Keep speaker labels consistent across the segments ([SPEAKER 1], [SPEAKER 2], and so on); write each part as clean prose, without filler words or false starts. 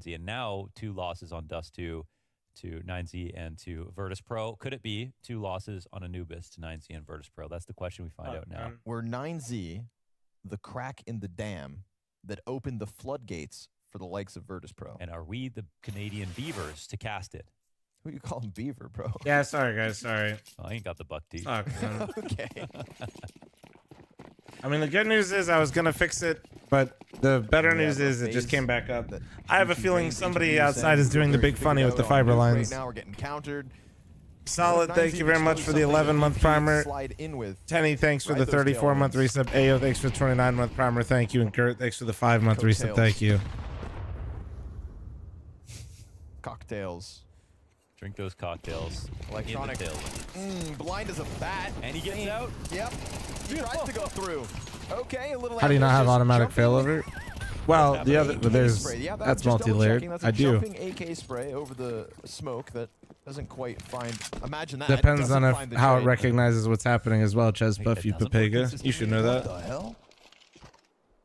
[SPEAKER 1] 9Z, and now 2 losses on Dust 2 to 9Z and to Virtus Pro. Could it be 2 losses on Anubis to 9Z and Virtus Pro? That's the question we find out now.
[SPEAKER 2] We're 9Z, the crack in the dam that opened the floodgates for the likes of Virtus Pro.
[SPEAKER 1] And are we the Canadian Beavers to cast it?
[SPEAKER 2] Who you call him Beaver, bro?
[SPEAKER 3] Yeah, sorry guys, sorry.
[SPEAKER 1] Oh, I ain't got the buck teeth.
[SPEAKER 2] Okay.
[SPEAKER 3] I mean, the good news is I was gonna fix it, but the better news is it just came back up. I have a feeling somebody outside is doing the big funny with the fiber lines.
[SPEAKER 2] Right now we're getting countered.
[SPEAKER 3] Solid, thank you very much for the 11-month primer. Tenny, thanks for the 34-month resub. Ayo, thanks for the 29-month primer. Thank you. And Kurt, thanks for the 5-month resub. Thank you.
[SPEAKER 2] Cocktails.
[SPEAKER 1] Drink those cocktails.
[SPEAKER 2] Electronic. Blind as a bat.
[SPEAKER 1] And he gets out?
[SPEAKER 2] Yep. He tries to go through. Okay, a little.
[SPEAKER 3] How do you not have automatic failover? Well, the other, that's multi-layered. I do.
[SPEAKER 2] AK spray over the smoke that doesn't quite find. Imagine that.
[SPEAKER 3] Depends on how it recognizes what's happening as well. Chesbuff, you Papega. You should know that.
[SPEAKER 2] What the hell?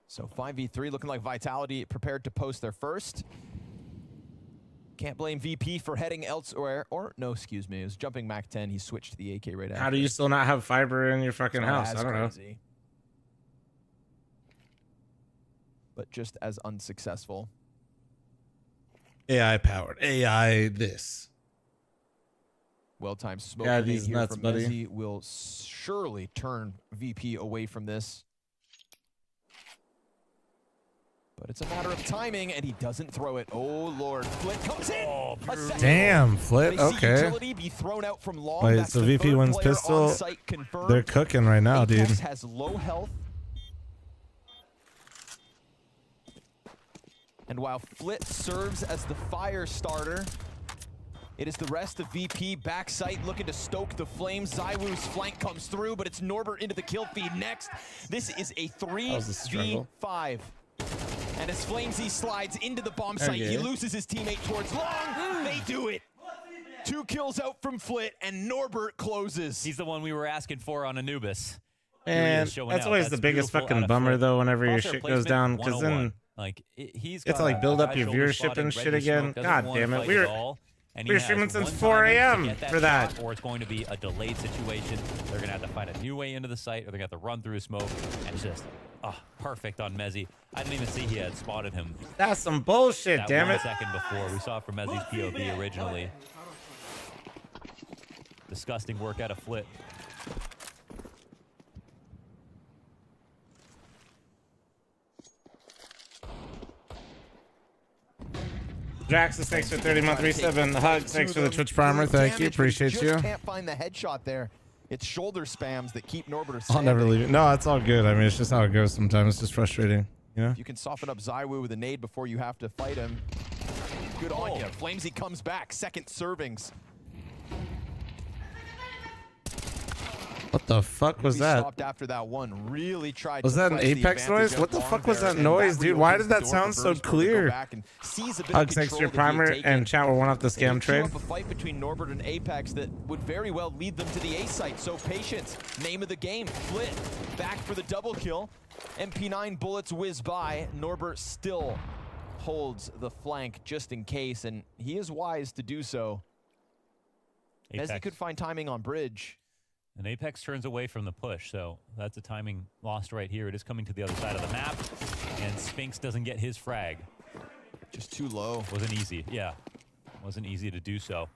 [SPEAKER 2] So 5v3 looking like Vitality prepared to post their first. Can't blame VP for heading elsewhere. Or, no, excuse me. It was jumping Mac 10. He switched to the AK right after.
[SPEAKER 3] How do you still not have fiber in your fucking house? I don't know.
[SPEAKER 2] But just as unsuccessful.
[SPEAKER 3] AI powered. AI this.
[SPEAKER 2] Well-timed smoke.
[SPEAKER 3] Yeah, these
[SPEAKER 2] here
[SPEAKER 3] nuts,
[SPEAKER 2] from
[SPEAKER 3] buddy.
[SPEAKER 2] Mezzi will surely turn VP away from this. But it's a matter of timing, and he doesn't throw it. Oh, Lord. Flit comes in. Oh,
[SPEAKER 3] damn, Flit. Okay.
[SPEAKER 2] Be thrown out from long.
[SPEAKER 3] Wait, so VP wins pistol. They're cooking right now, dude.
[SPEAKER 2] Has low health. And while Flit serves as the fire starter, it is the rest of VP backside looking to stoke the flames. ZywOo's flank comes through, but it's Norbert into the kill feed next. This is a 3v5. And as Flamesy slides into the bomb site, he loses his teammate towards long. They do it. 2 kills out from Flit, and Norbert closes.
[SPEAKER 1] He's the one we were asking for on Anubis.
[SPEAKER 3] And that's always the biggest fucking bummer, though, whenever your shit goes down, because then
[SPEAKER 1] like he's
[SPEAKER 3] got to like build up your viewership and shit again. God damn it, we're streaming since 4 a.m. for that.
[SPEAKER 1] Or it's going to be a delayed situation. They're gonna have to find a new way into the site, or they're gonna have to run through smoke, and it's just perfect on Mezzi. I didn't even see he had spotted him.
[SPEAKER 3] That's some bullshit, damn it.
[SPEAKER 1] Second before we saw it from Mezzi's POV originally. Disgusting work out of Flit.
[SPEAKER 3] Draxus, thanks for 30-month resub, and Hug, thanks for the Twitch primer. Thank you, appreciate you.
[SPEAKER 2] Can't find the headshot there. It's shoulder spams that keep Norbert.
[SPEAKER 3] I'll never leave it. No, it's all good. I mean, it's just how it goes sometimes. It's just frustrating, you know?
[SPEAKER 2] You can soften up ZywOo with a nade before you have to fight him. Good on you. Flamesy comes back. Second servings.
[SPEAKER 3] What the fuck was that?
[SPEAKER 2] Stopped after that one. Really tried.
[SPEAKER 3] Was that an Apex noise? What the fuck was that noise, dude? Why did that sound so clear? Hugs, thanks for your primer, and chat, we're one off the scam trade.
[SPEAKER 2] A fight between Norbert and Apex that would very well lead them to the A site. So patience. Name of the game. Flit back for the double kill. MP9 bullets whiz by. Norbert still holds the flank just in case, and he is wise to do so. As he could find timing on bridge.
[SPEAKER 1] And Apex turns away from the push, so that's a timing lost right here. It is coming to the other side of the map, and Spinks doesn't get his frag.
[SPEAKER 2] Just too low.
[SPEAKER 1] Wasn't easy, yeah. Wasn't easy to do so.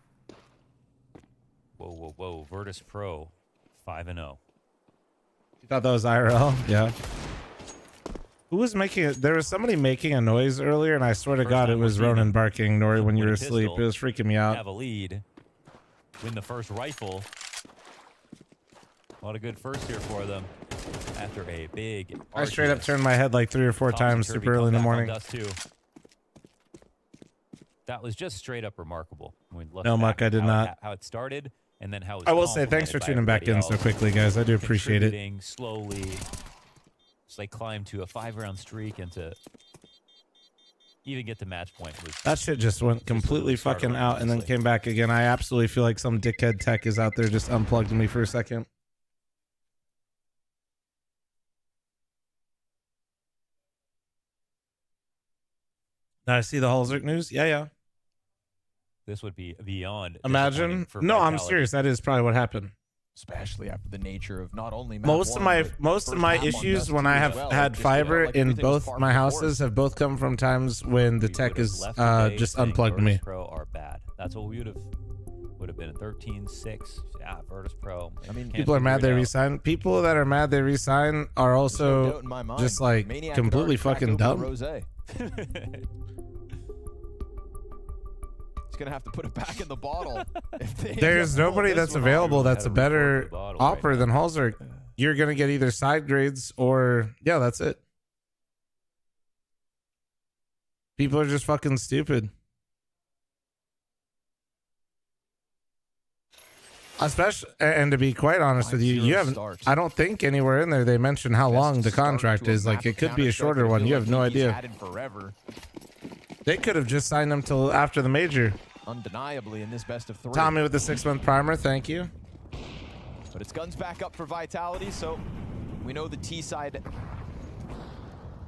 [SPEAKER 1] Whoa, whoa, whoa. Virtus Pro, 5-0.
[SPEAKER 3] You thought that was IRL? Yeah. Who was making it? There was somebody making a noise earlier, and I swear to God, it was Ronan barking, Nori, when you were asleep. It was freaking me out.
[SPEAKER 1] Have a lead. Win the first rifle. A lot of good first here for them after a big.
[SPEAKER 3] I straight up turned my head like 3 or 4 times super early in the morning.
[SPEAKER 1] That was just straight up remarkable.
[SPEAKER 3] No, Muck, I did not.
[SPEAKER 1] How it started, and then how it was.
[SPEAKER 3] I will say thanks for tuning back in so quickly, guys. I do appreciate it.
[SPEAKER 1] Slowly, just like climb to a 5-round streak, and to even get to match point was.
[SPEAKER 3] That shit just went completely fucking out and then came back again. I absolutely feel like some dickhead tech is out there just unplugged me for a second. Did I see the Hulzerk news? Yeah.
[SPEAKER 1] This would be beyond.
[SPEAKER 3] Imagine.
[SPEAKER 1] For
[SPEAKER 3] No, I'm
[SPEAKER 1] Vitality.
[SPEAKER 3] serious. That is probably what happened.
[SPEAKER 2] Especially after the nature of not only map
[SPEAKER 3] Most of
[SPEAKER 2] one,
[SPEAKER 3] my
[SPEAKER 2] but
[SPEAKER 3] most of
[SPEAKER 2] first
[SPEAKER 3] my
[SPEAKER 2] map on
[SPEAKER 3] issues
[SPEAKER 2] Dust
[SPEAKER 3] when
[SPEAKER 2] 2
[SPEAKER 3] I
[SPEAKER 2] as
[SPEAKER 3] have
[SPEAKER 2] well.
[SPEAKER 3] had
[SPEAKER 2] Just,
[SPEAKER 3] fiber
[SPEAKER 2] like
[SPEAKER 3] in
[SPEAKER 2] everything was
[SPEAKER 3] both
[SPEAKER 2] far
[SPEAKER 3] my
[SPEAKER 2] from
[SPEAKER 3] houses
[SPEAKER 2] worse.
[SPEAKER 3] have both come from times when the
[SPEAKER 1] We
[SPEAKER 3] tech
[SPEAKER 1] would've
[SPEAKER 3] is
[SPEAKER 1] left today
[SPEAKER 3] just
[SPEAKER 1] saying
[SPEAKER 3] unplugged me.
[SPEAKER 1] Virtus Pro are bad. That's what we would have been 13-6. Yeah, Virtus Pro.
[SPEAKER 2] I mean,
[SPEAKER 3] People are mad they resign. People that are mad they resign are
[SPEAKER 2] There's no
[SPEAKER 3] also
[SPEAKER 2] doubt in my mind.
[SPEAKER 3] just like
[SPEAKER 2] Maniac
[SPEAKER 3] completely
[SPEAKER 2] had already
[SPEAKER 3] fucking
[SPEAKER 2] cracked
[SPEAKER 3] dumb.
[SPEAKER 2] open a rosé. He's gonna have to put it back in the bottle. If they
[SPEAKER 3] There's
[SPEAKER 2] end up
[SPEAKER 3] nobody
[SPEAKER 2] pulling
[SPEAKER 3] that's
[SPEAKER 2] this one
[SPEAKER 3] available
[SPEAKER 2] off.
[SPEAKER 3] that's a better opper
[SPEAKER 1] right
[SPEAKER 3] than Hulzerk. You're gonna get either side grades or yeah, that's it. People are just fucking stupid. Especially, and to be quite honest with you, you haven't.
[SPEAKER 2] Start.
[SPEAKER 3] I don't think anywhere in there they mention how
[SPEAKER 2] Best
[SPEAKER 3] long the
[SPEAKER 2] start
[SPEAKER 3] contract
[SPEAKER 2] to a
[SPEAKER 3] is. Like
[SPEAKER 2] map
[SPEAKER 3] it could be a
[SPEAKER 2] Counter-Strike
[SPEAKER 3] shorter
[SPEAKER 2] that I
[SPEAKER 3] one.
[SPEAKER 2] feel
[SPEAKER 3] You
[SPEAKER 2] like
[SPEAKER 3] have no
[SPEAKER 2] he's
[SPEAKER 3] idea.
[SPEAKER 2] had in forever.
[SPEAKER 3] They could have just signed him till after the major.
[SPEAKER 2] Undeniably in this best of 3.
[SPEAKER 3] Tommy with the 6-month primer. Thank you.
[SPEAKER 2] But it's guns back up for Vitality, so we know the T side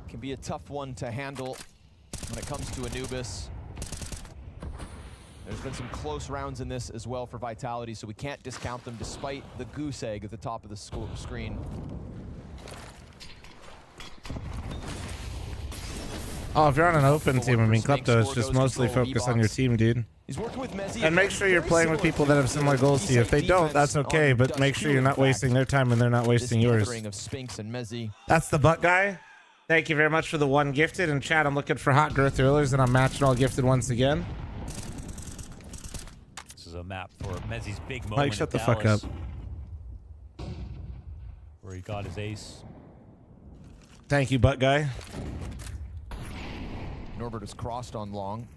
[SPEAKER 2] can be a tough one to handle when it comes to Anubis. There's been some close rounds in this as well for Vitality, so we can't discount them despite the goose egg at the top of the screen.
[SPEAKER 3] Oh, if you're on an open team, I mean, Klepto is just mostly focused on your team, dude.
[SPEAKER 2] He's working with Mezzi.
[SPEAKER 3] And make sure you're playing with people that have similar goals to you. If they don't, that's okay, but make sure you're not wasting their time and they're not wasting yours.
[SPEAKER 2] Of Spinks and Mezzi.
[SPEAKER 3] That's the butt guy. Thank you very much for the 1 gifted. In chat, I'm looking for hot girl thrillers, and I'm matching all gifted once again.
[SPEAKER 1] This is a map for Mezzi's big moment.
[SPEAKER 3] Mike, shut the
[SPEAKER 1] at
[SPEAKER 3] fuck up.
[SPEAKER 1] Dallas, where he got his ace.
[SPEAKER 3] Thank you, butt guy.
[SPEAKER 2] Norbert is crossed on long,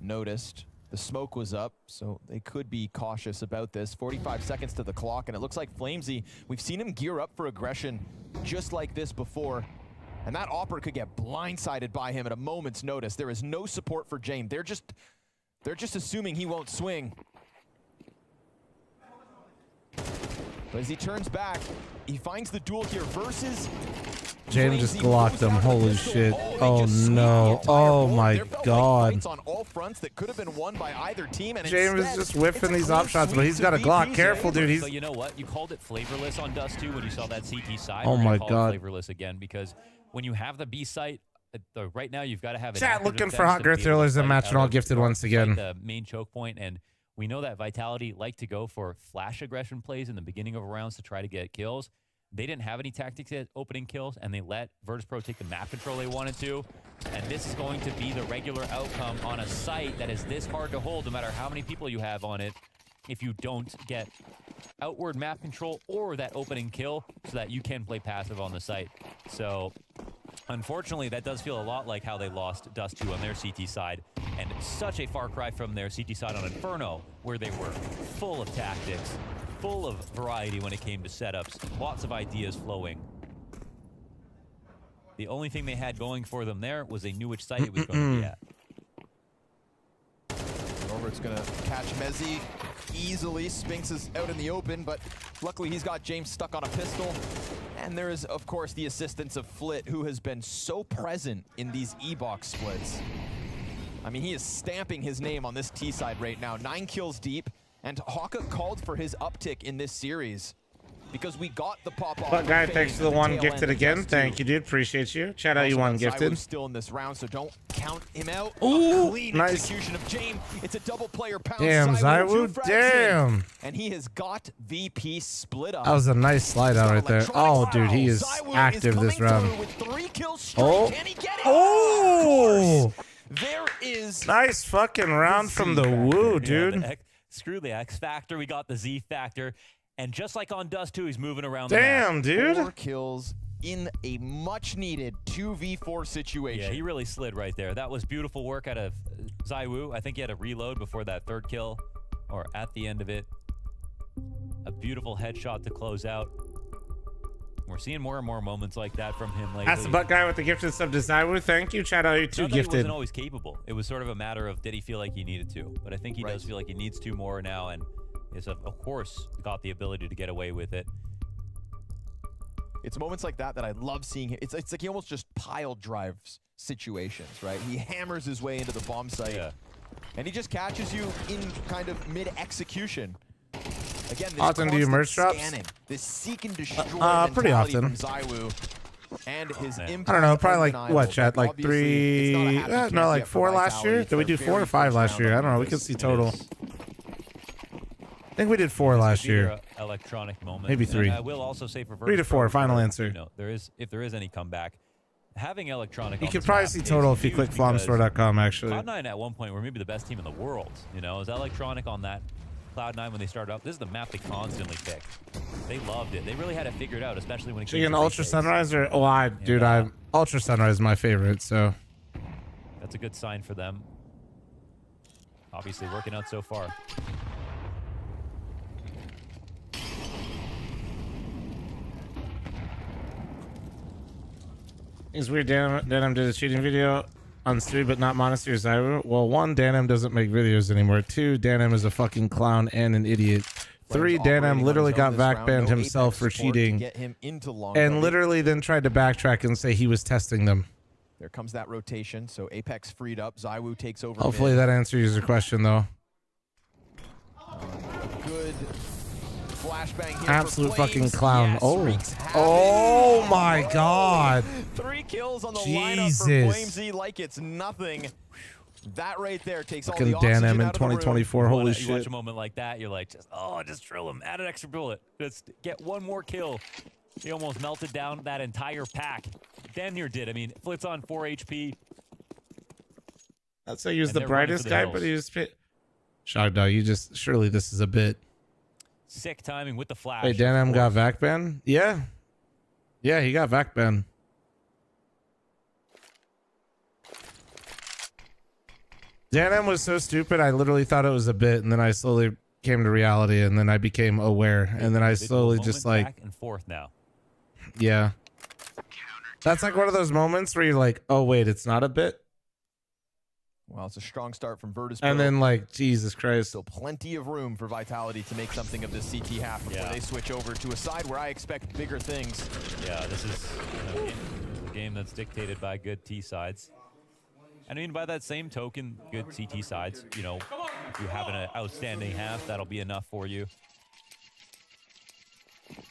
[SPEAKER 2] unnoticed. The smoke was up, so they could be cautious about this. 45 seconds to the clock, and it looks like Flamesy, we've seen him gear up for aggression just like this before. And that Opper could get blindsided by him at a moment's notice. There is no support for James. They're just assuming he won't swing. But as he turns back, he finds the duel here versus
[SPEAKER 3] James just glocked him. Holy shit. Oh no. Oh my god.
[SPEAKER 2] on all fronts that could have been won by either team, and
[SPEAKER 3] James is
[SPEAKER 2] instead,
[SPEAKER 3] just whiffing
[SPEAKER 2] it's a
[SPEAKER 3] these
[SPEAKER 2] clean
[SPEAKER 3] op shots, but
[SPEAKER 2] sweep
[SPEAKER 3] he's
[SPEAKER 2] to
[SPEAKER 3] got a Glock.
[SPEAKER 2] VP's
[SPEAKER 3] Careful, dude. He's
[SPEAKER 1] So you know what? You called it flavorless on Dust 2 when you saw that CT side.
[SPEAKER 3] Oh
[SPEAKER 1] We're gonna
[SPEAKER 3] my
[SPEAKER 1] call
[SPEAKER 3] God.
[SPEAKER 1] it flavorless again, because when you have the B site, right now you've got to have an
[SPEAKER 3] chat
[SPEAKER 1] active
[SPEAKER 3] looking for
[SPEAKER 1] defense
[SPEAKER 3] hot
[SPEAKER 1] to
[SPEAKER 3] girl
[SPEAKER 1] be able to
[SPEAKER 3] thrillers and
[SPEAKER 1] fight
[SPEAKER 3] matching
[SPEAKER 1] out
[SPEAKER 3] all
[SPEAKER 1] of
[SPEAKER 3] gifted
[SPEAKER 1] or
[SPEAKER 3] once
[SPEAKER 1] fight
[SPEAKER 3] again.
[SPEAKER 1] the main choke point, and we know that Vitality like to go for flash aggression plays in the beginning of rounds to try to get kills. They didn't have any tactics at opening kills, and they let Virtus Pro take the map control they wanted to. And this is going to be the regular outcome on a site that is this hard to hold, no matter how many people you have on it, if you don't get outward map control or that opening kill so that you can play passive on the site. So unfortunately, that does feel a lot like how they lost Dust 2 on their CT side, and such a far cry from their CT side on Inferno, where they were full of tactics, full of variety when it came to setups, lots of ideas flowing. The only thing they had going for them there was they knew which site it was going to be at.
[SPEAKER 2] Norbert's gonna catch Mezzi easily. Spinks is out in the open, but luckily he's got James stuck on a pistol. And there is, of course, the assistance of Flit, who has been so present in these E-box splits. I mean, he is stamping his name on this T side right now. 9 kills deep, and Hawka called for his uptick in this series because we got the pop-off.
[SPEAKER 3] But guy, thanks for the 1 gifted again. Thank you, dude. Appreciate you. Chat out you 1 gifted.
[SPEAKER 2] Still in this round, so don't count him out.
[SPEAKER 3] Ooh,
[SPEAKER 2] clean
[SPEAKER 3] nice
[SPEAKER 2] execution of James. It's a double player pound.
[SPEAKER 3] Damn,
[SPEAKER 2] ZywOo,
[SPEAKER 3] ZywOo. Damn.
[SPEAKER 2] And he has got VP split up.
[SPEAKER 3] That was a nice slide out right there. Oh, dude, he is
[SPEAKER 2] ZywOo
[SPEAKER 3] active this round.
[SPEAKER 2] With 3 kills straight.
[SPEAKER 3] Oh.
[SPEAKER 2] Can he get it?
[SPEAKER 3] Oh.
[SPEAKER 2] Of course. There is
[SPEAKER 3] Nice fucking round from the Woo, dude.
[SPEAKER 1] Yeah, screw the X factor. We got the Z factor. And just like on Dust 2, he's moving around
[SPEAKER 3] Damn,
[SPEAKER 1] the map.
[SPEAKER 3] dude.
[SPEAKER 2] 4 kills in a much-needed 2v4 situation.
[SPEAKER 1] Yeah, he really slid right there. That was beautiful work out of ZywOo. I think he had a reload before that 3rd kill, or at the end of it. A beautiful headshot to close out. We're seeing more and more moments like that from him lately.
[SPEAKER 3] That's the butt guy with the gifted sub to ZywOo. Thank you. Chat out you 2
[SPEAKER 1] Not that
[SPEAKER 3] gifted.
[SPEAKER 1] He wasn't always capable. It was sort of a matter of did he feel like he needed to. But I think he does feel like he needs to more now, and is of course got the ability to get away with it.
[SPEAKER 2] It's moments like that that I love seeing him. It's like he almost just pile drives situations, right? He hammers his way into the bomb site, and he just catches you in kind of mid-execution. Again, this
[SPEAKER 3] often do you merge drops?
[SPEAKER 2] Scanning, this seek and destroy
[SPEAKER 3] pretty
[SPEAKER 2] mentality
[SPEAKER 3] often.
[SPEAKER 2] from ZywOo. And his impact,
[SPEAKER 3] I don't know, probably like what, chat? Like 3, no, like 4 last year? Did we do 4 or 5 last year? I don't know. We can see total. I think we did 4 last year.
[SPEAKER 1] Electronic moment.
[SPEAKER 3] Maybe 3.
[SPEAKER 1] And I will also say for
[SPEAKER 3] 3 to 4. Final answer.
[SPEAKER 1] You know, if there is any comeback, having electronic.
[SPEAKER 3] You could probably see total if you click flomstore.com. Actually,
[SPEAKER 1] Cloud9 at one point were maybe the best team in the world. You know, is electronic on that Cloud9 when they started up. This is the map they constantly picked. They loved it. They really had it figured out, especially when it came to
[SPEAKER 3] Ultra Sunrise or I'm Ultra Sunrise is my favorite. So
[SPEAKER 1] that's a good sign for them. Obviously working out so far.
[SPEAKER 3] It's weird. Danam did a cheating video on stream, but not Monastery ZywOo. Well, 1, Danam doesn't make videos anymore. 2, Danam is a fucking clown and an idiot. 3, Danam literally got vac banned himself for cheating, and literally then tried to backtrack and say he was testing them.
[SPEAKER 2] There comes that rotation, so Apex freed up. ZywOo takes over.
[SPEAKER 3] Hopefully that answers your question, though.
[SPEAKER 2] Good flashbang here.
[SPEAKER 3] Absolute fucking clown. Yes, oh my God.
[SPEAKER 2] 3 kills on the lineup for Flamesy like it's nothing. That right there takes all the oxygen
[SPEAKER 3] Dan M in
[SPEAKER 2] out of the room.
[SPEAKER 3] 2024. Holy shit.
[SPEAKER 1] You watch a moment like that, you're like, just drill him. Add an extra bullet. Just get one more kill. He almost melted down that entire pack. Damn near did. I mean, Flitz on 4 HP.
[SPEAKER 3] I'd say he was the brightest guy, but he was... Shock Dog, surely this is a bit.
[SPEAKER 1] Sick timing with the flash.
[SPEAKER 3] Wait, Dan M got vac ban? Yeah. Yeah, he got vac ban. Dan M was so stupid, I literally thought it was a bit, and then I slowly came to reality, and then I became aware, and then I slowly just like...
[SPEAKER 1] Back and forth now.
[SPEAKER 3] Yeah. That's like one of those moments where you're like, oh, wait, it's not a bit?
[SPEAKER 2] Well, it's a strong start from Virtus.
[SPEAKER 3] And then, like, Jesus Christ.
[SPEAKER 2] Still plenty of room for Vitality to make something of this CT half before they switch over to a side where I expect bigger things.
[SPEAKER 1] Yeah, this is a game that's dictated by good T sides. I mean, by that same token, good CT sides, you know, if you have an outstanding half, that'll be enough for you.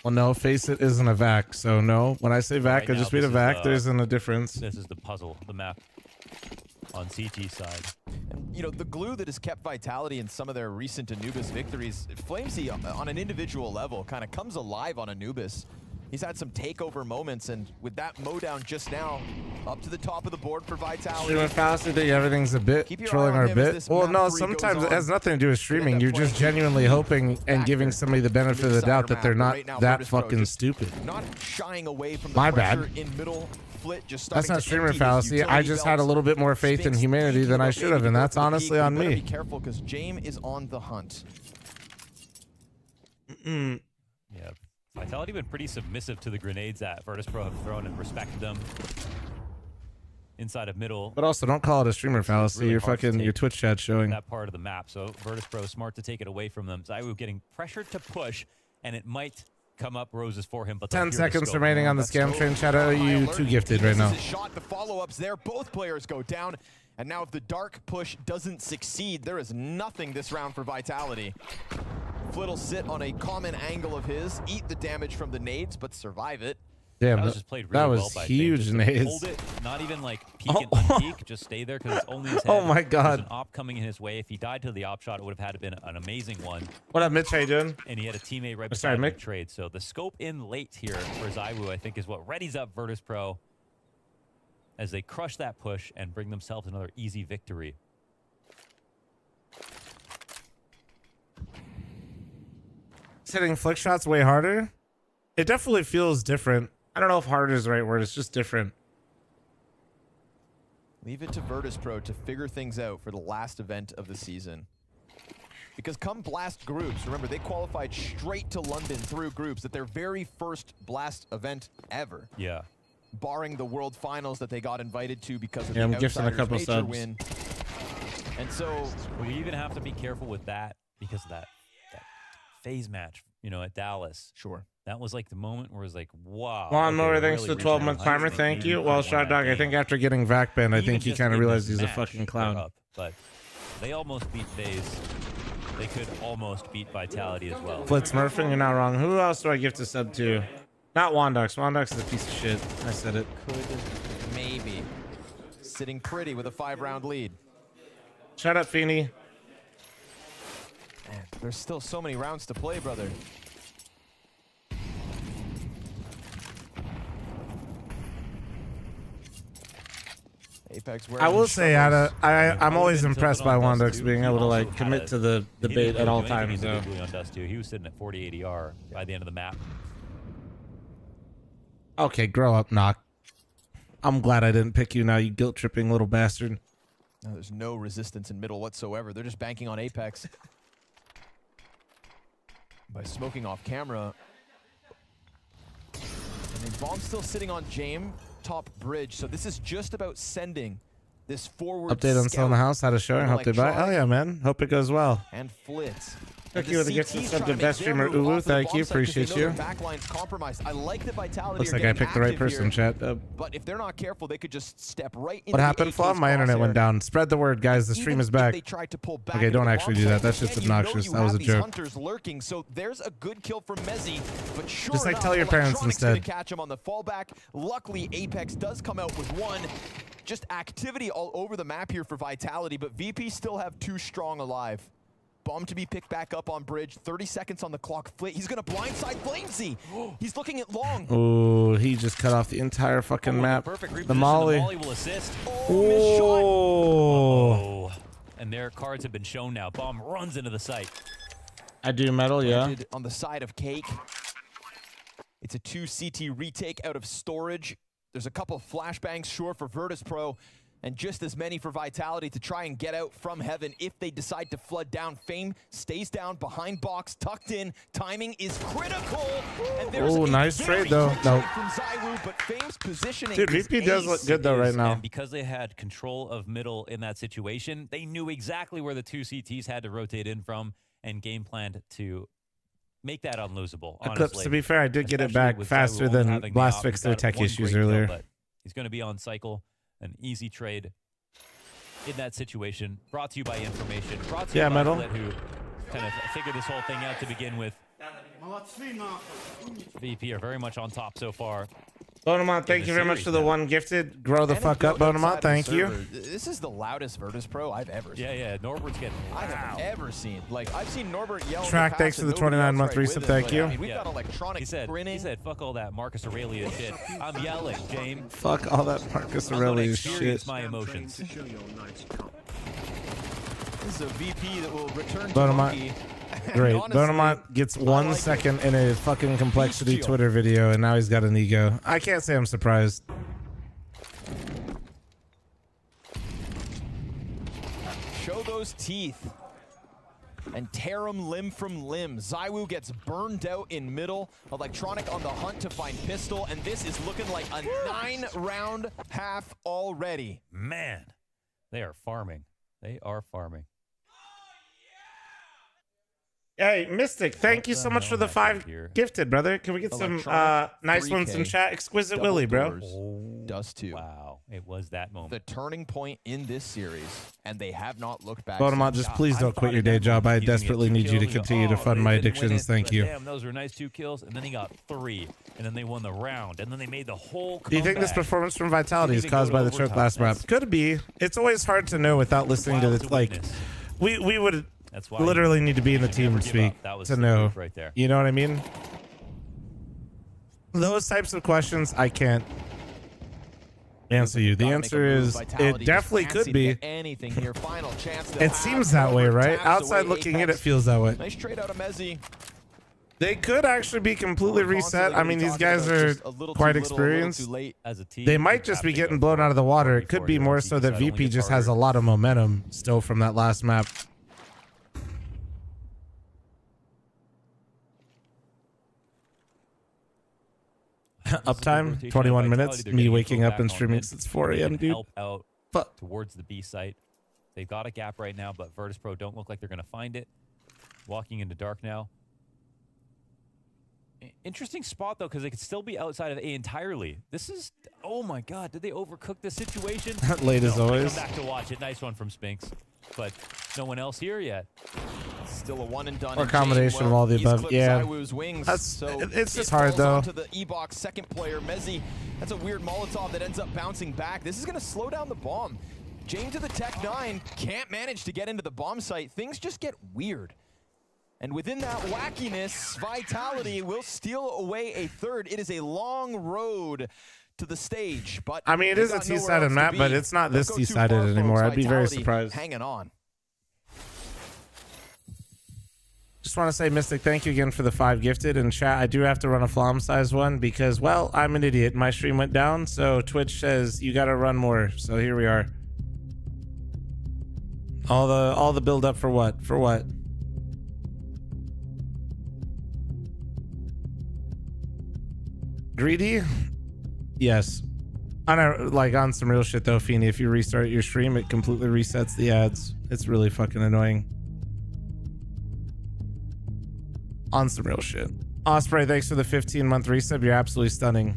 [SPEAKER 3] Well, no, Face It isn't a vac, so no. When I say vac, I just mean a vac. There isn't a difference.
[SPEAKER 1] This is the puzzle, the map on CT side.
[SPEAKER 2] And, you know, the glue that has kept Vitality in some of their recent Anubis victories, Flamesy on an individual level kind of comes alive on Anubis. He's had some takeover moments, and with that mowdown just now, up to the top of the board for Vitality.
[SPEAKER 3] Streaming faster, think everything's a bit, trolling our bit. Well, no, sometimes it has nothing to do with streaming. You're just genuinely hoping and giving somebody the benefit of the doubt that they're not that fucking stupid.
[SPEAKER 2] Not shying away from the
[SPEAKER 3] My bad.
[SPEAKER 2] in middle.
[SPEAKER 3] That's not streamer fallacy. I just had a little bit more faith in humanity than I should have, and that's honestly on me.
[SPEAKER 2] Be careful, because James is on the hunt.
[SPEAKER 1] Yeah. Vitality been pretty submissive to the grenades that Virtus Pro have thrown and respected them inside of middle.
[SPEAKER 3] But also, don't call it a streamer fallacy. Really your Twitch chat showing
[SPEAKER 1] that part of the map. So Virtus Pro smart to take it away from them. ZywOo getting pressured to push, and it might come up roses for him. But
[SPEAKER 3] 10 seconds remaining on the scam train. Chat, are you too gifted right now?
[SPEAKER 2] Shot, the follow-ups there. Both players go down. And now if the dark push doesn't succeed, there is nothing this round for Vitality. Flit'll sit on a common angle of his, eat the damage from the nades, but survive it.
[SPEAKER 3] Damn,
[SPEAKER 1] that was just played really well by
[SPEAKER 3] huge nades.
[SPEAKER 1] Hold it, not even like peek and unpeek, just stay there because it's only his head.
[SPEAKER 3] Oh my God.
[SPEAKER 1] There's an op coming in his way. If he died to the op shot, it would have had to been an amazing one.
[SPEAKER 3] What up, Mitch? How you doing?
[SPEAKER 1] And he had a teammate right beside him in trade. So the scope in late here for ZywOo, I think, is what readies up Virtus Pro as they crush that push and bring themselves another easy victory.
[SPEAKER 3] Hitting flick shots way harder. It definitely feels different. I don't know if harder is the right word. It's just different.
[SPEAKER 2] Leave it to Virtus Pro to figure things out for the last event of the season. Because come Blast groups, remember, they qualified straight to London through groups at their very first Blast event ever.
[SPEAKER 1] Yeah.
[SPEAKER 2] Barring the World Finals that they got invited to because of
[SPEAKER 3] the
[SPEAKER 2] the
[SPEAKER 3] gifting a couple
[SPEAKER 2] major
[SPEAKER 3] subs.
[SPEAKER 2] win. And so...
[SPEAKER 1] Well, you even have to be careful with that because of that phase match you know, at Dallas.
[SPEAKER 2] Sure.
[SPEAKER 1] That was like the moment where it was like, wow.
[SPEAKER 3] Lawnmower,
[SPEAKER 1] okay,
[SPEAKER 3] thanks
[SPEAKER 1] really
[SPEAKER 3] to the 12-month
[SPEAKER 1] reaching
[SPEAKER 3] timer.
[SPEAKER 1] heights
[SPEAKER 3] Thank
[SPEAKER 1] and
[SPEAKER 3] you.
[SPEAKER 1] they
[SPEAKER 3] Well,
[SPEAKER 1] won
[SPEAKER 3] Shot
[SPEAKER 1] that
[SPEAKER 3] Dog, I
[SPEAKER 1] game.
[SPEAKER 3] think after getting vac banned, I
[SPEAKER 1] Even
[SPEAKER 3] think he
[SPEAKER 1] just
[SPEAKER 3] kind of
[SPEAKER 1] in
[SPEAKER 3] realized
[SPEAKER 1] this
[SPEAKER 3] he's a
[SPEAKER 1] match,
[SPEAKER 3] fucking
[SPEAKER 1] they're
[SPEAKER 3] clown.
[SPEAKER 1] up, but they almost beat FaZe. They could almost beat Vitality as well.
[SPEAKER 3] Flitz Murphy, you're not wrong. Who else do I give to sub to? Not Wandox. Wandox is a piece of shit. I said it.
[SPEAKER 2] Could maybe. Sitting pretty with a 5-round lead.
[SPEAKER 3] Shut up, Feeney.
[SPEAKER 2] Man, there's still so many rounds to play, brother. Apex
[SPEAKER 3] I will say, I'm always
[SPEAKER 1] Been tilted
[SPEAKER 3] impressed
[SPEAKER 1] on
[SPEAKER 3] by
[SPEAKER 1] Dust
[SPEAKER 3] Wandox
[SPEAKER 1] too.
[SPEAKER 3] being
[SPEAKER 1] He
[SPEAKER 3] able to
[SPEAKER 1] also
[SPEAKER 3] like
[SPEAKER 1] had
[SPEAKER 3] commit
[SPEAKER 1] a-
[SPEAKER 3] to the
[SPEAKER 1] he
[SPEAKER 3] debate
[SPEAKER 1] didn't
[SPEAKER 3] at all
[SPEAKER 1] really do anything
[SPEAKER 3] times. Though.
[SPEAKER 1] individually on Dust too. He was sitting at 40 ADR by the end of the map.
[SPEAKER 3] Okay, grow up, Knock. I'm glad I didn't pick you now, you guilt tripping little bastard.
[SPEAKER 2] No, there's no resistance in middle whatsoever. They're just banking on Apex. By smoking off camera. And then Bomb's still sitting on Jame, top bridge. So this is just about sending this forward
[SPEAKER 3] Update on Still in the House. Had a showing. Hope they buy. Oh yeah, man. Hope it goes well.
[SPEAKER 2] and Flitz.
[SPEAKER 3] Thank
[SPEAKER 2] And
[SPEAKER 3] you
[SPEAKER 2] the
[SPEAKER 3] for the gift
[SPEAKER 2] CTs
[SPEAKER 3] of sub
[SPEAKER 2] trying
[SPEAKER 3] to
[SPEAKER 2] make
[SPEAKER 3] best
[SPEAKER 2] their
[SPEAKER 3] streamer
[SPEAKER 2] move off
[SPEAKER 3] Ulu.
[SPEAKER 2] of the
[SPEAKER 3] Thank you.
[SPEAKER 2] bomb site 'cause they
[SPEAKER 3] Appreciate
[SPEAKER 2] know
[SPEAKER 3] you.
[SPEAKER 2] their backline's compromised. I like that Vitality
[SPEAKER 3] Looks
[SPEAKER 2] are
[SPEAKER 3] like I
[SPEAKER 2] getting
[SPEAKER 3] picked the right
[SPEAKER 2] active
[SPEAKER 3] person,
[SPEAKER 2] here,
[SPEAKER 3] chat.
[SPEAKER 2] but if they're not careful, they could just step right into
[SPEAKER 3] What
[SPEAKER 2] the
[SPEAKER 3] happened,
[SPEAKER 2] AK's
[SPEAKER 3] Flaw? My internet went
[SPEAKER 2] crosshair.
[SPEAKER 3] down. Spread the word, guys. The stream
[SPEAKER 2] Even
[SPEAKER 3] is
[SPEAKER 2] if
[SPEAKER 3] back.
[SPEAKER 2] they tried to pull back
[SPEAKER 3] Okay,
[SPEAKER 2] into
[SPEAKER 3] don't
[SPEAKER 2] the
[SPEAKER 3] actually
[SPEAKER 2] bomb
[SPEAKER 3] do that.
[SPEAKER 2] site,
[SPEAKER 3] That's just
[SPEAKER 2] again, you know
[SPEAKER 3] obnoxious.
[SPEAKER 2] you
[SPEAKER 3] That was
[SPEAKER 2] have
[SPEAKER 3] a
[SPEAKER 2] these
[SPEAKER 3] joke.
[SPEAKER 2] hunters lurking, so there's a good kill from Mezzi, but sure
[SPEAKER 3] Just like
[SPEAKER 2] enough,
[SPEAKER 3] tell your parents
[SPEAKER 2] Electronic's gonna
[SPEAKER 3] instead.
[SPEAKER 2] catch him on the fallback. Luckily, Apex does come out with one. Just activity all over the map here for Vitality, but VP still have 2 strong alive. Bomb to be picked back up on bridge. 30 seconds on the clock. He's going to blindside Flamesy. He's looking at long.
[SPEAKER 3] Oh, he just cut off the entire fucking map.
[SPEAKER 1] Perfect
[SPEAKER 3] The
[SPEAKER 1] reposition.
[SPEAKER 3] Molly.
[SPEAKER 1] The Molly will assist.
[SPEAKER 2] Missed shot.
[SPEAKER 3] Oh,
[SPEAKER 1] Oh. And their cards have been shown now. Bomb runs into the site.
[SPEAKER 3] I do metal, yeah.
[SPEAKER 2] Planted on the side of Cake. It's a 2 CT retake out of storage. There's a couple of flashbangs, sure, for Virtus Pro, and just as many for Vitality to try and get out from heaven if they decide to flood down. Fame stays down behind box, tucked in. Timing is critical. And there's
[SPEAKER 3] Ooh,
[SPEAKER 2] a
[SPEAKER 3] nice
[SPEAKER 2] very
[SPEAKER 3] trade, though.
[SPEAKER 2] quick
[SPEAKER 3] Nope.
[SPEAKER 2] trade from ZywOo, but Fame's positioning
[SPEAKER 3] Dude,
[SPEAKER 2] is
[SPEAKER 3] VP does look
[SPEAKER 2] ace.
[SPEAKER 3] good though right now.
[SPEAKER 1] And because they had control of middle in that situation, they knew exactly where the 2 CTs had to rotate in from and game planned to make that unlosable.
[SPEAKER 3] Eclipse,
[SPEAKER 1] Honestly.
[SPEAKER 3] to be fair, I did get it
[SPEAKER 1] Especially
[SPEAKER 3] back
[SPEAKER 1] with
[SPEAKER 3] faster
[SPEAKER 1] ZywOo only
[SPEAKER 3] than
[SPEAKER 1] having the
[SPEAKER 3] Blast
[SPEAKER 1] op,
[SPEAKER 3] fixed
[SPEAKER 1] he's
[SPEAKER 3] their
[SPEAKER 1] got
[SPEAKER 3] tech
[SPEAKER 1] one
[SPEAKER 3] issues
[SPEAKER 1] great kill,
[SPEAKER 3] earlier.
[SPEAKER 1] but he's going to be on cycle. An easy trade in that situation. Brought to you by information. Brought to you by
[SPEAKER 3] Metal.
[SPEAKER 1] Flit, who kind of figured this whole thing out to begin with. VP are very much on top so far.
[SPEAKER 3] Bonamont, thank
[SPEAKER 1] the
[SPEAKER 3] you very much
[SPEAKER 1] series
[SPEAKER 3] for the
[SPEAKER 1] now.
[SPEAKER 3] one gifted. Grow the
[SPEAKER 2] And
[SPEAKER 3] fuck
[SPEAKER 2] a
[SPEAKER 3] up,
[SPEAKER 2] goat
[SPEAKER 3] Bonamont.
[SPEAKER 2] outside the
[SPEAKER 3] Thank you.
[SPEAKER 2] server. This is the loudest Virtus Pro I've ever seen.
[SPEAKER 1] Yeah, Norbert's getting
[SPEAKER 2] I have ever seen. Like, I've seen Norbert yell.
[SPEAKER 3] Track, thanks for the 29-month resub, thank you.
[SPEAKER 2] I mean, we've got electronic
[SPEAKER 1] He
[SPEAKER 2] grinning.
[SPEAKER 1] said, fuck all that Marcus Aurelius shit. I'm yelling, James.
[SPEAKER 3] Fuck all that Marcus
[SPEAKER 1] I'm gonna
[SPEAKER 3] Aurelius
[SPEAKER 1] experience
[SPEAKER 3] shit.
[SPEAKER 1] my emotions.
[SPEAKER 2] This is a VP that will return to
[SPEAKER 3] Bonamont.
[SPEAKER 2] Monkey.
[SPEAKER 3] Great.
[SPEAKER 2] Honestly,
[SPEAKER 3] Bonamont gets 1
[SPEAKER 2] like
[SPEAKER 3] second in a fucking complexity
[SPEAKER 2] Beast
[SPEAKER 3] Twitter video, and now he's got an ego. I can't say I'm surprised.
[SPEAKER 2] Show those teeth and tear them limb from limb. ZywOo gets burned out in middle. Electronic on the hunt to find pistol, and this is looking like a 9-round half already.
[SPEAKER 1] Man, they are farming. They are farming.
[SPEAKER 3] Hey, Mystic, thank
[SPEAKER 1] What
[SPEAKER 3] you
[SPEAKER 1] the
[SPEAKER 3] so much
[SPEAKER 1] hell
[SPEAKER 3] for the
[SPEAKER 1] happened
[SPEAKER 3] 5
[SPEAKER 1] here?
[SPEAKER 3] gifted, brother. Can we get some
[SPEAKER 2] Electronic
[SPEAKER 3] nice ones in
[SPEAKER 2] 3K,
[SPEAKER 3] chat? Exquisite
[SPEAKER 2] double
[SPEAKER 3] Willie, bro.
[SPEAKER 2] doors, Dust 2.
[SPEAKER 1] Wow, it was that moment.
[SPEAKER 2] The turning point in this series, and they have not looked back.
[SPEAKER 3] Bonamont,
[SPEAKER 2] since.
[SPEAKER 3] just please
[SPEAKER 1] I
[SPEAKER 3] don't
[SPEAKER 1] thought
[SPEAKER 3] quit your
[SPEAKER 1] at
[SPEAKER 3] day
[SPEAKER 1] that
[SPEAKER 3] job. I
[SPEAKER 1] moment he was gonna
[SPEAKER 3] desperately
[SPEAKER 1] get
[SPEAKER 3] need you to
[SPEAKER 1] 2 kills, and
[SPEAKER 3] continue to
[SPEAKER 1] oh,
[SPEAKER 3] fund
[SPEAKER 1] they
[SPEAKER 3] my
[SPEAKER 1] didn't win
[SPEAKER 3] addictions.
[SPEAKER 1] it,
[SPEAKER 3] Thank
[SPEAKER 1] but
[SPEAKER 3] you.
[SPEAKER 1] Damn, those were nice 2 kills, and then he got 3, and then they won the round, and then they made the whole comeback.
[SPEAKER 3] Do you think this performance from Vitality is
[SPEAKER 1] Didn't even
[SPEAKER 3] caused
[SPEAKER 1] go
[SPEAKER 3] by
[SPEAKER 1] to
[SPEAKER 3] the choke
[SPEAKER 1] overtime.
[SPEAKER 3] last map?
[SPEAKER 1] That's
[SPEAKER 3] Could be. It's always hard to know without listening to
[SPEAKER 1] wild
[SPEAKER 3] the
[SPEAKER 1] to
[SPEAKER 3] like.
[SPEAKER 1] witness.
[SPEAKER 3] We would
[SPEAKER 1] That's why
[SPEAKER 3] literally need to be in the
[SPEAKER 1] should
[SPEAKER 3] team
[SPEAKER 1] never give
[SPEAKER 3] speak
[SPEAKER 1] up. That was
[SPEAKER 3] to
[SPEAKER 1] the
[SPEAKER 3] know.
[SPEAKER 1] move right there.
[SPEAKER 3] You know what I mean? Those types of questions, I can't answer you. The
[SPEAKER 2] Gotta make a
[SPEAKER 3] answer
[SPEAKER 2] move.
[SPEAKER 3] is
[SPEAKER 2] Vitality
[SPEAKER 3] it definitely
[SPEAKER 2] just
[SPEAKER 3] could
[SPEAKER 2] fancy to
[SPEAKER 3] be.
[SPEAKER 2] get anything here. Final chance. They'll
[SPEAKER 3] It
[SPEAKER 2] have
[SPEAKER 3] seems that way,
[SPEAKER 2] Norbert
[SPEAKER 3] right?
[SPEAKER 2] taps
[SPEAKER 3] Outside
[SPEAKER 2] away
[SPEAKER 3] looking in, it
[SPEAKER 2] Apex.
[SPEAKER 3] feels that way.
[SPEAKER 2] Nice trade out of Mezzi.
[SPEAKER 3] They could actually be completely reset. I mean, these guys are quite experienced.
[SPEAKER 1] As a team,
[SPEAKER 3] They
[SPEAKER 1] you
[SPEAKER 3] might just
[SPEAKER 1] have
[SPEAKER 3] be
[SPEAKER 1] to go
[SPEAKER 3] getting blown
[SPEAKER 1] for
[SPEAKER 3] out of the water. It could
[SPEAKER 1] before
[SPEAKER 3] be
[SPEAKER 1] your
[SPEAKER 3] more
[SPEAKER 1] own
[SPEAKER 3] so
[SPEAKER 1] team
[SPEAKER 3] that
[SPEAKER 1] side only
[SPEAKER 3] VP
[SPEAKER 1] gets
[SPEAKER 3] just has a
[SPEAKER 1] harder.
[SPEAKER 3] lot of momentum still from that last map. Uptime,
[SPEAKER 1] Rotation
[SPEAKER 3] 21
[SPEAKER 1] by
[SPEAKER 3] minutes.
[SPEAKER 1] Vitality, they're
[SPEAKER 3] Me
[SPEAKER 1] getting
[SPEAKER 3] waking
[SPEAKER 1] info
[SPEAKER 3] up
[SPEAKER 1] back
[SPEAKER 3] and
[SPEAKER 1] on
[SPEAKER 3] streaming
[SPEAKER 1] mid.
[SPEAKER 3] since 4
[SPEAKER 1] They
[SPEAKER 3] a.m.,
[SPEAKER 1] can
[SPEAKER 3] dude.
[SPEAKER 1] help out
[SPEAKER 3] Fuck.
[SPEAKER 1] towards the B site. They've got a gap right now, but Virtus Pro don't look like they're going to find it. Walking into dark now. Interesting spot, though, because they could still be outside of A entirely. This is, oh my God, did they overcook the situation?
[SPEAKER 3] Late as always.
[SPEAKER 1] Come back to watch it. Nice one from Spinks, but no one else here yet.
[SPEAKER 2] Still a one and done.
[SPEAKER 3] Or combination of all the above. Yeah,
[SPEAKER 2] wings,
[SPEAKER 3] that's
[SPEAKER 2] so
[SPEAKER 3] it's just hard though.
[SPEAKER 2] To the E-Box second player, Mezzi. That's a weird Molotov that ends up bouncing back. This is going to slow down the bomb. James to the Tech 9 can't manage to get into the bomb site. Things just get weird. And within that wackiness, Vitality will steal away a third. It is a long road to the stage, but
[SPEAKER 3] I mean, it is a T-sided map, but it's not this T-sided anymore. I'd be very surprised.
[SPEAKER 2] Hanging on.
[SPEAKER 3] Just want to say, Mystic, thank you again for the 5 gifted. And chat, I do have to run a Flom size one because, well, I'm an idiot. My stream went down, so Twitch says you got to run more. So here we are. All the build up for what? For what? Greedy? Yes. On some real shit though, Feeny, if you restart your stream, it completely resets the ads. It's really fucking annoying. On some real shit. Osprey, thanks for the 15-month resub. You're absolutely stunning.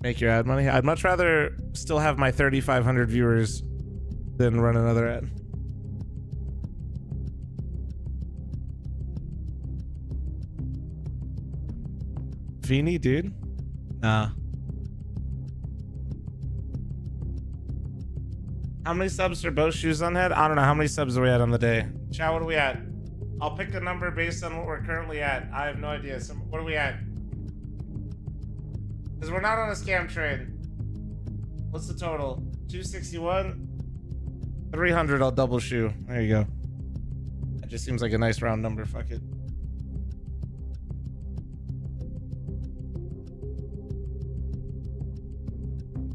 [SPEAKER 3] Make your ad money. I'd much rather still have my 3,500 viewers than run another ad. Feeny, dude? Nah. How many subs are both shoes on head? I don't know. How many subs are we at on the day? Chat, what are we at? I'll pick a number based on what we're currently at. I have no idea. So what are we at? Because we're not on a scam train. What's the total? 261? 300, I'll double shoe. There you go. That just seems like a nice round number. Fuck it.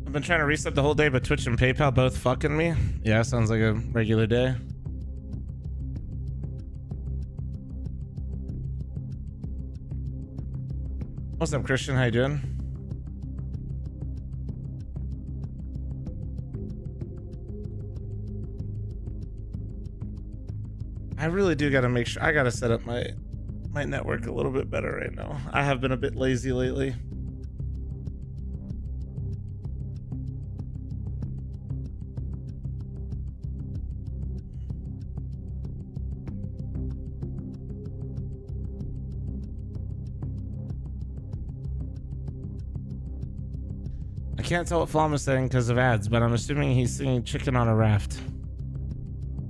[SPEAKER 3] I've been trying to reset the whole day, but Twitch and PayPal both fucking me. Yeah, sounds like a regular day. What's up, Christian? How you doing? I really do gotta make sure. I gotta set up my network a little bit better right now. I have been a bit lazy lately. I can't tell what Flom is saying because of ads, but I'm assuming he's singing Chicken on a Raft.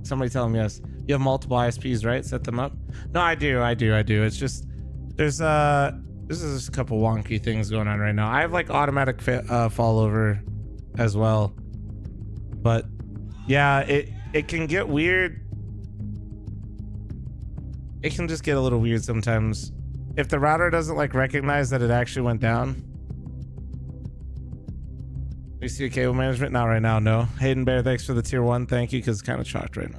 [SPEAKER 3] Somebody tell him yes. You have multiple ISPs, right? Set them up? No, I do. It's just, there's this is just a couple wonky things going on right now. I have like automatic fall over as well. But yeah, it can get weird. It can just get a little weird sometimes. If the router doesn't like recognize that it actually went down. You see a cable management? Not right now, no. Hayden Bear, thanks for the tier 1. Thank you, because it's kind of chalked right now.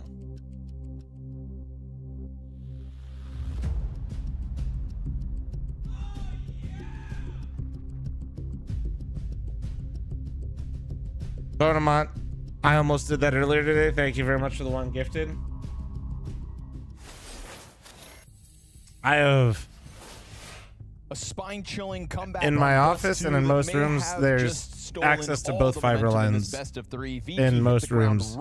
[SPEAKER 3] Bonamont, I almost did that earlier today. Thank you very much for the 1 gifted. I have
[SPEAKER 2] a spine-chilling comeback
[SPEAKER 3] in my office and in most rooms. There's access to both fiber lines in most rooms,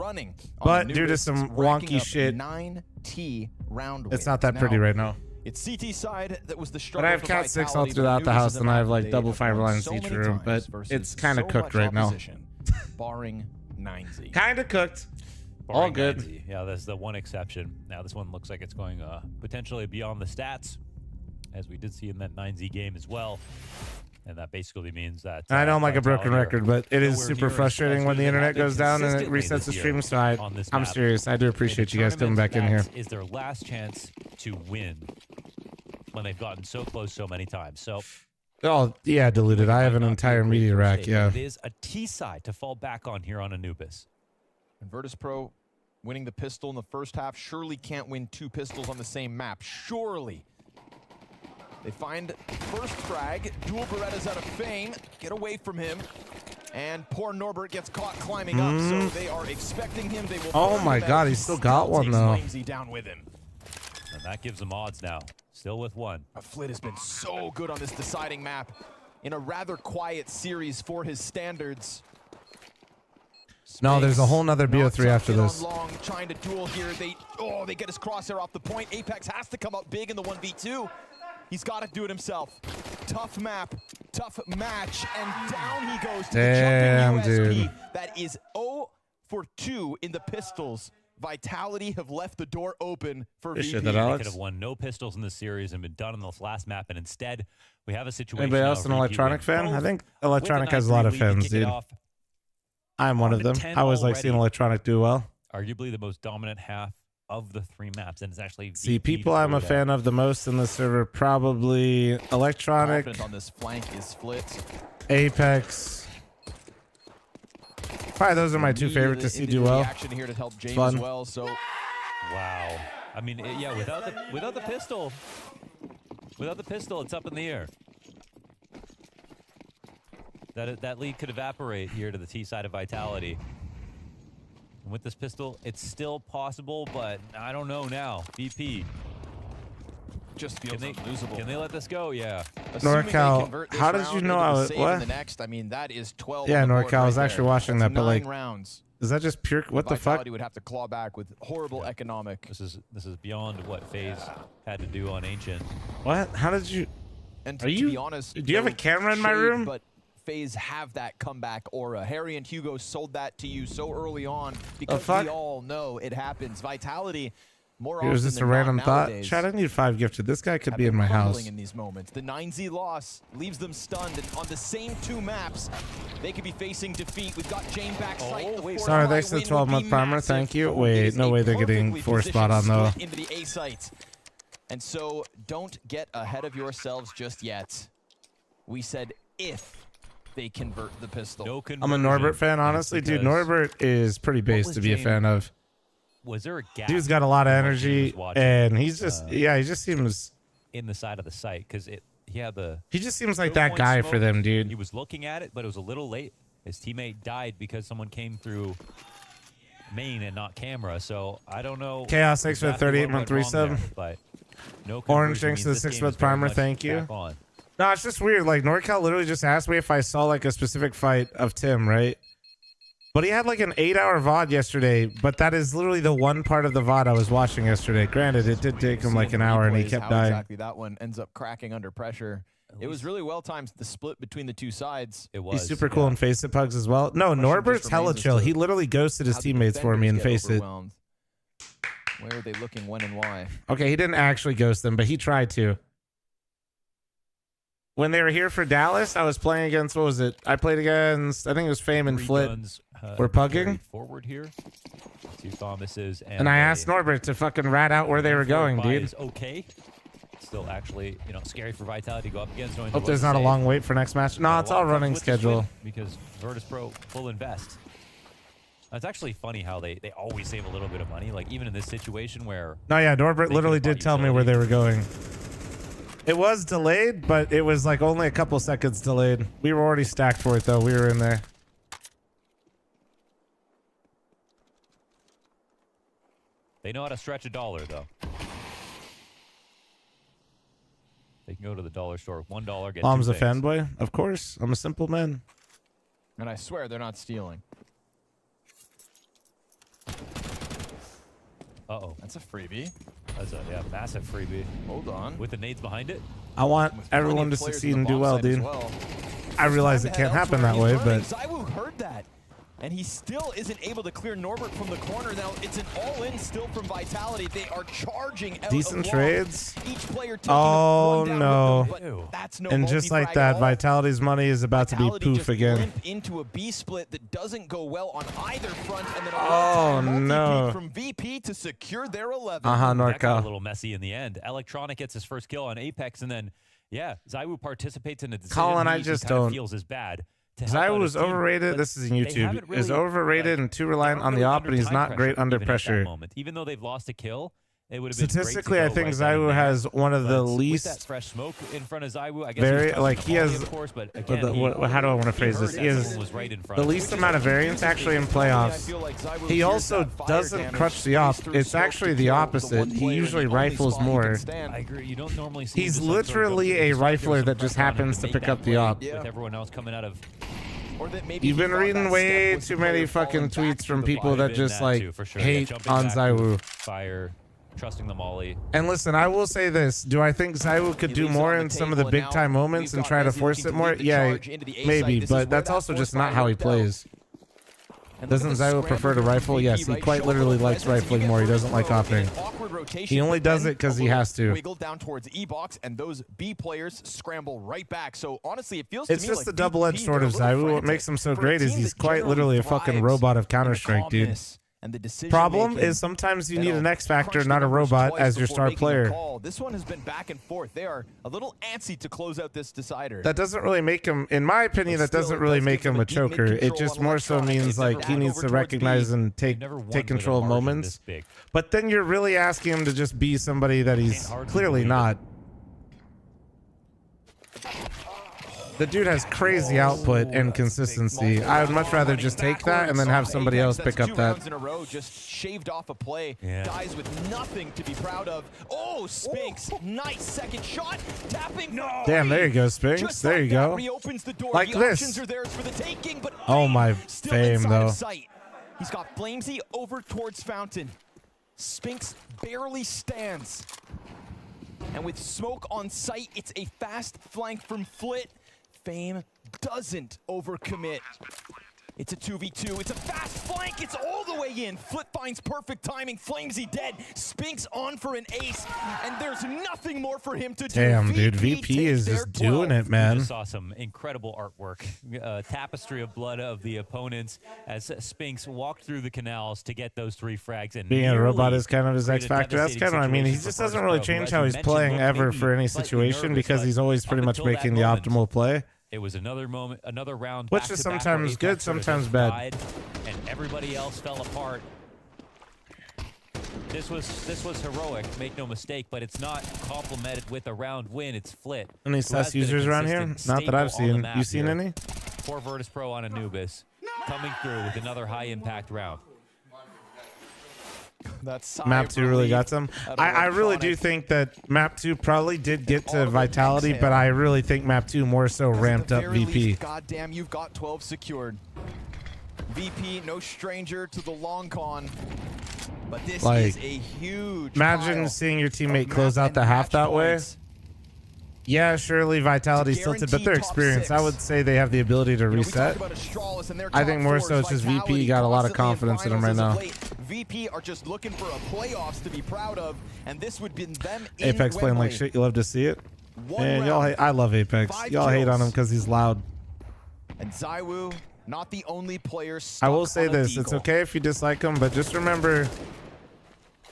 [SPEAKER 3] but due to some wonky shit,
[SPEAKER 2] 9T round
[SPEAKER 3] it's not that pretty right now.
[SPEAKER 2] It's CT side that was the struggle.
[SPEAKER 3] But I have Cat 6 all throughout the house, and I have like double fiber lines in each room. But it's kind of cooked right now.
[SPEAKER 2] Barring 9Z.
[SPEAKER 3] Kind of cooked. All good.
[SPEAKER 1] 9Z. Yeah, that's the one exception. Now this one looks like it's going potentially beyond the stats, as we did see in that 9Z game as well. And that basically means that
[SPEAKER 3] I know I'm like a broken record, but it is super frustrating when the internet goes down and it resets the stream. So I'm serious. I do appreciate you guys coming back in here.
[SPEAKER 1] Is their last chance to win when they've gotten so close so many times. So.
[SPEAKER 3] Oh yeah, deleted. I have an entire media rack. Yeah.
[SPEAKER 1] It is a T side to fall back on here on Anubis.
[SPEAKER 2] And Virtus Pro winning the pistol in the first half surely can't win 2 pistols on the same map. Surely. They find first frag. Dual Berettas out of Fame. Get away from him. And poor Norbert gets caught climbing up, so they are expecting him. They will.
[SPEAKER 3] Oh my God, he still got one though.
[SPEAKER 2] Down with him.
[SPEAKER 1] That gives them odds now. Still with one.
[SPEAKER 2] Flit has been so good on this deciding map in a rather quiet series for his standards.
[SPEAKER 3] No, there's a whole nother BO3 after this.
[SPEAKER 2] Long, trying to duel here. They get his crosshair off the point. Apex has to come up big in the 1v2. He's got to do it himself. Tough map, tough match, and down he goes to the jumping USP.
[SPEAKER 3] Dude.
[SPEAKER 2] That is 0 for 2 in the pistols. Vitality have left the door open for VP.
[SPEAKER 1] They could have won no pistols in this series and been done on this last map, and instead we have a situation.
[SPEAKER 3] Anybody else an Electronic fan? I think Electronic has a lot of fans, dude. I'm one of them. I always like seeing Electronic do well.
[SPEAKER 1] Arguably the most dominant half of the 3 maps, and it's actually
[SPEAKER 3] see people I'm a fan of the most in the server. Probably Electronic.
[SPEAKER 2] Confident on this flank is Split.
[SPEAKER 3] Apex. Probably those are my 2 favorite to see do well.
[SPEAKER 2] Action here to help James
[SPEAKER 3] Fun.
[SPEAKER 2] as well. So
[SPEAKER 1] wow. I mean, yeah, without the pistol, it's up in the air. That lead could evaporate here to the T side of Vitality. And with this pistol, it's still possible, but I don't know now. VP.
[SPEAKER 2] Just feels unlosable.
[SPEAKER 1] Can they let this go? Yeah.
[SPEAKER 3] NorCal, how did you know I was what?
[SPEAKER 2] The next, I mean, that is 12.
[SPEAKER 3] Yeah, NorCal, I was actually watching that, but like,
[SPEAKER 2] rounds.
[SPEAKER 3] Is that just pure? What the fuck?
[SPEAKER 2] Vitality would have to claw back with horrible economic.
[SPEAKER 1] This is beyond what FaZe had to do on Ancient.
[SPEAKER 3] What? How did you?
[SPEAKER 2] And
[SPEAKER 3] to
[SPEAKER 2] be honest,
[SPEAKER 3] do you have a camera in my room?
[SPEAKER 2] But FaZe have that comeback aura. Harry and Hugo sold that to you so early on because we all know it happens. Vitality, more often
[SPEAKER 3] was this
[SPEAKER 2] than
[SPEAKER 3] a random
[SPEAKER 2] not
[SPEAKER 3] thought?
[SPEAKER 2] nowadays,
[SPEAKER 3] Chad, I need 5 gifted. This guy could be in my house.
[SPEAKER 2] in these moments. The 9Z loss leaves them stunned, and on the same 2 maps, they could be facing defeat. We've got Jane back sight.
[SPEAKER 1] Wait,
[SPEAKER 3] sorry, thanks to the 12-month primer. Thank you. Wait, no way they're getting 4 spot on though.
[SPEAKER 2] Into the A site. And so don't get ahead of yourselves just yet. We said if they convert the pistol.
[SPEAKER 1] No
[SPEAKER 3] I'm a Norbert fan, honestly, dude. Norbert is pretty base to be a fan of.
[SPEAKER 1] Was there a gap?
[SPEAKER 3] Dude's got a lot of energy, and he's just he just seems
[SPEAKER 1] in the side of the site because
[SPEAKER 3] he just seems like that guy for them, dude.
[SPEAKER 1] He was looking at it, but it was a little late. His teammate died because someone came through main and not camera. So I don't know.
[SPEAKER 3] Chaos, thanks for the 38-month resub.
[SPEAKER 1] But no
[SPEAKER 3] Orange, thanks to the 6-month primer. Thank you. No, it's just weird. Like, NorCal literally just asked me if I saw like a specific fight of Tim, right? But he had like an 8-hour VOD yesterday, but that is literally the one part of the VOD I was watching yesterday. Granted, it did take him like an hour and he kept dying.
[SPEAKER 2] Exactly, that one ends up cracking under pressure. It was really well timed, the split between the 2 sides.
[SPEAKER 1] It was.
[SPEAKER 3] He's super cool in Face It Pugs as well. No, Norbert's hella chill. He literally ghosted his teammates for me in Face It.
[SPEAKER 2] Where are they looking, when and why?
[SPEAKER 3] Okay, he didn't actually ghost them, but he tried to. When they were here for Dallas, I was playing against, what was it? I played against, I think it was Fame and Flit. We're pugging.
[SPEAKER 1] Forward here. 2 Thomases.
[SPEAKER 3] And I asked Norbert to fucking rat out where they were going, dude.
[SPEAKER 1] Is okay. Still actually, scary for Vitality to go up against.
[SPEAKER 3] Hope there's not a long wait for next match. No, it's all running schedule.
[SPEAKER 1] Because Virtus Pro full invest. It's actually funny how they always save a little bit of money. Like even in this situation where.
[SPEAKER 3] No, yeah, Norbert literally did tell me where they were going. It was delayed, but it was like only a couple seconds delayed. We were already stacked for it though. We were in there.
[SPEAKER 1] They know how to stretch a dollar though. They can go to the dollar store with $1, get
[SPEAKER 3] Mom's
[SPEAKER 1] 2
[SPEAKER 3] a fanboy? Of course. I'm a simple man.
[SPEAKER 2] And I swear they're not stealing.
[SPEAKER 1] Uh-oh.
[SPEAKER 2] That's a freebie.
[SPEAKER 1] That's a massive freebie.
[SPEAKER 2] Hold on.
[SPEAKER 1] With the nades behind it?
[SPEAKER 3] I want everyone to succeed and do well, dude. I realize it can't happen that way, but
[SPEAKER 2] ZywOo heard that. And he still isn't able to clear Norbert from the corner. Now it's an all-in still from Vitality. They are charging out
[SPEAKER 3] decent
[SPEAKER 2] of
[SPEAKER 3] trades.
[SPEAKER 2] Each player taking
[SPEAKER 3] oh
[SPEAKER 2] one down
[SPEAKER 3] no!
[SPEAKER 2] with them, but that's no
[SPEAKER 3] and just like that, Vitality's money is about to be poof
[SPEAKER 2] just
[SPEAKER 3] again.
[SPEAKER 2] Limp into a B split that doesn't go well on either front, and then
[SPEAKER 3] oh no!
[SPEAKER 2] From VP to secure their 11.
[SPEAKER 1] That got
[SPEAKER 3] NorCal.
[SPEAKER 1] a little messy in the end. Electronic gets his first kill on Apex, and then ZywOo participates in a decision
[SPEAKER 3] Colin, I
[SPEAKER 1] he
[SPEAKER 3] just
[SPEAKER 1] kind of
[SPEAKER 3] don't.
[SPEAKER 1] feels is bad.
[SPEAKER 3] ZywOo is overrated. This is in YouTube. Is overrated and too reliant on the op, and he's not great under pressure.
[SPEAKER 1] Even though they've lost a kill, It would have been
[SPEAKER 3] Statistically, I
[SPEAKER 1] great to go
[SPEAKER 3] think
[SPEAKER 1] right then and
[SPEAKER 3] ZywOo
[SPEAKER 1] there.
[SPEAKER 3] has one of the
[SPEAKER 1] But with
[SPEAKER 3] least.
[SPEAKER 1] that fresh smoke in front of ZywOo, I guess
[SPEAKER 3] Very
[SPEAKER 1] he was
[SPEAKER 3] like he has.
[SPEAKER 1] of course, but again,
[SPEAKER 3] How do I want to
[SPEAKER 1] he
[SPEAKER 3] phrase
[SPEAKER 1] heard
[SPEAKER 3] this?
[SPEAKER 1] that
[SPEAKER 3] He has
[SPEAKER 1] someone was right in front
[SPEAKER 3] the
[SPEAKER 1] of him,
[SPEAKER 3] least
[SPEAKER 1] which
[SPEAKER 3] amount
[SPEAKER 1] is
[SPEAKER 3] of variance actually in playoffs. He also doesn't crutch the op. It's actually the opposite. He usually rifles more.
[SPEAKER 1] I agree. You don't normally see
[SPEAKER 3] He's
[SPEAKER 1] just some sort of
[SPEAKER 3] literally
[SPEAKER 1] go-to.
[SPEAKER 3] a
[SPEAKER 1] It's like there was
[SPEAKER 3] rifler
[SPEAKER 1] some
[SPEAKER 3] that just
[SPEAKER 1] pressure on him
[SPEAKER 3] happens to
[SPEAKER 1] make
[SPEAKER 3] pick
[SPEAKER 1] that
[SPEAKER 3] up the
[SPEAKER 1] play
[SPEAKER 3] op.
[SPEAKER 1] with everyone else coming out of.
[SPEAKER 3] You've been reading way too many fucking tweets from people that just like hate on ZywOo.
[SPEAKER 1] Fire, trusting the molly.
[SPEAKER 3] And listen, I will say this. Do I think ZywOo could do more in some of the big time moments and try to force it more? Yeah, maybe, but that's also just not how he plays. Doesn't ZywOo prefer to rifle? Yes, he quite literally likes rifling more. He doesn't like offing. He only does it because he has to.
[SPEAKER 2] Wiggle down towards E-box, and those B players scramble right back. So honestly, it feels
[SPEAKER 3] It's
[SPEAKER 2] to me
[SPEAKER 3] just
[SPEAKER 2] like
[SPEAKER 3] the double-edged sword of ZywOo. What makes him so great is he's quite
[SPEAKER 2] generally
[SPEAKER 3] literally a fucking
[SPEAKER 2] thrives
[SPEAKER 3] robot of
[SPEAKER 2] in the
[SPEAKER 3] Counter-Strike, dude.
[SPEAKER 2] calmness and the decision
[SPEAKER 3] Problem
[SPEAKER 2] making.
[SPEAKER 3] is sometimes you need
[SPEAKER 2] That'll
[SPEAKER 3] an X factor,
[SPEAKER 2] crunch the
[SPEAKER 3] not a
[SPEAKER 2] numbers
[SPEAKER 3] robot,
[SPEAKER 2] twice
[SPEAKER 3] as your
[SPEAKER 2] before
[SPEAKER 3] star
[SPEAKER 2] making a
[SPEAKER 3] player.
[SPEAKER 2] call. This one has been back and forth. They are a little antsy to close out this decider.
[SPEAKER 3] That doesn't really make him, in my opinion, that doesn't really make him a choker. It just more so means like he needs to recognize and take control of moments. But then you're really asking him to just be somebody that he's clearly not. The dude has crazy output and consistency. I would much rather just take that and then have somebody else pick up that.
[SPEAKER 2] In a row, just shaved off a play. Dies with nothing to be proud of. Oh, Spinks, nice second shot. Tapping. No.
[SPEAKER 3] Damn, there you go, Spinks. There you go.
[SPEAKER 2] Reopens the door.
[SPEAKER 3] Like
[SPEAKER 2] the
[SPEAKER 3] this.
[SPEAKER 2] options are theirs for the taking, but
[SPEAKER 3] Oh my
[SPEAKER 2] still
[SPEAKER 3] fame,
[SPEAKER 2] inside
[SPEAKER 3] though.
[SPEAKER 2] of sight. He's got Flamesy over towards Fountain. Spinks barely stands. And with smoke on sight, it's a fast flank from Flit. Fame doesn't overcommit. It's a 2v2. It's a fast flank. It's all the way in. Flit finds perfect timing. Flamesy dead. Spinks on for an ace. And there's nothing more for him to do.
[SPEAKER 3] Damn, dude. VP is just doing it,
[SPEAKER 1] We
[SPEAKER 3] man.
[SPEAKER 1] just saw some incredible artwork. Tapestry of blood of the opponents as Spinks walked through the canals to get those 3 frags. And
[SPEAKER 3] Being a robot is kind of his
[SPEAKER 1] created
[SPEAKER 3] X
[SPEAKER 1] a
[SPEAKER 3] factor. That's
[SPEAKER 1] devastating
[SPEAKER 3] kind of, I mean, he
[SPEAKER 1] situation
[SPEAKER 3] just
[SPEAKER 1] for
[SPEAKER 3] doesn't
[SPEAKER 1] First
[SPEAKER 3] really
[SPEAKER 1] Pro, who,
[SPEAKER 3] change
[SPEAKER 1] as
[SPEAKER 3] how
[SPEAKER 1] you
[SPEAKER 3] he's
[SPEAKER 1] mentioned,
[SPEAKER 3] playing
[SPEAKER 1] looked
[SPEAKER 3] ever
[SPEAKER 1] maybe
[SPEAKER 3] for any
[SPEAKER 1] slightly
[SPEAKER 3] situation
[SPEAKER 1] nervous,
[SPEAKER 3] because
[SPEAKER 1] but
[SPEAKER 3] he's always pretty
[SPEAKER 1] up
[SPEAKER 3] much
[SPEAKER 1] until that
[SPEAKER 3] making the
[SPEAKER 1] moment,
[SPEAKER 3] optimal play.
[SPEAKER 1] It was another moment, another round.
[SPEAKER 3] Which is
[SPEAKER 1] back-to-back
[SPEAKER 3] sometimes
[SPEAKER 1] where
[SPEAKER 3] good,
[SPEAKER 1] Apex sort of
[SPEAKER 3] sometimes
[SPEAKER 1] just
[SPEAKER 3] bad.
[SPEAKER 1] died, and everybody else fell apart. This was heroic, make no mistake, but it's not complemented with a round win. It's Flit.
[SPEAKER 3] Any
[SPEAKER 1] who
[SPEAKER 3] sus
[SPEAKER 1] has been a
[SPEAKER 3] users around here?
[SPEAKER 1] consistent
[SPEAKER 3] Not that I've
[SPEAKER 1] staple on the
[SPEAKER 3] seen.
[SPEAKER 1] map
[SPEAKER 3] You seen
[SPEAKER 1] here.
[SPEAKER 3] any?
[SPEAKER 1] For Virtus Pro on Anubis, coming through with another high-impact round.
[SPEAKER 2] That's
[SPEAKER 3] Map 2 really got some. I really do think that Map 2 probably did get to Vitality, but I really think Map 2 more so ramped up VP.
[SPEAKER 2] Goddamn, you've got 12 secured. VP, no stranger to the long con. But this
[SPEAKER 3] Like,
[SPEAKER 2] is a huge
[SPEAKER 3] Imagine
[SPEAKER 2] pile
[SPEAKER 3] seeing your
[SPEAKER 2] of
[SPEAKER 3] teammate
[SPEAKER 2] map
[SPEAKER 3] close out
[SPEAKER 2] and
[SPEAKER 3] the half
[SPEAKER 2] match
[SPEAKER 3] that way.
[SPEAKER 2] points.
[SPEAKER 3] Yeah, surely Vitality's tilted, but their
[SPEAKER 2] Guaranteed top
[SPEAKER 3] experience, I
[SPEAKER 2] 6.
[SPEAKER 3] would say they have the ability to
[SPEAKER 2] You know, we
[SPEAKER 3] reset.
[SPEAKER 2] talked about Astralis and their
[SPEAKER 3] I think
[SPEAKER 2] top
[SPEAKER 3] more
[SPEAKER 2] fours.
[SPEAKER 3] so it's just VP
[SPEAKER 2] Vitality
[SPEAKER 3] got a lot of
[SPEAKER 2] constantly
[SPEAKER 3] confidence in him right
[SPEAKER 2] finals
[SPEAKER 3] now.
[SPEAKER 2] as of late. VP are just looking for a playoffs to be proud of, and this would be them in
[SPEAKER 3] Apex playing like
[SPEAKER 2] Wembley.
[SPEAKER 3] shit, you love to see it.
[SPEAKER 2] One
[SPEAKER 3] Man, y'all
[SPEAKER 2] round,
[SPEAKER 3] hate, I love Apex.
[SPEAKER 2] 5
[SPEAKER 3] Y'all hate on
[SPEAKER 2] kills.
[SPEAKER 3] him because he's loud.
[SPEAKER 2] And ZywOo, not the only player
[SPEAKER 3] I
[SPEAKER 2] stuck
[SPEAKER 3] will say
[SPEAKER 2] on a
[SPEAKER 3] this, it's
[SPEAKER 2] deagle.
[SPEAKER 3] okay if you dislike him, but just remember,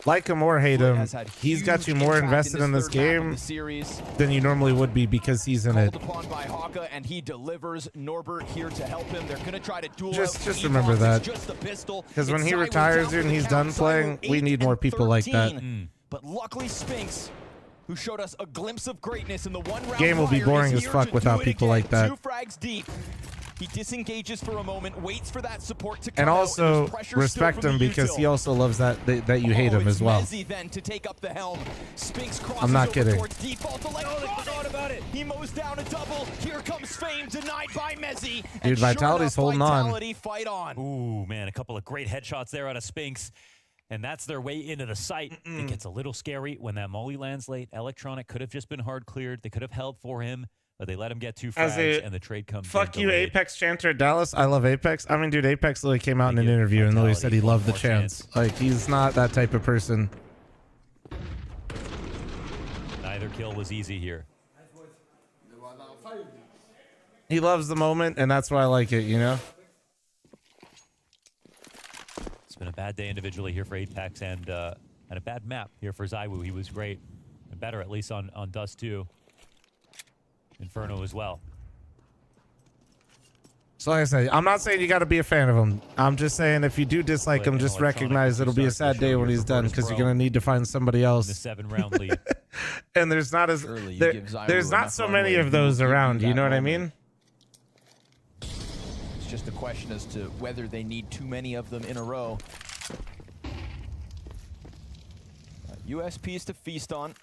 [SPEAKER 3] like him or hate him,
[SPEAKER 2] Has had
[SPEAKER 3] he's got
[SPEAKER 2] huge
[SPEAKER 3] you more
[SPEAKER 2] impact
[SPEAKER 3] invested in this
[SPEAKER 2] third map of
[SPEAKER 3] game
[SPEAKER 2] the series.
[SPEAKER 3] than you normally would be because he's in
[SPEAKER 2] Called
[SPEAKER 3] it.
[SPEAKER 2] upon by Haka, and he delivers. Norbert here to help him. They're gonna try to duel
[SPEAKER 3] Just
[SPEAKER 2] out
[SPEAKER 3] remember
[SPEAKER 2] Evox.
[SPEAKER 3] that.
[SPEAKER 2] It's just a pistol.
[SPEAKER 3] Because when
[SPEAKER 2] It's
[SPEAKER 3] he
[SPEAKER 2] ZywOo
[SPEAKER 3] retires
[SPEAKER 2] down for
[SPEAKER 3] and
[SPEAKER 2] the
[SPEAKER 3] he's
[SPEAKER 2] count.
[SPEAKER 3] done
[SPEAKER 2] ZywOo
[SPEAKER 3] playing, we
[SPEAKER 2] 8
[SPEAKER 3] need more
[SPEAKER 2] and
[SPEAKER 3] people like that.
[SPEAKER 2] 13. But luckily Spinks, who showed us a glimpse of greatness in the one round
[SPEAKER 3] Game will be
[SPEAKER 2] fire,
[SPEAKER 3] boring
[SPEAKER 2] is
[SPEAKER 3] as
[SPEAKER 2] here
[SPEAKER 3] fuck
[SPEAKER 2] to
[SPEAKER 3] without
[SPEAKER 2] do it
[SPEAKER 3] people
[SPEAKER 2] again.
[SPEAKER 3] like that.
[SPEAKER 2] 2 frags deep. He disengages for a moment, waits for that support to come
[SPEAKER 3] And
[SPEAKER 2] out,
[SPEAKER 3] also
[SPEAKER 2] there's pressure
[SPEAKER 3] respect
[SPEAKER 2] still
[SPEAKER 3] him
[SPEAKER 2] from the
[SPEAKER 3] because
[SPEAKER 2] util.
[SPEAKER 3] he also loves that you hate him
[SPEAKER 2] it's
[SPEAKER 3] as well.
[SPEAKER 2] Mezzi then to take up the helm. Spinks crosses
[SPEAKER 3] I'm not
[SPEAKER 2] over
[SPEAKER 3] kidding.
[SPEAKER 2] towards default. The leg forgot about it. He mows down a double. Here comes Fame, denied by Mezzi. And
[SPEAKER 3] Dude,
[SPEAKER 2] sure
[SPEAKER 3] Vitality's
[SPEAKER 2] enough,
[SPEAKER 3] holding on.
[SPEAKER 2] Vitality fight on.
[SPEAKER 1] Ooh, man, a couple of great headshots there out of Spinks. And that's their way into the site. It gets a little scary when that molly lands late. Electronic could have just been hard cleared. They could have held for him, but they let him get 2
[SPEAKER 3] As
[SPEAKER 1] frags,
[SPEAKER 3] a
[SPEAKER 1] and the trade comes
[SPEAKER 3] Fuck
[SPEAKER 1] in
[SPEAKER 3] you,
[SPEAKER 1] delayed.
[SPEAKER 3] Apex chanter at Dallas. I love Apex. I mean, dude, Apex literally came out in
[SPEAKER 1] They
[SPEAKER 3] an
[SPEAKER 1] give
[SPEAKER 3] interview and literally
[SPEAKER 1] Vitality
[SPEAKER 3] said he
[SPEAKER 1] one
[SPEAKER 3] loved the
[SPEAKER 1] more
[SPEAKER 3] chance. Like, he's not that type of person.
[SPEAKER 1] Neither kill was easy here.
[SPEAKER 3] He loves the moment, and that's why I like it, you know?
[SPEAKER 1] It's been a bad day individually here for Apex and a bad map here for ZywOo. He was great and better at least on Dust 2. Inferno as well.
[SPEAKER 3] So like I said, I'm not saying you got to be a fan of him. I'm just saying if you do dislike him, just recognize it'll be a sad day when he's done because you're gonna need to find somebody
[SPEAKER 1] The
[SPEAKER 3] else.
[SPEAKER 1] 7-round lead.
[SPEAKER 3] And there's not there's not so many of those around. You know what I mean?
[SPEAKER 2] It's just a question as to whether they need too many of them in a row. USPs to feast on.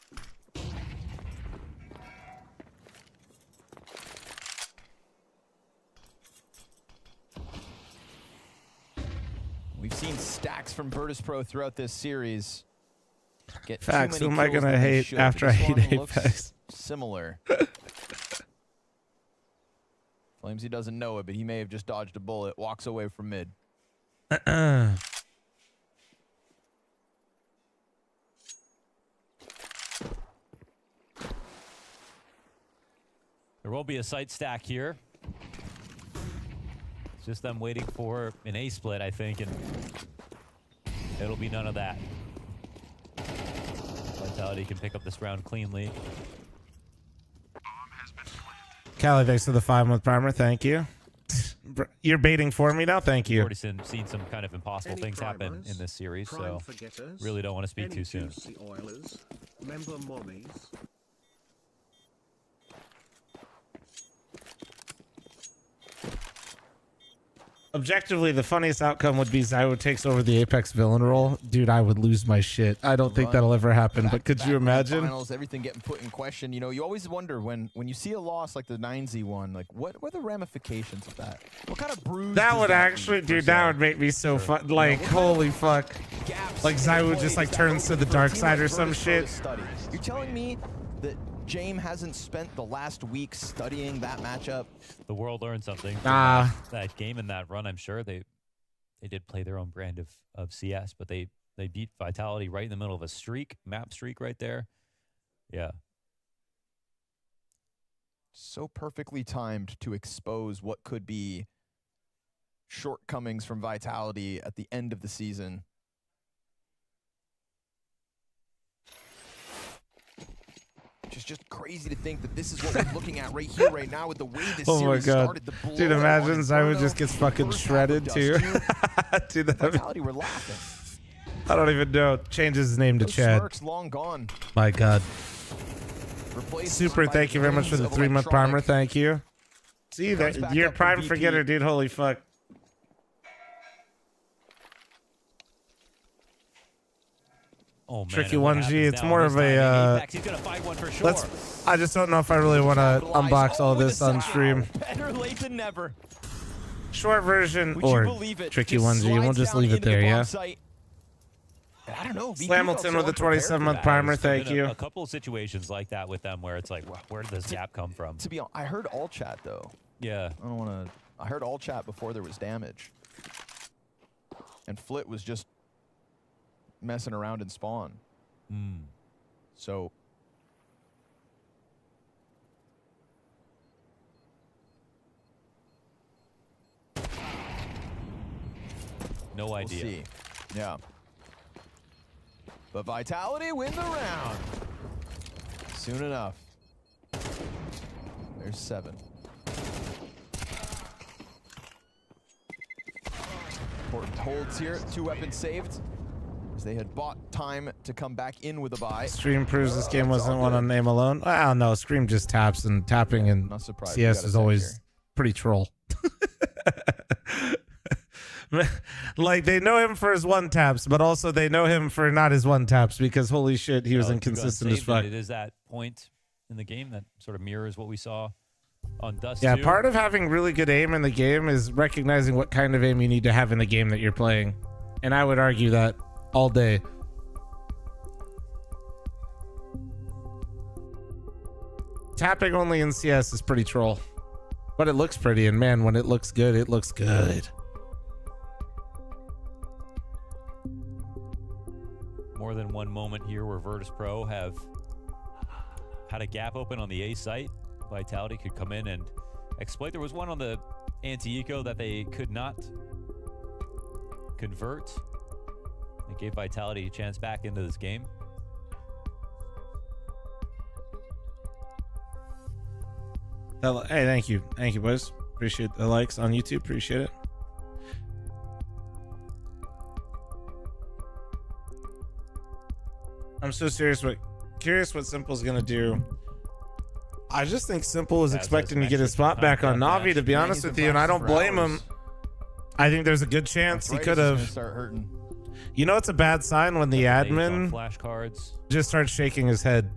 [SPEAKER 2] We've seen stacks from Virtus.pro throughout this series. Get
[SPEAKER 3] Facts.
[SPEAKER 2] too
[SPEAKER 3] Who
[SPEAKER 2] many
[SPEAKER 3] am I
[SPEAKER 2] kills
[SPEAKER 3] gonna
[SPEAKER 2] than they
[SPEAKER 3] hate
[SPEAKER 2] should,
[SPEAKER 3] after
[SPEAKER 2] but
[SPEAKER 3] I
[SPEAKER 2] this
[SPEAKER 3] hate
[SPEAKER 2] one looks
[SPEAKER 3] Apex?
[SPEAKER 2] Similar. Flamesy doesn't know it, but he may have just dodged a bullet. Walks away from mid.
[SPEAKER 3] There
[SPEAKER 1] will be a site stack here. It's just them waiting for an A split, I think, and it'll be none of that. Vitality can pick up this round cleanly.
[SPEAKER 3] Callie, thanks for the 5-month primer. Thank you. You're baiting for me now. Thank you.
[SPEAKER 1] Already seen some kind of impossible things happen in this series, so really don't want to speak too soon.
[SPEAKER 3] Objectively, the funniest outcome would be ZywOo takes over the Apex villain role. Dude, I would lose my shit. I don't think that'll ever happen, but could you imagine?
[SPEAKER 2] Finals, everything getting put in question. You know, you always wonder when you see a loss like the 9Z one, like what are the ramifications of that? What kind of bruise?
[SPEAKER 3] That would actually, dude, that would make me so fun. Like, holy fuck. Like ZywOo just like turns to the dark side or some shit.
[SPEAKER 2] You're telling me that James hasn't spent the last week studying that matchup?
[SPEAKER 1] The world learned something from that game and that run. I'm sure they did play their own brand of CS, but they beat Vitality right in the middle of a streak, map streak right there. Yeah.
[SPEAKER 2] So perfectly timed to expose what could be shortcomings from Vitality at the end of the season. It's just crazy to think that this is what we're looking at right here, right now, with the way this series started.
[SPEAKER 3] Dude, imagine ZywOo just gets fucking shredded too. Dude,
[SPEAKER 2] Vitality, we're laughing.
[SPEAKER 3] I don't even know. Changes his name to Chad.
[SPEAKER 2] Smirk's long gone.
[SPEAKER 3] My God.
[SPEAKER 2] Replaced
[SPEAKER 3] Super,
[SPEAKER 2] by
[SPEAKER 3] thank you very much for the
[SPEAKER 2] Wings of
[SPEAKER 3] 3-month
[SPEAKER 2] Electronic.
[SPEAKER 3] primer. Thank you. See, that you're a
[SPEAKER 2] up
[SPEAKER 3] prime
[SPEAKER 2] for
[SPEAKER 3] forgetter,
[SPEAKER 2] VP.
[SPEAKER 3] dude. Holy fuck.
[SPEAKER 1] Oh man,
[SPEAKER 3] Tricky
[SPEAKER 1] and what
[SPEAKER 3] 1G,
[SPEAKER 1] happens
[SPEAKER 3] it's
[SPEAKER 1] now
[SPEAKER 3] more
[SPEAKER 1] in
[SPEAKER 3] of
[SPEAKER 1] this
[SPEAKER 3] a,
[SPEAKER 1] timing? Apex, he's gonna find one for sure.
[SPEAKER 3] I just don't know if I really want to unbox all this on stream.
[SPEAKER 2] Better late than never.
[SPEAKER 3] Short version
[SPEAKER 2] Would you
[SPEAKER 3] or
[SPEAKER 2] believe it?
[SPEAKER 3] Tricky
[SPEAKER 2] Just
[SPEAKER 3] 1G. We'll
[SPEAKER 2] slides
[SPEAKER 3] just
[SPEAKER 2] down
[SPEAKER 3] leave it
[SPEAKER 2] into the
[SPEAKER 3] there,
[SPEAKER 2] bomb
[SPEAKER 3] yeah?
[SPEAKER 2] site. I don't know. VP
[SPEAKER 3] Slamilton
[SPEAKER 2] felt so
[SPEAKER 3] with the
[SPEAKER 2] unprepared for
[SPEAKER 3] 27-month
[SPEAKER 2] that.
[SPEAKER 3] primer.
[SPEAKER 1] There's been
[SPEAKER 3] Thank you.
[SPEAKER 1] a couple of situations like that with them where it's like, where did this gap come from?
[SPEAKER 2] To be honest, I heard all chat though.
[SPEAKER 1] Yeah.
[SPEAKER 2] I don't want to. I heard all chat before there was damage. And Flit was just messing around in spawn. So.
[SPEAKER 1] No
[SPEAKER 2] We'll
[SPEAKER 1] idea.
[SPEAKER 2] see. Yeah. But Vitality win the round. Soon enough. There's 7. Important holds here. 2 weapons saved. As they had bought time to come back in with a buy.
[SPEAKER 3] Stream proves this game wasn't one on name alone. Well, no, Scream just taps, and tapping in
[SPEAKER 2] Not surprised.
[SPEAKER 3] CS is always pretty troll. Like, they know him for his one taps, but also they know him for not his one taps because holy shit, he was inconsistent as fuck.
[SPEAKER 1] It is that point in the game that sort of mirrors what we saw on Dust.
[SPEAKER 3] Yeah,
[SPEAKER 1] 2.
[SPEAKER 3] part of having really good aim in the game is recognizing what kind of aim you need to have in the game that you're playing. And I would argue that all day. Tapping only in CS is pretty troll. But it looks pretty, and man, when it looks good, it looks good.
[SPEAKER 1] More than one moment here where Virtus.pro have had a gap open on the A site. Vitality could come in and exploit. There was one on the anti-eco that they could not convert. It gave Vitality a chance back into this game.
[SPEAKER 3] Hey, thank you. Thank you, boys. Appreciate the likes on YouTube. Appreciate it. I'm so curious what Simple's gonna do. I just think Simple was expecting to get his spot back on Navi, to be honest with you, and I don't blame him. I think there's a good chance he could have.
[SPEAKER 2] Start hurting.
[SPEAKER 3] You know, it's a bad sign when the admin
[SPEAKER 1] flashcards
[SPEAKER 3] just starts shaking his head.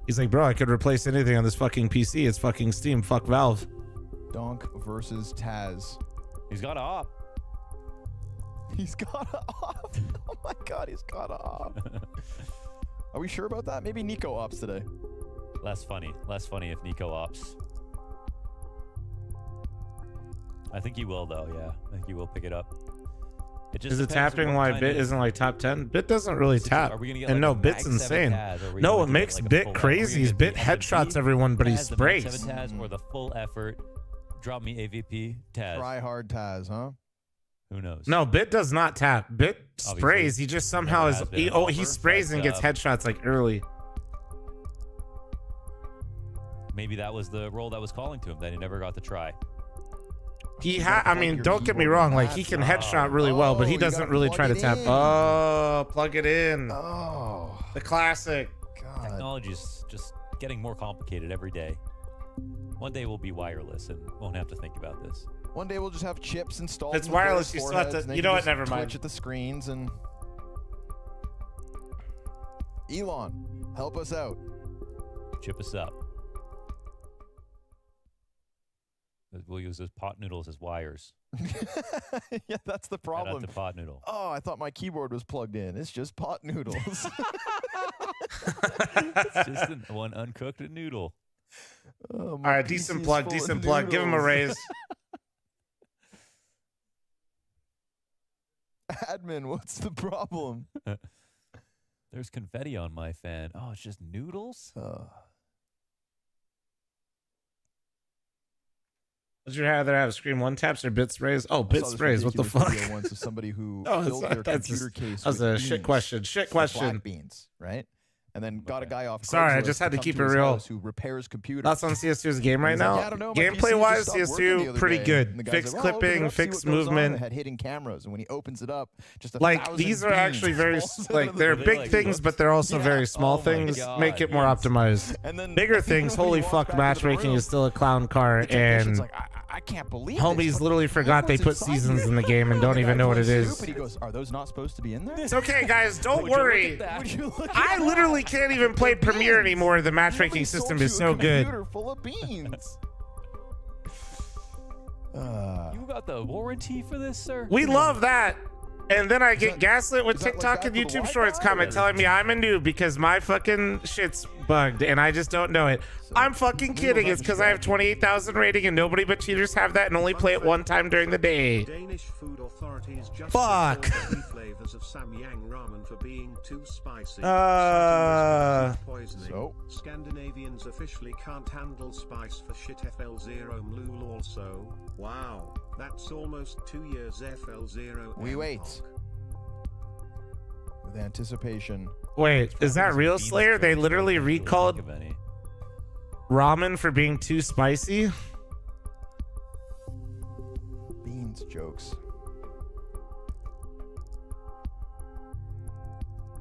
[SPEAKER 3] He's like, bro, I could replace anything on this fucking PC. It's fucking Steam. Fuck Valve.
[SPEAKER 2] Donk versus Taz.
[SPEAKER 1] He's got a op.
[SPEAKER 2] He's got a op. Oh my god, he's got a op. Are we sure about that? Maybe Nico ops today.
[SPEAKER 1] Less funny if Nico ops. I think he will though. Yeah, I think he will pick it up. It just
[SPEAKER 3] is it tapping why Bit isn't like top 10? Bit doesn't really tap.
[SPEAKER 1] Are we gonna get
[SPEAKER 3] and
[SPEAKER 1] like
[SPEAKER 3] no, Bit's insane. No, what makes Bit crazy is Bit headshots everyone, but he sprays.
[SPEAKER 1] Taz or the full effort. Drop me AVP Taz.
[SPEAKER 2] Try hard Taz, huh?
[SPEAKER 1] Who knows?
[SPEAKER 3] No, Bit does not tap. Bit sprays. He just somehow is. He sprays and gets headshots like early.
[SPEAKER 1] Maybe that was the role that was calling to him that he never got to try.
[SPEAKER 3] I mean, don't get me wrong. Like, he can headshot really well, but he doesn't really try to tap. Oh, plug it in.
[SPEAKER 2] Oh,
[SPEAKER 3] the classic.
[SPEAKER 2] God.
[SPEAKER 1] Technology is just getting more complicated every day. One day we'll be wireless and won't have to think about this.
[SPEAKER 2] One day we'll just have chips installed.
[SPEAKER 3] It's wireless. You still have to. You know what? Never mind.
[SPEAKER 2] Twitch at the screens and. Elon, help us out.
[SPEAKER 1] Chip us up. We'll use those pot noodles as wires.
[SPEAKER 2] Yeah, that's the problem.
[SPEAKER 1] Shout out to pot noodle.
[SPEAKER 2] Oh, I thought my keyboard was plugged in. It's just pot noodles.
[SPEAKER 1] It's just one uncooked noodle.
[SPEAKER 3] Oh, all right, decent plug, decent plug. Give him a raise.
[SPEAKER 2] Admin, what's the problem?
[SPEAKER 1] There's confetti on my fan. Oh, it's just noodles?
[SPEAKER 3] Would you rather have Scream 1 taps or Bit sprays? Oh, Bit sprays. What the fuck?
[SPEAKER 2] Once of somebody who
[SPEAKER 3] oh,
[SPEAKER 2] filled their computer case.
[SPEAKER 3] That was a shit question. Shit question.
[SPEAKER 2] Black beans, right? And then got a guy off.
[SPEAKER 3] Sorry, I just had to keep it real.
[SPEAKER 2] Who repairs computers?
[SPEAKER 3] That's on CS2's game right now.
[SPEAKER 2] Like, yeah, I don't know,
[SPEAKER 3] gameplay wise, CS2 pretty good. Fixed
[SPEAKER 2] like,
[SPEAKER 3] clipping, fixed movement.
[SPEAKER 2] Had hidden cameras, and when he opens it up, just
[SPEAKER 3] like these are actually very like they're big things, but they're also very small things. Make it more optimized. And then bigger things. Holy fuck, matchmaking is still a clown car, and
[SPEAKER 2] I can't believe
[SPEAKER 3] homies literally forgot they put seasons in the game and don't even know what it is.
[SPEAKER 2] But he goes, "Are those not supposed to be in there?"
[SPEAKER 3] It's okay, guys. Don't worry. I literally can't even play Premiere anymore. The matchmaking system is so good.
[SPEAKER 2] Full of beans.
[SPEAKER 1] You got the warranty for this, sir?
[SPEAKER 3] We love that. And then I get gaslit with TikTok and YouTube Shorts comment telling me I'm a noob because my fucking shit's bugged and I just don't know it. I'm fucking kidding. It's because I have 28,000 rating and nobody but cheaters have that and only play it one time during the day.
[SPEAKER 4] Danish food authorities just
[SPEAKER 3] fuck.
[SPEAKER 4] Flavors of Samyang ramen for being too spicy. Poisoning.
[SPEAKER 2] So?
[SPEAKER 4] Scandinavians officially can't handle spice for shit. FL0 Mlul also. Wow, that's almost 2 years. FL0.
[SPEAKER 2] We wait. With anticipation.
[SPEAKER 3] Wait, is that real, Slayer? They literally recalled ramen for being too spicy?
[SPEAKER 2] Beans jokes.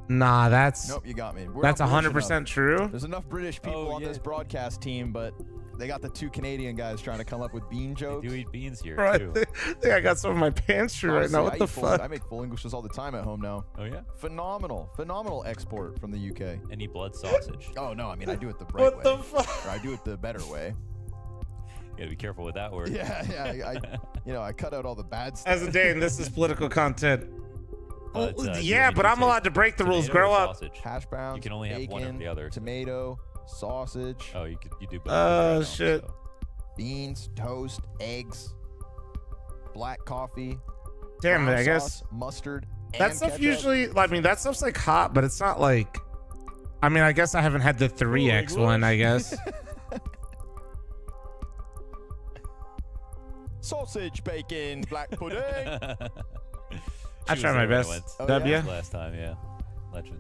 [SPEAKER 3] Nah, that's...
[SPEAKER 2] Nope, you got me.
[SPEAKER 3] That's 100% true?
[SPEAKER 2] There's enough British people on this broadcast team, but they got the 2 Canadian guys trying to come up with bean jokes.
[SPEAKER 1] They do eat beans here,
[SPEAKER 3] Bro,
[SPEAKER 1] too.
[SPEAKER 3] I think I got some of my pants right now. What the fuck?
[SPEAKER 2] I make full Englishes all the time at home now.
[SPEAKER 1] Oh, yeah?
[SPEAKER 2] Phenomenal export from the UK.
[SPEAKER 1] Any blood sausage?
[SPEAKER 2] Oh, no, I mean, I do it the right way.
[SPEAKER 3] What the fuck?
[SPEAKER 2] Or I do it the better way.
[SPEAKER 1] You gotta be careful with that word.
[SPEAKER 2] Yeah, I cut out all the bad stuff.
[SPEAKER 3] As a Dane, this is political content.
[SPEAKER 1] Yeah,
[SPEAKER 3] but I'm allowed to break the rules. Grow up.
[SPEAKER 1] Sausage.
[SPEAKER 2] Hash browns,
[SPEAKER 1] You can only
[SPEAKER 2] bacon,
[SPEAKER 1] have one of the others.
[SPEAKER 2] tomato, sausage.
[SPEAKER 1] Oh, you do both.
[SPEAKER 3] Oh, shit.
[SPEAKER 1] So.
[SPEAKER 2] Beans, toast, eggs, black coffee.
[SPEAKER 3] Damn it, I
[SPEAKER 2] sauce,
[SPEAKER 3] guess.
[SPEAKER 2] Mustard.
[SPEAKER 3] That stuff usually, I mean, that stuff's like hot, but it's not like, I mean, I guess I haven't had the 3X one, I guess.
[SPEAKER 2] Sausage, bacon, black pudding.
[SPEAKER 3] I tried my best.
[SPEAKER 2] Oh,
[SPEAKER 3] W.
[SPEAKER 2] yeah?
[SPEAKER 1] Last time, yeah. Legend.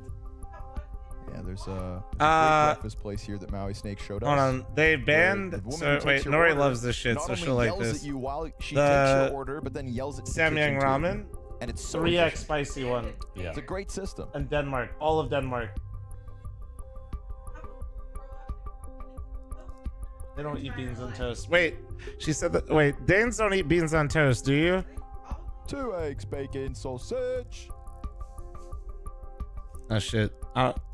[SPEAKER 2] Yeah, there's a great breakfast place here that Maui Snake showed us.
[SPEAKER 3] Hold on, they banned.
[SPEAKER 2] The woman
[SPEAKER 3] So
[SPEAKER 2] who
[SPEAKER 3] wait,
[SPEAKER 2] takes your
[SPEAKER 3] Nori
[SPEAKER 2] order
[SPEAKER 3] loves this shit,
[SPEAKER 2] not
[SPEAKER 3] so
[SPEAKER 2] only
[SPEAKER 3] she'll like
[SPEAKER 2] yells
[SPEAKER 3] this.
[SPEAKER 2] at you while she
[SPEAKER 3] The
[SPEAKER 2] takes your order, but then yells at the
[SPEAKER 3] Samyang
[SPEAKER 2] kitchen too.
[SPEAKER 3] ramen,
[SPEAKER 2] And it's so
[SPEAKER 3] 3x
[SPEAKER 2] efficient.
[SPEAKER 3] spicy one,
[SPEAKER 1] Yeah.
[SPEAKER 2] It's a great system.
[SPEAKER 3] and Denmark, all of Denmark. They don't eat beans on toast. Wait, she said that. Wait, Danes don't eat beans on toast, do you?
[SPEAKER 2] 2 eggs, bacon, sausage.
[SPEAKER 3] Oh shit.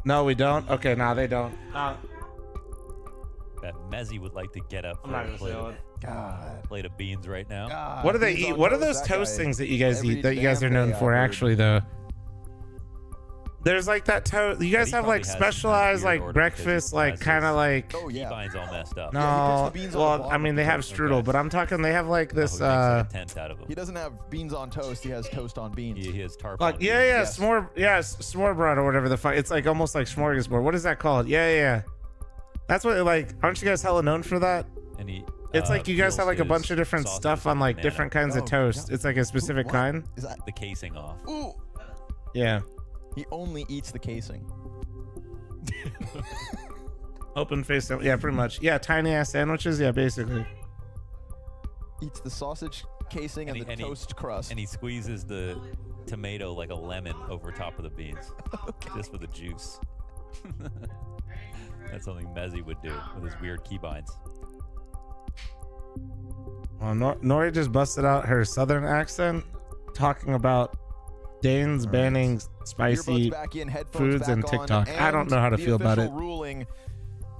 [SPEAKER 3] No, we don't. Okay, nah, they don't.
[SPEAKER 1] Bet Mezzy would like to get up
[SPEAKER 3] I'm
[SPEAKER 1] for
[SPEAKER 3] not
[SPEAKER 1] a
[SPEAKER 3] gonna say one.
[SPEAKER 2] God.
[SPEAKER 1] plate of beans right now.
[SPEAKER 2] God.
[SPEAKER 3] What do they
[SPEAKER 2] Beans
[SPEAKER 3] eat?
[SPEAKER 2] on
[SPEAKER 3] What are
[SPEAKER 2] toast,
[SPEAKER 3] those
[SPEAKER 2] that
[SPEAKER 3] toast
[SPEAKER 2] guy.
[SPEAKER 3] things that you guys
[SPEAKER 2] Every
[SPEAKER 3] eat that you guys are
[SPEAKER 2] damn
[SPEAKER 3] known
[SPEAKER 2] day
[SPEAKER 3] for?
[SPEAKER 2] I've heard.
[SPEAKER 3] Actually, though, there's like that toast. You guys
[SPEAKER 1] he
[SPEAKER 3] have
[SPEAKER 1] probably
[SPEAKER 3] like
[SPEAKER 1] has some kind of
[SPEAKER 3] specialized
[SPEAKER 1] weird
[SPEAKER 3] like
[SPEAKER 1] order
[SPEAKER 3] breakfast,
[SPEAKER 1] because
[SPEAKER 3] like
[SPEAKER 1] he
[SPEAKER 3] kind of
[SPEAKER 1] has
[SPEAKER 3] like.
[SPEAKER 2] Oh yeah.
[SPEAKER 1] Keybinds all messed up.
[SPEAKER 3] No,
[SPEAKER 2] Yeah, he puts the beans on the
[SPEAKER 3] well, I
[SPEAKER 2] bottom
[SPEAKER 3] mean
[SPEAKER 2] of
[SPEAKER 3] they
[SPEAKER 2] the
[SPEAKER 3] have
[SPEAKER 2] toast.
[SPEAKER 3] strudel,
[SPEAKER 1] Okay.
[SPEAKER 3] but I'm talking they have like
[SPEAKER 1] Oh,
[SPEAKER 3] this.
[SPEAKER 1] he makes like a tent out of them.
[SPEAKER 2] He doesn't have beans on toast. He has toast on beans.
[SPEAKER 1] He has tarp
[SPEAKER 3] Like
[SPEAKER 1] on
[SPEAKER 3] yeah,
[SPEAKER 1] beans.
[SPEAKER 3] yeah,
[SPEAKER 2] Yes.
[SPEAKER 3] smorbrad or whatever the fuck. It's like almost like smorgasbord. What is that called? Yeah. That's what like. Aren't you guys hella known for that?
[SPEAKER 1] And he,
[SPEAKER 3] It's like you guys
[SPEAKER 1] peels
[SPEAKER 3] have like a
[SPEAKER 1] his
[SPEAKER 3] bunch of different
[SPEAKER 1] sausages
[SPEAKER 3] stuff
[SPEAKER 1] with
[SPEAKER 3] on like
[SPEAKER 1] banana.
[SPEAKER 3] different kinds of
[SPEAKER 2] Oh,
[SPEAKER 3] toast.
[SPEAKER 2] yeah.
[SPEAKER 3] It's like a specific
[SPEAKER 2] What?
[SPEAKER 3] kind.
[SPEAKER 2] Is that?
[SPEAKER 1] The casing off.
[SPEAKER 2] Ooh.
[SPEAKER 3] Yeah.
[SPEAKER 2] He only eats the casing.
[SPEAKER 3] Open face. Yeah, pretty much. Yeah, tiny ass sandwiches. Yeah, basically.
[SPEAKER 2] Eats the sausage casing and,
[SPEAKER 1] And
[SPEAKER 2] the toast crust.
[SPEAKER 1] And he squeezes the tomato like a lemon over top of the beans. Just for the juice. That's something Mezzy would do with his weird keybinds.
[SPEAKER 3] Well, Nori just busted out her southern accent, talking about Danes banning spicy
[SPEAKER 2] Earbuds back in, headphones
[SPEAKER 3] foods
[SPEAKER 2] back
[SPEAKER 3] and
[SPEAKER 2] on,
[SPEAKER 3] TikTok. I don't know how to
[SPEAKER 2] the
[SPEAKER 3] feel about
[SPEAKER 2] official
[SPEAKER 3] it.
[SPEAKER 2] Ruling: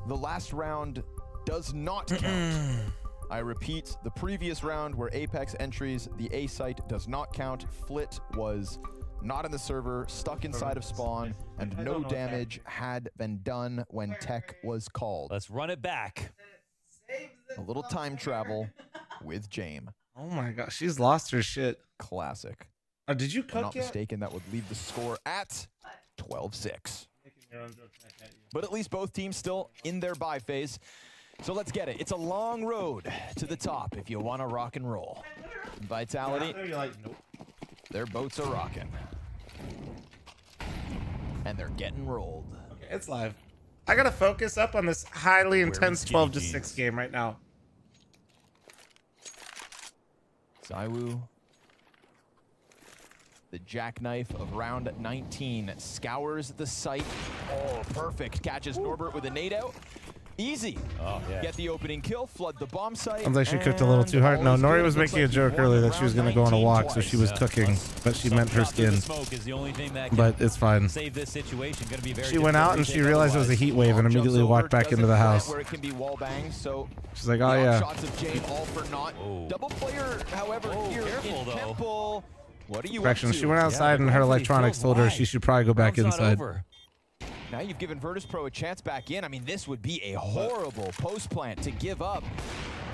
[SPEAKER 2] the last round does not count. I repeat, the previous round where Apex entries, the A site does not count. Flit was not in the server, stuck inside of spawn, and no damage had been done when tech was called.
[SPEAKER 1] Let's run it back.
[SPEAKER 2] A little time travel with Jame.
[SPEAKER 3] Oh my god, she's lost her shit.
[SPEAKER 2] Classic.
[SPEAKER 3] Did you
[SPEAKER 2] If I'm
[SPEAKER 3] cook
[SPEAKER 2] not
[SPEAKER 3] yet?
[SPEAKER 2] mistaken, that would leave the score at 12-6. But at least both teams still in their bye phase. So let's get it. It's a long road to the top if you want to rock and roll. Vitality,
[SPEAKER 3] You're like, nope.
[SPEAKER 2] their boats are rocking. And they're getting rolled.
[SPEAKER 3] Okay, it's live. I gotta focus up on this highly intense
[SPEAKER 1] skinny
[SPEAKER 3] 12-6
[SPEAKER 1] jeans.
[SPEAKER 3] game right now.
[SPEAKER 2] ZywOo, the jackknife of round 19, scours the site. Oh, perfect. Catches Norbert with a nade out. Easy.
[SPEAKER 1] Oh, yeah.
[SPEAKER 2] Get the opening kill, flood the bomb site.
[SPEAKER 3] Sounds like she cooked a little too hard. No, Nori was making a joke earlier that she was gonna go on a walk, so she was cooking, but she meant her skin.
[SPEAKER 1] Smoke is the only thing that can
[SPEAKER 3] But it's fine.
[SPEAKER 1] save this situation. Going to be very
[SPEAKER 3] She went out and she realized it was a heat wave and
[SPEAKER 2] Jumps
[SPEAKER 3] immediately
[SPEAKER 2] over,
[SPEAKER 3] walked back
[SPEAKER 2] doesn't
[SPEAKER 3] into the
[SPEAKER 2] quit
[SPEAKER 3] house.
[SPEAKER 2] Where it can be wall banged, so
[SPEAKER 3] She's like, oh
[SPEAKER 2] the
[SPEAKER 3] yeah.
[SPEAKER 2] shots of Jane all for naught.
[SPEAKER 1] Oh.
[SPEAKER 2] Double player, however,
[SPEAKER 1] Oh,
[SPEAKER 2] here
[SPEAKER 1] careful,
[SPEAKER 2] in
[SPEAKER 1] though.
[SPEAKER 2] Temple. What are you
[SPEAKER 3] Correction,
[SPEAKER 2] up to?
[SPEAKER 3] she went outside and her electronics told her she should probably go back
[SPEAKER 1] Round's not
[SPEAKER 3] inside.
[SPEAKER 1] over.
[SPEAKER 2] Now you've given Virtus Pro a chance back in. I mean, this would be a horrible post plant to give up.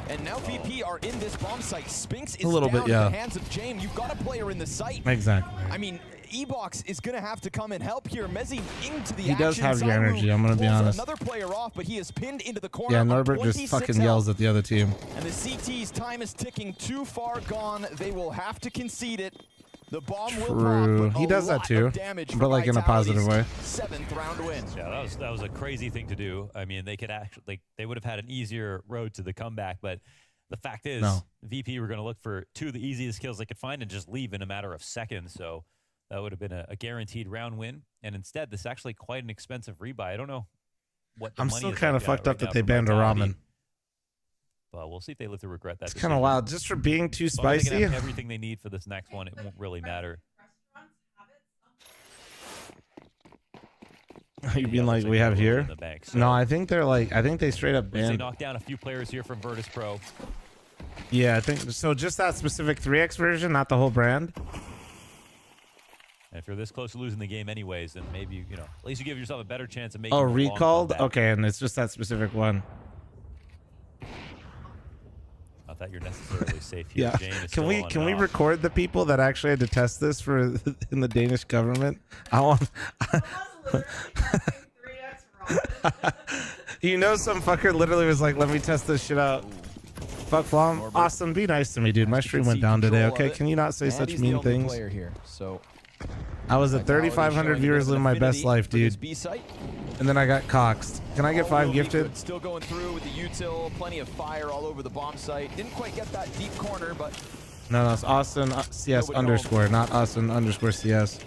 [SPEAKER 2] And now VP are in this bomb site. Spinks is
[SPEAKER 3] A little
[SPEAKER 2] down
[SPEAKER 3] bit, yeah.
[SPEAKER 2] in the hands of Jame. You've got a player in the site.
[SPEAKER 3] Exactly.
[SPEAKER 2] I mean, E-Box is going to have to come and help here. Mezzy into the
[SPEAKER 3] He
[SPEAKER 2] action.
[SPEAKER 3] does have the
[SPEAKER 2] ZywOo
[SPEAKER 3] energy, I'm gonna be
[SPEAKER 2] pulls
[SPEAKER 3] honest.
[SPEAKER 2] Another player off, but he is pinned into the corner.
[SPEAKER 3] Yeah,
[SPEAKER 2] on
[SPEAKER 3] Norbert just
[SPEAKER 2] 26
[SPEAKER 3] fucking yells
[SPEAKER 2] health.
[SPEAKER 3] at the other team.
[SPEAKER 2] And the CT's time is ticking too far gone. They will have to concede it. The bomb will
[SPEAKER 3] True.
[SPEAKER 2] pop, but
[SPEAKER 3] He
[SPEAKER 2] a
[SPEAKER 3] does that
[SPEAKER 2] lot
[SPEAKER 3] too,
[SPEAKER 2] of damage
[SPEAKER 3] but
[SPEAKER 2] for
[SPEAKER 3] like in a positive
[SPEAKER 2] Vitality's
[SPEAKER 3] way.
[SPEAKER 2] 7th round win.
[SPEAKER 1] Yeah, that was a crazy thing to do. I mean, they could actually they would have had an easier road to the comeback, but the fact is,
[SPEAKER 3] No.
[SPEAKER 1] VP were going to look for 2 of the easiest kills they could find and just leave in a matter of seconds. So that would have been a guaranteed round win. And instead, this is actually quite an expensive rebuy. I don't know what the
[SPEAKER 3] I'm
[SPEAKER 1] money
[SPEAKER 3] still
[SPEAKER 1] is
[SPEAKER 3] kind
[SPEAKER 1] like
[SPEAKER 3] of fucked
[SPEAKER 1] right
[SPEAKER 3] up that
[SPEAKER 1] now
[SPEAKER 3] they
[SPEAKER 1] for
[SPEAKER 3] banned a
[SPEAKER 1] Vitality.
[SPEAKER 3] ramen.
[SPEAKER 1] But we'll see if they live to regret that.
[SPEAKER 3] It's kind of wild. Just for being too
[SPEAKER 1] As long as they can
[SPEAKER 3] spicy.
[SPEAKER 1] have everything they need for this next one, it won't really matter.
[SPEAKER 3] You mean
[SPEAKER 1] Yeah,
[SPEAKER 3] like
[SPEAKER 1] looks
[SPEAKER 3] we
[SPEAKER 1] they're
[SPEAKER 3] have
[SPEAKER 1] loaded
[SPEAKER 3] here?
[SPEAKER 1] in the bank, so
[SPEAKER 3] No, I think they're like, I think they straight up
[SPEAKER 1] they
[SPEAKER 3] banned.
[SPEAKER 1] knocked down a few players here from Virtus Pro.
[SPEAKER 3] Yeah, I think so. Just that specific 3x version, not the whole brand.
[SPEAKER 1] And if you're this close to losing the game anyways, then maybe, you know, at least you give yourself a better chance of making
[SPEAKER 3] Oh,
[SPEAKER 1] a long
[SPEAKER 3] recalled?
[SPEAKER 1] comeback.
[SPEAKER 3] Okay, and it's just that specific one.
[SPEAKER 1] Not that you're necessarily safe here.
[SPEAKER 3] Yeah.
[SPEAKER 1] Jane is
[SPEAKER 3] Can
[SPEAKER 1] still
[SPEAKER 3] we
[SPEAKER 1] on
[SPEAKER 3] can
[SPEAKER 1] and
[SPEAKER 3] we
[SPEAKER 1] off.
[SPEAKER 3] record the people that actually had to test this for in the Danish government? I want. You know, some fucker literally was like, "Let me test this shit out." Fuck Flom.
[SPEAKER 2] Norbert.
[SPEAKER 3] Austin, be nice to me, dude. My stream went down today. Okay, can you not say
[SPEAKER 2] And
[SPEAKER 3] such
[SPEAKER 2] he's the
[SPEAKER 3] mean
[SPEAKER 2] only
[SPEAKER 3] things?
[SPEAKER 2] player here, so
[SPEAKER 3] I was at
[SPEAKER 2] Vitality
[SPEAKER 3] 3,500
[SPEAKER 2] showing
[SPEAKER 3] viewers
[SPEAKER 2] there's an
[SPEAKER 3] living my best
[SPEAKER 2] affinity
[SPEAKER 3] life,
[SPEAKER 2] for this
[SPEAKER 3] dude.
[SPEAKER 2] B site.
[SPEAKER 3] and then I got coxed. Can I get 5
[SPEAKER 2] will be
[SPEAKER 3] gifted?
[SPEAKER 2] good. Still going through with the util, plenty of fire all over the bomb site. Didn't quite get that deep corner, but
[SPEAKER 3] No, it's Austin CS
[SPEAKER 2] Nobody
[SPEAKER 3] underscore, not Austin underscore CS.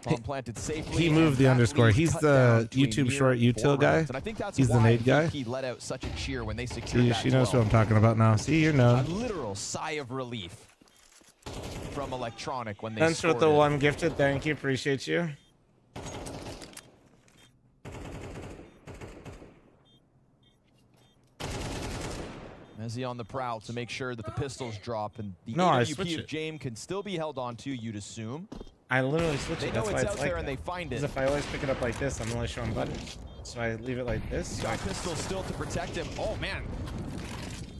[SPEAKER 2] bomb planted safely.
[SPEAKER 3] He moved
[SPEAKER 2] and
[SPEAKER 3] the
[SPEAKER 2] that
[SPEAKER 3] underscore.
[SPEAKER 2] lead
[SPEAKER 3] He's
[SPEAKER 2] cut
[SPEAKER 3] the
[SPEAKER 2] down to a
[SPEAKER 3] YouTube
[SPEAKER 2] mere
[SPEAKER 3] short
[SPEAKER 2] 4
[SPEAKER 3] util guy.
[SPEAKER 2] rounds. And I think that's
[SPEAKER 3] He's the
[SPEAKER 2] why
[SPEAKER 3] nade guy.
[SPEAKER 2] He let out such a cheer when they secured
[SPEAKER 3] See,
[SPEAKER 2] that
[SPEAKER 3] she knows
[SPEAKER 2] 12.
[SPEAKER 3] who I'm talking about now. See, you're
[SPEAKER 2] A
[SPEAKER 3] known.
[SPEAKER 2] literal sigh of relief from Electronic when they
[SPEAKER 3] Thanks for
[SPEAKER 2] scored
[SPEAKER 3] the
[SPEAKER 2] it.
[SPEAKER 3] 1 gifted. Thank you. Appreciate you.
[SPEAKER 2] Mezzi on the prowl to make sure that the pistols drop, and the
[SPEAKER 3] No, I
[SPEAKER 2] AWP
[SPEAKER 3] switch
[SPEAKER 2] of
[SPEAKER 3] it.
[SPEAKER 2] Jame can still be held on to, you'd assume.
[SPEAKER 3] I literally switch
[SPEAKER 2] They
[SPEAKER 3] it.
[SPEAKER 2] know
[SPEAKER 3] That's why
[SPEAKER 2] it's
[SPEAKER 3] it's
[SPEAKER 2] out
[SPEAKER 3] like
[SPEAKER 2] there and
[SPEAKER 3] that.
[SPEAKER 2] they find it.
[SPEAKER 3] Because if I always pick it up like this, I'm only showing buttons. So I leave it like this.
[SPEAKER 2] He's got pistols still to protect him. Oh, man.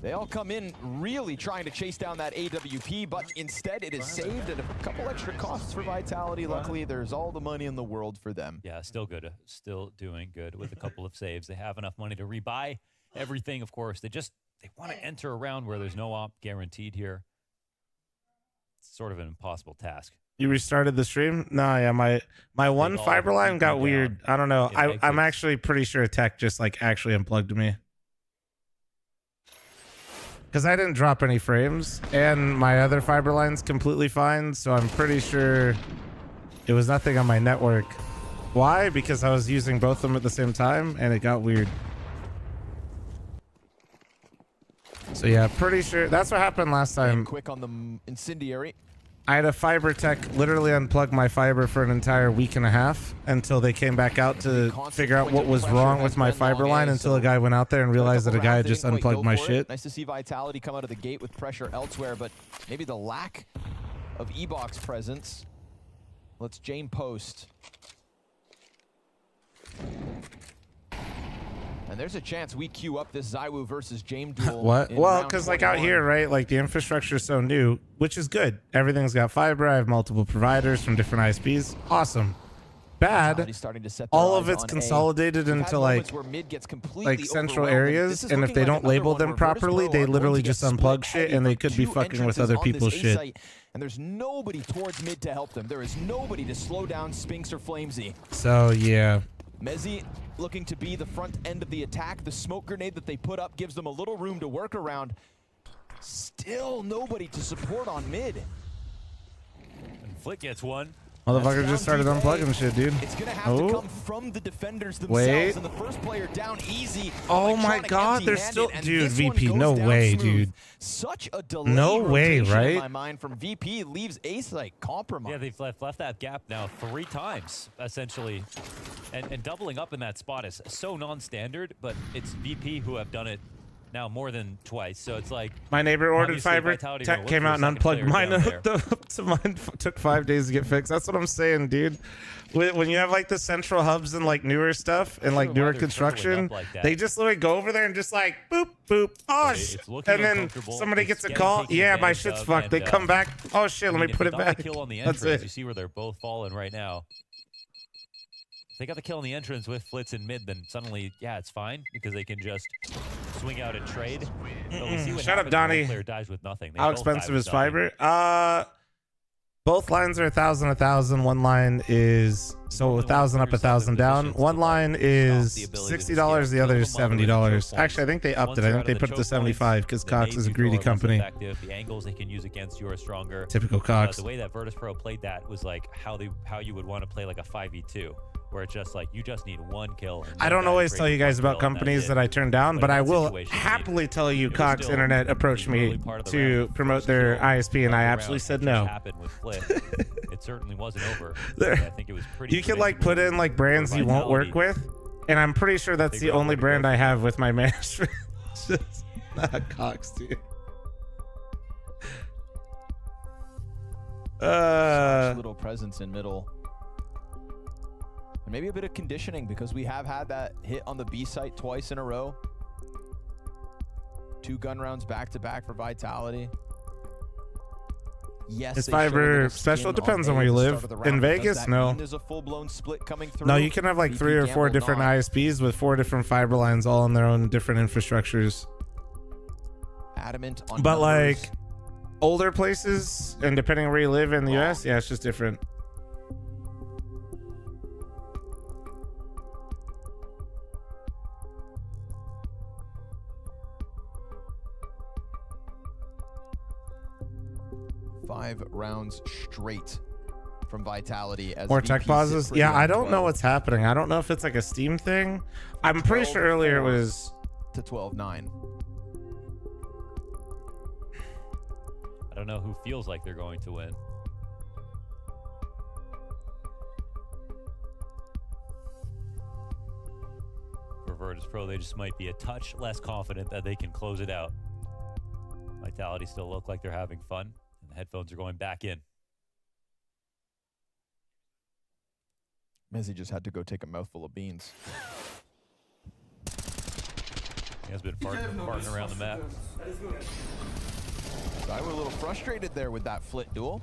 [SPEAKER 2] They all come in really trying to chase down that AWP, but instead it is saved at a couple extra costs for Vitality. Luckily, there's all the money in the world for them.
[SPEAKER 1] Yeah, still good. Still doing good with a couple of saves. They have enough money to rebuy everything, of course. They want to enter a round where there's no op guaranteed here. It's sort of an impossible task.
[SPEAKER 3] You restarted the stream? No, yeah, my one
[SPEAKER 1] all
[SPEAKER 3] fiber line got
[SPEAKER 1] down.
[SPEAKER 3] weird. I don't know.
[SPEAKER 1] It makes
[SPEAKER 3] I'm
[SPEAKER 1] it-
[SPEAKER 3] actually pretty sure tech just like actually unplugged me. Because I didn't drop any frames and my other fiber line's completely fine. So I'm pretty sure it was nothing on my network. Why? Because I was using both of them at the same time and it got weird. So yeah, pretty sure that's what happened last time.
[SPEAKER 2] Quick on the incendiary.
[SPEAKER 3] I had a fiber tech literally unplug my fiber for an entire week and a half until they came back out to figure out what was wrong with my fiber line until a guy went out there and realized that a guy had just unplugged my shit.
[SPEAKER 2] Nice to see Vitality come out of the gate with pressure elsewhere, but maybe the lack of E-Box presence lets Jame post. And there's a chance we queue up this ZywOo versus Jame duel.
[SPEAKER 3] What?
[SPEAKER 2] in
[SPEAKER 3] Well,
[SPEAKER 2] round
[SPEAKER 3] because like out
[SPEAKER 2] 21.
[SPEAKER 3] here, right? Like the infrastructure is so new, which is good. Everything's got fiber. I have multiple providers from different ISPs. Awesome. Bad.
[SPEAKER 2] Vitality's starting to set their
[SPEAKER 3] All of
[SPEAKER 2] eyes
[SPEAKER 3] it's
[SPEAKER 2] on A.
[SPEAKER 3] consolidated
[SPEAKER 2] We've had
[SPEAKER 3] into like
[SPEAKER 2] moments where mid gets completely
[SPEAKER 3] central
[SPEAKER 2] overwhelmed,
[SPEAKER 3] areas,
[SPEAKER 2] this is
[SPEAKER 3] and if
[SPEAKER 2] looking
[SPEAKER 3] they
[SPEAKER 2] like
[SPEAKER 3] don't
[SPEAKER 2] another
[SPEAKER 3] label
[SPEAKER 2] one
[SPEAKER 3] them
[SPEAKER 2] where Virtus
[SPEAKER 3] properly,
[SPEAKER 2] Pro
[SPEAKER 3] they
[SPEAKER 2] are going
[SPEAKER 3] literally
[SPEAKER 2] to get
[SPEAKER 3] just
[SPEAKER 2] split
[SPEAKER 3] unplug shit
[SPEAKER 2] heavy
[SPEAKER 3] and they
[SPEAKER 2] from
[SPEAKER 3] could be
[SPEAKER 2] 2
[SPEAKER 3] fucking with
[SPEAKER 2] entrances
[SPEAKER 3] other
[SPEAKER 2] on this
[SPEAKER 3] people's
[SPEAKER 2] A
[SPEAKER 3] shit.
[SPEAKER 2] site, and there's nobody towards mid to help them. There is nobody to slow down Spinks or Flamesy.
[SPEAKER 3] So yeah.
[SPEAKER 2] Mezzi looking to be the front end of the attack. The smoke grenade that they put up gives them a little room to work around. Still nobody to support on mid.
[SPEAKER 1] And Flick gets one.
[SPEAKER 3] Motherfucker just started unplugging shit, dude.
[SPEAKER 2] It's gonna have to come from the defenders themselves,
[SPEAKER 3] Wait.
[SPEAKER 2] and the first player down easy.
[SPEAKER 3] Oh my
[SPEAKER 2] Electronic
[SPEAKER 3] God, they're
[SPEAKER 2] empty-handed,
[SPEAKER 3] still-
[SPEAKER 2] and
[SPEAKER 3] dude,
[SPEAKER 2] this one
[SPEAKER 3] VP,
[SPEAKER 2] goes
[SPEAKER 3] no
[SPEAKER 2] down
[SPEAKER 3] way,
[SPEAKER 2] smooth.
[SPEAKER 3] dude.
[SPEAKER 2] Such a delay.
[SPEAKER 3] No way,
[SPEAKER 2] rotation
[SPEAKER 3] right?
[SPEAKER 2] In my mind from VP leaves Ace like compromised.
[SPEAKER 1] Yeah, they've left that gap now 3 times, essentially. And doubling up in that spot is so non-standard, but it's VP who have done it now more than twice. So it's like
[SPEAKER 3] My neighbor ordered
[SPEAKER 1] obviously
[SPEAKER 3] fiber.
[SPEAKER 1] Vitality
[SPEAKER 3] Tech
[SPEAKER 1] gonna
[SPEAKER 3] came
[SPEAKER 1] look
[SPEAKER 3] out
[SPEAKER 1] for a
[SPEAKER 3] and
[SPEAKER 1] second
[SPEAKER 3] unplugged
[SPEAKER 1] player
[SPEAKER 3] mine.
[SPEAKER 1] down there.
[SPEAKER 3] So mine took 5 days to get fixed. That's what I'm saying, dude. When you have like the central hubs and like newer stuff and like
[SPEAKER 1] why
[SPEAKER 3] newer
[SPEAKER 1] they're
[SPEAKER 3] construction,
[SPEAKER 1] circling up like that.
[SPEAKER 3] they just literally go over there and just like boop boop. Oh
[SPEAKER 1] It's
[SPEAKER 3] shit!
[SPEAKER 1] looking
[SPEAKER 3] And then
[SPEAKER 1] uncomfortable.
[SPEAKER 3] somebody
[SPEAKER 1] It's
[SPEAKER 3] gets a
[SPEAKER 1] getting
[SPEAKER 3] call.
[SPEAKER 1] taken
[SPEAKER 3] Yeah, my
[SPEAKER 1] advantage
[SPEAKER 3] shit's
[SPEAKER 1] of,
[SPEAKER 3] fucked. They
[SPEAKER 1] and,
[SPEAKER 3] come back. Oh shit!
[SPEAKER 1] I
[SPEAKER 3] Let
[SPEAKER 1] mean,
[SPEAKER 3] me
[SPEAKER 1] if
[SPEAKER 3] put
[SPEAKER 1] they
[SPEAKER 3] it
[SPEAKER 1] got the
[SPEAKER 3] back.
[SPEAKER 1] kill on the
[SPEAKER 3] That's
[SPEAKER 1] entrance.
[SPEAKER 3] it.
[SPEAKER 1] You see where they're both falling right now. If they got the kill on the entrance with Flitz in mid, then suddenly, yeah, it's fine because they can just swing out and trade. But we see what
[SPEAKER 3] Shut up,
[SPEAKER 1] happens when
[SPEAKER 3] Donnie.
[SPEAKER 1] one player dies with nothing. They
[SPEAKER 3] How
[SPEAKER 1] both die
[SPEAKER 3] expensive
[SPEAKER 1] with
[SPEAKER 3] is
[SPEAKER 1] nothing.
[SPEAKER 3] fiber? Both lines are 1,000, 1,000. One line is so 1,000 up, 1,000 down. One line is $60. The other is $70. Actually, I think they upped it. I think they put it to 75 because Cox is a greedy company.
[SPEAKER 1] The angles they can use against you are stronger.
[SPEAKER 3] Typical Cox.
[SPEAKER 1] The way that Virtus Pro played that was like how you would want to play like a 5v2, where it's just like you just need one kill. And
[SPEAKER 3] I don't always tell you guys about companies that I turn down, but I will happily tell you Cox Internet approached me to promote their ISP, and I absolutely said no.
[SPEAKER 1] It certainly wasn't over.
[SPEAKER 3] There-
[SPEAKER 1] I think it was pretty.
[SPEAKER 3] You can like put in like brands you won't work with, and I'm pretty sure that's the only brand I have with my management. It's just not Cox, dude.
[SPEAKER 2] Such little presence in middle. And maybe a bit of conditioning because we have had that hit on the B site twice in a row. 2 gun rounds back to back for Vitality. Yes,
[SPEAKER 3] Is
[SPEAKER 2] they showed a bit
[SPEAKER 3] fiber
[SPEAKER 2] of
[SPEAKER 3] special?
[SPEAKER 2] skin
[SPEAKER 3] Depends
[SPEAKER 2] A
[SPEAKER 3] on where
[SPEAKER 2] at
[SPEAKER 3] you
[SPEAKER 2] the start
[SPEAKER 3] live.
[SPEAKER 2] of the
[SPEAKER 3] In
[SPEAKER 2] round. Does
[SPEAKER 3] Vegas,
[SPEAKER 2] that
[SPEAKER 3] no.
[SPEAKER 2] mean there's a full-blown split coming through?
[SPEAKER 3] No, you can have like
[SPEAKER 2] VP
[SPEAKER 3] 3 or 4
[SPEAKER 2] gambled
[SPEAKER 3] different
[SPEAKER 2] not.
[SPEAKER 3] ISPs with 4 different fiber lines, all on their own different infrastructures.
[SPEAKER 2] Adamant on
[SPEAKER 3] But
[SPEAKER 2] numbers.
[SPEAKER 3] like older places, and depending on where you live in the US, yeah, it's just different.
[SPEAKER 2] 5 rounds straight from Vitality. As
[SPEAKER 3] More
[SPEAKER 2] VP
[SPEAKER 3] tech
[SPEAKER 2] sit
[SPEAKER 3] pauses.
[SPEAKER 2] pretty
[SPEAKER 3] Yeah,
[SPEAKER 2] on
[SPEAKER 3] I don't know
[SPEAKER 2] 12
[SPEAKER 3] what's happening. I don't know if it's like a Steam thing. I'm pretty sure earlier it was
[SPEAKER 2] to 12-9.
[SPEAKER 1] I don't know who feels like they're going to win. For Virtus Pro, they just might be a touch less confident that they can close it out. Vitality still look like they're having fun, and the headphones are going back in.
[SPEAKER 2] Mezzi just had to go take a mouthful of beans.
[SPEAKER 1] He has been farting around the map.
[SPEAKER 2] So I was a little frustrated there with that Flit duel.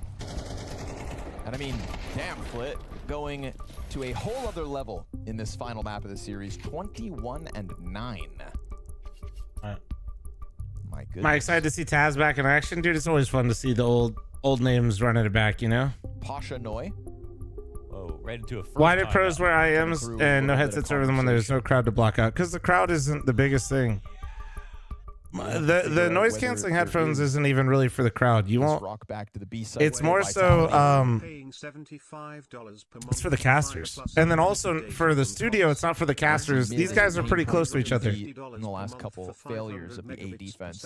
[SPEAKER 2] And I mean, damn, Flit going to a whole other level in this final map of the series, 21-9. My goodness.
[SPEAKER 3] Am I excited to see Taz back in action? Dude, it's always fun to see the old names running it back, you know?
[SPEAKER 2] Pasha Noi.
[SPEAKER 1] Whoa, right into a first
[SPEAKER 3] Why do
[SPEAKER 1] timeout.
[SPEAKER 3] pros wear IMs and no headsets over them when there's no crowd to block out? Because the crowd isn't the biggest thing. The noise canceling headphones isn't even really for the crowd. You won't.
[SPEAKER 2] Rock back to the B side.
[SPEAKER 3] It's more so it's for the casters, and then also for the studio. It's not for the casters. These guys are pretty close to each other.
[SPEAKER 2] In the last couple of failures of the A defense.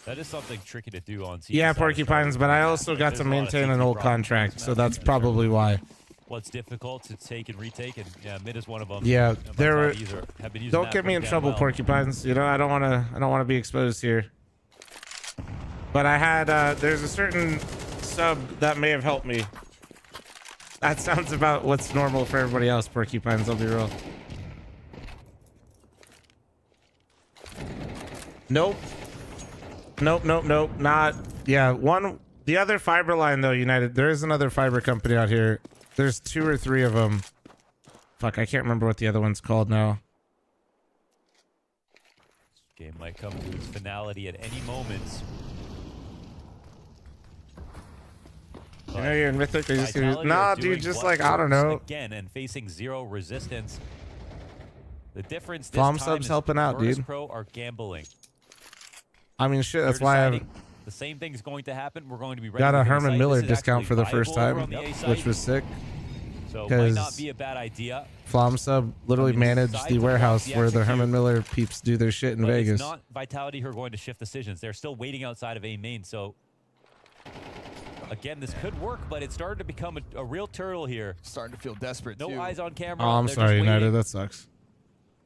[SPEAKER 1] That is something tricky to do on CS2.
[SPEAKER 3] Yeah, Porcupines, but I also got to maintain an old contract, so that's probably why.
[SPEAKER 1] What's difficult to take and retake, and yeah, mid is one of them.
[SPEAKER 3] Yeah, there were.
[SPEAKER 1] Have been using
[SPEAKER 3] Don't
[SPEAKER 1] that
[SPEAKER 3] get me in
[SPEAKER 1] pretty damn
[SPEAKER 3] trouble,
[SPEAKER 1] well.
[SPEAKER 3] Porcupines. You know, I don't want to be exposed here. But I had there's a certain sub that may have helped me. That sounds about what's normal for everybody else, Porcupines. I'll be real. Nope. Nope. Not. Yeah, the other fiber line though, United. There is another fiber company out here. There's 2 or 3 of them. Fuck, I can't remember what the other one's called now.
[SPEAKER 1] This game might come to its finality at any moment.
[SPEAKER 3] You know you're in Mythic. They just
[SPEAKER 1] Vitality
[SPEAKER 3] nah,
[SPEAKER 1] are
[SPEAKER 3] dude.
[SPEAKER 1] doing
[SPEAKER 3] Just
[SPEAKER 1] what
[SPEAKER 3] like I don't know.
[SPEAKER 1] works again and facing 0 resistance. The difference this
[SPEAKER 3] Flom
[SPEAKER 1] time
[SPEAKER 3] subs
[SPEAKER 1] is
[SPEAKER 3] helping out,
[SPEAKER 1] Virtus
[SPEAKER 3] dude.
[SPEAKER 1] Pro are gambling.
[SPEAKER 3] I mean, shit. That's
[SPEAKER 1] They're
[SPEAKER 3] why I've
[SPEAKER 1] deciding the same thing's going to happen. We're going to be ready
[SPEAKER 3] got a
[SPEAKER 1] within the
[SPEAKER 3] Herman
[SPEAKER 1] site.
[SPEAKER 3] Miller
[SPEAKER 1] This is
[SPEAKER 3] discount
[SPEAKER 1] actually
[SPEAKER 3] for the first
[SPEAKER 1] viable
[SPEAKER 3] time,
[SPEAKER 1] over on the A
[SPEAKER 3] which
[SPEAKER 1] site.
[SPEAKER 3] was sick.
[SPEAKER 1] So might not
[SPEAKER 3] 'cause
[SPEAKER 1] be a bad idea.
[SPEAKER 3] Flom sub literally
[SPEAKER 1] I mean,
[SPEAKER 3] managed
[SPEAKER 1] aside
[SPEAKER 3] the
[SPEAKER 1] from
[SPEAKER 3] warehouse
[SPEAKER 1] the
[SPEAKER 3] where the
[SPEAKER 1] execute,
[SPEAKER 3] Herman Miller peeps do their shit in
[SPEAKER 1] But
[SPEAKER 3] Vegas.
[SPEAKER 1] it's not Vitality who are going to shift decisions. They're still waiting outside of A main. So again, this could work, but it's starting to become a real turtle here.
[SPEAKER 2] Starting to feel desperate
[SPEAKER 1] No
[SPEAKER 2] too.
[SPEAKER 1] eyes on camera.
[SPEAKER 3] Oh, I'm
[SPEAKER 1] They're
[SPEAKER 3] sorry,
[SPEAKER 1] just
[SPEAKER 3] United.
[SPEAKER 1] waiting.
[SPEAKER 3] That sucks.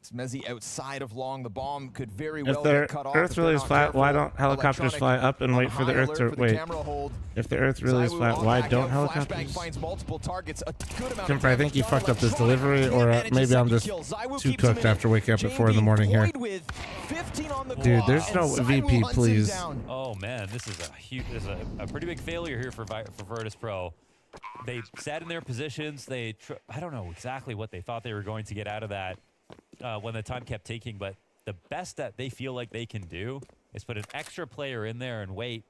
[SPEAKER 2] It's Mezzi outside of long. The bomb could very
[SPEAKER 3] If
[SPEAKER 2] well
[SPEAKER 3] the
[SPEAKER 2] get cut off.
[SPEAKER 3] Earth
[SPEAKER 2] if
[SPEAKER 3] really
[SPEAKER 2] they're
[SPEAKER 3] is
[SPEAKER 2] not
[SPEAKER 3] flat,
[SPEAKER 2] careful.
[SPEAKER 3] why don't helicopters
[SPEAKER 2] Electronic
[SPEAKER 3] fly up and
[SPEAKER 2] on
[SPEAKER 3] wait for the
[SPEAKER 2] high
[SPEAKER 3] Earth
[SPEAKER 2] alert
[SPEAKER 3] to
[SPEAKER 2] for the
[SPEAKER 3] wait?
[SPEAKER 2] camera hold.
[SPEAKER 3] If the Earth really is
[SPEAKER 2] ZywOo
[SPEAKER 3] flat,
[SPEAKER 2] on
[SPEAKER 3] why
[SPEAKER 2] back
[SPEAKER 3] don't
[SPEAKER 2] out,
[SPEAKER 3] helicopters?
[SPEAKER 2] Flashbang finds multiple targets. A good amount
[SPEAKER 3] Kimper,
[SPEAKER 2] of
[SPEAKER 3] I think you
[SPEAKER 2] damage
[SPEAKER 3] fucked up this
[SPEAKER 2] done.
[SPEAKER 3] delivery,
[SPEAKER 2] Electronic
[SPEAKER 3] or
[SPEAKER 2] manages
[SPEAKER 3] maybe I'm
[SPEAKER 2] second
[SPEAKER 3] just
[SPEAKER 2] kill. ZywOo
[SPEAKER 3] too
[SPEAKER 2] keeps him
[SPEAKER 3] cooked
[SPEAKER 2] in
[SPEAKER 3] after waking up at 4 in the
[SPEAKER 2] JB
[SPEAKER 3] morning here.
[SPEAKER 2] Boyd with 15 on the
[SPEAKER 3] Dude,
[SPEAKER 2] clock,
[SPEAKER 3] there's
[SPEAKER 2] and
[SPEAKER 3] no
[SPEAKER 2] ZywOo
[SPEAKER 3] VP,
[SPEAKER 2] hunts him
[SPEAKER 3] please.
[SPEAKER 2] down.
[SPEAKER 1] Oh man, this is a pretty big failure here for Virtus Pro. They sat in their positions. I don't know exactly what they thought they were going to get out of that when the time kept taking, but the best that they feel like they can do is put an extra player in there and wait.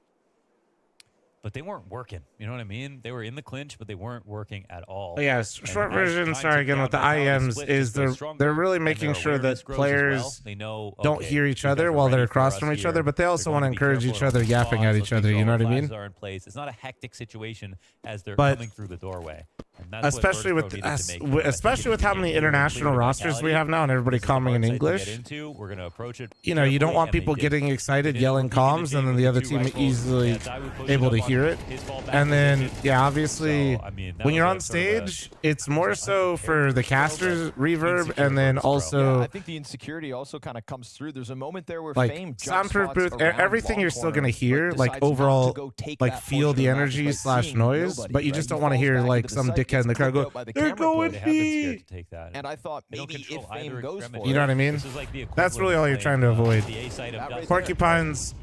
[SPEAKER 1] But they weren't working. You know what I mean? They were in the clinch, but they weren't working at all.
[SPEAKER 3] Oh, yeah,
[SPEAKER 1] And
[SPEAKER 3] short
[SPEAKER 1] as
[SPEAKER 3] version,
[SPEAKER 1] time
[SPEAKER 3] sorry
[SPEAKER 1] ticked
[SPEAKER 3] again,
[SPEAKER 1] down,
[SPEAKER 3] with the
[SPEAKER 1] Vitality
[SPEAKER 3] IMs
[SPEAKER 1] split
[SPEAKER 3] is
[SPEAKER 1] just goes stronger,
[SPEAKER 3] they're really
[SPEAKER 1] and
[SPEAKER 3] making
[SPEAKER 1] their
[SPEAKER 3] sure
[SPEAKER 1] awareness
[SPEAKER 3] that
[SPEAKER 1] grows as
[SPEAKER 3] players
[SPEAKER 1] well. They know,
[SPEAKER 3] don't
[SPEAKER 1] okay,
[SPEAKER 3] hear each
[SPEAKER 1] you guys
[SPEAKER 3] other
[SPEAKER 1] are
[SPEAKER 3] while they're
[SPEAKER 1] ready for
[SPEAKER 3] across
[SPEAKER 1] us
[SPEAKER 3] from each
[SPEAKER 1] here.
[SPEAKER 3] other, but they also
[SPEAKER 1] They're
[SPEAKER 3] want to
[SPEAKER 1] going be
[SPEAKER 3] encourage
[SPEAKER 1] careful
[SPEAKER 3] each other
[SPEAKER 1] of
[SPEAKER 3] yapping at
[SPEAKER 1] spawns,
[SPEAKER 3] each
[SPEAKER 1] let's
[SPEAKER 3] other.
[SPEAKER 1] make
[SPEAKER 3] You know
[SPEAKER 1] sure
[SPEAKER 3] what I
[SPEAKER 1] all
[SPEAKER 3] mean?
[SPEAKER 1] flags are in place. It's not a hectic situation as they're
[SPEAKER 3] But
[SPEAKER 1] coming through the doorway. And that's what
[SPEAKER 3] especially
[SPEAKER 1] Virtus
[SPEAKER 3] with
[SPEAKER 1] Pro needed to make sure. I think
[SPEAKER 3] especially
[SPEAKER 1] if
[SPEAKER 3] with
[SPEAKER 1] we
[SPEAKER 3] how
[SPEAKER 1] can
[SPEAKER 3] many
[SPEAKER 1] get clear
[SPEAKER 3] international
[SPEAKER 1] with
[SPEAKER 3] rosters we
[SPEAKER 1] Vitality,
[SPEAKER 3] have now and everybody
[SPEAKER 1] this is a
[SPEAKER 3] calming in
[SPEAKER 1] hard site to get
[SPEAKER 3] English.
[SPEAKER 1] into. We're going to approach it
[SPEAKER 3] You know, you don't
[SPEAKER 1] carefully,
[SPEAKER 3] want
[SPEAKER 1] and they
[SPEAKER 3] people
[SPEAKER 1] did.
[SPEAKER 3] getting excited,
[SPEAKER 1] They did
[SPEAKER 3] yelling
[SPEAKER 1] what we needed
[SPEAKER 3] comms,
[SPEAKER 1] to
[SPEAKER 3] and then
[SPEAKER 1] do
[SPEAKER 3] the
[SPEAKER 1] with
[SPEAKER 3] other
[SPEAKER 1] two
[SPEAKER 3] team
[SPEAKER 1] rifles.
[SPEAKER 3] easily
[SPEAKER 1] Yeah, ZywOo pushed
[SPEAKER 3] able
[SPEAKER 1] up
[SPEAKER 3] to
[SPEAKER 1] on
[SPEAKER 3] hear it.
[SPEAKER 1] his fallback
[SPEAKER 3] And then,
[SPEAKER 1] position.
[SPEAKER 3] yeah, obviously,
[SPEAKER 1] So, I mean, that
[SPEAKER 3] when you're
[SPEAKER 1] was
[SPEAKER 3] on
[SPEAKER 1] a sort of a-
[SPEAKER 3] stage, it's more so for the casters reverb,
[SPEAKER 1] insecure
[SPEAKER 3] and then
[SPEAKER 1] Virtus Pro.
[SPEAKER 3] also
[SPEAKER 2] Yeah, I think the insecurity also kind of comes through. There's a moment there where
[SPEAKER 3] like
[SPEAKER 2] Fame jump
[SPEAKER 3] soundproof
[SPEAKER 2] spots
[SPEAKER 3] booth,
[SPEAKER 2] around
[SPEAKER 3] everything
[SPEAKER 2] long
[SPEAKER 3] you're still
[SPEAKER 2] corner,
[SPEAKER 3] gonna hear,
[SPEAKER 2] but
[SPEAKER 3] like
[SPEAKER 2] decides not to
[SPEAKER 3] overall,
[SPEAKER 2] go take
[SPEAKER 3] like
[SPEAKER 2] that
[SPEAKER 3] feel
[SPEAKER 2] portion
[SPEAKER 3] the
[SPEAKER 2] of the match
[SPEAKER 3] energy
[SPEAKER 2] despite
[SPEAKER 3] /
[SPEAKER 2] seeing
[SPEAKER 3] noise,
[SPEAKER 2] nobody,
[SPEAKER 3] but you
[SPEAKER 2] right?
[SPEAKER 3] just
[SPEAKER 2] He
[SPEAKER 3] don't want to
[SPEAKER 2] falls
[SPEAKER 3] hear
[SPEAKER 2] back
[SPEAKER 3] like
[SPEAKER 2] into the
[SPEAKER 3] some
[SPEAKER 2] site,
[SPEAKER 3] dickhead in the
[SPEAKER 2] gets
[SPEAKER 3] crowd
[SPEAKER 2] clipped
[SPEAKER 3] go,
[SPEAKER 2] out by the
[SPEAKER 3] "They're
[SPEAKER 2] camera
[SPEAKER 3] going
[SPEAKER 1] They have been
[SPEAKER 3] B."
[SPEAKER 1] scared to take that.
[SPEAKER 2] And I thought
[SPEAKER 1] They don't
[SPEAKER 2] maybe
[SPEAKER 1] control
[SPEAKER 2] if
[SPEAKER 1] either
[SPEAKER 2] Fame goes
[SPEAKER 1] extremity.
[SPEAKER 2] for
[SPEAKER 3] You know what I mean?
[SPEAKER 1] This is like the
[SPEAKER 3] That's really
[SPEAKER 1] equivalent
[SPEAKER 3] all you're
[SPEAKER 1] of
[SPEAKER 3] trying to
[SPEAKER 1] playing,
[SPEAKER 3] avoid.
[SPEAKER 1] the A side of
[SPEAKER 2] That right
[SPEAKER 1] Dust.
[SPEAKER 2] there.
[SPEAKER 3] Porcupines,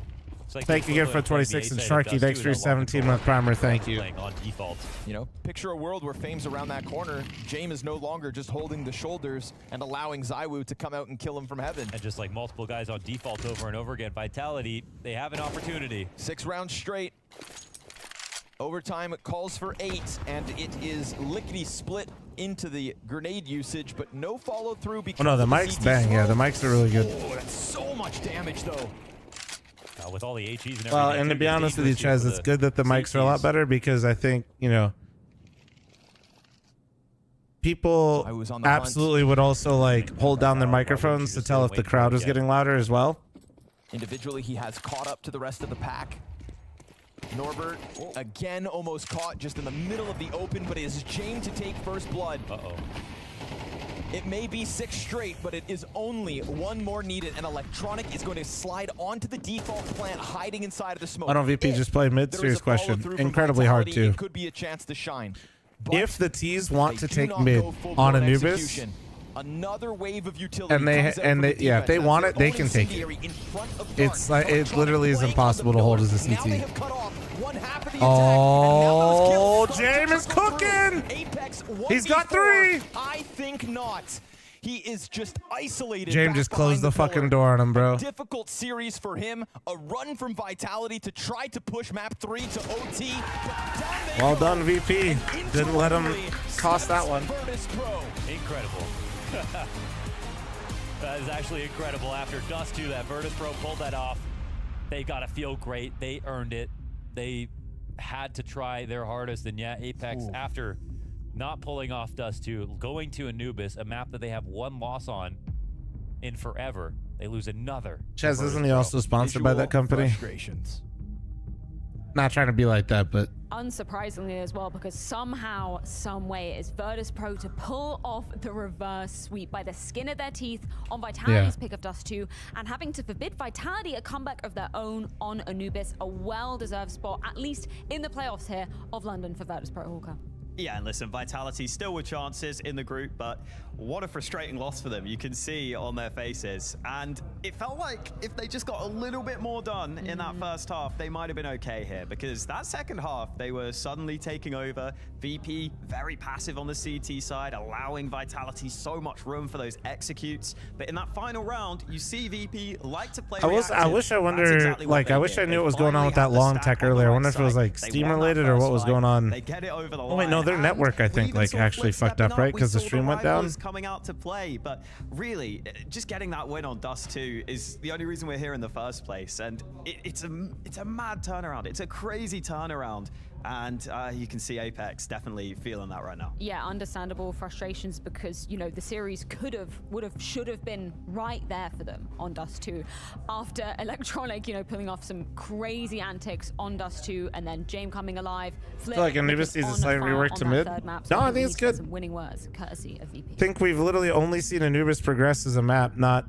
[SPEAKER 1] It's like the
[SPEAKER 3] thank you again for
[SPEAKER 1] equivalent of playing the
[SPEAKER 3] 26 and
[SPEAKER 1] A side of
[SPEAKER 3] Sharky,
[SPEAKER 1] Dust
[SPEAKER 3] thanks
[SPEAKER 1] 2
[SPEAKER 3] for your
[SPEAKER 1] that long
[SPEAKER 3] 17-month
[SPEAKER 1] control
[SPEAKER 3] primer, thank you.
[SPEAKER 1] playing on default.
[SPEAKER 2] You know, picture a world where Fame's around that corner. James is no longer just holding the shoulders and allowing ZywOo to come out and kill him from heaven.
[SPEAKER 1] And just like multiple guys on default over and over again, Vitality, they have an opportunity.
[SPEAKER 2] 6 rounds straight. Overtime calls for 8, and it is lickety split into the grenade usage, but no follow through because
[SPEAKER 3] Oh no, the
[SPEAKER 2] of
[SPEAKER 3] mics
[SPEAKER 2] CT
[SPEAKER 3] bang, yeah, the
[SPEAKER 2] smoke.
[SPEAKER 3] mics are really good.
[SPEAKER 2] Oh, that's so much damage though.
[SPEAKER 1] with all the HEs and everything.
[SPEAKER 3] Well, and to be honest with you, Chaz, it's good that the mics are a lot better because I think, you know, people absolutely would also like hold down their microphones to tell if the crowd is getting louder as well.
[SPEAKER 2] Individually, he has caught up to the rest of the pack. Norbert, again, almost caught just in the middle of the open, but it is James to take first blood.
[SPEAKER 1] Uh-oh.
[SPEAKER 2] It may be 6 straight, but it is only one more needed, and Electronic is going to slide onto the default plant, hiding inside of the smoke.
[SPEAKER 3] I don't VP just played mid. Serious question. Incredibly hard too.
[SPEAKER 2] It could be a chance to shine.
[SPEAKER 3] If the T's want to take mid on Anubis,
[SPEAKER 2] another wave of utility
[SPEAKER 3] and they yeah, if they want it, they can take it. It's like it literally is impossible to hold as a CT. Oh, James is cooking. He's got 3.
[SPEAKER 2] I think not. He is just isolated.
[SPEAKER 3] James just closed the fucking door on him, bro.
[SPEAKER 2] Difficult series for him. A run from Vitality to try to push map 3 to OT.
[SPEAKER 3] Well done, VP. Didn't let him cost that one.
[SPEAKER 1] Incredible. That is actually incredible. After Dust 2, that Virtus Pro pulled that off. They got to feel great. They earned it. They had to try their hardest. And yeah, Apex, after not pulling off Dust 2, going to Anubis, a map that they have 1 loss on in forever, they lose another.
[SPEAKER 3] Chaz, isn't he also sponsored by that company? Not trying to be like that, but
[SPEAKER 5] unsurprisingly as well, because somehow, some way, it's Virtus Pro to pull off the reverse sweep by the skin of their teeth on Vitality's pick of Dust 2, and having to forbid Vitality a comeback of their own on Anubis, a well-deserved spot, at least in the playoffs here of London for Virtus Pro Hawker.
[SPEAKER 6] Yeah, and listen, Vitality still with chances in the group, but what a frustrating loss for them. You can see on their faces. And it felt like if they just got a little bit more done in that first half, they might have been okay here, because that second half, they were suddenly taking over. VP, very passive on the CT side, allowing Vitality so much room for those executes. But in that final round, you see VP like to play
[SPEAKER 3] I wish I wonder, like, I wish I knew what was going on with that long tech earlier. I wonder if it was like Steam related or what was going on.
[SPEAKER 6] They get it over the line.
[SPEAKER 3] Oh wait, no, their network, I think, like actually fucked up, right? Because the stream went down.
[SPEAKER 6] Coming out to play, but really, just getting that win on Dust 2 is the only reason we're here in the first place, and it's a mad turnaround. It's a crazy turnaround, and you can see Apex definitely feeling that right now.
[SPEAKER 5] Yeah, understandable frustrations, because you know the series should have been right there for them on Dust 2 after Electronic, you know, pulling off some crazy antics on Dust 2, and then James coming alive.
[SPEAKER 3] I feel like Anubis needs a slight rework to mid. No, I think it's good.
[SPEAKER 5] Some winning words courtesy of VP.
[SPEAKER 3] I think we've literally only seen Anubis progress as a map, not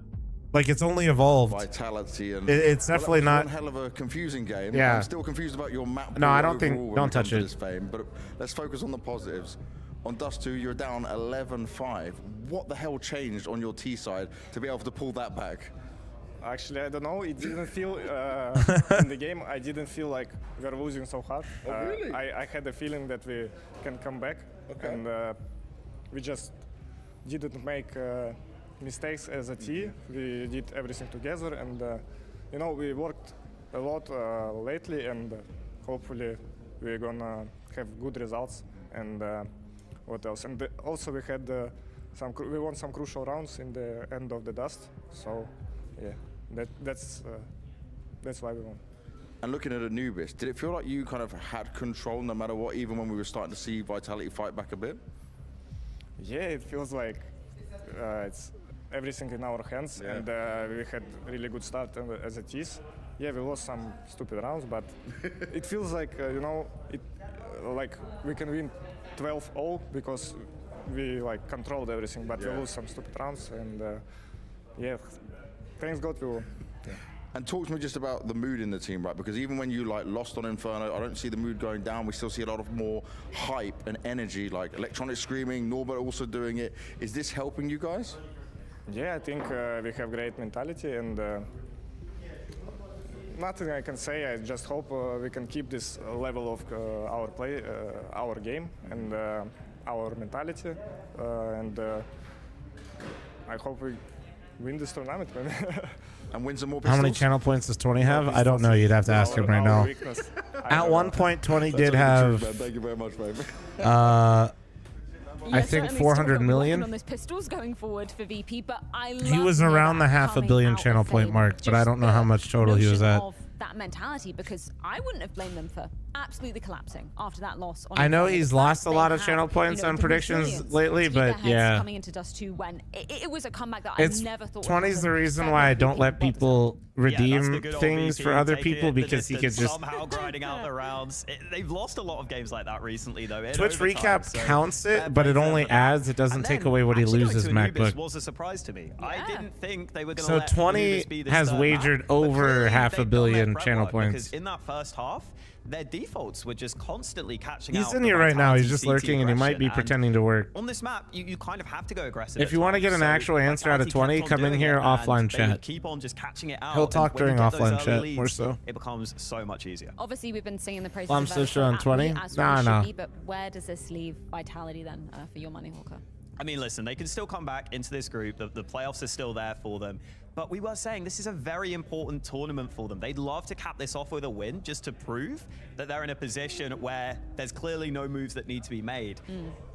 [SPEAKER 3] like it's only evolved.
[SPEAKER 7] Vitality and
[SPEAKER 3] it's definitely not
[SPEAKER 7] one hell of a confusing game.
[SPEAKER 3] Yeah.
[SPEAKER 7] I'm still confused about your map.
[SPEAKER 3] No, I don't think. Don't touch it.
[SPEAKER 7] Fame, but let's focus on the positives. On Dust 2, you're down 11-5. What the hell changed on your T side to be able to pull that back?
[SPEAKER 8] Actually, I don't know. It didn't feel in the game. I didn't feel like we were losing so hard.
[SPEAKER 7] Oh, really?
[SPEAKER 8] I had a feeling that we can come back, and we just didn't make mistakes as a team. We did everything together, and you know, we worked a lot lately, and hopefully we're gonna have good results. And what else? And also we had we won some crucial rounds in the end of the Dust. So yeah. That's why we won.
[SPEAKER 7] And looking at Anubis, did it feel like you kind of had control no matter what, even when we were starting to see Vitality fight back a bit?
[SPEAKER 8] Yeah, it feels like it's everything in our hands, and we had really good start as a team. Yeah, we lost some stupid rounds, but it feels like you know, like we can win 12-0 because we like controlled everything, but we lose some stupid rounds, and yeah. Thanks God we won. Yeah.
[SPEAKER 7] And talk to me just about the mood in the team, right? Because even when you like lost on Inferno, I don't see the mood going down. We still see a lot of more hype and energy, like Electronic screaming, Norbert also doing it. Is this helping you guys?
[SPEAKER 8] Yeah, I think we have great mentality, and nothing I can say. I just hope we can keep this level of our play, our game, and our mentality, and I hope we win this tournament.
[SPEAKER 7] And win some more
[SPEAKER 3] pistols. How many channel points does 20 have? I don't know. You'd have to ask him right now. At one point, 20 did have.
[SPEAKER 7] Thank you very much, baby.
[SPEAKER 3] I think 400 million.
[SPEAKER 5] On this pistols going forward for VP, but I love
[SPEAKER 3] he was around the $500 million channel point mark, but I don't know how much total he was at.
[SPEAKER 5] that mentality, because I wouldn't have blamed them for absolutely collapsing after that loss.
[SPEAKER 3] I know he's lost a lot of channel points on predictions lately, but yeah.
[SPEAKER 5] Coming into Dust 2 when it was a comeback that
[SPEAKER 3] I never thought 20's the reason why I don't let people redeem things for other people, because he could just
[SPEAKER 6] somehow grinding out the rounds. They've lost a lot of games like that recently, though.
[SPEAKER 3] Twitch recap counts it, but it only adds. It doesn't take away what he loses. MacBook
[SPEAKER 6] was a surprise to me. I didn't think they were going
[SPEAKER 3] So
[SPEAKER 6] to.
[SPEAKER 3] 20 has wagered over half a billion channel points.
[SPEAKER 6] Because in that first half, their defaults were just constantly catching out.
[SPEAKER 3] He's in here right now. He's just lurking, and he might be pretending to work.
[SPEAKER 6] On this map, you kind of have to go aggressive.
[SPEAKER 3] If you want to get an actual answer out of 20, come in here offline chat.
[SPEAKER 6] Keep on just catching it out.
[SPEAKER 3] He'll talk during offline chat, more so.
[SPEAKER 6] It becomes so much easier.
[SPEAKER 5] Obviously, we've been singing the praises
[SPEAKER 3] I'm still showing 20. Nah.
[SPEAKER 5] But where does this leave Vitality then for your money, Hawker?
[SPEAKER 6] I mean, listen, they can still come back into this group. The playoffs are still there for them. But we were saying this is a very important tournament for them. They'd love to cap this off with a win just to prove that they're in a position where there's clearly no moves that need to be made.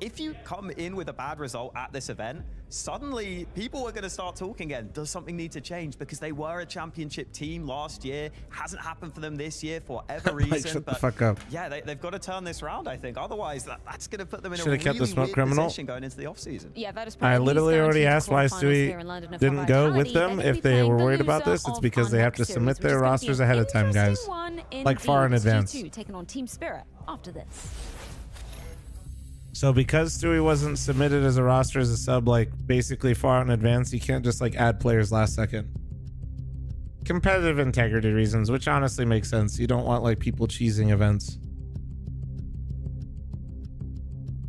[SPEAKER 6] If you come in with a bad result at this event, suddenly people are going to start talking again. Does something need to change? Because they were a championship team last year. Hasn't happened for them this year for whatever reason.
[SPEAKER 3] Shut the fuck up.
[SPEAKER 6] Yeah, they've got to turn this round, I think. Otherwise, that's going to put them in
[SPEAKER 3] Should've
[SPEAKER 6] a
[SPEAKER 3] kept the
[SPEAKER 6] really
[SPEAKER 3] smoke
[SPEAKER 6] weird
[SPEAKER 3] criminal.
[SPEAKER 6] position going into the offseason.
[SPEAKER 5] Yeah,
[SPEAKER 3] I literally already asked why Stewie didn't go with them. If they were worried about this, it's because they have to submit their rosters ahead of time, guys. Like far in advance.
[SPEAKER 5] Taking on Team Spirit after this.
[SPEAKER 3] So because Stewie wasn't submitted as a roster as a sub, like basically far in advance, you can't just like add players last second. Competitive integrity reasons, which honestly makes sense. You don't want like people cheesing events.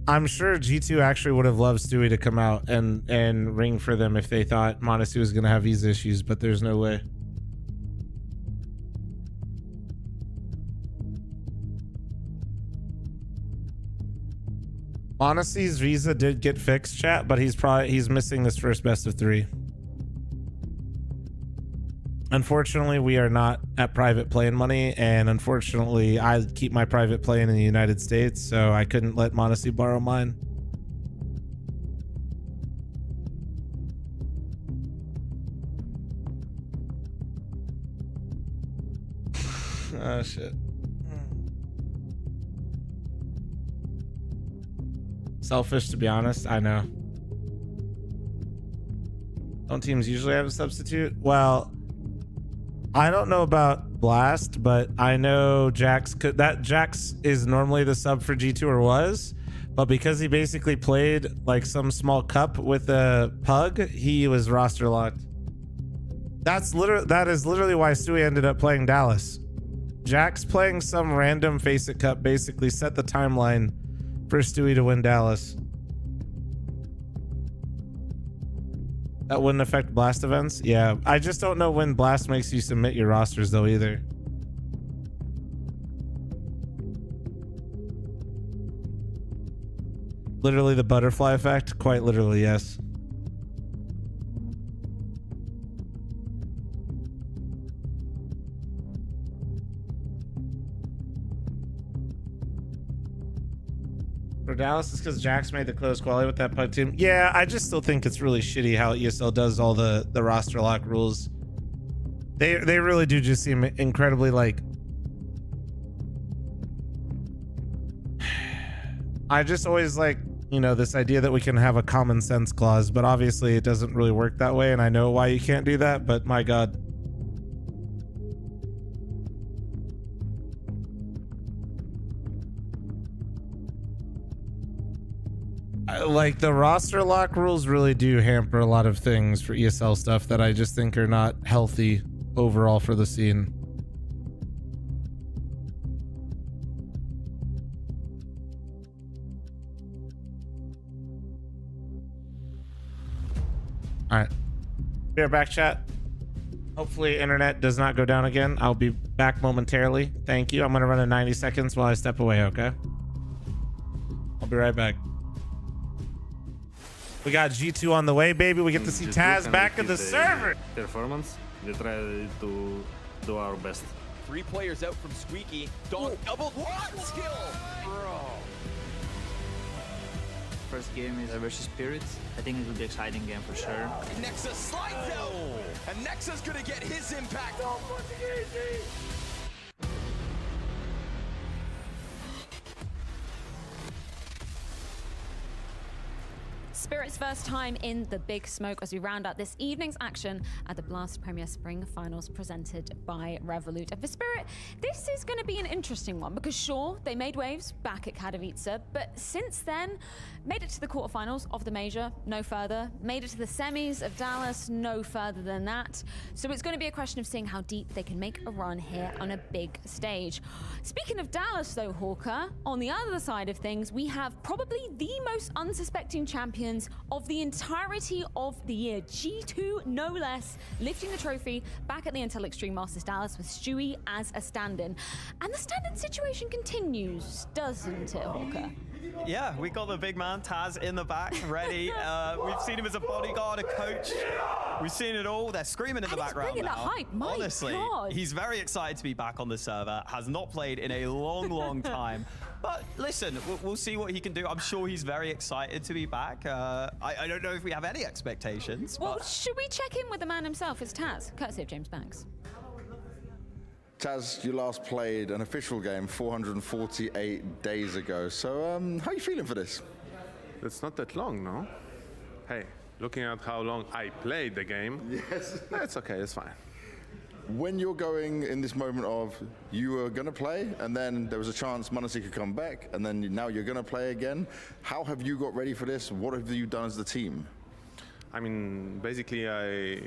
[SPEAKER 3] I'm sure G2 actually would have loved Stewie to come out and ring for them if they thought Monasu was going to have these issues, but there's no way. Monasy's visa did get fixed, chat, but he's missing this first best of 3. Unfortunately, we are not at private play-in money, and unfortunately, I keep my private play-in in the United States, so I couldn't let Monasy borrow mine. Oh, shit. Selfish, to be honest, I know. Don't teams usually have a substitute? Well, I don't know about Blast, but I know Jax is normally the sub for G2 or was, but because he basically played like some small cup with a pug, he was roster locked. That is literally why Stewie ended up playing Dallas. Jax playing some random Faceit Cup basically set the timeline for Stewie to win Dallas. That wouldn't affect Blast events? Yeah, I just don't know when Blast makes you submit your rosters though either. Literally the butterfly effect? Quite literally, yes. For Dallas, it's because Jax made the close quality with that pug team. Yeah, I just still think it's really shitty how ESL does all the roster lock rules. They really do just seem incredibly like... I just always like, you know, this idea that we can have a common sense clause, but obviously it doesn't really work that way, and I know why you can't do that, but my god. Like the roster lock rules really do hamper a lot of things for ESL stuff that I just think are not healthy overall for the scene. All right, be right back, chat. Hopefully internet does not go down again. I'll be back momentarily. Thank you. I'm gonna run in 90 seconds while I step away, okay? I'll be right back. We got G2 on the way, baby. We get to see Taz back in the server.
[SPEAKER 9] Performance. We try to do our best.
[SPEAKER 2] 3 players out from Squeaky. Dog double what skill, bro.
[SPEAKER 10] First game is versus Spirits. I think it will be an exciting game for sure.
[SPEAKER 2] Nexus slides out, and Nexus gonna get his impact.
[SPEAKER 5] Spirit's first time in the big smoke as we round out this evening's action at the Blast Premier Spring Finals presented by Revolut. And for Spirit, this is going to be an interesting one because sure, they made waves back at Katowice, but since then, made it to the quarterfinals of the major, no further. Made it to the semis of Dallas, no further than that. So it's going to be a question of seeing how deep they can make a run here on a big stage. Speaking of Dallas though, Hawker, on the other side of things, we have probably the most unsuspecting champions of the entirety of the year. G2, no less, lifting the trophy back at the Intel Extreme Masters Dallas with Stewie as a stand-in. And the stand-in situation continues, doesn't it, Hawker?
[SPEAKER 6] Yeah, we got the big man, Taz, in the back, ready. We've seen him as a bodyguard, a coach. We've seen it all. They're screaming in the background now.
[SPEAKER 5] That hype. My
[SPEAKER 6] Honestly,
[SPEAKER 5] God.
[SPEAKER 6] He's very excited to be back on the server. Has not played in a long, long time. But listen, we'll see what he can do. I'm sure he's very excited to be back. I don't know if we have any expectations.
[SPEAKER 5] Well,
[SPEAKER 6] but
[SPEAKER 5] should we check in with the man himself? It's Taz, courtesy of James Banks.
[SPEAKER 7] Taz, you last played an official game 448 days ago. So how are you feeling for this?
[SPEAKER 11] It's not that long, no? Hey, looking at how long I played the game, yes, it's okay, it's fine.
[SPEAKER 7] When you're going in this moment of you were going to play and then there was a chance m0NESY could come back and then now you're going to play again, how have you got ready for this? What have you done as the team?
[SPEAKER 11] I mean, basically I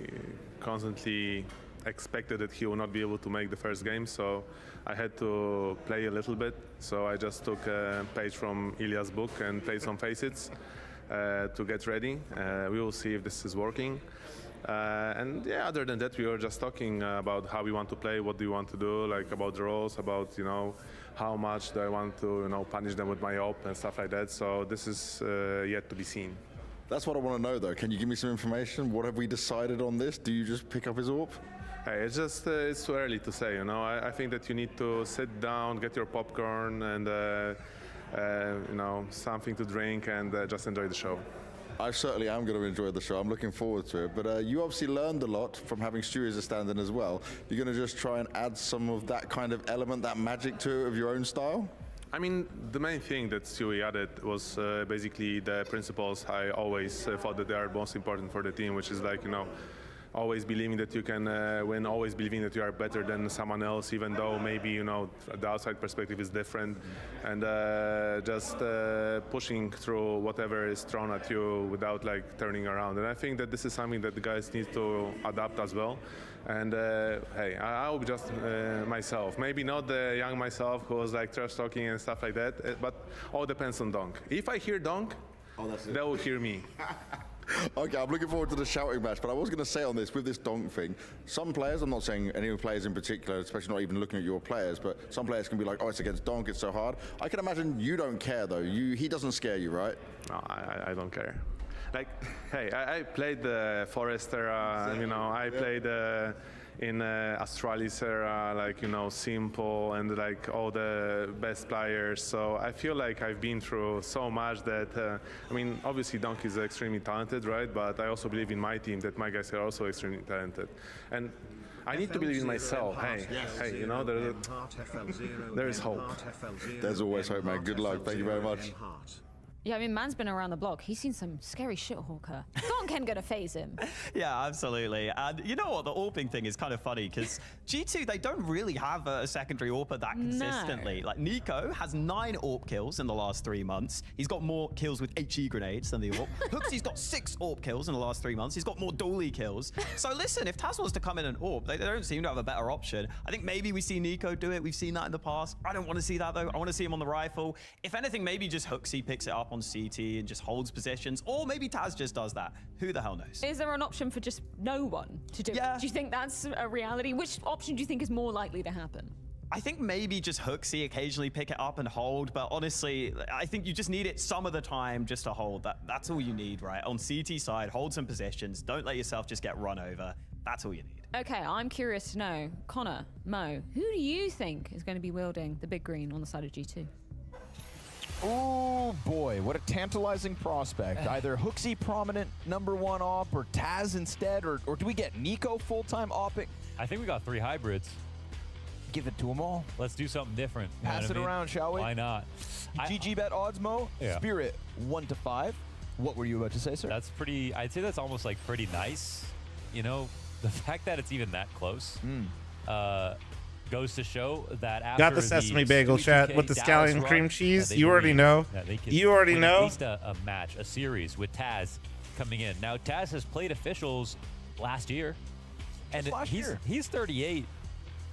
[SPEAKER 11] constantly expected that he will not be able to make the first game, so I had to play a little bit. So I just took a page from Ilya's book and played some facets to get ready. We will see if this is working. And yeah, other than that, we were just talking about how we want to play, what do we want to do, like about the roles, about, you know, how much do I want to, you know, punish them with my op and stuff like that. So this is yet to be seen.
[SPEAKER 7] That's what I want to know, though. Can you give me some information? What have we decided on this? Do you just pick up his AWP?
[SPEAKER 11] Hey, it's just it's too early to say, you know. I think that you need to sit down, get your popcorn and, you know, something to drink and just enjoy the show.
[SPEAKER 7] I certainly am going to enjoy the show. I'm looking forward to it. But you obviously learned a lot from having Stewie as a stand-in as well. You're going to just try and add some of that kind of element, that magic to it of your own style?
[SPEAKER 11] I mean, the main thing that Stewie added was basically the principles I always thought that they are most important for the team, which is like, you know, always believing that you can win, always believing that you are better than someone else, even though maybe, you know, the outside perspective is different, and just pushing through whatever is thrown at you without like turning around. And I think that this is something that the guys need to adapt as well. And hey, I will be just myself. Maybe not the young myself who was like trash talking and stuff like that, but all depends on Donk. If I hear Donk, they will hear me.
[SPEAKER 7] Okay, I'm looking forward to the shouting match, but I was going to say on this, with this Donk thing, some players, I'm not saying any players in particular, especially not even looking at your players, but some players can be like, oh, it's against Donk, it's so hard. I can imagine you don't care, though. He doesn't scare you, right?
[SPEAKER 11] No, I don't care. Like, hey, I played the Forest era, you know, I played in Astralis era, like, you know, Simple and like all the best players. So I feel like I've been through so much that, I mean, obviously Donk is extremely talented, right? But I also believe in my team that my guys are also extremely talented. And I need to believe in myself. Hey, hey, you know, there is hope.
[SPEAKER 7] There's always hope, man. Good luck. Thank you very much.
[SPEAKER 5] Yeah, I mean, man's been around the block. He's seen some scary shit, Hawker. Donk ain't gonna phase him.
[SPEAKER 6] Yeah, absolutely. And you know what? The AWPing thing is kind of funny because G2, they don't really have a secondary AWPer that consistently. No. Like, Nico has 9 AWP kills in the last 3 months. He's got more kills with HE grenades than the AWP. Huxey's got 6 AWP kills in the last 3 months. He's got more dually kills. So listen, if Taz was to come in and AWP, they don't seem to have a better option. I think maybe we see Nico do it. We've seen that in the past. I don't want to see that, though. I want to see him on the rifle. If anything, maybe just Huxey picks it up on CT and just holds positions, or maybe Taz just does that. Who the hell knows?
[SPEAKER 5] Is there an option for just no one to do it? Do you think that's a reality? Which option do you think is more likely to happen?
[SPEAKER 6] I think maybe just Huxey occasionally pick it up and hold, but honestly, I think you just need it some of the time just to hold. That's all you need, right? On CT side, hold some positions. Don't let yourself just get run over. That's all you need.
[SPEAKER 5] Okay, I'm curious to know, Connor, Mo, who do you think is going to be wielding the big green on the side of G2?
[SPEAKER 2] Oh boy, what a tantalizing prospect. Either Huxey prominent #1 op or Taz instead, or do we get Nico full-time opping?
[SPEAKER 1] I think we got 3 hybrids.
[SPEAKER 2] Give it to them all.
[SPEAKER 1] Let's do something different.
[SPEAKER 2] Pass it around, shall we?
[SPEAKER 1] Why not?
[SPEAKER 2] GG bet odds, Mo.
[SPEAKER 1] Yeah.
[SPEAKER 2] Spirit 1 to 5. What were you about to say, sir?
[SPEAKER 1] That's pretty, I'd say that's almost like pretty nice. You know, the fact that it's even that close goes to show that after
[SPEAKER 3] Got the sesame bagel chat with the scallion
[SPEAKER 1] Dallas
[SPEAKER 3] cream
[SPEAKER 1] run,
[SPEAKER 3] cheese.
[SPEAKER 1] they
[SPEAKER 3] You already
[SPEAKER 1] believe
[SPEAKER 3] know.
[SPEAKER 1] that they can
[SPEAKER 3] You already
[SPEAKER 1] win
[SPEAKER 3] know.
[SPEAKER 1] At least a match, a series with Taz coming in. Now, Taz has played officials last year. And he's 38,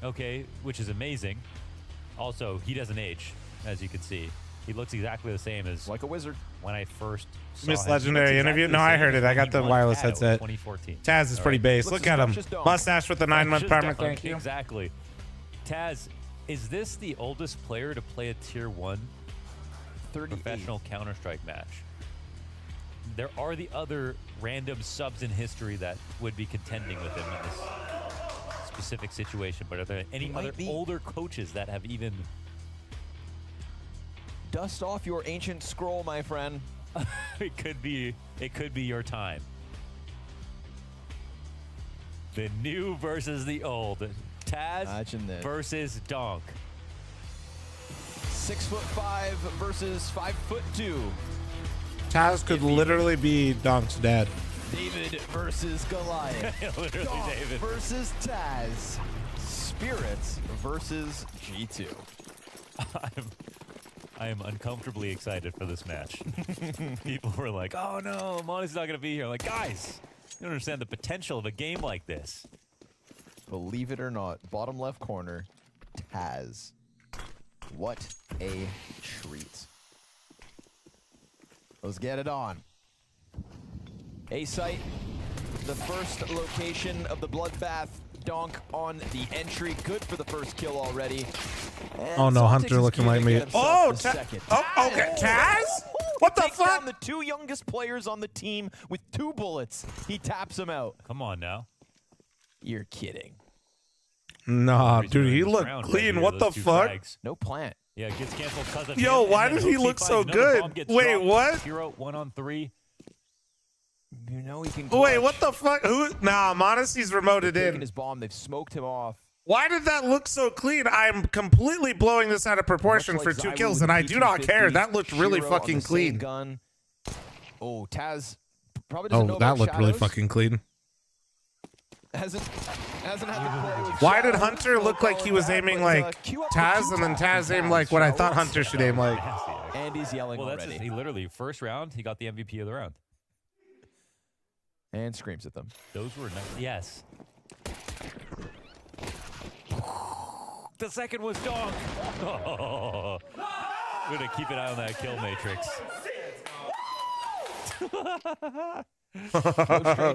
[SPEAKER 1] okay, which is amazing. Also, he doesn't age, as you can see. He looks exactly the same as
[SPEAKER 2] like a wizard
[SPEAKER 1] when I first saw
[SPEAKER 3] Miss
[SPEAKER 1] him.
[SPEAKER 3] Legendary interview. No, I heard it. I got the wireless headset.
[SPEAKER 1] 2014.
[SPEAKER 3] Taz is pretty base. Look at him. Mustache with the 9-month permit. Thank you.
[SPEAKER 1] Exactly. Taz, is this the oldest player to play a Tier 1 professional Counter-Strike match? There are the other random subs in history that would be contending with him in this specific situation, but are there any other older coaches that have even...
[SPEAKER 2] Dust off your ancient scroll, my friend.
[SPEAKER 1] It could be your time. The new versus the old. Taz versus Donk.
[SPEAKER 2] 6'5" versus 5'2".
[SPEAKER 3] Taz could literally be Donk's dad.
[SPEAKER 2] David versus Goliath.
[SPEAKER 1] Literally
[SPEAKER 2] Donk
[SPEAKER 1] David
[SPEAKER 2] versus Taz. Spirits versus G2.
[SPEAKER 1] I am uncomfortably excited for this match. People were like, oh no, Monty's not going to be here. I'm like, guys, you don't understand the potential of a game like this.
[SPEAKER 2] Believe it or not, bottom left corner, Taz. What a treat. Let's get it on. A site, the first location of the bloodbath. Donk on the entry. Good for the first kill already. And
[SPEAKER 3] oh no,
[SPEAKER 2] Celtics
[SPEAKER 3] Hunter looking like me. Oh,
[SPEAKER 2] second.
[SPEAKER 3] Okay, Taz? What the fuck?
[SPEAKER 2] Down the two youngest players on the team with 2 bullets. He taps them out.
[SPEAKER 1] Come on now.
[SPEAKER 2] You're kidding.
[SPEAKER 3] Nah, dude, he looked clean.
[SPEAKER 1] Right,
[SPEAKER 3] what the fuck?
[SPEAKER 1] Frags.
[SPEAKER 2] No plant.
[SPEAKER 1] Yeah, it gets canceled because of
[SPEAKER 3] Yo,
[SPEAKER 1] him,
[SPEAKER 3] why
[SPEAKER 1] and
[SPEAKER 3] did
[SPEAKER 1] then
[SPEAKER 3] he look
[SPEAKER 1] Hoopsie
[SPEAKER 3] so
[SPEAKER 1] finds another
[SPEAKER 3] good?
[SPEAKER 1] bomb, gets
[SPEAKER 3] Wait,
[SPEAKER 1] dropped.
[SPEAKER 3] what?
[SPEAKER 1] 0, 1 on 3.
[SPEAKER 2] You know he can.
[SPEAKER 3] Wait, what the fuck? Who? Nah, Monasty's remoted in.
[SPEAKER 2] His bomb. They've smoked him off.
[SPEAKER 3] Why did that look so clean? I'm completely blowing this out of proportion
[SPEAKER 2] Much
[SPEAKER 3] for
[SPEAKER 2] like
[SPEAKER 3] 2
[SPEAKER 2] ZywOo
[SPEAKER 3] kills,
[SPEAKER 2] with
[SPEAKER 3] and
[SPEAKER 2] the
[SPEAKER 3] I do not care.
[SPEAKER 2] P250,
[SPEAKER 3] That looked really
[SPEAKER 2] Shiro on
[SPEAKER 3] fucking
[SPEAKER 2] the same
[SPEAKER 3] clean.
[SPEAKER 2] Gun. Oh, Taz probably doesn't know
[SPEAKER 3] Oh, that
[SPEAKER 2] about
[SPEAKER 3] looked really
[SPEAKER 2] shadows.
[SPEAKER 3] fucking clean.
[SPEAKER 2] Hasn't had to play with
[SPEAKER 3] Why did
[SPEAKER 2] shadows.
[SPEAKER 3] Hunter look like he was aiming like
[SPEAKER 2] queue up
[SPEAKER 3] Taz,
[SPEAKER 2] the
[SPEAKER 3] and then
[SPEAKER 2] Q-tap
[SPEAKER 3] Taz aimed
[SPEAKER 2] Taz,
[SPEAKER 3] like what I
[SPEAKER 2] shall
[SPEAKER 3] thought
[SPEAKER 2] we?
[SPEAKER 3] Hunter should aim like?
[SPEAKER 2] And he's yelling
[SPEAKER 1] Well, that's
[SPEAKER 2] already.
[SPEAKER 1] he literally, first round, he got the MVP of the round.
[SPEAKER 2] And screams at them.
[SPEAKER 1] Those were nice. Yes. The second was Donk. Oh. We're going to keep an eye on that kill matrix.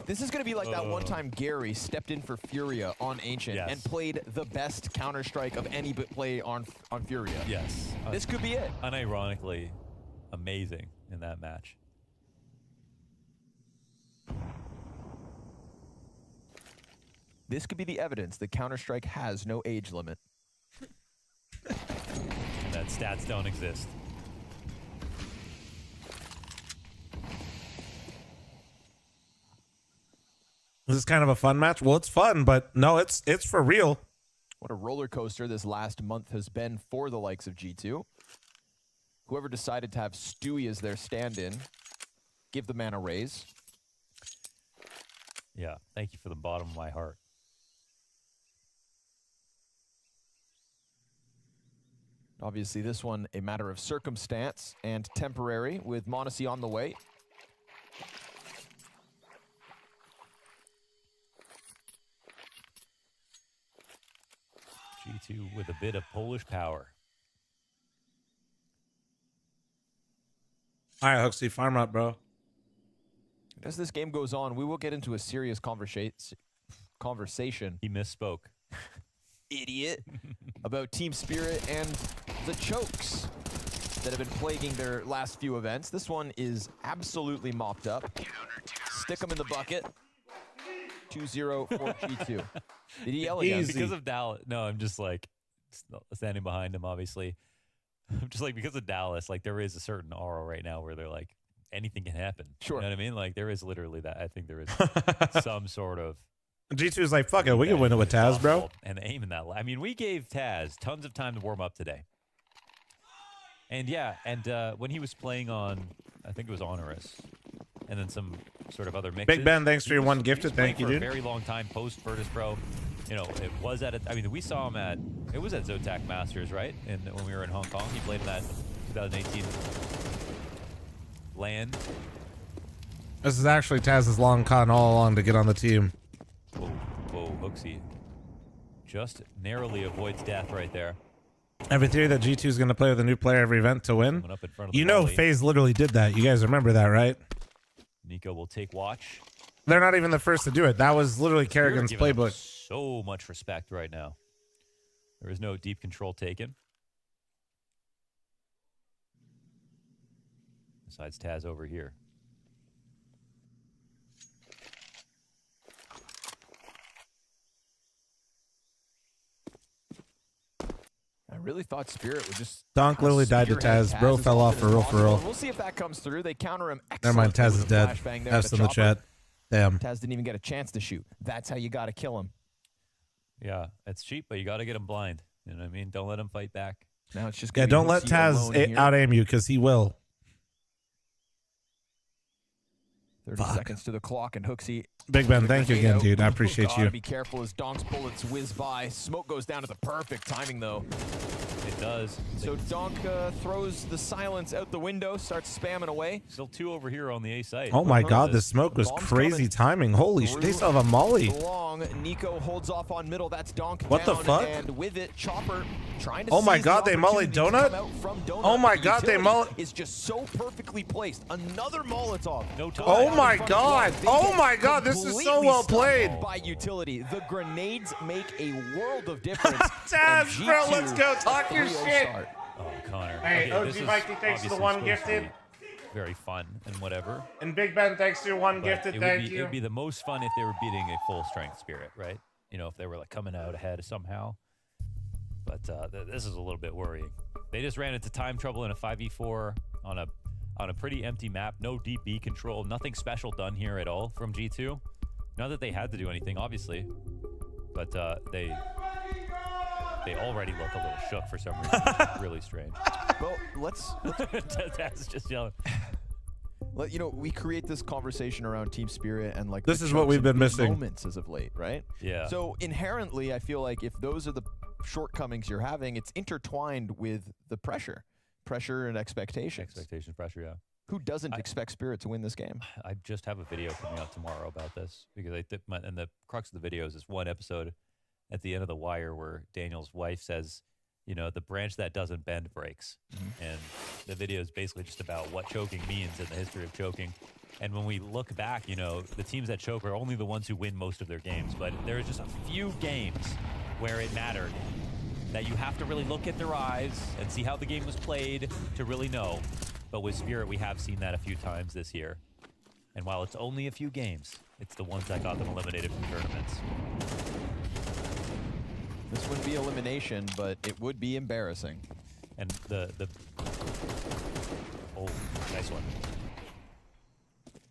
[SPEAKER 2] This is going to be like that one time Gary stepped in for Furia on Ancient and played the best Counter-Strike of any play on Furia.
[SPEAKER 1] Yes.
[SPEAKER 2] This could be it.
[SPEAKER 1] Unironically amazing in that match.
[SPEAKER 2] This could be the evidence that Counter-Strike has no age limit.
[SPEAKER 1] That stats don't exist.
[SPEAKER 3] This is kind of a fun match. Well, it's fun, but no, it's for real.
[SPEAKER 2] What a roller coaster this last month has been for the likes of G2. Whoever decided to have Stewie as their stand-in, give the man a raise.
[SPEAKER 1] Yeah, thank you for the bottom of my heart.
[SPEAKER 2] Obviously, this one a matter of circumstance and temporary with Monacy on the way.
[SPEAKER 1] G2 with a bit of Polish power.
[SPEAKER 3] All right, Huxley, farm up, bro.
[SPEAKER 2] As this game goes on, we will get into a serious conversation.
[SPEAKER 1] He misspoke.
[SPEAKER 2] Idiot. About team spirit and the chokes that have been plaguing their last few events. This one is absolutely mopped up. Stick them in the bucket. 2-0 for G2. Did he yell again?
[SPEAKER 1] Because of Dallas. No, I'm just like standing behind him, obviously. I'm just like, because of Dallas, like there is a certain aura right now where they're like, anything can happen.
[SPEAKER 2] Sure.
[SPEAKER 1] You know what I mean? Like there is literally that. I think there is some sort of.
[SPEAKER 3] G2 is like, fuck it, we can win it with Taz, bro.
[SPEAKER 1] And aim in that. I mean, we gave Taz tons of time to warm up today. And yeah, and when he was playing on, I think it was Honorous, and then some sort of other mixes.
[SPEAKER 3] Big Ben, thanks for your one gifted. Thank you,
[SPEAKER 1] for
[SPEAKER 3] dude.
[SPEAKER 1] a very long time post Virtus Pro. You know, it was at I mean, we saw him at, it was at Zotac Masters, right? And when we were in Hong Kong, he played in that 2018 LAN.
[SPEAKER 3] This is actually Taz's long con all along to get on the team.
[SPEAKER 1] Whoa, whoa, Hooksy. Just narrowly avoids death right there.
[SPEAKER 3] Every theory that G2 is going to play with a new player every event to win.
[SPEAKER 1] Up in front of
[SPEAKER 3] You know, FaZe literally did that. You guys remember that, right?
[SPEAKER 1] Nico will take watch.
[SPEAKER 3] They're not even the first to do it. That was literally Kerrigan's playbook.
[SPEAKER 1] So much respect right now. There is no deep control taken. Besides Taz over here.
[SPEAKER 2] I really thought Spirit would just...
[SPEAKER 3] Donk literally died to Taz. Bro fell off for real, for real.
[SPEAKER 2] We'll see if that comes through. They counter him.
[SPEAKER 3] Never mind, Taz is dead. F's in the chat. Damn.
[SPEAKER 2] Taz didn't even get a chance to shoot. That's how you got to kill him.
[SPEAKER 1] Yeah, it's cheap, but you got to get him blind. You know what I mean? Don't let him fight back.
[SPEAKER 2] Now it's just
[SPEAKER 3] yeah, don't let Taz out-aim you, because he will.
[SPEAKER 2] 30 seconds to the clock, and Hooksy.
[SPEAKER 3] Big Ben, thank you again, dude. I appreciate you.
[SPEAKER 2] Be careful as Donk's bullets whiz by. Smoke goes down to the perfect timing, though.
[SPEAKER 1] It does.
[SPEAKER 2] So Donk throws the silence out the window, starts spamming away.
[SPEAKER 1] Still two over here on the A site.
[SPEAKER 3] Oh my God, the smoke was crazy timing. Holy shit, they still have a molly.
[SPEAKER 2] Long. Nico holds off on middle. That's Donk.
[SPEAKER 3] What the fuck?
[SPEAKER 2] And with it, Chopper trying to.
[SPEAKER 3] Oh my God, they molly donut. Oh my God, they molly.
[SPEAKER 2] Is just so perfectly placed. Another Molotov.
[SPEAKER 1] No time.
[SPEAKER 3] Oh my God. Oh my God, this is so well played.
[SPEAKER 2] By utility, the grenades make a world of difference.
[SPEAKER 3] Taz, bro, let's go talk your shit.
[SPEAKER 1] Oh, Connor.
[SPEAKER 3] Hey,
[SPEAKER 1] okay,
[SPEAKER 3] OG Mikey, thanks for the one gifted.
[SPEAKER 1] Very fun and whatever.
[SPEAKER 3] And Big Ben, thanks for your one gifted. Thank you.
[SPEAKER 1] It would be the most fun if they were beating a full strength Spirit, right? You know, if they were like coming out ahead somehow. But this is a little bit worrying. They just ran into time trouble in a 5v4 on a pretty empty map. No deep B control. Nothing special done here at all from G2. Not that they had to do anything, obviously. But they already look a little shook for some reason. It's really strange.
[SPEAKER 2] Well, let's
[SPEAKER 1] That's just yelling.
[SPEAKER 2] You know, we create this conversation around Team Spirit and like
[SPEAKER 3] this is what we've been missing
[SPEAKER 2] moments as of late, right?
[SPEAKER 1] Yeah.
[SPEAKER 2] So inherently, I feel like if those are the shortcomings you're having, it's intertwined with the pressure and expectations.
[SPEAKER 1] Expectations, pressure, yeah.
[SPEAKER 2] Who doesn't expect Spirit to win this game?
[SPEAKER 1] I just have a video coming out tomorrow about this because and the crux of the video is this one episode at the end of The Wire where Daniel's wife says, you know, the branch that doesn't bend breaks. And the video is basically just about what choking means in the history of choking. And when we look back, you know, the teams that choke are only the ones who win most of their games. But there's just a few games where it mattered that you have to really look at their eyes and see how the game was played to really know. But with Spirit, we have seen that a few times this year. And while it's only a few games, it's the ones that got them eliminated from tournaments.
[SPEAKER 2] This wouldn't be elimination, but it would be embarrassing.
[SPEAKER 1] And the oh, nice one.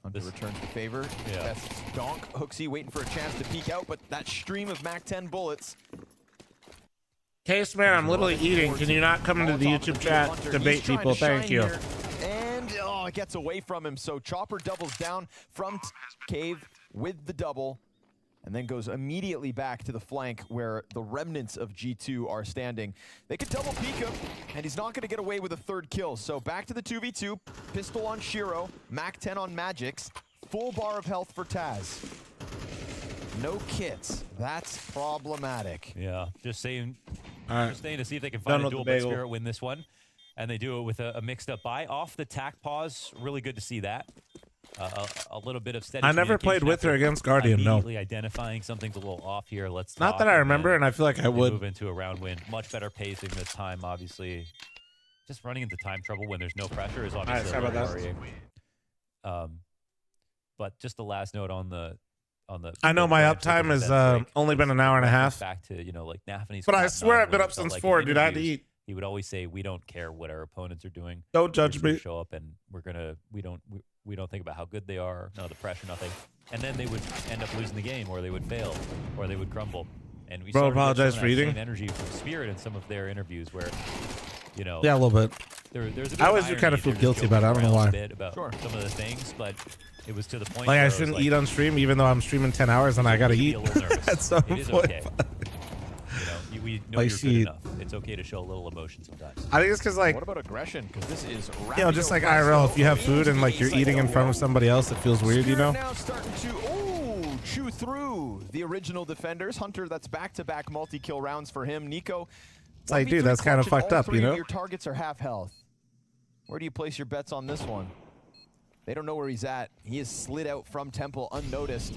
[SPEAKER 2] Hunter returns the favor.
[SPEAKER 1] Yeah.
[SPEAKER 2] That's Donk. Hooksy waiting for a chance to peek out, but that stream of MAC-10 bullets.
[SPEAKER 3] Case man, I'm literally eating. Can you not come into the YouTube chat to bait people? Thank you.
[SPEAKER 2] And it gets away from him. So Chopper doubles down from Cave with the double, and then goes immediately back to the flank where the remnants of G2 are standing. They could double peek him, and he's not going to get away with a third kill. So back to the 2v2. Pistol on Shiro, MAC-10 on Magix, full bar of health for Taz. No kits. That's problematic.
[SPEAKER 1] Yeah, just saying.
[SPEAKER 3] Right.
[SPEAKER 1] Just staying to see if they can find a duel, but Spirit win this one. And they do it with a mixed up buy. Off the tack pause, really good to see that. A little bit of steady.
[SPEAKER 3] I never played with her against Guardian, no.
[SPEAKER 1] Immediately identifying something's a little off here. Let's
[SPEAKER 3] not that I remember, and I feel like I would.
[SPEAKER 1] Move into a round win. Much better pacing this time, obviously. Just running into time trouble when there's no pressure is obviously worrying. But just the last note on the
[SPEAKER 3] I know my uptime has only been an hour and a half.
[SPEAKER 1] Back to, you know, like Nafany's.
[SPEAKER 3] But I swear I've been up since 4, dude. I had to eat.
[SPEAKER 1] He would always say, "We don't care what our opponents are doing.
[SPEAKER 3] Don't judge me.
[SPEAKER 1] Show up, and we don't think about how good they are. No, the pressure, nothing. And then they would end up losing the game, or they would fail, or they would crumble. And we
[SPEAKER 3] apologize for eating.
[SPEAKER 1] Energy from Spirit in some of their interviews, where, you know,
[SPEAKER 3] yeah, a little bit.
[SPEAKER 1] there's a bit
[SPEAKER 3] I always
[SPEAKER 1] irony
[SPEAKER 3] kind of
[SPEAKER 1] if
[SPEAKER 3] feel
[SPEAKER 1] you're
[SPEAKER 3] guilty
[SPEAKER 1] just
[SPEAKER 3] about it. I don't
[SPEAKER 1] joking
[SPEAKER 3] know
[SPEAKER 1] around
[SPEAKER 3] why.
[SPEAKER 1] a bit about some of the things, but it was to the point
[SPEAKER 3] Like
[SPEAKER 1] where
[SPEAKER 3] I
[SPEAKER 1] it was
[SPEAKER 3] shouldn't
[SPEAKER 1] like,
[SPEAKER 3] eat on stream, even though I'm streaming 10 hours and I gotta
[SPEAKER 1] be
[SPEAKER 3] eat
[SPEAKER 1] a little nervous.
[SPEAKER 3] at some
[SPEAKER 1] It is
[SPEAKER 3] point.
[SPEAKER 1] okay. You know, we know
[SPEAKER 3] Like,
[SPEAKER 1] you're
[SPEAKER 3] see-
[SPEAKER 1] good enough. It's okay to show a little emotion sometimes.
[SPEAKER 3] I think it's because like
[SPEAKER 2] What about aggression? Because this is
[SPEAKER 3] you know, just like IRL, if you have food and like you're eating in front of somebody else, it feels weird, you know.
[SPEAKER 2] Now starting to chew through the original defenders. Hunter, that's back-to-back multi-kill rounds for him. Nico,
[SPEAKER 3] It's like, dude, that's kind of fucked up, you know.
[SPEAKER 2] Your targets are half health. Where do you place your bets on this one? They don't know where he's at. He is slid out from Temple unnoticed.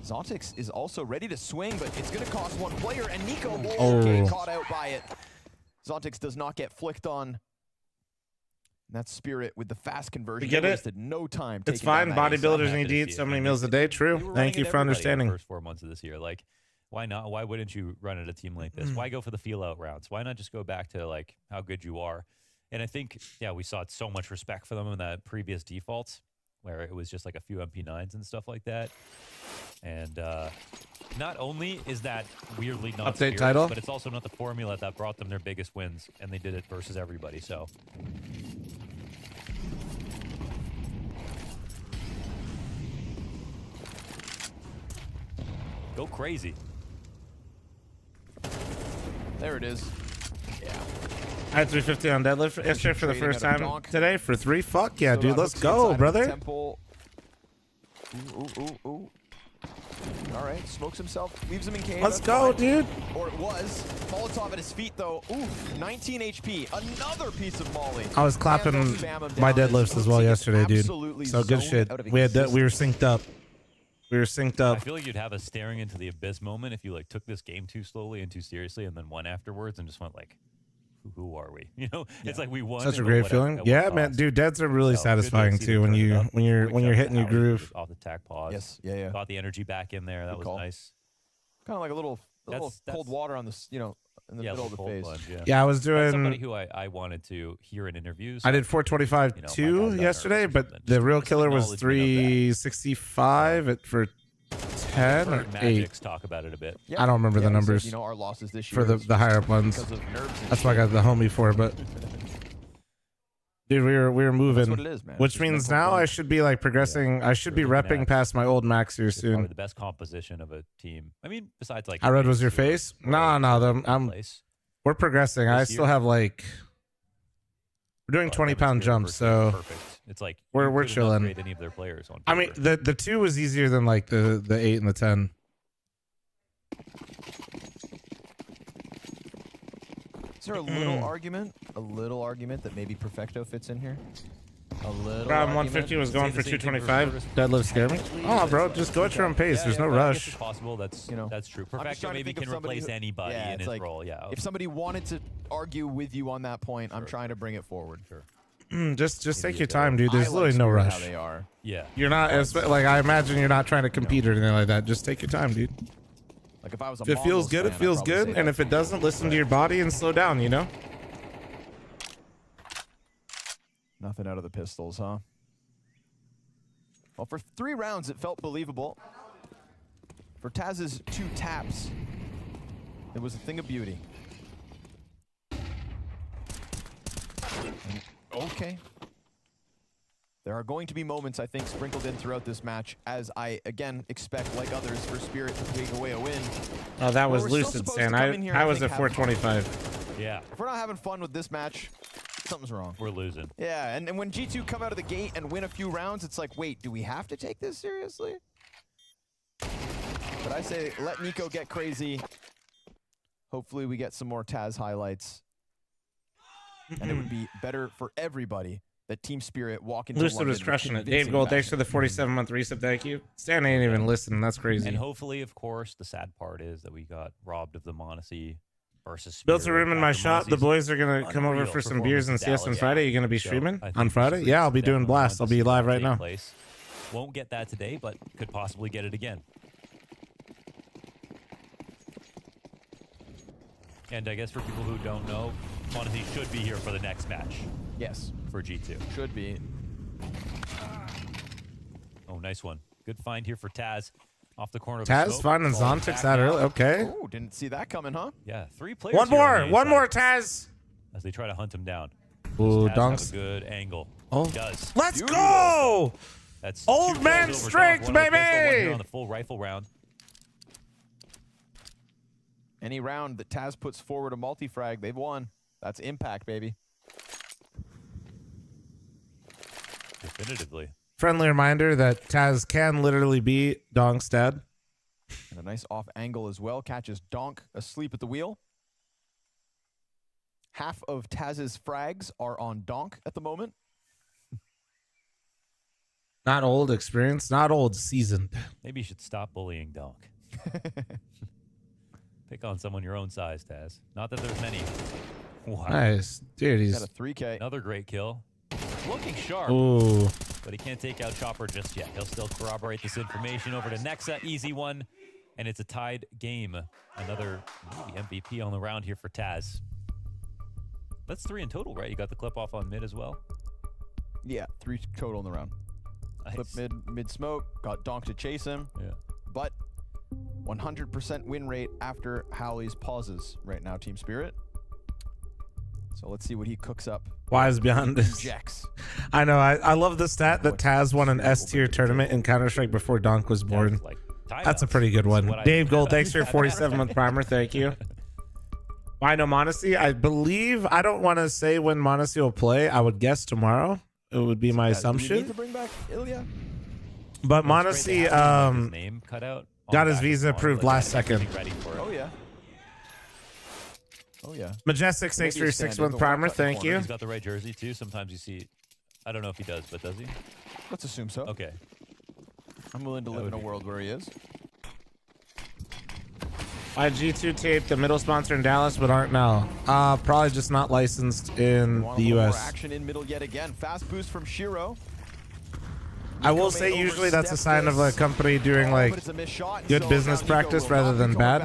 [SPEAKER 2] Zontix is also ready to swing, but it's going to cost one player, and Nico, okay, caught out by it. Zontix does not get flicked on. And that's Spirit with the fast conversion.
[SPEAKER 3] We get it.
[SPEAKER 2] Wasted no time.
[SPEAKER 3] It's
[SPEAKER 2] taking
[SPEAKER 3] fine.
[SPEAKER 2] down that
[SPEAKER 3] Bodybuilders
[SPEAKER 2] ace.
[SPEAKER 3] need to eat so many meals a day. True. Thank you for understanding.
[SPEAKER 1] The first 4 months of this year, like, why not? Why wouldn't you run at a team like this? Why go for the feel-out rounds? Why not just go back to like how good you are? And I think, yeah, we saw so much respect for them in that previous defaults, where it was just like a few MP9s and stuff like that. And not only is that weirdly not
[SPEAKER 3] Update
[SPEAKER 1] Spirits,
[SPEAKER 3] title,
[SPEAKER 1] but it's also not the formula that brought them their biggest wins, and they did it versus everybody. So. Go crazy.
[SPEAKER 2] There it is. Yeah.
[SPEAKER 3] I had 350 on deadlift yesterday for the first
[SPEAKER 2] Trading out
[SPEAKER 3] time
[SPEAKER 2] of donk.
[SPEAKER 3] today for 3. Fuck yeah,
[SPEAKER 2] Still
[SPEAKER 3] dude.
[SPEAKER 2] got
[SPEAKER 3] Let's
[SPEAKER 2] hooks
[SPEAKER 3] go,
[SPEAKER 2] inside of the
[SPEAKER 3] brother.
[SPEAKER 2] Temple. Ooh. All right, smokes himself, leaves him in cage.
[SPEAKER 3] Let's
[SPEAKER 2] that's
[SPEAKER 3] go,
[SPEAKER 2] fine.
[SPEAKER 3] dude.
[SPEAKER 2] Or it was. Molotov at his feet, though. Oof, 19 HP. Another piece of molly.
[SPEAKER 3] I was clapping
[SPEAKER 2] And they'll spam him
[SPEAKER 3] my
[SPEAKER 2] down.
[SPEAKER 3] deadlifts as well
[SPEAKER 2] He is
[SPEAKER 3] yesterday, dude.
[SPEAKER 2] absolutely
[SPEAKER 3] So good
[SPEAKER 2] zoned
[SPEAKER 3] shit.
[SPEAKER 2] out of
[SPEAKER 3] We had we were
[SPEAKER 2] existence.
[SPEAKER 3] synced up. We were synced
[SPEAKER 1] I
[SPEAKER 3] up.
[SPEAKER 1] feel like you'd have a staring into the abyss moment if you like took this game too slowly and too seriously, and then won afterwards and just went like, "Who are we?" You know, it's like we won.
[SPEAKER 3] Such a
[SPEAKER 1] but
[SPEAKER 3] great
[SPEAKER 1] what-
[SPEAKER 3] feeling.
[SPEAKER 1] at what
[SPEAKER 3] Yeah, man,
[SPEAKER 1] cost?
[SPEAKER 3] dude. Deads are really
[SPEAKER 1] So, good to
[SPEAKER 3] satisfying
[SPEAKER 1] see
[SPEAKER 3] too
[SPEAKER 1] them
[SPEAKER 3] when
[SPEAKER 1] turn it
[SPEAKER 3] you
[SPEAKER 1] up.
[SPEAKER 3] when you're
[SPEAKER 1] Quick
[SPEAKER 3] when you're
[SPEAKER 1] shot
[SPEAKER 3] hitting your
[SPEAKER 1] to Howie
[SPEAKER 3] groove.
[SPEAKER 1] off the tack pause.
[SPEAKER 2] Yes, yeah.
[SPEAKER 1] Got the energy back in there. That was
[SPEAKER 2] call.
[SPEAKER 1] nice.
[SPEAKER 2] Kind of like a little cold water on the, in the middle of the
[SPEAKER 1] cold
[SPEAKER 2] face.
[SPEAKER 1] plunge,
[SPEAKER 3] Yeah, I was
[SPEAKER 1] That's somebody
[SPEAKER 3] doing.
[SPEAKER 1] who I wanted to hear in interviews.
[SPEAKER 3] I did 425
[SPEAKER 1] You know, my
[SPEAKER 3] two
[SPEAKER 1] guys got
[SPEAKER 3] yesterday,
[SPEAKER 1] nervous or
[SPEAKER 3] but
[SPEAKER 1] something.
[SPEAKER 3] the
[SPEAKER 1] Just
[SPEAKER 3] real
[SPEAKER 1] some
[SPEAKER 3] killer was
[SPEAKER 1] acknowledgement of that.
[SPEAKER 3] 365 for 10 or
[SPEAKER 1] Heard
[SPEAKER 3] 8.
[SPEAKER 1] Magic's talk about it a bit.
[SPEAKER 2] Yeah.
[SPEAKER 3] I don't remember
[SPEAKER 2] Yeah,
[SPEAKER 3] the
[SPEAKER 2] he
[SPEAKER 3] numbers
[SPEAKER 2] said, our losses this
[SPEAKER 3] for
[SPEAKER 2] year
[SPEAKER 3] the higher up ones.
[SPEAKER 2] because of nerves and
[SPEAKER 3] That's what I got the homie for, but dude, we were moving,
[SPEAKER 2] what it is, man.
[SPEAKER 3] which
[SPEAKER 2] It's just
[SPEAKER 3] means
[SPEAKER 2] mental
[SPEAKER 3] now I
[SPEAKER 2] block.
[SPEAKER 3] should be like progressing. I should be
[SPEAKER 1] We're looking
[SPEAKER 3] repping
[SPEAKER 1] at-
[SPEAKER 3] past my old max here
[SPEAKER 1] It's probably
[SPEAKER 3] soon.
[SPEAKER 1] the best composition of a team. I mean, besides like.
[SPEAKER 3] How red was your
[SPEAKER 1] Anubis, who
[SPEAKER 3] face?
[SPEAKER 1] were
[SPEAKER 3] No,
[SPEAKER 1] in
[SPEAKER 3] I'm
[SPEAKER 1] place.
[SPEAKER 3] we're progressing. I
[SPEAKER 1] This
[SPEAKER 3] still
[SPEAKER 1] year?
[SPEAKER 3] have like we're doing
[SPEAKER 1] But
[SPEAKER 3] 20-pound
[SPEAKER 1] Spirit
[SPEAKER 3] jumps,
[SPEAKER 1] versus
[SPEAKER 3] so
[SPEAKER 1] perfect. It's like
[SPEAKER 3] we're
[SPEAKER 1] you couldn't
[SPEAKER 3] chilling.
[SPEAKER 1] upgrade any of their players on
[SPEAKER 3] I mean
[SPEAKER 1] paper.
[SPEAKER 3] the 2 was easier than like the 8 and the 10.
[SPEAKER 2] Is there a little argument? A little argument that maybe Perfecto fits in here? A little
[SPEAKER 3] Problem
[SPEAKER 2] argument?
[SPEAKER 3] 150 was going
[SPEAKER 1] Say
[SPEAKER 3] for
[SPEAKER 1] the same thing for
[SPEAKER 3] 225.
[SPEAKER 1] Vertus.
[SPEAKER 3] Deadlift scare me. Oh, bro, just go at your own pace.
[SPEAKER 1] Yeah,
[SPEAKER 3] There's no
[SPEAKER 1] but I guess
[SPEAKER 3] rush.
[SPEAKER 1] It's possible. That's that's true.
[SPEAKER 2] I'm just
[SPEAKER 1] Perfecto
[SPEAKER 2] trying to
[SPEAKER 1] maybe
[SPEAKER 2] think of
[SPEAKER 1] can
[SPEAKER 2] somebody
[SPEAKER 1] replace
[SPEAKER 2] who-
[SPEAKER 1] anybody
[SPEAKER 2] yeah,
[SPEAKER 1] in
[SPEAKER 2] it's
[SPEAKER 1] his
[SPEAKER 2] like,
[SPEAKER 1] role. Yeah.
[SPEAKER 2] If somebody wanted to argue with you on that point, I'm trying to bring it forward.
[SPEAKER 1] Sure.
[SPEAKER 3] Just take
[SPEAKER 1] Maybe
[SPEAKER 3] your
[SPEAKER 1] a
[SPEAKER 3] time,
[SPEAKER 1] better-
[SPEAKER 3] dude. There's
[SPEAKER 2] I
[SPEAKER 3] literally
[SPEAKER 2] like
[SPEAKER 3] no
[SPEAKER 2] Spirit
[SPEAKER 3] rush.
[SPEAKER 2] How they are.
[SPEAKER 1] Yeah.
[SPEAKER 3] You're not like I imagine you're not trying to compete or anything like that. Just take your time, dude.
[SPEAKER 2] Like if I was a
[SPEAKER 3] If it feels
[SPEAKER 2] Mongols
[SPEAKER 3] good,
[SPEAKER 2] fan,
[SPEAKER 3] it
[SPEAKER 2] I'd
[SPEAKER 3] feels
[SPEAKER 2] probably
[SPEAKER 3] good,
[SPEAKER 2] say
[SPEAKER 3] and
[SPEAKER 2] that.
[SPEAKER 3] if it doesn't, listen to your body and slow down. You know.
[SPEAKER 2] Nothing out of the pistols, huh? Well, for 3 rounds, it felt believable. For Taz's 2 taps, it was a thing of beauty. Okay. There are going to be moments, I think, sprinkled in throughout this match, as I, again, expect, like others, for Spirit to take away a win.
[SPEAKER 3] Oh, that was
[SPEAKER 2] But we're still
[SPEAKER 3] lucid,
[SPEAKER 2] supposed
[SPEAKER 3] Stan.
[SPEAKER 2] to come in here
[SPEAKER 3] I
[SPEAKER 2] and
[SPEAKER 3] was
[SPEAKER 2] think
[SPEAKER 3] at
[SPEAKER 2] have fun.
[SPEAKER 3] 425.
[SPEAKER 1] Yeah.
[SPEAKER 2] If we're not having fun with this match, something's wrong.
[SPEAKER 1] We're losing.
[SPEAKER 2] Yeah, and when G2 come out of the gate and win a few rounds, it's like, wait, do we have to take this seriously? But I say, let Nico get crazy. Hopefully we get some more Taz highlights. And it would be better for everybody that Team Spirit walk into
[SPEAKER 3] Lucid
[SPEAKER 2] London
[SPEAKER 3] was
[SPEAKER 2] with
[SPEAKER 3] crushing it.
[SPEAKER 2] convincing
[SPEAKER 3] Dave Gold, thanks for
[SPEAKER 2] fashion.
[SPEAKER 3] the 47-month resub. Thank you. Stan ain't even listening. That's crazy.
[SPEAKER 1] And hopefully, of course, the sad part is that we got robbed of the Monacy versus
[SPEAKER 3] Built a
[SPEAKER 1] Spirit
[SPEAKER 3] room in my
[SPEAKER 1] after
[SPEAKER 3] shop. The
[SPEAKER 1] Monacy's
[SPEAKER 3] boys are gonna come over
[SPEAKER 1] unreal
[SPEAKER 3] for some
[SPEAKER 1] performance
[SPEAKER 3] beers
[SPEAKER 1] in
[SPEAKER 3] and CS on
[SPEAKER 1] Dallas.
[SPEAKER 3] Friday. You gonna be
[SPEAKER 1] So
[SPEAKER 3] streaming
[SPEAKER 1] I think
[SPEAKER 3] on
[SPEAKER 1] this
[SPEAKER 3] Friday?
[SPEAKER 1] is
[SPEAKER 3] Yeah, I'll be doing
[SPEAKER 1] definitely
[SPEAKER 3] Blast. I'll
[SPEAKER 1] one to
[SPEAKER 3] be
[SPEAKER 1] see
[SPEAKER 3] live right
[SPEAKER 1] take
[SPEAKER 3] now.
[SPEAKER 1] place. Won't get that today, but could possibly get it again. And I guess for people who don't know, Monacy should be here for the next match.
[SPEAKER 2] Yes.
[SPEAKER 1] For G2.
[SPEAKER 2] Should be.
[SPEAKER 1] Oh, nice one. Good find here for Taz. Off the corner of
[SPEAKER 3] Taz
[SPEAKER 1] smoke.
[SPEAKER 3] finding
[SPEAKER 1] Falling
[SPEAKER 3] Zontix
[SPEAKER 1] back
[SPEAKER 3] that
[SPEAKER 1] now.
[SPEAKER 3] early. Okay.
[SPEAKER 2] Oh, didn't see that coming, huh?
[SPEAKER 1] Yeah, 3 players
[SPEAKER 3] One
[SPEAKER 1] here on
[SPEAKER 3] more.
[SPEAKER 1] the A
[SPEAKER 3] One
[SPEAKER 1] side
[SPEAKER 3] more, Taz.
[SPEAKER 1] as they try to hunt him down.
[SPEAKER 3] Ooh,
[SPEAKER 1] Taz
[SPEAKER 3] dunks.
[SPEAKER 1] have a good angle.
[SPEAKER 3] Oh,
[SPEAKER 1] He does.
[SPEAKER 3] let's go!
[SPEAKER 1] That's
[SPEAKER 3] Old
[SPEAKER 1] 2
[SPEAKER 3] man
[SPEAKER 1] kills over
[SPEAKER 3] strength,
[SPEAKER 1] Donk, one on the pistol, one
[SPEAKER 3] baby!
[SPEAKER 1] here on the full rifle round.
[SPEAKER 2] Any round that Taz puts forward a multi-frag, they've won. That's impact, baby.
[SPEAKER 1] Definitively.
[SPEAKER 3] Friendly reminder that Taz can literally be Donk's dad.
[SPEAKER 2] And a nice off angle as well. Catches Donk asleep at the wheel. Half of Taz's frags are on Donk at the moment.
[SPEAKER 3] Not old experience, not old seasoned.
[SPEAKER 1] Maybe you should stop bullying Donk. Pick on someone your own size, Taz. Not that there's many. Wow.
[SPEAKER 3] Nice. Dude, he's
[SPEAKER 2] got a 3K.
[SPEAKER 1] Another great kill. Looking sharp.
[SPEAKER 3] Ooh.
[SPEAKER 1] But he can't take out Chopper just yet. He'll still corroborate this information over to Nexa. Easy one. And it's a tied game. Another maybe MVP on the round here for Taz. That's 3 in total, right? You got the clip off on mid as well?
[SPEAKER 2] Yeah, 3 total in the round.
[SPEAKER 1] Nice.
[SPEAKER 2] Clip mid smoke. Got Donk to chase him.
[SPEAKER 1] Yeah.
[SPEAKER 2] But 100% win rate after Howley's pauses right now, Team Spirit. So let's see what he cooks up.
[SPEAKER 3] Wise beyond this.
[SPEAKER 2] Jax.
[SPEAKER 3] I know. I love the stat that Taz won an S tier tournament in Counter-Strike before Donk was born.
[SPEAKER 1] Like
[SPEAKER 3] That's a pretty good one. Dave Gold, thanks for your 47-month primer. Thank you. I know Monacy. I believe, I don't want to say when Monacy will play. I would guess tomorrow. It would be my assumption.
[SPEAKER 2] Do we need to bring back Ilya?
[SPEAKER 3] But Monacy
[SPEAKER 1] name cut out
[SPEAKER 3] got his visa approved last second.
[SPEAKER 2] Oh, yeah. Oh, yeah.
[SPEAKER 3] Majestic, thanks for your 6-month primer. Thank you.
[SPEAKER 1] He's got the right jersey, too. Sometimes you see, I don't know if he does, but does he?
[SPEAKER 2] Let's assume so.
[SPEAKER 1] Okay.
[SPEAKER 2] I'm willing to live in a world where he is.
[SPEAKER 3] I G2 taped the middle sponsor in Dallas, but aren't now. Probably just not licensed in the
[SPEAKER 2] More
[SPEAKER 3] US.
[SPEAKER 2] action in middle yet again. Fast boost from Shiro.
[SPEAKER 3] I will say usually that's a sign of a company doing like good business practice rather than bad.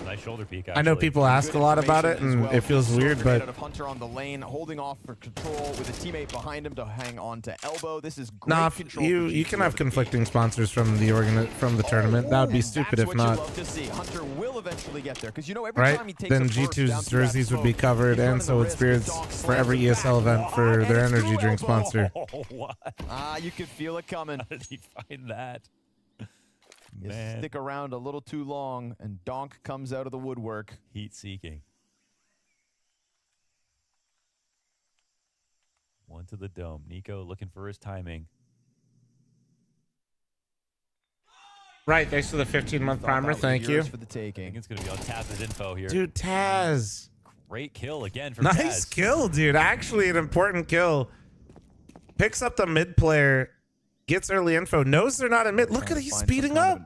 [SPEAKER 1] Nice shoulder peek.
[SPEAKER 3] I know people ask a lot about it and it feels weird, but
[SPEAKER 2] Hunter on the lane, holding off for control with a teammate behind him to hang on to elbow. This is great
[SPEAKER 3] nah,
[SPEAKER 2] control.
[SPEAKER 3] you can have conflicting sponsors from the tournament. That would be stupid if not.
[SPEAKER 2] Hunter will eventually get there because you know every
[SPEAKER 3] Right?
[SPEAKER 2] time he takes
[SPEAKER 3] Then
[SPEAKER 2] a burst down
[SPEAKER 3] G2's
[SPEAKER 2] through that
[SPEAKER 3] jerseys would
[SPEAKER 2] smoke,
[SPEAKER 3] be covered,
[SPEAKER 2] he's
[SPEAKER 3] and
[SPEAKER 2] running
[SPEAKER 3] so
[SPEAKER 2] the
[SPEAKER 3] would
[SPEAKER 2] risk
[SPEAKER 3] Spirits
[SPEAKER 2] of Donk
[SPEAKER 3] for every
[SPEAKER 2] slamming
[SPEAKER 3] ESL
[SPEAKER 2] back.
[SPEAKER 3] event for their
[SPEAKER 2] And it's
[SPEAKER 3] energy
[SPEAKER 2] through
[SPEAKER 3] drink
[SPEAKER 2] elbow.
[SPEAKER 3] sponsor.
[SPEAKER 1] What?
[SPEAKER 2] You could feel it coming.
[SPEAKER 1] How did he find that?
[SPEAKER 2] You
[SPEAKER 1] Man.
[SPEAKER 2] stick around a little too long, and Donk comes out of the woodwork.
[SPEAKER 1] Heat seeking. One to the dome. Nico looking for his timing.
[SPEAKER 3] Right, thanks for the 15-month primer. Thank you.
[SPEAKER 2] For the taking.
[SPEAKER 1] I think it's going to be on Taz's info here.
[SPEAKER 3] Dude, Taz.
[SPEAKER 1] Great kill again from
[SPEAKER 3] Nice
[SPEAKER 1] Taz.
[SPEAKER 3] kill, dude. Actually, an important kill. Picks up the mid player, gets early info, knows they're not in mid. Look at it, he's speeding up.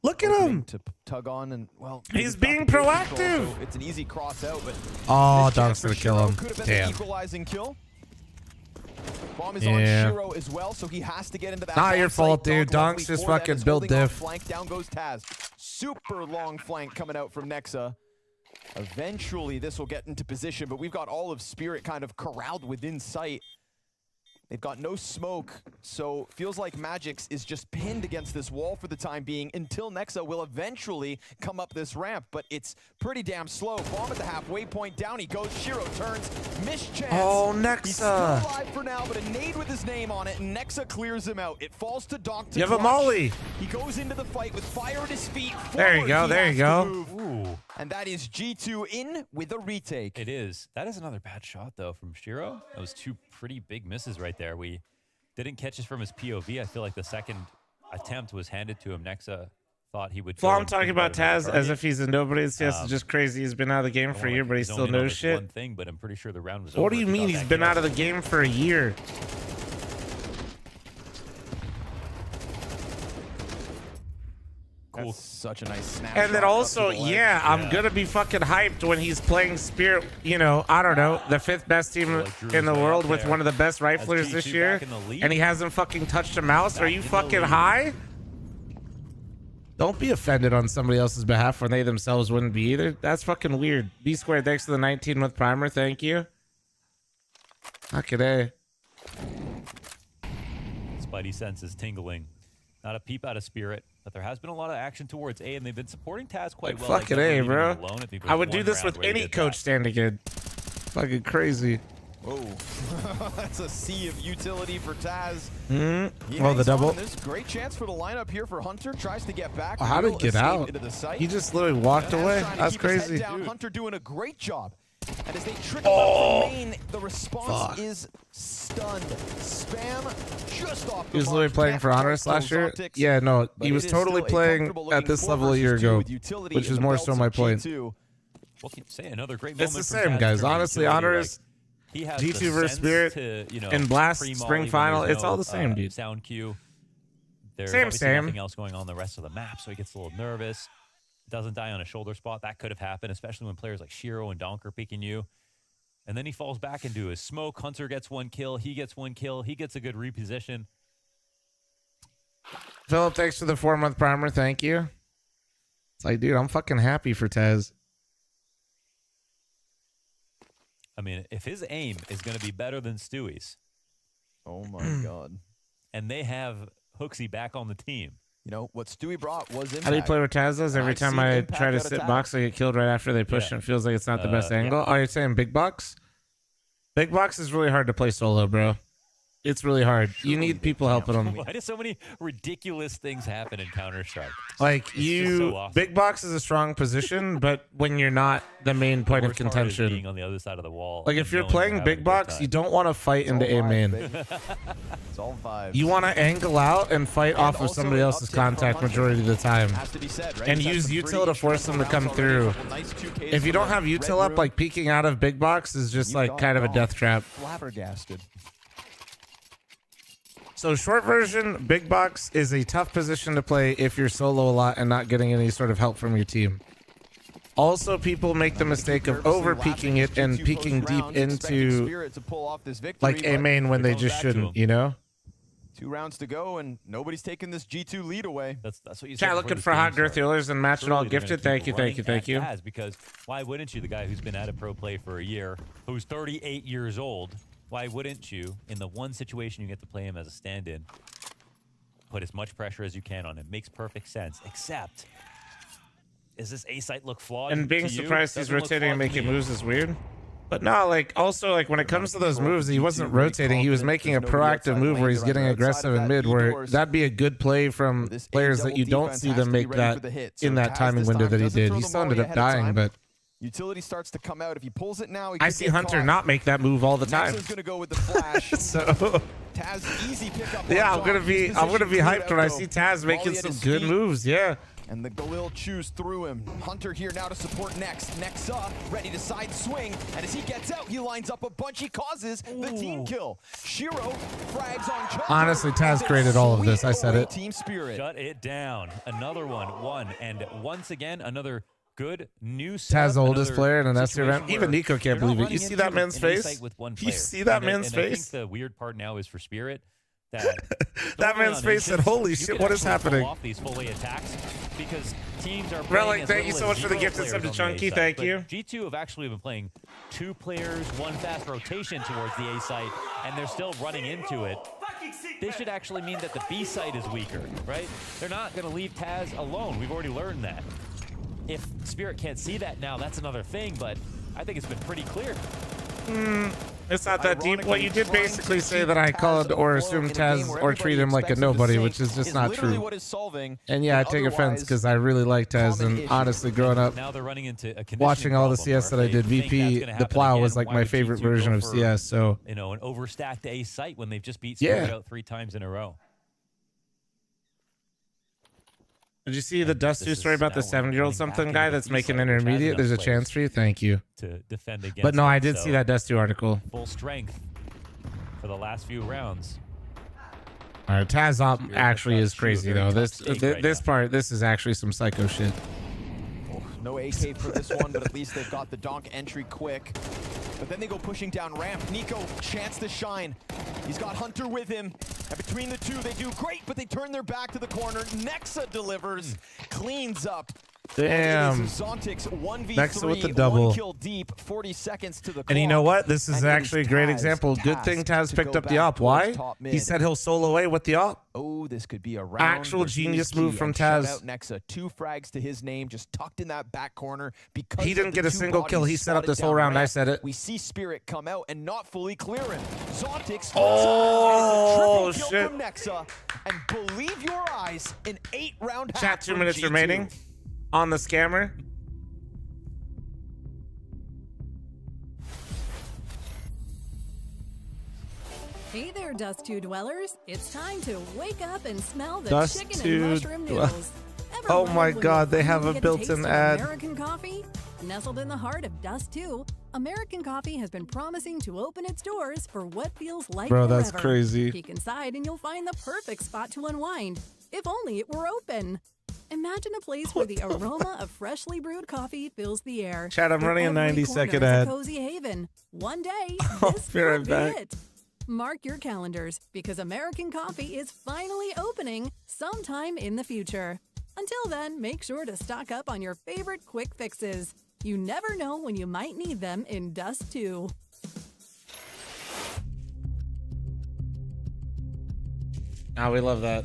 [SPEAKER 3] Look at him.
[SPEAKER 2] To tug on and, well,
[SPEAKER 3] He's being proactive.
[SPEAKER 2] So it's an easy cross out, but
[SPEAKER 3] Oh,
[SPEAKER 2] this
[SPEAKER 3] Donk's
[SPEAKER 2] chance
[SPEAKER 3] gonna
[SPEAKER 2] for
[SPEAKER 3] kill
[SPEAKER 2] Shiro
[SPEAKER 3] him.
[SPEAKER 2] could have been
[SPEAKER 3] Damn.
[SPEAKER 2] the equalizing kill. Bomb is
[SPEAKER 3] Yeah.
[SPEAKER 2] on Shiro as well, so he has to get into that.
[SPEAKER 3] Not your
[SPEAKER 2] backside.
[SPEAKER 3] fault, dude.
[SPEAKER 2] Donk
[SPEAKER 3] Donk's
[SPEAKER 2] luckily
[SPEAKER 3] just
[SPEAKER 2] for them
[SPEAKER 3] fucking
[SPEAKER 2] is
[SPEAKER 3] build
[SPEAKER 2] holding off
[SPEAKER 3] diff.
[SPEAKER 2] Flank. Down goes Taz. Super long flank coming out from Nexa. Eventually, this will get into position, but we've got all of Spirit kind of corralled within sight. They've got no smoke, so feels like Magix is just pinned against this wall for the time being until Nexa will eventually come up this ramp, but it's pretty damn slow. Bomb at the halfway point, down he goes, Shiro turns, mischance.
[SPEAKER 3] Oh,
[SPEAKER 2] He's still
[SPEAKER 3] Nexa.
[SPEAKER 2] alive for now, but a nade with his name on it, and Nexa clears him out. It falls to Donk to
[SPEAKER 3] You have a
[SPEAKER 2] clutch.
[SPEAKER 3] molly.
[SPEAKER 2] He goes into the fight with fire at his feet.
[SPEAKER 3] There you
[SPEAKER 2] Forward,
[SPEAKER 3] go,
[SPEAKER 2] he
[SPEAKER 3] there
[SPEAKER 2] has
[SPEAKER 3] you
[SPEAKER 2] to
[SPEAKER 3] go.
[SPEAKER 2] move.
[SPEAKER 1] Ooh,
[SPEAKER 2] And that is G2 in with a retake.
[SPEAKER 1] it is. That is another bad shot, though, from Shiro. That was 2 pretty big misses right there. We didn't catch this from his POV. I feel like the second attempt was handed to him. Nexa thought he would.
[SPEAKER 3] So
[SPEAKER 1] go
[SPEAKER 3] I'm
[SPEAKER 1] and
[SPEAKER 3] talking
[SPEAKER 1] think
[SPEAKER 3] about
[SPEAKER 1] his
[SPEAKER 3] Taz as
[SPEAKER 1] target.
[SPEAKER 3] if he's a nobody. It's just crazy. He's been out of the game for a year, but he
[SPEAKER 1] He's
[SPEAKER 3] still
[SPEAKER 1] only known
[SPEAKER 3] knows
[SPEAKER 1] this
[SPEAKER 3] shit.
[SPEAKER 1] One thing, but I'm pretty sure the round was
[SPEAKER 3] What
[SPEAKER 1] over
[SPEAKER 3] do you
[SPEAKER 1] if he
[SPEAKER 3] mean
[SPEAKER 1] got
[SPEAKER 3] he's
[SPEAKER 1] that
[SPEAKER 3] been
[SPEAKER 1] kill.
[SPEAKER 3] out of the game for a year?
[SPEAKER 2] Cool. That's such a nice snap.
[SPEAKER 3] And then
[SPEAKER 2] shot up
[SPEAKER 3] also,
[SPEAKER 2] to the ledge.
[SPEAKER 3] yeah, I'm gonna be fucking hyped when he's playing Spirit. You know, I don't know, the 5th best team in the world with one of the best riflers this year, and he hasn't fucking touched a mouse. Are you fucking high? Don't be offended on somebody else's behalf when they themselves wouldn't be either. That's fucking weird. B squared, thanks for the 19-month primer. Thank you. Fucking A.
[SPEAKER 1] Spidey senses tingling. Not a peep out of Spirit, but there has been a lot of action towards A, and they've been supporting Taz quite well.
[SPEAKER 3] Fucking
[SPEAKER 1] Like,
[SPEAKER 3] A,
[SPEAKER 1] leaving
[SPEAKER 3] bro.
[SPEAKER 1] him alone. I think
[SPEAKER 3] I
[SPEAKER 1] there was
[SPEAKER 3] would do
[SPEAKER 1] one
[SPEAKER 3] this
[SPEAKER 1] round
[SPEAKER 3] with
[SPEAKER 1] where he
[SPEAKER 3] any
[SPEAKER 1] did
[SPEAKER 3] coach
[SPEAKER 1] that.
[SPEAKER 3] standing in. Fucking crazy.
[SPEAKER 2] Oh, that's a sea of utility for Taz.
[SPEAKER 3] Well, the double.
[SPEAKER 2] There's a great chance for the lineup here for Hunter. Tries to get back.
[SPEAKER 3] Oh, how did he get out? He just literally walked away. That's crazy.
[SPEAKER 2] Hunter doing a great job. And as they trickle up from main, the response is stunned. Spam just off the
[SPEAKER 3] He was literally playing for Honors last year. Yeah, no, he was totally playing at this level a year ago, which is more so my point.
[SPEAKER 1] Well, say another great
[SPEAKER 3] It's the same, guys. Honestly, Honors, G2 versus Spirit, and Blast Spring Final, it's all the same, dude.
[SPEAKER 1] Sound cue. There's
[SPEAKER 3] same.
[SPEAKER 1] nothing else going on the rest of the map, so he gets a little nervous. Doesn't die on a shoulder spot. That could have happened, especially when players like Shiro and Donk are peeking you. And then he falls back into his smoke. Hunter gets 1 kill. He gets 1 kill. He gets a good reposition.
[SPEAKER 3] Philip, thanks for the 4-month primer. Thank you. It's like, dude, I'm fucking happy for Taz.
[SPEAKER 1] I mean, if his aim is going to be better than Stewie's.
[SPEAKER 2] Oh, my God.
[SPEAKER 1] And they have Hooksy back on the team.
[SPEAKER 2] You know, what Stewie brought was impact.
[SPEAKER 3] How do you play with Taz does? Every time I try to sit box, I get killed right after they push, and it feels like it's not the best angle. Oh, you're saying big box? Big box is really hard to play solo, bro. It's really hard. You need people helping them.
[SPEAKER 1] Why do so many ridiculous things happen in Counter-Strike?
[SPEAKER 3] Like, so awesome. Big box is a strong position, but when you're not the main point of contention.
[SPEAKER 1] Being on the other side of the wall.
[SPEAKER 3] Like, if you're playing big box, you don't want to fight into A main.
[SPEAKER 2] It's all vibes.
[SPEAKER 3] You want to angle out and fight off of somebody else's contact majority of the time. And use util to force them to come through. If you don't have util up, like, peeking out of big box is just, like, kind of a death trap.
[SPEAKER 2] Flabbergasted.
[SPEAKER 3] So short version, big box is a tough position to play if you're solo a lot and not getting any sort of help from your team. Also, people make the mistake of over peeking it and peeking deep into like A main when they just shouldn't, you know?
[SPEAKER 2] 2 rounds to go and nobody's taking this G2 lead away.
[SPEAKER 1] That's what you said.
[SPEAKER 3] Chat looking for hot girth healers and match it all gifted. Thank you.
[SPEAKER 1] Because why wouldn't you, the guy who's been at a pro play for a year, who's 38 years old, why wouldn't you, in the one situation you get to play him as a stand-in, put as much pressure as you can on him? Makes perfect sense. Except, is this A site look flawed?
[SPEAKER 3] And being surprised he's rotating and making moves is weird. But no, like, also, like, when it comes to those moves, he wasn't rotating. He was making a proactive move where he's getting aggressive in mid, where that'd be a good play from players that you don't see them make that in that timing window that he did. He still ended up dying, but
[SPEAKER 2] utility starts to come out. If he pulls it now,
[SPEAKER 3] I see Hunter not make that move all the time.
[SPEAKER 2] Nexa's gonna go with the flash.
[SPEAKER 3] So
[SPEAKER 2] Taz, easy pickup.
[SPEAKER 3] Yeah, I'm gonna be hyped when I see Taz making some good moves. Yeah.
[SPEAKER 2] And the Galil chews through him. Hunter here now to support Next. Nexa ready to side swing. And as he gets out, he lines up a bunch. He causes the team kill. Shiro frags on Chuck.
[SPEAKER 3] Honestly, Taz created all of this. I said it.
[SPEAKER 2] Team spirit.
[SPEAKER 1] Shut it down. Another one. And once again, another good new
[SPEAKER 3] Taz, oldest player in an S event. Even Nico can't believe it. You see that man's face? You see that man's face?
[SPEAKER 1] I think the weird part now is for Spirit.
[SPEAKER 3] That man's face said, "Holy shit, what is happening?"
[SPEAKER 1] Off these fully attacks because teams are
[SPEAKER 3] Relic, thank you so much for the gifted sub to Chunky. Thank you.
[SPEAKER 1] G2 have actually been playing 2 players, 1 fast rotation towards the A site, and they're still running into it. This should actually mean that the B site is weaker, right? They're not going to leave Taz alone. We've already learned that. If Spirit can't see that now, that's another thing, but I think it's been pretty clear.
[SPEAKER 3] It's not that deep. Well, you did basically say that I called or assumed Taz or treat him like a nobody, which is just not true. And yeah, I take offense because I really like Taz, and honestly, growing up, watching all the CS that I did, VP, the Plow was like my favorite version of CS. So
[SPEAKER 1] an overstacked A site when they've just beat Spirit out 3 times in a row.
[SPEAKER 3] Did you see the Dust2 story about the 70-year-old something guy that's making intermediate? There's a chance for you. Thank you.
[SPEAKER 1] To defend against
[SPEAKER 3] but no, I did see that Dust2 article.
[SPEAKER 1] Full strength for the last few rounds.
[SPEAKER 3] All right, Taz op actually is crazy though. This is actually some psycho shit.
[SPEAKER 2] No AK for this one, but at least they've got the Donk entry quick. But then they go pushing down ramp. Nico, chance to shine. He's got Hunter with him. And between the two, they do great, but they turn their back to the corner. Nexa delivers, cleans up.
[SPEAKER 3] Damn.
[SPEAKER 2] Nexa
[SPEAKER 3] with the double.
[SPEAKER 2] 1 kill deep, 40 seconds to the clock.
[SPEAKER 3] And you know what? This is actually a great example. Good thing Taz picked up the op. Why? He said he'll solo away with the op.
[SPEAKER 2] Oh, Oh, this could be a round.
[SPEAKER 3] Actual genius move from
[SPEAKER 2] Taz.
[SPEAKER 3] Taz.
[SPEAKER 2] Out Nexa, 2 frags to his name, just tucked in that back corner. Because
[SPEAKER 3] He didn't get a single kill. He set up this whole round. I said it.
[SPEAKER 2] We see Spirit come out and not fully clear him. Zontix.
[SPEAKER 3] Oh,
[SPEAKER 2] shit.
[SPEAKER 3] shit.
[SPEAKER 2] From Nexa, and believe your eyes, an 8-round half.
[SPEAKER 3] Chat, 2
[SPEAKER 2] from
[SPEAKER 3] minutes
[SPEAKER 2] G2.
[SPEAKER 3] remaining on the scammer.
[SPEAKER 12] Hey there, Dust 2 dwellers. It's time to wake up and smell the
[SPEAKER 3] Dust
[SPEAKER 12] chicken
[SPEAKER 3] 2
[SPEAKER 12] and mushroom noodles. Ever
[SPEAKER 3] Oh
[SPEAKER 12] wondered
[SPEAKER 3] my
[SPEAKER 12] when
[SPEAKER 3] God,
[SPEAKER 12] you
[SPEAKER 3] they have
[SPEAKER 12] finally
[SPEAKER 3] a
[SPEAKER 12] get taste
[SPEAKER 3] built-in
[SPEAKER 12] of
[SPEAKER 3] ad.
[SPEAKER 12] American coffee? Nestled in the heart of Dust 2, American Coffee has been promising to open its doors for what feels like
[SPEAKER 3] Bro,
[SPEAKER 12] forever.
[SPEAKER 3] that's crazy.
[SPEAKER 12] Peek inside and you'll find the perfect spot to unwind. If only it were open. Imagine a place where the aroma of freshly brewed coffee fills the air.
[SPEAKER 3] Chat, I'm
[SPEAKER 12] With
[SPEAKER 3] running a
[SPEAKER 12] every
[SPEAKER 3] 90-second
[SPEAKER 12] corner is a
[SPEAKER 3] ad.
[SPEAKER 12] cozy haven. One day,
[SPEAKER 3] I'll
[SPEAKER 12] this
[SPEAKER 3] be right
[SPEAKER 12] could be
[SPEAKER 3] back.
[SPEAKER 12] it. Mark your calendars because American Coffee is finally opening sometime in the future. Until then, make sure to stock up on your favorite quick fixes. You never know when you might need them in Dust 2.
[SPEAKER 3] Ah, we love that.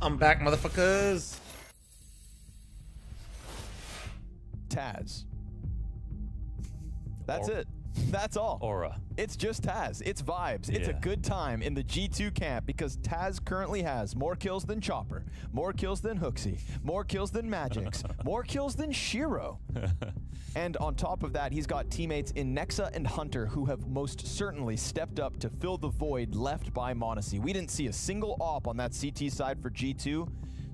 [SPEAKER 3] I'm back, motherfuckers.
[SPEAKER 2] Taz. That's it. That's all.
[SPEAKER 1] Aura.
[SPEAKER 2] It's just Taz. It's vibes. It's a good time in the G2 camp because Taz currently has more kills than Chopper, more kills than Hooksy, more kills than Magix, more kills than Shiro. And on top of that, he's got teammates in Nexa and Hunter who have most certainly stepped up to fill the void left by m0NESY. We didn't see a single op on that CT side for G2,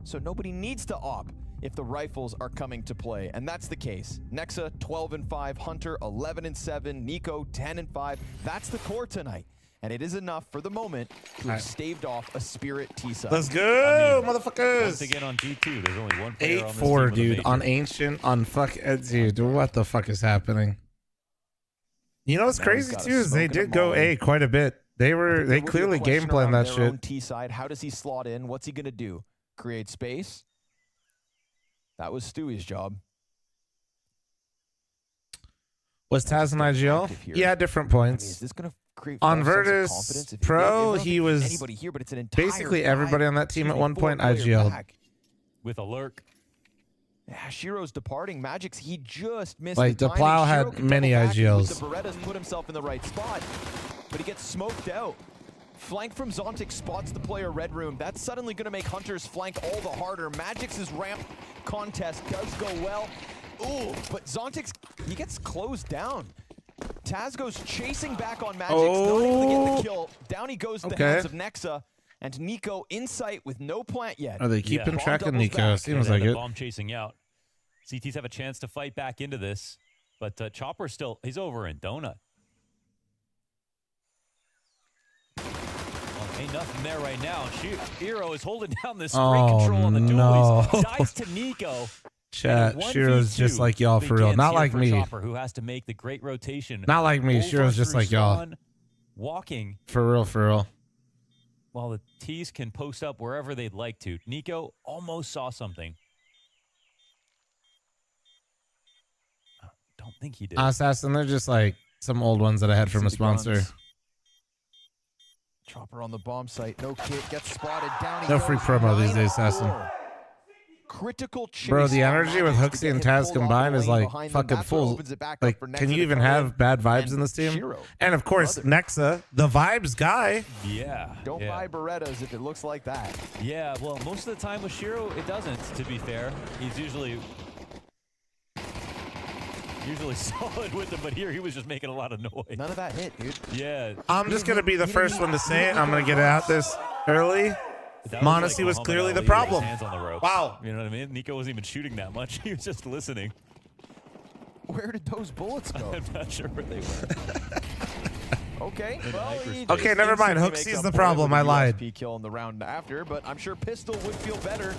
[SPEAKER 2] so nobody needs to op if the rifles are coming to play, and that's the case. Nexa 12-5, Hunter 11-7, Nico 10-5. That's the core tonight, and it is enough for the moment to have staved off a Spirit T-side.
[SPEAKER 3] Let's go, motherfuckers!
[SPEAKER 1] Once again on G2, there's only one player on this
[SPEAKER 3] 8-4,
[SPEAKER 1] team with a
[SPEAKER 3] dude.
[SPEAKER 1] major.
[SPEAKER 3] On Ancient, on fuck, dude. What the fuck is happening? You know what's
[SPEAKER 2] Now
[SPEAKER 3] crazy
[SPEAKER 2] he's got a
[SPEAKER 3] too is they
[SPEAKER 2] smoke and a
[SPEAKER 3] did go
[SPEAKER 2] molly.
[SPEAKER 3] A quite a bit. They clearly game planned that shit.
[SPEAKER 2] T-side. How does he slot in? What's he gonna do? Create space? That was Stewie's job.
[SPEAKER 3] Was Taz an IGL? Yeah, different points.
[SPEAKER 2] Is this gonna create
[SPEAKER 3] On
[SPEAKER 2] false sense of
[SPEAKER 3] Virtus
[SPEAKER 2] confidence? If
[SPEAKER 3] Pro,
[SPEAKER 2] I don't
[SPEAKER 3] he
[SPEAKER 2] think
[SPEAKER 3] was
[SPEAKER 2] anybody here, but it's an entire
[SPEAKER 3] basically everybody on that team at one point IGL'd.
[SPEAKER 1] With a lurk.
[SPEAKER 2] Yeah, Shiro's departing. Magix, he just missed
[SPEAKER 3] Like,
[SPEAKER 2] the
[SPEAKER 3] the Plow
[SPEAKER 2] timing. Shiro
[SPEAKER 3] had
[SPEAKER 2] can
[SPEAKER 3] many
[SPEAKER 2] double back in with
[SPEAKER 3] IGLs.
[SPEAKER 2] The Berettas put himself in the right spot, but he gets smoked out. Flank from Zontic spots the player Red Room. That's suddenly going to make Hunter's flank all the harder. Magic's ramp contest does go well. Ooh, but Zontic, he gets closed down. Taz goes chasing back on Magix, not able to get the kill. Down he goes to the hands of Nexa. And Nico in sight with no plant yet.
[SPEAKER 3] Are they keeping track of Nico? Seems like it.
[SPEAKER 1] Bomb chasing out. CTs have a chance to fight back into this. But Chopper still, he's over in Donut. Ain't nothing there right now. Hero is holding down this spray control on the dualies. Dies to Nico.
[SPEAKER 3] Chat, Shiro's just like y'all for real. Not like me.
[SPEAKER 1] Chopper, who has to make the great rotation.
[SPEAKER 3] Not like me. Shiro's just like y'all.
[SPEAKER 1] Walking.
[SPEAKER 3] For real, for real.
[SPEAKER 1] While the T's can post up wherever they'd like to. Nico almost saw something. Don't think he did.
[SPEAKER 3] Assassin, they're just like some old ones that I had from a sponsor.
[SPEAKER 2] Chopper on the bomb site. No kit. Gets spotted. Down.
[SPEAKER 3] No free promo these days, Assassin.
[SPEAKER 2] Critical chase.
[SPEAKER 3] Bro, the energy with Hooksy and Taz combined is like fucking full. Like, can you even have bad vibes in this team? And of course, Nexa, the vibes guy.
[SPEAKER 1] Yeah.
[SPEAKER 2] Don't buy Berettas if it looks like that.
[SPEAKER 1] Yeah, well, most of the time with Shiro, it doesn't, to be fair. He's usually solid with them, but here he was just making a lot of noise.
[SPEAKER 2] None of that hit, dude.
[SPEAKER 1] Yeah.
[SPEAKER 3] I'm just going to be the first one to say it. I'm going to get it out this early. Monacy was clearly the problem.
[SPEAKER 1] Hands on the ropes.
[SPEAKER 3] Wow.
[SPEAKER 1] You know what I mean? Nico wasn't even shooting that much. He was just listening.
[SPEAKER 2] Where did those bullets go?
[SPEAKER 1] I'm not sure where they went.
[SPEAKER 2] Okay. Well,
[SPEAKER 3] okay, never mind. Hooksy's the problem. I lied.
[SPEAKER 2] USP kill in the round after, but I'm sure Pistol would feel better.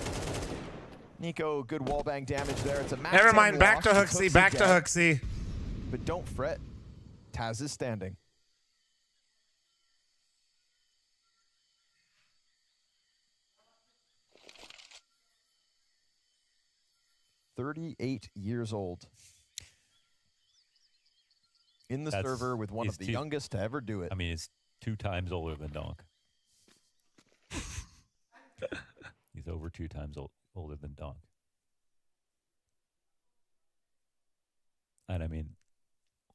[SPEAKER 2] Nico, good wallbang damage there. It's a max.
[SPEAKER 3] Never mind. Back to Hooksy. Back to Hooksy.
[SPEAKER 2] But don't fret. Taz is standing. "38 years old. In the server with one of the youngest to ever do it.
[SPEAKER 1] I mean, it's 2 times older than Donk. He's over 2 times older than Donk. And I mean,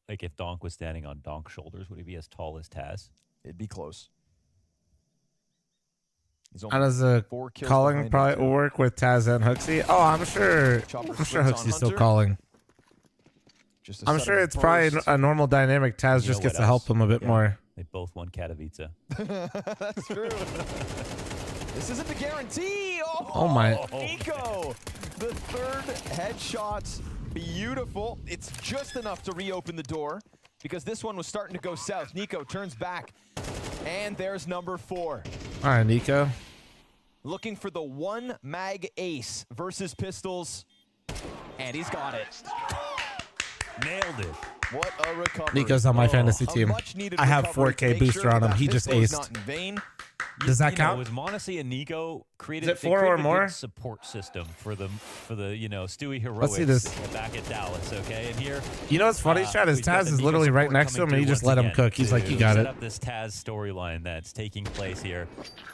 [SPEAKER 1] like if Donk was standing on Donk's shoulders, would he be as tall as Taz?
[SPEAKER 2] It'd be close.
[SPEAKER 3] How does the calling probably work with Taz and Hooksy? Oh, I'm sure Hooksy's still calling. I'm sure it's probably a normal dynamic. Taz just gets to help him a bit more.
[SPEAKER 1] They both won Katowice.
[SPEAKER 2] That's true. This isn't the guarantee.
[SPEAKER 3] Oh my.
[SPEAKER 2] Nico, the third headshot. Beautiful. It's just enough to reopen the door because this one was starting to go south. Nico turns back, and there's number 4.
[SPEAKER 3] All right, Nico.
[SPEAKER 2] Looking for the 1 mag ace versus Pistols, and he's got it.
[SPEAKER 1] Nailed it.
[SPEAKER 2] What a recovery.
[SPEAKER 3] Nico's on my fantasy team. I have 4K booster on him. He just aced. Does that count?
[SPEAKER 1] With Monacy and Nico created,
[SPEAKER 3] is it 4 or more?
[SPEAKER 1] Support system for the Stewie heroics.
[SPEAKER 3] Let's see this.
[SPEAKER 1] Back at Dallas, okay? And here,
[SPEAKER 3] you know what's funny, Chad, is Taz is literally right next to him, and he just let him cook. He's like, you got it.
[SPEAKER 1] Set up this Taz storyline that's taking place here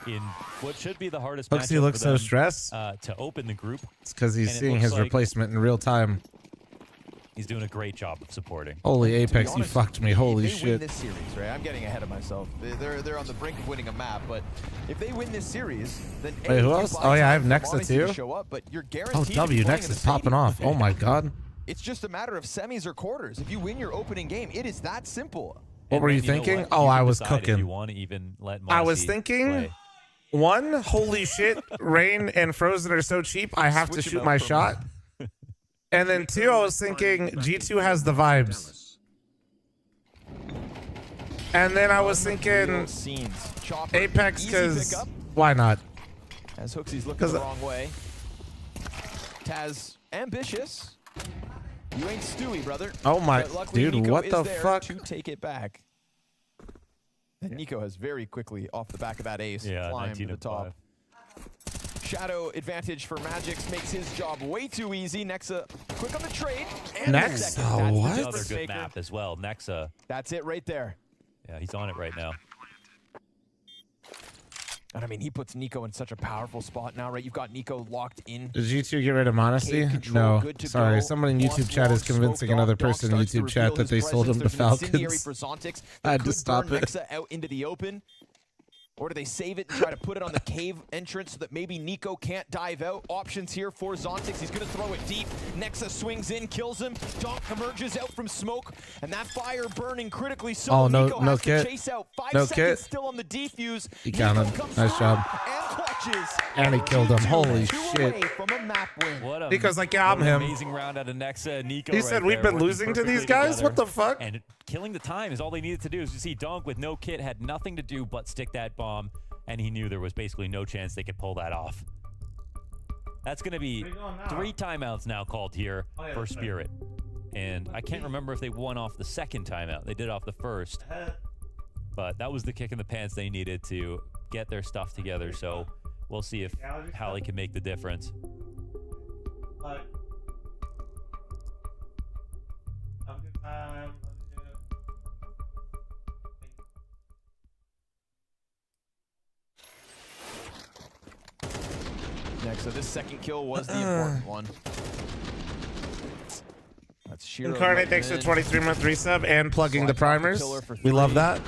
[SPEAKER 1] in what should be the hardest
[SPEAKER 3] matchup. He looks so stressed
[SPEAKER 1] to open the group.
[SPEAKER 3] It's because he's seeing his replacement in real time.
[SPEAKER 1] He's doing a great job of supporting.
[SPEAKER 3] Holy Apex, you fucked me. Holy shit.
[SPEAKER 2] If they win this series, right? I'm getting ahead of myself. They're on the brink of winning a map, but if they win this series, then
[SPEAKER 3] wait, who else? Oh yeah, I have Nexa too.
[SPEAKER 2] Show up, but you're
[SPEAKER 3] oh, W, Nexa's popping off. Oh my god.
[SPEAKER 2] It's just a matter of semis or quarters. If you win your opening game, it is that simple.
[SPEAKER 3] What were you thinking? Oh, I was cooking.
[SPEAKER 1] You want to even let
[SPEAKER 3] I was thinking, one, holy shit, Rain and Frozen are so cheap, I have to shoot my shot. And then 2, I was thinking G2 has the vibes. And then I was thinking Apex, because why not?
[SPEAKER 2] As Hooksy's looking the wrong way. Taz, ambitious. You ain't Stewie, brother.
[SPEAKER 3] Oh my, dude,
[SPEAKER 2] Nico
[SPEAKER 3] what the fuck?
[SPEAKER 2] To take it back. And Nico has very quickly, off the back of that ace, climbed to the top. Shadow advantage for Magix makes his job way too easy. Nexa quick on the trade.
[SPEAKER 3] Nexa, what?
[SPEAKER 1] Another good map as well. Nexa.
[SPEAKER 2] That's it right there.
[SPEAKER 1] Yeah, he's on it right now.
[SPEAKER 2] And I mean, he puts Nico in such a powerful spot now, right? You've got Nico locked in.
[SPEAKER 3] Did G2 get rid of Monacy? No. Sorry, someone in YouTube chat is convincing another person in YouTube chat that they sold him to Falcons. I had to stop it.
[SPEAKER 2] Nexa out into the open. Or do they save it and try to put it on the cave entrance so that maybe Nico can't dive out? Options here for Zontix. He's going to throw it deep. Nexa swings in, kills him. Donk emerges out from smoke. And that fire burning critically so.
[SPEAKER 3] Oh, no,
[SPEAKER 2] Nico
[SPEAKER 3] no
[SPEAKER 2] has
[SPEAKER 3] kit.
[SPEAKER 2] to chase out. 5
[SPEAKER 3] No
[SPEAKER 2] seconds
[SPEAKER 3] kit.
[SPEAKER 2] still on the defuse.
[SPEAKER 3] He counted. Nice job.
[SPEAKER 2] And clutches.
[SPEAKER 3] And he killed him. Holy
[SPEAKER 2] Two
[SPEAKER 3] shit.
[SPEAKER 2] away from a map win.
[SPEAKER 1] What a,
[SPEAKER 3] Nico's like, yeah, I'm
[SPEAKER 1] what an
[SPEAKER 3] him.
[SPEAKER 1] amazing round out of Nexa and Nico.
[SPEAKER 3] He
[SPEAKER 1] right
[SPEAKER 3] said, we've
[SPEAKER 1] there,
[SPEAKER 3] been
[SPEAKER 1] working
[SPEAKER 3] losing to these
[SPEAKER 1] perfectly
[SPEAKER 3] guys?
[SPEAKER 1] together.
[SPEAKER 3] What the fuck?
[SPEAKER 1] And killing the time is all they needed to do. Is you see Donk with no kit had nothing to do but stick that bomb, and he knew there was basically no chance they could pull that off. That's going to be 3 timeouts now called here for Spirit. And I can't remember if they won off the second timeout. They did off the first. But that was the kick in the pants they needed to get their stuff together. So we'll see if Hallie can make the difference.
[SPEAKER 2] Next, so this second kill was the important one. That's Shiro.
[SPEAKER 3] Incarnate, thanks for the 23-month resub and plugging the primers. We love that.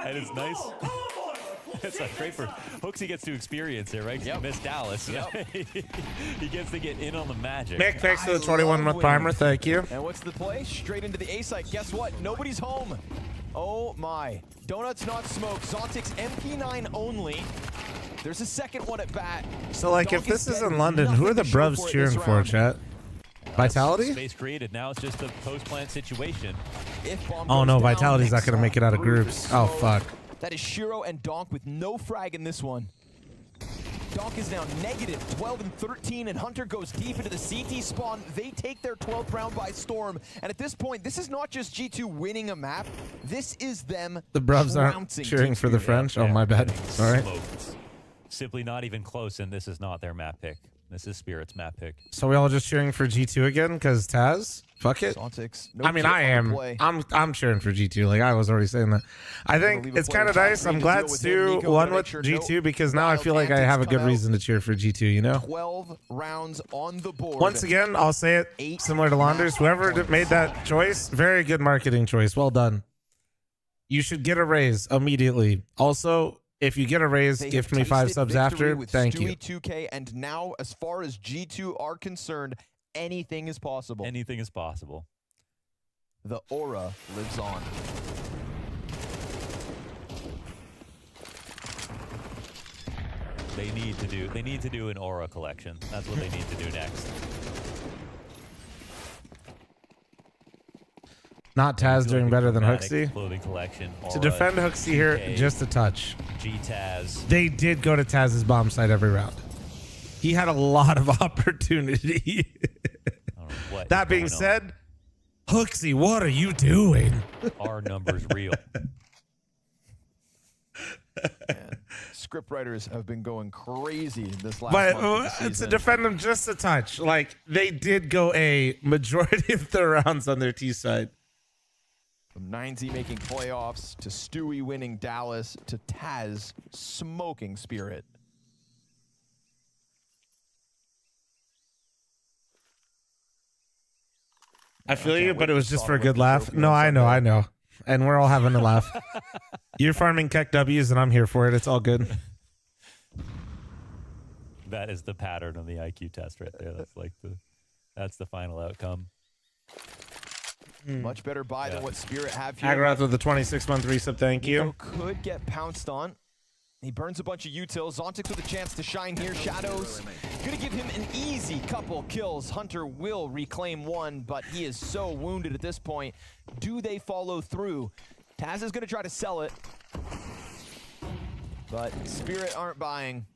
[SPEAKER 1] That is nice. It's great for Hooksy gets to experience it, right? 'Cause he missed Dallas. He gets to get in on the magic.
[SPEAKER 3] Mick, thanks for the 21-month primer. Thank you.
[SPEAKER 2] And what's the play? Straight into the A site. Guess what? Nobody's home. Oh my. Donuts not smoke. Zontix MP9 only. There's a second one at bat.
[SPEAKER 3] So, like, if this is in London, who are the bruvs cheering for, chat? Vitality?
[SPEAKER 1] Space created. Now it's just a post-plant situation.
[SPEAKER 3] Oh, no, Vitality's not going to make it out of groups. Oh, fuck.
[SPEAKER 2] That is Shiro and Donk with no frag in this one. Donk is now negative 12 and 13, and Hunter goes deep into the CT spawn. They take their 12th round by storm, and at this point, this is not just G2 winning a map. This is them.
[SPEAKER 3] The bruvs aren't cheering for the French? Oh, my bad. Sorry.
[SPEAKER 1] Simply not even close, and this is not their map pick. This is Spirit's map pick.
[SPEAKER 3] So we all just cheering for G2 again because Taz? Fuck it.
[SPEAKER 2] Zontix,
[SPEAKER 3] I mean, I am. I'm cheering for G2. Like I was already saying that. I think it's kind of nice. I'm glad Stu won with G2 because now I feel like I have a good reason to cheer for G2. You know.
[SPEAKER 2] 12 rounds on the board.
[SPEAKER 3] Once again, I'll say it similar to Launders. Whoever made that choice, very good marketing choice. Well done. You should get a raise immediately. Also, if you get a raise, gift me 5 subs after. Thank you.
[SPEAKER 2] 2K, and now, as far as G2 are concerned, anything is possible.
[SPEAKER 1] Anything is possible.
[SPEAKER 2] The aura lives on.
[SPEAKER 1] They need to do an aura collection. That's what they need to do next.
[SPEAKER 3] Not Taz doing better than Hooksy.
[SPEAKER 1] Clothing collection.
[SPEAKER 3] To defend Hooksy here, just a touch.
[SPEAKER 1] G-Taz.
[SPEAKER 3] They did go to Taz's bomb site every round. He had a lot of opportunity. That being said, Hooksy, what are you doing?
[SPEAKER 1] Our number's real.
[SPEAKER 2] Scriptwriters have been going crazy this last month of the season.
[SPEAKER 3] To defend them just a touch, like they did go a majority of the rounds on their T side.
[SPEAKER 2] From 9Z making playoffs to Stewie winning Dallas to Taz smoking Spirit.
[SPEAKER 3] I feel you, but it was just for a good laugh. No, I know. And we're all having a laugh. You're farming Keck W's and I'm here for it. It's all good.
[SPEAKER 1] That is the pattern of the IQ test right there. That's the final outcome.
[SPEAKER 2] Much better buy than what Spirit have here.
[SPEAKER 3] Agrath with the 26-month resub, thank you.
[SPEAKER 2] Nico could get pounced on. He burns a bunch of utils. Zontix with a chance to shine here. Shadows gonna give him an easy couple kills. Hunter will reclaim one, but he is so wounded at this point. Do they follow through? Taz is gonna try to sell it, but Spirit aren't buying.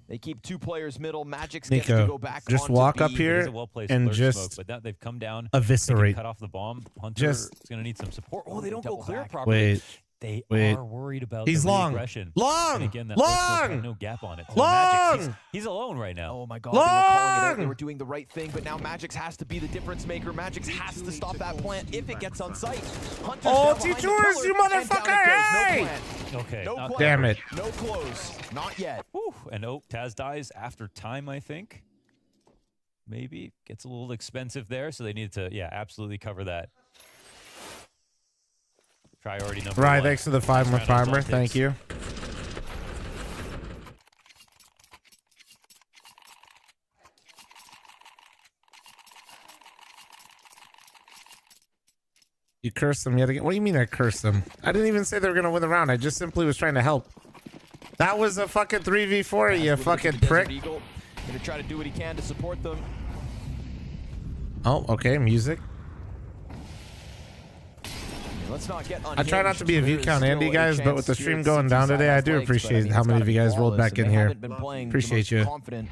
[SPEAKER 2] They keep 2 players middle. Magic's gets to go back
[SPEAKER 3] just
[SPEAKER 2] onto
[SPEAKER 3] walk
[SPEAKER 2] B.
[SPEAKER 3] up here and just
[SPEAKER 1] smoke, but now they've come down,
[SPEAKER 3] eviscerate.
[SPEAKER 1] cut off the bomb. Hunter is going to need some support. Oh, they don't go clear properly.
[SPEAKER 3] Wait.
[SPEAKER 1] They are worried about
[SPEAKER 3] He's
[SPEAKER 1] the
[SPEAKER 3] long.
[SPEAKER 1] aggression.
[SPEAKER 3] Long.
[SPEAKER 1] And again, that
[SPEAKER 3] long.
[SPEAKER 1] no gap on it. So
[SPEAKER 3] long.
[SPEAKER 1] Magix, he's alone right now.
[SPEAKER 2] Oh my God, they were calling it out. They were doing the right thing, but now Magix has to be the difference maker. Magix has to stop that plant if it gets on site. Hunter's
[SPEAKER 3] oh,
[SPEAKER 2] now behind the
[SPEAKER 3] T-Tours,
[SPEAKER 2] pillar,
[SPEAKER 3] you
[SPEAKER 2] and down it
[SPEAKER 3] motherfucker!
[SPEAKER 2] goes.
[SPEAKER 3] Hey!
[SPEAKER 2] No plant.
[SPEAKER 1] Okay.
[SPEAKER 2] No plant.
[SPEAKER 3] Damn it.
[SPEAKER 2] No close. Not yet.
[SPEAKER 1] Whew. And Taz dies after time, I think. maybe gets a little expensive there, so they need to, yeah, absolutely cover that. Priority number
[SPEAKER 3] Right,
[SPEAKER 1] one.
[SPEAKER 3] thanks for the 5-month primer. Thank you. You cursed them yet again? What do you mean I cursed them? I didn't even say they were going to win the round. I just simply was trying to help. That was a fucking 3v4, you fucking prick.
[SPEAKER 2] Eagle. Gonna try to do what he can to support them.
[SPEAKER 3] Oh, okay, music.
[SPEAKER 2] Let's not get
[SPEAKER 3] I try not to be a view count Andy, guys, but with the stream going down today, I do appreciate how many of you guys rolled back in here. Appreciate you.
[SPEAKER 2] Confident,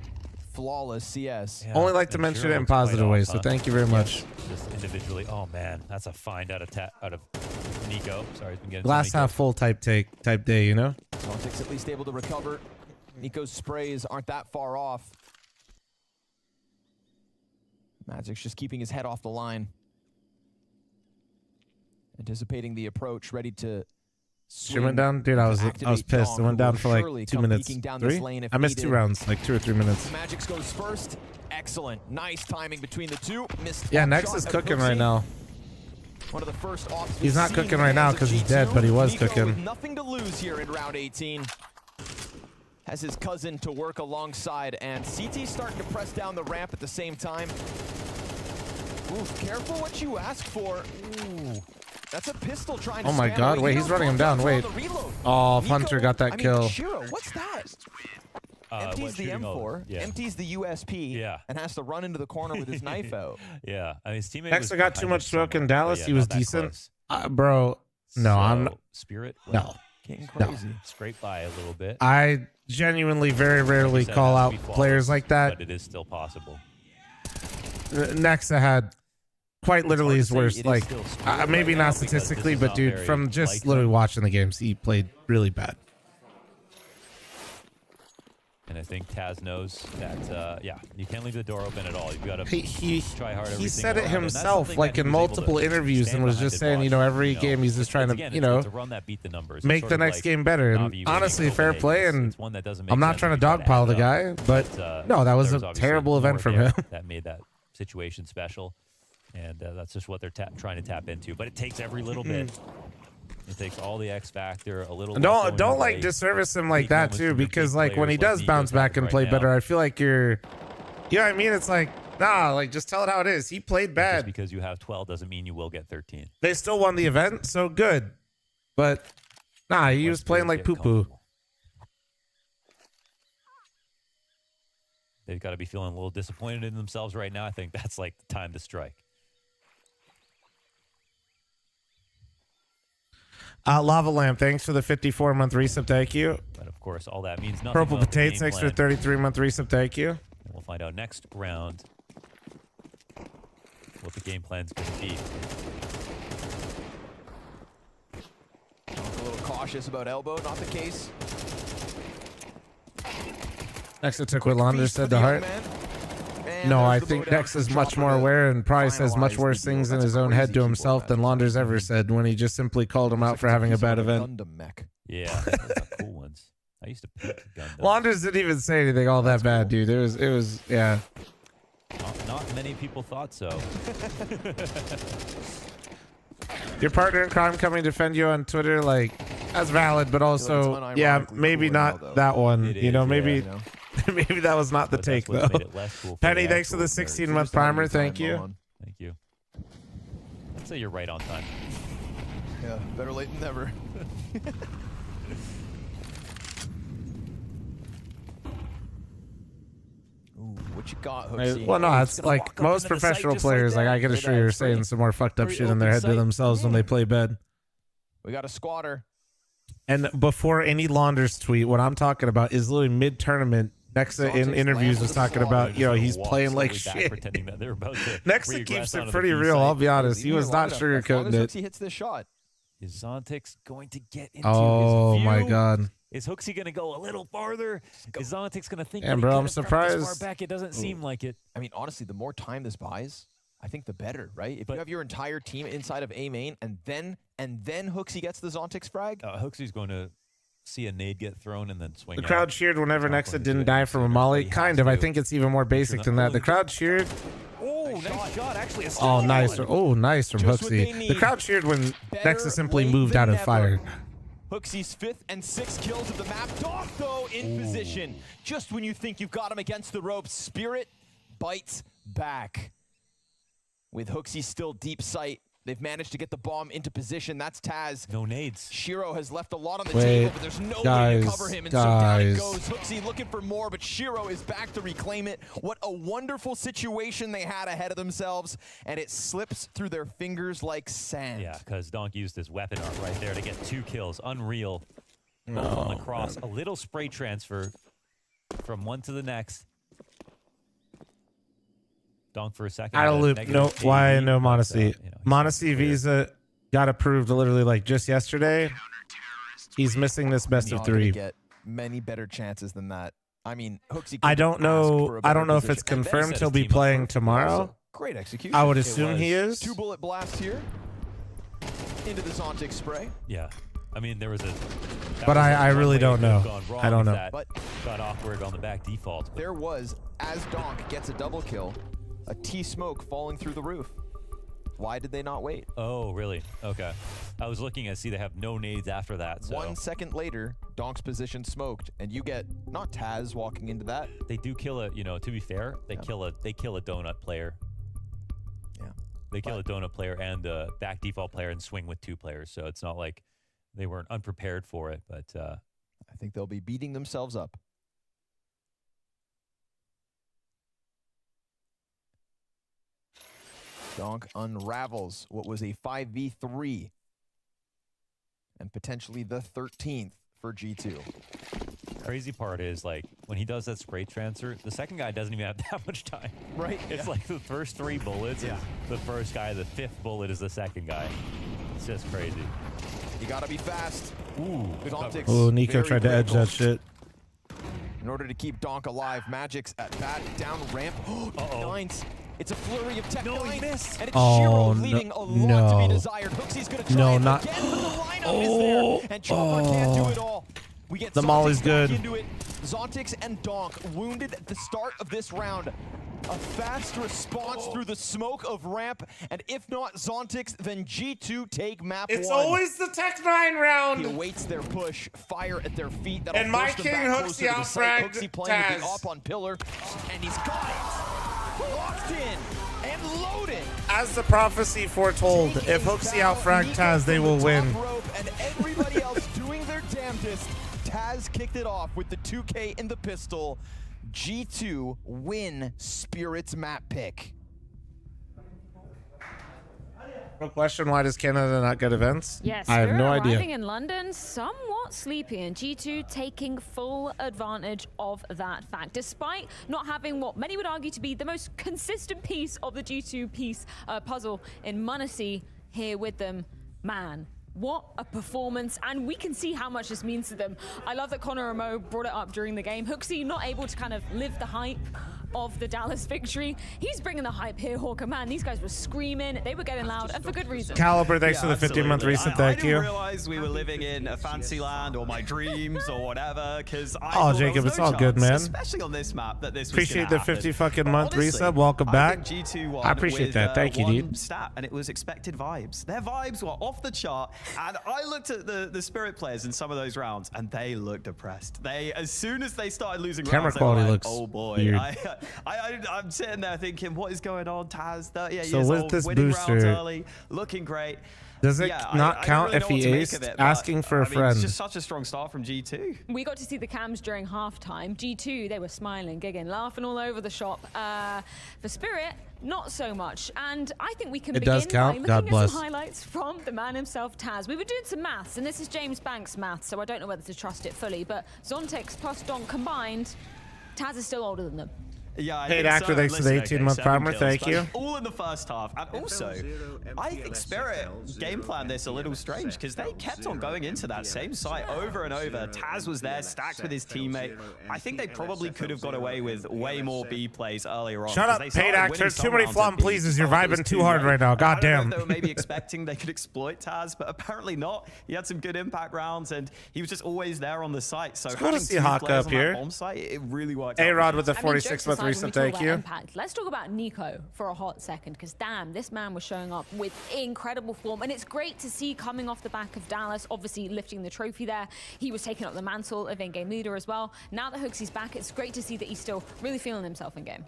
[SPEAKER 2] flawless CS.
[SPEAKER 1] Yeah,
[SPEAKER 3] Only like to mention it in positive ways, so thank you very much.
[SPEAKER 1] Just individually. Oh man, that's a find out of Nico. Sorry, he's been getting
[SPEAKER 3] Glass half full type day, you know?
[SPEAKER 2] Zontic's at least able to recover. Nico's sprays aren't that far off. Magic's just keeping his head off the line. Anticipating the approach, ready to
[SPEAKER 3] She went down, dude. I was pissed. It went down for like 2 minutes. 3? I missed 2 rounds, like 2 or 3 minutes.
[SPEAKER 2] Magix goes first. Excellent, nice timing between the two. Missed.
[SPEAKER 3] Yeah, Nex is cooking right now.
[SPEAKER 2] One of the first offs
[SPEAKER 3] he's not cooking right now because he's dead, but he was cooking.
[SPEAKER 2] With nothing to lose here in round 18. Has his cousin to work alongside, and CT starting to press down the ramp at the same time. Ooh, careful what you ask for. Ooh. That's a pistol trying to
[SPEAKER 3] Oh my god, wait, he's running him down, wait. Oh, Hunter got that kill.
[SPEAKER 2] Shiro, what's that? Empties the M4, empties the USP, and has to run into the corner with his knife out.
[SPEAKER 1] Yeah, I mean, his teammate
[SPEAKER 3] Next, I got too much smoke in Dallas. He was decent. Bro, no, I'm not.
[SPEAKER 1] Spirit?
[SPEAKER 3] No.
[SPEAKER 2] Getting crazy.
[SPEAKER 1] Scrape by a little bit.
[SPEAKER 3] I genuinely very rarely call out players like that.
[SPEAKER 1] But it is still possible.
[SPEAKER 3] Nexa had quite literally his worst, like, maybe not statistically, but dude, from just literally watching the games, he played really bad.
[SPEAKER 1] And I think Taz knows that, yeah, you can't leave the door open at all. You've got to try hard.
[SPEAKER 3] He said it himself, like in multiple interviews, and was just saying, you know, every game he's just trying to, you know, make the next game better. And honestly, fair play. And I'm not trying to dogpile the guy, but no, that was a terrible event from him.
[SPEAKER 1] That made that situation special, and that's just what they're trying to tap into. But it takes every little bit. It takes all the X factor, a little.
[SPEAKER 3] Don't like disservice him like that too, because like when he does bounce back and play better, I feel like you're, you know what I mean? It's like, nah, like just tell it how it is. He played bad.
[SPEAKER 1] Just because you have 12 doesn't mean you will get 13.
[SPEAKER 3] They still won the event, so good. But nah, he was playing like poo poo.
[SPEAKER 1] They've got to be feeling a little disappointed in themselves right now. I think that's like the time to strike.
[SPEAKER 3] Lava Lamp, thanks for the 54-month resub. Thank you.
[SPEAKER 1] But of course, all that means nothing.
[SPEAKER 3] Purple Potatoes, thanks for the 33-month resub. Thank you.
[SPEAKER 1] And we'll find out next round what the game plan's going to be.
[SPEAKER 2] A little cautious about elbow, not the case.
[SPEAKER 3] Next, I took what Launder said to heart. No, I think Dex is much more aware and probably says much worse things in his own head to himself than Launders ever said when he just simply called him out for having a bad event.
[SPEAKER 1] Yeah, those are cool ones. I used to pick Gundam.
[SPEAKER 3] Launders didn't even say anything all that bad, dude. It was, yeah.
[SPEAKER 1] Not many people thought so.
[SPEAKER 3] Your partner in crime coming to defend you on Twitter, like, that's valid, but also, yeah, maybe not that one. You know, maybe. Maybe that was not the take, though. Cool Penny, thanks for the 16-month primer. Thank you.
[SPEAKER 1] Thank you. I'd say you're right on time.
[SPEAKER 2] Yeah, better late than never. Ooh, what you got, Hooksy?
[SPEAKER 3] Well, no, it's like most professional players. Like I can assure you're saying some more fucked up shit in their head to themselves when they play bad.
[SPEAKER 2] We got a squatter.
[SPEAKER 3] And before any Launders tweet, what I'm talking about is literally mid-tournament. Nexa in interviews was talking about, you know, he's playing like shit. Nexa keeps it pretty real, I'll be honest. He was not sugarcoating it.
[SPEAKER 2] He hits this shot.
[SPEAKER 1] Is Zontix going to get into
[SPEAKER 3] oh
[SPEAKER 1] his view?
[SPEAKER 3] My god.
[SPEAKER 1] Is Hooksy going to go a little farther? Is Zontix going to think
[SPEAKER 3] yeah, bro, I'm surprised.
[SPEAKER 1] This far back? It doesn't seem like it.
[SPEAKER 2] I mean, honestly, the more time this buys, I think the better, right? If you have your entire team inside of A main and then Hooksy gets the Zontix frag.
[SPEAKER 1] Hooksy's going to see a nade get thrown and then swing
[SPEAKER 3] The
[SPEAKER 1] out.
[SPEAKER 3] crowd cheered whenever Nexa didn't die from a molly. Kind of. I think it's even more basic than that. The crowd cheered.
[SPEAKER 1] Oh, nice shot. Actually,
[SPEAKER 3] Oh, nice. Oh, nice from Hooksy. The crowd cheered when Nexa simply moved out and fired.
[SPEAKER 2] Hooksy's 5th and 6th kills of the map. Doc, though, in position. Just when you think you've got him against the ropes, Spirit bites back. With Hooksy still deep sight, they've managed to get the bomb into position. That's Taz.
[SPEAKER 1] No nades.
[SPEAKER 2] Shiro has left a lot on the table, but there's no way to cover him. And so down it goes. Hooksy looking for more, but Shiro is back to reclaim it. What a wonderful situation they had ahead of themselves, and it slips through their fingers like sand.
[SPEAKER 1] Yeah, because Donk used his weapon art right there to get 2 kills. Unreal. Both on the cross. A little spray transfer from one to the next. Donk for a second.
[SPEAKER 3] Out of loop. No, why no Monacy? Monacy visa got approved literally like just yesterday. He's missing this best of 3.
[SPEAKER 2] Get many better chances than that. I mean, Hooksy.
[SPEAKER 3] I don't know. I don't know if it's confirmed he'll be playing tomorrow.
[SPEAKER 2] Great execution.
[SPEAKER 3] I would assume he is.
[SPEAKER 2] 2-bullet blast here into the Zontic spray.
[SPEAKER 1] Yeah. I mean, there was a...
[SPEAKER 3] But I really don't know. I don't know.
[SPEAKER 2] But
[SPEAKER 1] got awkward on the back default.
[SPEAKER 2] There was, as Donk gets a double kill, a T-smoke falling through the roof. Why did they not wait?
[SPEAKER 1] Oh, really? Okay. I was looking at see they have no nades after that. So.
[SPEAKER 2] 1 second later, Donk's position smoked, and you get not Taz walking into that.
[SPEAKER 1] They do kill a, you know, to be fair, they kill a donut player.
[SPEAKER 2] Yeah.
[SPEAKER 1] They kill a donut player and a back default player and swing with 2 players. So it's not like they weren't unprepared for it, but
[SPEAKER 2] I think they'll be beating themselves up. Donk unravels what was a 5v3 and potentially the 13th for G2.
[SPEAKER 1] Crazy part is, like, when he does that spray transfer, the second guy doesn't even have that much time.
[SPEAKER 2] Right.
[SPEAKER 1] It's like the first 3 bullets is the first guy, the 5th bullet is the second guy. It's just crazy.
[SPEAKER 2] You gotta be fast.
[SPEAKER 1] Ooh.
[SPEAKER 3] Oh, Nico tried to edge that shit.
[SPEAKER 2] In order to keep Donk alive, Magic's at bat, down ramp. Nines. It's a flurry of tech. No, he missed. And it's Shiro leaving a lot to be desired. Hooksy's gonna try again, but the lineup is there. And Chopper can't do it all. We get
[SPEAKER 3] the molly's good.
[SPEAKER 2] Into it. Zontic and Donk wounded at the start of this round. A fast response through the smoke of ramp, and if not Zontic, then G2 take map 1.
[SPEAKER 3] It's always the Tech 9 round.
[SPEAKER 2] He awaits their push, fire at their feet.
[SPEAKER 3] And my king Hooksy outfragged
[SPEAKER 2] Hooksy playing with the op on pillar, and he's got it. Locked in and loaded.
[SPEAKER 3] As the prophecy foretold, if Hooksy outfragged Taz, they will win.
[SPEAKER 2] And everybody else doing their damnedest. Taz kicked it off with the 2K in the pistol. G2 win Spirit's map pick.
[SPEAKER 3] No question, why does Canada not get events?
[SPEAKER 5] Yes,
[SPEAKER 3] I have no idea.
[SPEAKER 5] Arriving in London somewhat sleepy, and G2 taking full advantage of that fact, despite not having what many would argue to be the most consistent piece of the G2 puzzle in Monacy here with them. Man, what a performance, and we can see how much this means to them. I love that Connor and Mo brought it up during the game. Hooksy not able to kind of live the hype of the Dallas victory. He's bringing the hype here, Hawker. Man, these guys were screaming. They were getting loud, and for good reason.
[SPEAKER 3] Caliber, thanks for the 15-month reset. Thank you.
[SPEAKER 6] I didn't realize we were living in a fancy land or my dreams or whatever, because
[SPEAKER 3] oh, Jacob, it's all good, man.
[SPEAKER 6] Especially on this map that this was
[SPEAKER 3] appreciate the 50 fucking month resub. Welcome back.
[SPEAKER 6] G2
[SPEAKER 3] I appreciate that. Thank you, dude.
[SPEAKER 6] Stat, and it was expected vibes. Their vibes were off the chart, and I looked at the Spirit players in some of those rounds, and they looked depressed. They, as soon as they started losing
[SPEAKER 3] camera
[SPEAKER 6] rounds,
[SPEAKER 3] quality
[SPEAKER 6] they were like,
[SPEAKER 3] looks
[SPEAKER 6] oh boy.
[SPEAKER 3] Weird.
[SPEAKER 6] I'm sitting there thinking, what is going on? Taz, 38 years
[SPEAKER 3] with
[SPEAKER 6] old,
[SPEAKER 3] this
[SPEAKER 6] winning
[SPEAKER 3] booster,
[SPEAKER 6] rounds early, looking great.
[SPEAKER 3] Does it not count if he aced? Asking for a friend.
[SPEAKER 6] It's just such a strong start from G2.
[SPEAKER 5] We got to see the cams during halftime. G2, they were smiling, giggling, laughing all over the shop. For Spirit, not so much. And I think we can begin by looking at some highlights from the man himself, Taz. We were doing some maths, and this is James Banks' maths, so I don't know whether to trust it fully, but Zontic plus Donk combined, Taz is still older than them.
[SPEAKER 6] Yeah, I
[SPEAKER 3] Paid
[SPEAKER 6] think
[SPEAKER 3] actor,
[SPEAKER 6] so.
[SPEAKER 3] thanks for the
[SPEAKER 6] Listen,
[SPEAKER 3] 18-month
[SPEAKER 6] okay,
[SPEAKER 3] primer,
[SPEAKER 6] 7
[SPEAKER 3] thank
[SPEAKER 6] kills,
[SPEAKER 3] you.
[SPEAKER 6] but all in the first half. And also, I think Spirit game planned this a little strange because they kept on going into that same site over and over. Taz was there, stacked with his teammate. I think they probably could have got away with way more B plays earlier on.
[SPEAKER 3] Shut up, paid actor. Too many flom pleases. You're vibing too hard right now. God damn.
[SPEAKER 6] They were maybe expecting they could exploit Taz, but apparently not. He had some good impact rounds, and he was just always there on the site. So
[SPEAKER 3] cool to see Hawk up here.
[SPEAKER 6] Bomb site, it really worked.
[SPEAKER 3] A-Rod with the 46-month reset, thank you.
[SPEAKER 5] Impact. Let's talk about Nico for a hot second, because damn, this man was showing up with incredible form, and it's great to see coming off the back of Dallas, obviously lifting the trophy there. He was taking up the mantle of in-game leader as well. Now that Hooksy's back, it's great to see that he's still really feeling himself in game.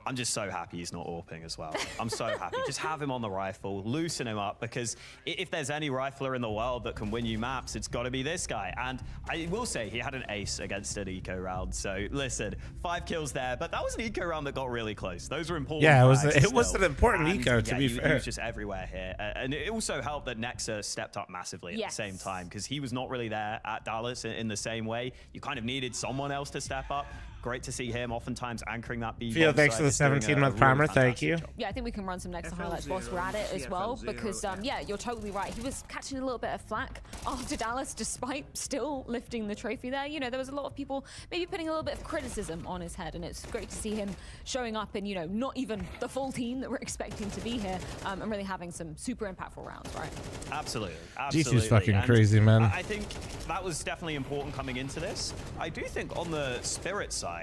[SPEAKER 6] I'm just so happy he's not AWPing as well. I'm so happy. Just have him on the rifle, loosen him up, because if there's any rifler in the world that can win you maps, it's got to be this guy. And I will say he had an ace against an eco round. So listen, 5 kills there, but that was an eco round that got really close. Those were important.
[SPEAKER 3] Yeah, it was an important eco, to be fair.
[SPEAKER 6] He was just everywhere here. And it also helped that Nexa stepped up massively at the same time, because he was not really there at Dallas in the same way. You kind of needed someone else to step up. Great to see him oftentimes anchoring that B.
[SPEAKER 3] Theo, thanks for the 17-month primer. Thank you.
[SPEAKER 5] Yeah, I think we can run some next highlights whilst we're at it as well, because yeah, you're totally right. He was catching a little bit of flack after Dallas, despite still lifting the trophy there. You know, there was a lot of people maybe putting a little bit of criticism on his head, and it's great to see him showing up in, you know, not even the full team that we're expecting to be here, and really having some super impactful rounds, right?
[SPEAKER 6] Absolutely.
[SPEAKER 3] G2's fucking crazy, man.
[SPEAKER 6] I think that was definitely important coming into this. I do think on the Spirit side,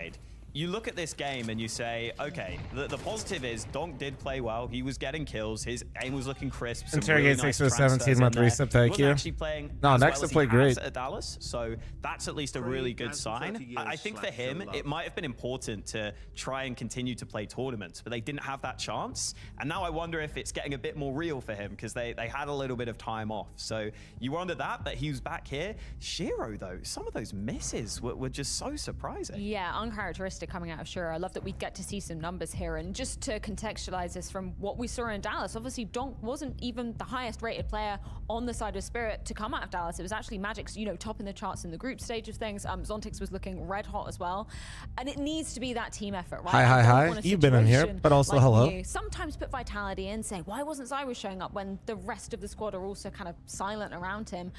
[SPEAKER 6] you look at this game and you say, okay, the positive is Donk did play well. He was getting kills. His aim was looking crisp.
[SPEAKER 3] Interrogate 6 for the 17-month reset. Thank you.
[SPEAKER 6] Actually playing
[SPEAKER 3] no, Nexa played great
[SPEAKER 6] at Dallas, so that's at least a really good sign. I think for him, it might have been important to try and continue to play tournaments, but they didn't have that chance. And now I wonder if it's getting a bit more real for him, because they had a little bit of time off. So you wonder that, but he was back here. Shiro, though, some of those misses were just so surprising.
[SPEAKER 5] Yeah, uncharacteristic coming out of Shiro. I love that we get to see some numbers here, and just to contextualize this from what we saw in Dallas, obviously Donk wasn't even the highest rated player on the side of Spirit to come out of Dallas. It was actually Magic's, you know, topping the charts in the group stage of things. Zontix was looking red hot as well, and it needs to be that team effort, right?
[SPEAKER 3] Hi. You've been in here, but also
[SPEAKER 5] like
[SPEAKER 3] hello.
[SPEAKER 5] Sometimes put vitality in, say, why wasn't ZywOo showing up when the rest of the squad are also kind of silent around him?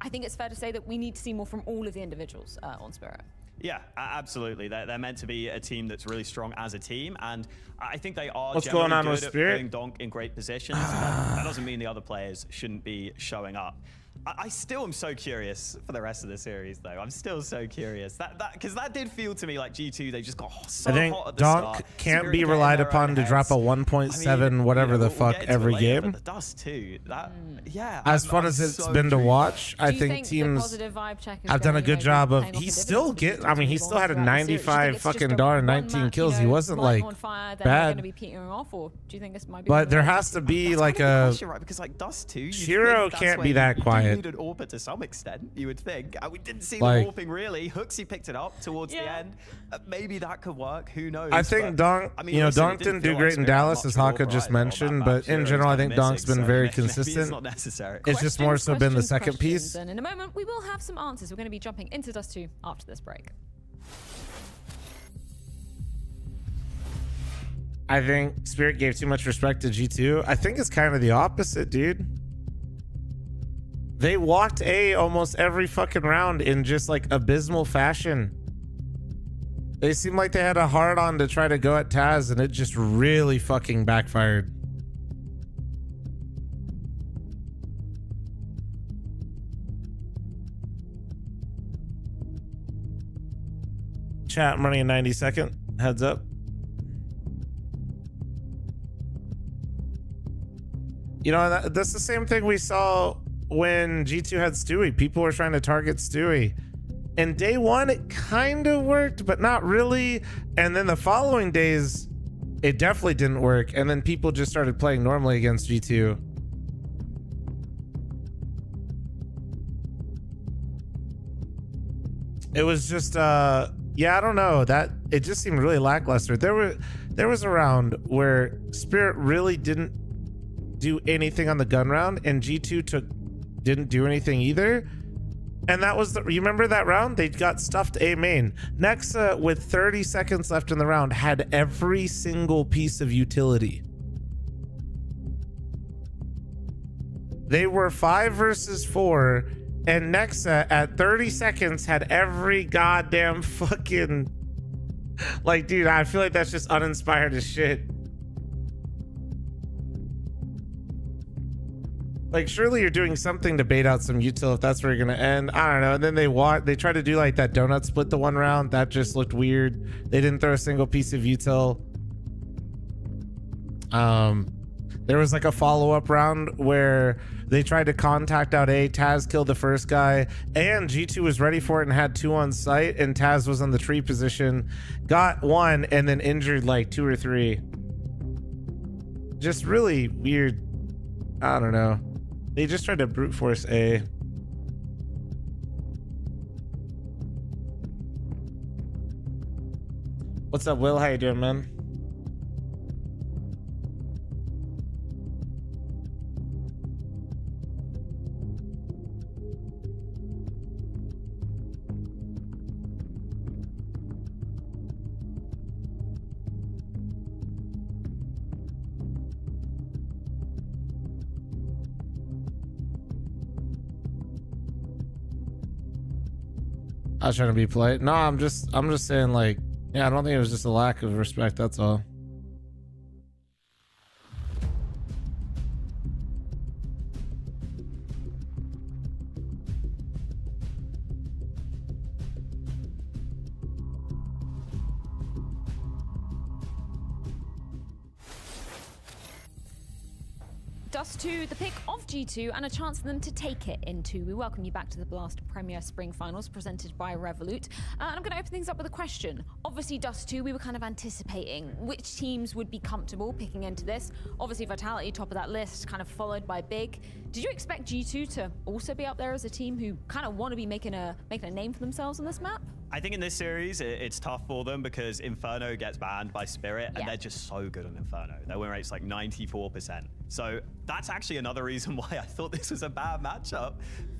[SPEAKER 5] I think it's fair to say that we need to see more from all of the individuals on Spirit.
[SPEAKER 6] Yeah, absolutely. They're meant to be a team that's really strong as a team, and I think they are
[SPEAKER 3] What's going on
[SPEAKER 6] good
[SPEAKER 3] with
[SPEAKER 6] at
[SPEAKER 3] Spirit?
[SPEAKER 6] putting Donk in great positions. That doesn't mean the other players shouldn't be showing up. I still am so curious for the rest of the series, though. I'm still so curious. Because that did feel to me like G2, they just got so hot at the start.
[SPEAKER 3] I think Donk can't be relied upon to drop a 1.7 whatever the fuck every game.
[SPEAKER 6] The dust too. Yeah.
[SPEAKER 3] As fun as it's been to watch, I think teams have done a good job of. He still he still had a 95 fucking dollar 19 kills. He wasn't like bad. But there has to be like a.
[SPEAKER 6] Because like Dust too.
[SPEAKER 3] Shiro can't be that quiet.
[SPEAKER 6] Needed AWPer to some extent, you would think. We didn't see
[SPEAKER 3] like,
[SPEAKER 6] the AWPing really. Hooksy picked it up towards the end. Maybe that could work. Who knows?
[SPEAKER 3] I think Donk, Donk didn't do great in Dallas, as Haka just mentioned, but in general, I think Donk's been very consistent.
[SPEAKER 6] It's not necessary.
[SPEAKER 3] It's just more so been the second piece.
[SPEAKER 5] And in a moment, we will have some answers. We're going to be jumping into Dust 2 after this break.
[SPEAKER 3] I think Spirit gave too much respect to G2. I think it's kind of the opposite, dude. They walked A almost every fucking round in just like abysmal fashion. They seemed like they had a hard on to try to go at Taz, and it just really fucking backfired. Chat, I'm running a 90-second. Heads up. You know, that's the same thing we saw when G2 had Stewie. People were trying to target Stewie. And day one, it kind of worked, but not really. And then the following days, it definitely didn't work. And then people just started playing normally against G2. It was just, yeah, I don't know. It just seemed really lackluster. There was a round where Spirit really didn't do anything on the gun round, and G2 didn't do anything either. And that was you remember that round? They got stuffed A main. Nexa, with 30 seconds left in the round, had every single piece of utility. They were 5 versus 4, and Nexa at 30 seconds had every goddamn fucking... Like, dude, I feel like that's just uninspired as shit. Like, surely you're doing something to bait out some util if that's where you're gonna end. I don't know. And then they tried to do like that donut split the one round. That just looked weird. They didn't throw a single piece of util. There was like a follow-up round where they tried to contact out A. Taz killed the first guy, and G2 was ready for it and had 2 on site, and Taz was in the tree position, got 1, and then injured like 2 or 3. Just really weird. I don't know. They just tried to brute force A. What's up, Will? How you doing, man? I was trying to be polite. No, I'm just saying, like, yeah, I don't think it was just a lack of respect, that's all.
[SPEAKER 5] Dust2, the pick of G2, and a chance for them to take it into. We welcome you back to the Blast Premier Spring Finals presented by Revolut. And I'm going to open things up with a question. Obviously, Dust2, we were kind of anticipating which teams would be comfortable picking into this. Obviously, Vitality, top of that list, kind of followed by Big. Did you expect G2 to also be up there as a team who kind of want to be making a name for themselves on this map?
[SPEAKER 6] I think in this series, it's tough for them because Inferno gets banned by Spirit, and they're just so good on Inferno. Their win rate's like 94%. So that's actually another reason why I thought this was a bad matchup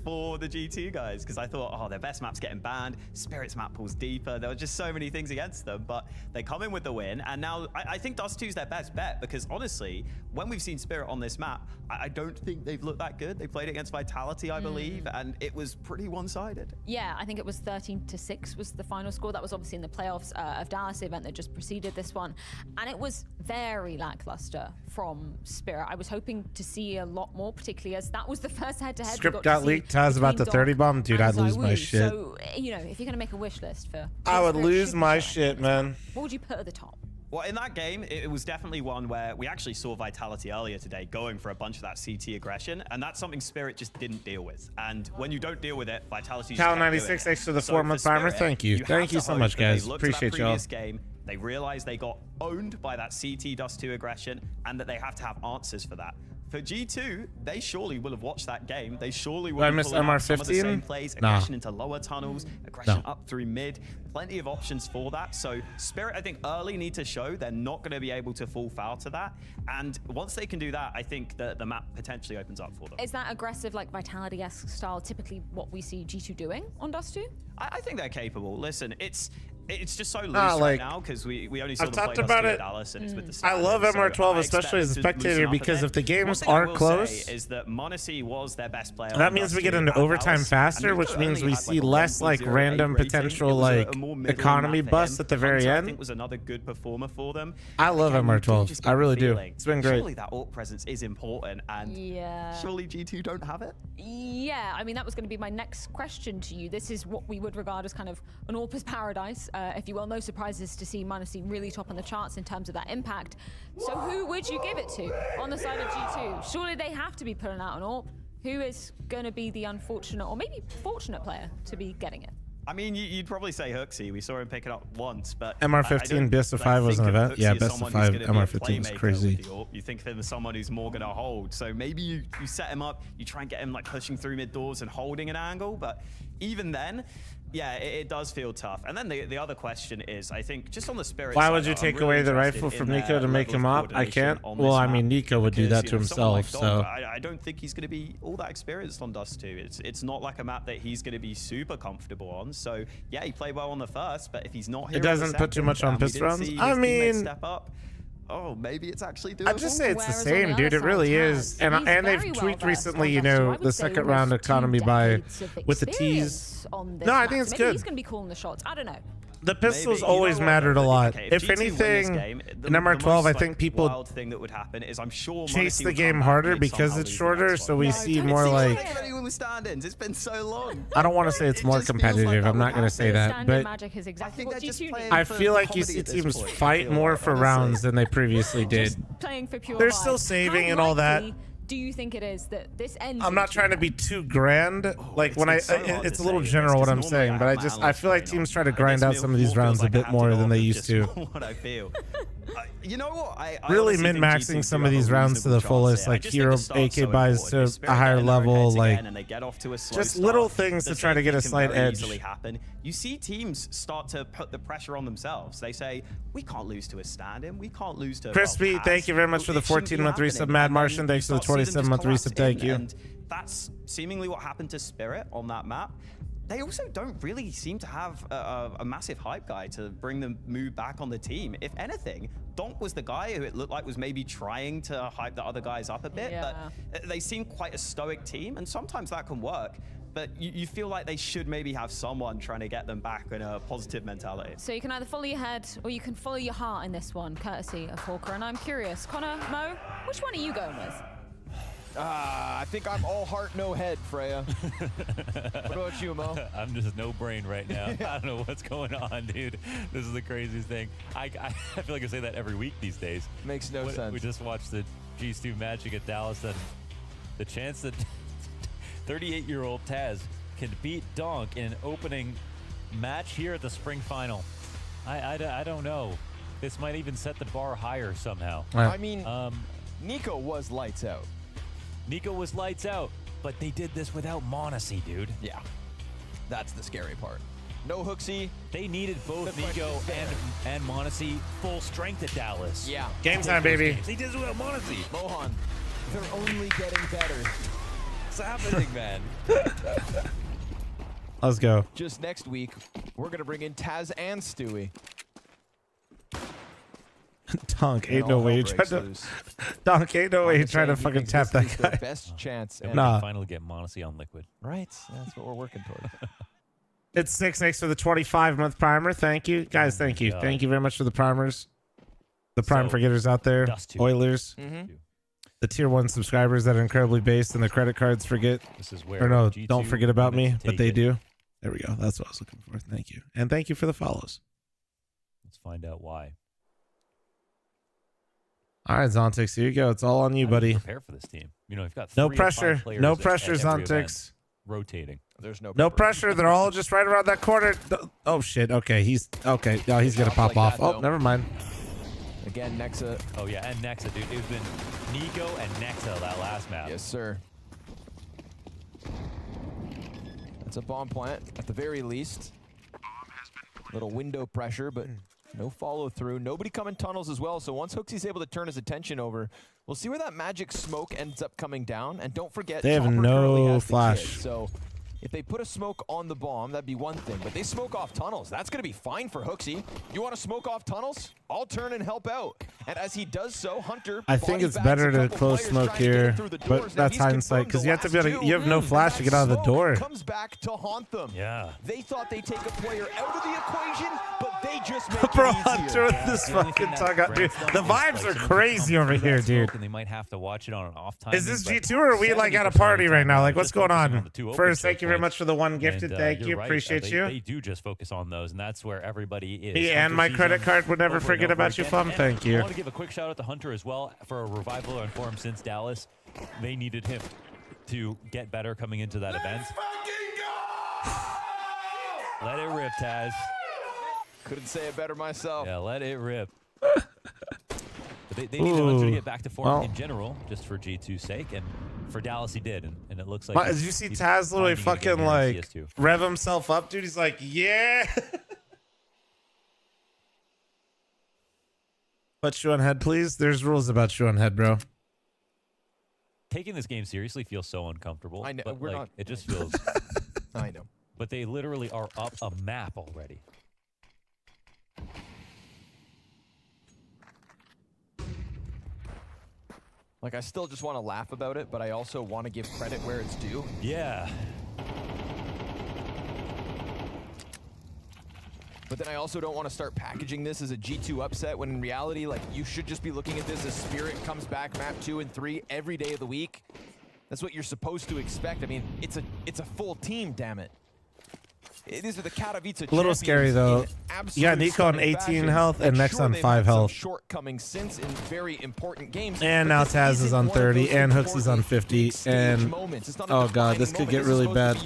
[SPEAKER 6] for the G2 guys, because I thought, oh, their best map's getting banned, Spirit's map pulls deeper, there were just so many things against them, but they come in with the win, and now I think Dust2's their best bet, because honestly, when we've seen Spirit on this map, I don't think they've looked that good. They played against Vitality, I believe, and it was pretty one-sided.
[SPEAKER 5] Yeah, I think it was 13-6 was the final score. That was obviously in the playoffs of Dallas, the event that just preceded this one, and it was very lackluster from Spirit. I was hoping to see a lot more, particularly as that was the first head-to-head.
[SPEAKER 3] Script got leaked. Taz about the 30 bomb, dude. I'd lose my shit.
[SPEAKER 5] So, you know, if you're gonna make a wish list for,
[SPEAKER 3] I would lose my shit, man.
[SPEAKER 5] What would you put at the top?
[SPEAKER 6] Well, in that game, it was definitely one where we actually saw Vitality earlier today going for a bunch of that CT aggression, and that's something Spirit just didn't deal with. And when you don't deal with it, Vitality just
[SPEAKER 3] Cal96, thanks for the 4-month armor. Thank you. Thank you so much, guys. Appreciate y'all.
[SPEAKER 6] They realized they got owned by that CT Dust2 aggression, and that they have to have answers for that. For G2, they surely will have watched that game. They surely will have pulled out some of the same plays, aggression into lower tunnels, aggression up through mid. Plenty of options for that. So Spirit, I think, early need to show they're not going to be able to fall foul to that. And once they can do that, I think that the map potentially opens up for them.
[SPEAKER 5] Is that aggressive, like Vitality-esque style, typically what we see G2 doing on Dust2?
[SPEAKER 6] I think they're capable. Listen, it's just so loose right now because we only saw them play Dust2 at Dallas, and it's with the Standard.
[SPEAKER 3] I love MR12, especially as a spectator, because if the games are close,
[SPEAKER 6] is that Monacy was their best player.
[SPEAKER 3] That means we get into overtime faster, which means we see less like random potential like economy busts at the very end.
[SPEAKER 6] I think was another good performer for them.
[SPEAKER 3] I love MR12. I really do. It's been great.
[SPEAKER 6] Surely that AWP presence is important, and surely G2 don't have it.
[SPEAKER 5] Yeah, I mean that was going to be my next question to you. This is what we would regard as kind of an AWP's paradise, if you will. No surprises to see Monacy really top on the charts in terms of that impact. So who would you give it to on the side of G2? Surely they have to be pulling out an AWP. Who is going to be the unfortunate or maybe fortunate player to be getting it?
[SPEAKER 6] I mean, you'd probably say Hooksy. We saw him pick it up once, but
[SPEAKER 3] MR15 best of 5 was an event. Yeah, best of 5 MR15 is crazy.
[SPEAKER 6] You think of him as someone who's more going to hold. So maybe you set him up, you try and get him like pushing through mid doors and holding an angle, but even then, yeah, it does feel tough. And then the other question is, I think, just on the Spirit
[SPEAKER 3] Why
[SPEAKER 6] side,
[SPEAKER 3] would you
[SPEAKER 6] I'm
[SPEAKER 3] take
[SPEAKER 6] really
[SPEAKER 3] away the
[SPEAKER 6] interested
[SPEAKER 3] rifle from
[SPEAKER 6] in
[SPEAKER 3] Nico
[SPEAKER 6] their
[SPEAKER 3] to make
[SPEAKER 6] level
[SPEAKER 3] him
[SPEAKER 6] of
[SPEAKER 3] up? I
[SPEAKER 6] coordination
[SPEAKER 3] can't.
[SPEAKER 6] on
[SPEAKER 3] Well,
[SPEAKER 6] this
[SPEAKER 3] I mean,
[SPEAKER 6] map.
[SPEAKER 3] Nico would do
[SPEAKER 6] Because,
[SPEAKER 3] that to
[SPEAKER 6] someone like
[SPEAKER 3] himself,
[SPEAKER 6] Donk,
[SPEAKER 3] so.
[SPEAKER 6] I don't think he's going to be all that experienced on Dust 2. It's not like a map that he's going to be super comfortable on. So, yeah, he played well on the first, but if he's not here,
[SPEAKER 3] It doesn't put too much on pistol rounds. I mean,
[SPEAKER 6] step up. Oh, maybe it's actually doable.
[SPEAKER 3] I'd just say it's the
[SPEAKER 5] Whereas
[SPEAKER 3] same,
[SPEAKER 5] on the
[SPEAKER 3] dude.
[SPEAKER 5] other
[SPEAKER 3] It really
[SPEAKER 5] side,
[SPEAKER 3] is.
[SPEAKER 5] Taz,
[SPEAKER 3] And
[SPEAKER 5] he's
[SPEAKER 3] they've
[SPEAKER 5] very
[SPEAKER 3] tweaked
[SPEAKER 5] well-versed
[SPEAKER 3] recently,
[SPEAKER 5] on
[SPEAKER 3] you
[SPEAKER 5] Dust 2. I
[SPEAKER 3] know,
[SPEAKER 5] would
[SPEAKER 3] the
[SPEAKER 5] say
[SPEAKER 3] second
[SPEAKER 5] almost
[SPEAKER 3] round
[SPEAKER 5] 2
[SPEAKER 3] economy by
[SPEAKER 5] decades of
[SPEAKER 3] with the tees.
[SPEAKER 5] experience on this
[SPEAKER 3] No, I
[SPEAKER 5] map.
[SPEAKER 3] think it's
[SPEAKER 5] So maybe
[SPEAKER 3] good.
[SPEAKER 5] he's going to be calling the shots. I don't know.
[SPEAKER 3] The pistols
[SPEAKER 6] Maybe. You know
[SPEAKER 3] always
[SPEAKER 6] what?
[SPEAKER 3] mattered a lot.
[SPEAKER 6] Okay,
[SPEAKER 3] If
[SPEAKER 6] G2 win this
[SPEAKER 3] anything,
[SPEAKER 6] game,
[SPEAKER 3] number
[SPEAKER 6] the
[SPEAKER 3] 12,
[SPEAKER 6] most,
[SPEAKER 3] I think people
[SPEAKER 6] wild thing that would happen is I'm sure
[SPEAKER 3] chase
[SPEAKER 6] Monty
[SPEAKER 3] the
[SPEAKER 6] will
[SPEAKER 3] game
[SPEAKER 6] come back
[SPEAKER 3] harder
[SPEAKER 6] and
[SPEAKER 3] because
[SPEAKER 6] somehow
[SPEAKER 3] it's
[SPEAKER 6] lose the
[SPEAKER 3] shorter,
[SPEAKER 6] next
[SPEAKER 3] so
[SPEAKER 6] one.
[SPEAKER 3] we
[SPEAKER 6] No,
[SPEAKER 3] see
[SPEAKER 6] don't
[SPEAKER 3] more
[SPEAKER 6] seem
[SPEAKER 3] like.
[SPEAKER 6] anyone with stand-ins. It's been so long.
[SPEAKER 3] I don't want to say it's more
[SPEAKER 6] just feels
[SPEAKER 3] competitive.
[SPEAKER 6] like that
[SPEAKER 3] I'm not
[SPEAKER 6] would
[SPEAKER 3] going to say
[SPEAKER 6] happen.
[SPEAKER 3] that,
[SPEAKER 5] Stand-in
[SPEAKER 3] but
[SPEAKER 5] magic is exactly
[SPEAKER 6] I
[SPEAKER 5] what
[SPEAKER 6] think they're just
[SPEAKER 5] G2
[SPEAKER 6] playing
[SPEAKER 5] need.
[SPEAKER 3] I
[SPEAKER 6] for
[SPEAKER 3] feel like you
[SPEAKER 6] comedy
[SPEAKER 3] see
[SPEAKER 6] at this
[SPEAKER 3] teams
[SPEAKER 6] point, I
[SPEAKER 3] fight
[SPEAKER 6] feel
[SPEAKER 3] more
[SPEAKER 6] like,
[SPEAKER 3] for
[SPEAKER 6] honestly.
[SPEAKER 3] rounds than they previously did.
[SPEAKER 5] Just playing for pure
[SPEAKER 3] They're
[SPEAKER 5] vibe.
[SPEAKER 3] still saving
[SPEAKER 5] How
[SPEAKER 3] and all that.
[SPEAKER 5] likely do you think it is that this ends?
[SPEAKER 3] I'm not trying to be too grand. Like when
[SPEAKER 6] it's so hard
[SPEAKER 3] it's
[SPEAKER 6] to
[SPEAKER 3] a little
[SPEAKER 6] say this,
[SPEAKER 3] general what
[SPEAKER 6] 'cause
[SPEAKER 3] I'm
[SPEAKER 6] normally
[SPEAKER 3] saying,
[SPEAKER 6] I
[SPEAKER 3] but
[SPEAKER 6] have my
[SPEAKER 3] I feel like
[SPEAKER 6] analyst
[SPEAKER 3] teams try
[SPEAKER 6] brain
[SPEAKER 3] to
[SPEAKER 6] on.
[SPEAKER 3] grind
[SPEAKER 6] It
[SPEAKER 3] out
[SPEAKER 6] makes
[SPEAKER 3] some
[SPEAKER 6] me
[SPEAKER 3] of these
[SPEAKER 6] more
[SPEAKER 3] rounds
[SPEAKER 6] feel
[SPEAKER 3] a
[SPEAKER 6] like I
[SPEAKER 3] bit
[SPEAKER 6] have to
[SPEAKER 3] more
[SPEAKER 6] go
[SPEAKER 3] than
[SPEAKER 6] off
[SPEAKER 3] they
[SPEAKER 6] of
[SPEAKER 3] used
[SPEAKER 6] just
[SPEAKER 3] to.
[SPEAKER 6] What I feel. You know what? I
[SPEAKER 3] Really
[SPEAKER 6] honestly think
[SPEAKER 3] min-maxing
[SPEAKER 6] G2
[SPEAKER 3] some
[SPEAKER 6] do
[SPEAKER 3] of
[SPEAKER 6] have
[SPEAKER 3] these
[SPEAKER 6] a
[SPEAKER 3] rounds to the
[SPEAKER 6] reasonable chance
[SPEAKER 3] fullest,
[SPEAKER 6] here. I
[SPEAKER 3] like
[SPEAKER 6] just think
[SPEAKER 3] hero
[SPEAKER 6] the start's so
[SPEAKER 3] AK buys
[SPEAKER 6] important.
[SPEAKER 3] to
[SPEAKER 6] If
[SPEAKER 3] a
[SPEAKER 6] Spirit
[SPEAKER 3] higher
[SPEAKER 6] get in their own
[SPEAKER 3] level,
[SPEAKER 6] heads
[SPEAKER 3] like
[SPEAKER 6] again and they get off to a slow
[SPEAKER 3] just
[SPEAKER 6] start,
[SPEAKER 3] little things
[SPEAKER 6] the
[SPEAKER 3] to try to
[SPEAKER 6] same
[SPEAKER 3] get a
[SPEAKER 6] thing can
[SPEAKER 3] slight
[SPEAKER 6] very
[SPEAKER 3] edge.
[SPEAKER 6] easily happen. You see teams start to put the pressure on themselves. They say, we can't lose to a stand-in. We can't lose to
[SPEAKER 3] Crispy,
[SPEAKER 6] well,
[SPEAKER 3] thank you very much for the
[SPEAKER 6] It shouldn't be
[SPEAKER 3] 14-month resub.
[SPEAKER 6] happening.
[SPEAKER 3] Mad
[SPEAKER 6] And
[SPEAKER 3] Martian,
[SPEAKER 6] then
[SPEAKER 3] thanks for
[SPEAKER 6] you
[SPEAKER 3] the
[SPEAKER 6] start to see them
[SPEAKER 3] 27-month
[SPEAKER 6] just
[SPEAKER 3] resub.
[SPEAKER 6] collapse
[SPEAKER 3] Thank
[SPEAKER 6] in,
[SPEAKER 3] you.
[SPEAKER 6] and that's seemingly what happened to Spirit on that map. They also don't really seem to have a massive hype guy to bring the mood back on the team. If anything, Donk was the guy who it looked like was maybe trying to hype the other guys up a bit, but they seem quite a stoic team, and sometimes that can work. But you feel like they should maybe have someone trying to get them back in a positive mentality.
[SPEAKER 5] So you can either follow your head or you can follow your heart in this one, courtesy of Hawker. And I'm curious, Connor, Mo, which one are you going with?
[SPEAKER 2] I think I'm all heart, no head, Freya. What about you, Mo?
[SPEAKER 1] I'm just no brain right now. I don't know what's going on, dude. This is the craziest thing. I feel like I say that every week these days.
[SPEAKER 2] Makes no sense.
[SPEAKER 1] We just watched the G2 Magic at Dallas, and the chance that 38-year-old Taz can beat Donk in an opening match here at the spring final. I don't know. This might even set the bar higher somehow.
[SPEAKER 2] I mean, Nico was lights out.
[SPEAKER 1] Nico was lights out, but they did this without Monacy, dude.
[SPEAKER 2] Yeah, that's the scary part. No Hooksy.
[SPEAKER 1] They needed both Nico and Monacy full strength at Dallas.
[SPEAKER 2] Yeah.
[SPEAKER 3] Game time, baby.
[SPEAKER 1] They did it without Monacy.
[SPEAKER 2] Mohan, they're only getting better.
[SPEAKER 1] What's happening, man?
[SPEAKER 3] Let's go.
[SPEAKER 2] Just next week, we're going to bring in Taz and Stewie.
[SPEAKER 3] Donk, ain't no way you tried to. Donk, ain't no way you trying to fucking tap that guy.
[SPEAKER 2] Best chance.
[SPEAKER 1] And
[SPEAKER 3] Nah.
[SPEAKER 1] we can finally get Monacy on liquid.
[SPEAKER 2] Right. That's what we're working toward.
[SPEAKER 3] It's 6 next for the 25-month primer. Thank you, guys. Thank you.
[SPEAKER 1] God.
[SPEAKER 3] Thank you very much for the primers. The prime
[SPEAKER 1] So,
[SPEAKER 3] forgetters out there,
[SPEAKER 1] Dust 2.
[SPEAKER 3] Oilers, the tier 1 subscribers that are incredibly based and their credit cards forget.
[SPEAKER 1] This is where
[SPEAKER 3] Or no,
[SPEAKER 1] G2
[SPEAKER 3] don't forget about me,
[SPEAKER 1] wanted to
[SPEAKER 3] but
[SPEAKER 1] take
[SPEAKER 3] they
[SPEAKER 1] it.
[SPEAKER 3] do. There we go. That's what I was looking for. Thank you. And thank you for the follows.
[SPEAKER 1] Let's find out why.
[SPEAKER 3] All right, Zontix, here you go. It's all on you,
[SPEAKER 1] How do
[SPEAKER 3] buddy.
[SPEAKER 1] you prepare for this team. You know, you've got
[SPEAKER 3] No
[SPEAKER 1] 3 or 5
[SPEAKER 3] pressure.
[SPEAKER 1] players
[SPEAKER 3] No
[SPEAKER 1] at
[SPEAKER 3] pressure,
[SPEAKER 1] every event,
[SPEAKER 3] Zontix.
[SPEAKER 1] rotating.
[SPEAKER 2] There's no
[SPEAKER 3] pressure. They're all just right around that corner. Oh, shit. Okay, he's okay. No, he's going to pop
[SPEAKER 2] like
[SPEAKER 3] off.
[SPEAKER 2] that,
[SPEAKER 3] Oh,
[SPEAKER 2] though.
[SPEAKER 3] never mind.
[SPEAKER 2] Again, Nexa.
[SPEAKER 1] Oh, yeah, and Nexa, dude. It's been Nico and Nexa that last map.
[SPEAKER 2] Yes, sir. That's a bomb plant, at the very least. Little window pressure, but no follow through. Nobody coming tunnels as well, so once Hooksy's able to turn his attention over, we'll see where that magic smoke ends up coming down. And don't forget,
[SPEAKER 3] They have
[SPEAKER 2] Chopper
[SPEAKER 3] no
[SPEAKER 2] currently has the
[SPEAKER 3] flash.
[SPEAKER 2] kid, so if they put a smoke on the bomb, that'd be one thing. But they smoke off tunnels. That's going to be fine for Hooksy. You want to smoke off tunnels? I'll turn and help out. And as he does so, Hunter
[SPEAKER 3] I think
[SPEAKER 2] body
[SPEAKER 3] it's
[SPEAKER 2] bags
[SPEAKER 3] better
[SPEAKER 2] a
[SPEAKER 3] to
[SPEAKER 2] couple
[SPEAKER 3] close
[SPEAKER 2] players
[SPEAKER 3] smoke
[SPEAKER 2] trying to get
[SPEAKER 3] here,
[SPEAKER 2] through the
[SPEAKER 3] but
[SPEAKER 2] doors. Now
[SPEAKER 3] that's
[SPEAKER 2] he's
[SPEAKER 3] hindsight
[SPEAKER 2] confirmed
[SPEAKER 3] because
[SPEAKER 2] the
[SPEAKER 3] you have to be able
[SPEAKER 2] last
[SPEAKER 3] to. You have no
[SPEAKER 2] two.
[SPEAKER 3] flash to get out of the
[SPEAKER 2] Smoke
[SPEAKER 3] door.
[SPEAKER 2] comes back to haunt them.
[SPEAKER 1] Yeah.
[SPEAKER 2] They thought they'd take a player out of the equation, but they just make
[SPEAKER 3] Bro,
[SPEAKER 2] it
[SPEAKER 3] Hunter
[SPEAKER 2] easier.
[SPEAKER 3] with this
[SPEAKER 1] The only
[SPEAKER 3] fucking
[SPEAKER 1] thing
[SPEAKER 3] tug
[SPEAKER 1] that
[SPEAKER 3] out, dude.
[SPEAKER 1] Brand's
[SPEAKER 3] The
[SPEAKER 1] done is,
[SPEAKER 3] vibes
[SPEAKER 1] like,
[SPEAKER 3] are
[SPEAKER 1] someone can
[SPEAKER 3] crazy
[SPEAKER 1] come
[SPEAKER 3] over
[SPEAKER 1] through
[SPEAKER 3] here,
[SPEAKER 1] that smoke
[SPEAKER 3] dude.
[SPEAKER 1] And they might have to watch it on an off time.
[SPEAKER 3] Is this G2 or are we like at a party right now? Like, what's going on? First, thank you very much for the one gifted. Thank you. Appreciate you.
[SPEAKER 1] They do just focus on those, and that's where everybody is.
[SPEAKER 3] Me and my credit card would never forget about you, Fum. Thank you.
[SPEAKER 1] I want to give a quick shout out to Hunter as well for a revival on form since Dallas. They needed him to get better coming into that event. Let it rip, Taz.
[SPEAKER 2] Couldn't say it better myself.
[SPEAKER 1] Yeah, let it rip. But they needed Hunter to get back to form
[SPEAKER 3] Well.
[SPEAKER 1] in general, just for G2's sake. And for Dallas, he did, and it looks like.
[SPEAKER 3] Did you see Taz literally fucking like
[SPEAKER 1] CS2.
[SPEAKER 3] rev himself up, dude? He's like, yeah. Put shoe on head, please. There's rules about shoe on head, bro.
[SPEAKER 1] Taking this game seriously feels so uncomfortable.
[SPEAKER 2] I know,
[SPEAKER 1] but,
[SPEAKER 2] we're
[SPEAKER 1] like,
[SPEAKER 2] not.
[SPEAKER 1] It just feels.
[SPEAKER 2] I know.
[SPEAKER 1] But they literally are up a map already.
[SPEAKER 2] Like, I still just want to laugh about it, but I also want to give credit where it's due.
[SPEAKER 1] Yeah.
[SPEAKER 2] But then I also don't want to start packaging this as a G2 upset when in reality, like, you should just be looking at this as Spirit comes back map 2 and 3 every day of the week. That's what you're supposed to expect. I mean, it's a full team, damn it. These are the Katowice
[SPEAKER 3] A little scary though. Yeah, Nico on 18 health and Nex on 5 health.
[SPEAKER 2] Shortcomings since in very important games.
[SPEAKER 3] And now Taz is on 30 and Hooksy's on 50. And oh god, this could get really bad.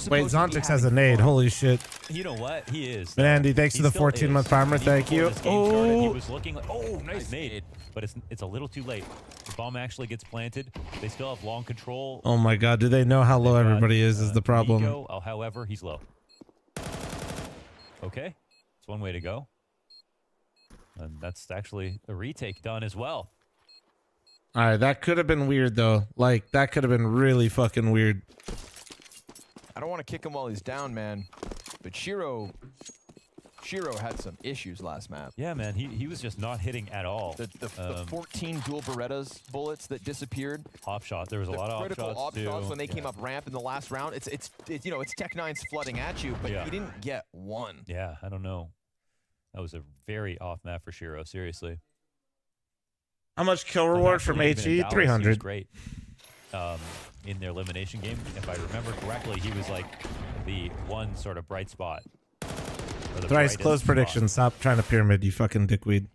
[SPEAKER 3] Wait, Zontix has a nade. Holy shit.
[SPEAKER 1] You know what? He is.
[SPEAKER 3] But Andy, thanks for the 14-month primer. Thank you.
[SPEAKER 1] He was looking like, oh, nice nade. But it's a little too late. The bomb actually gets planted. They still have long control.
[SPEAKER 3] Oh my god, do they know how low everybody is the problem.
[SPEAKER 1] Nico, however, he's low. Okay. It's one way to go. And that's actually a retake done as well.
[SPEAKER 3] All right, that could have been weird though. Like, that could have been really fucking weird.
[SPEAKER 2] I don't want to kick him while he's down, man. But Shiro had some issues last map.
[SPEAKER 1] Yeah, man. He was just not hitting at all.
[SPEAKER 2] The 14 dual Berettas bullets that disappeared.
[SPEAKER 1] Off shot. There was a lot of
[SPEAKER 2] critical
[SPEAKER 1] off shots
[SPEAKER 2] when they came up ramp in the last round. It's you know, it's Tech9's flooding at you, but he didn't get one.
[SPEAKER 1] Yeah, I don't know. That was a very off map for Shiro. Seriously.
[SPEAKER 3] How much kill reward from HE? 300.
[SPEAKER 1] Great. In their elimination game, if I remember correctly, he was like the one sort of bright spot.
[SPEAKER 3] Thrice close prediction. Stop trying to pyramid, you fucking dickweed.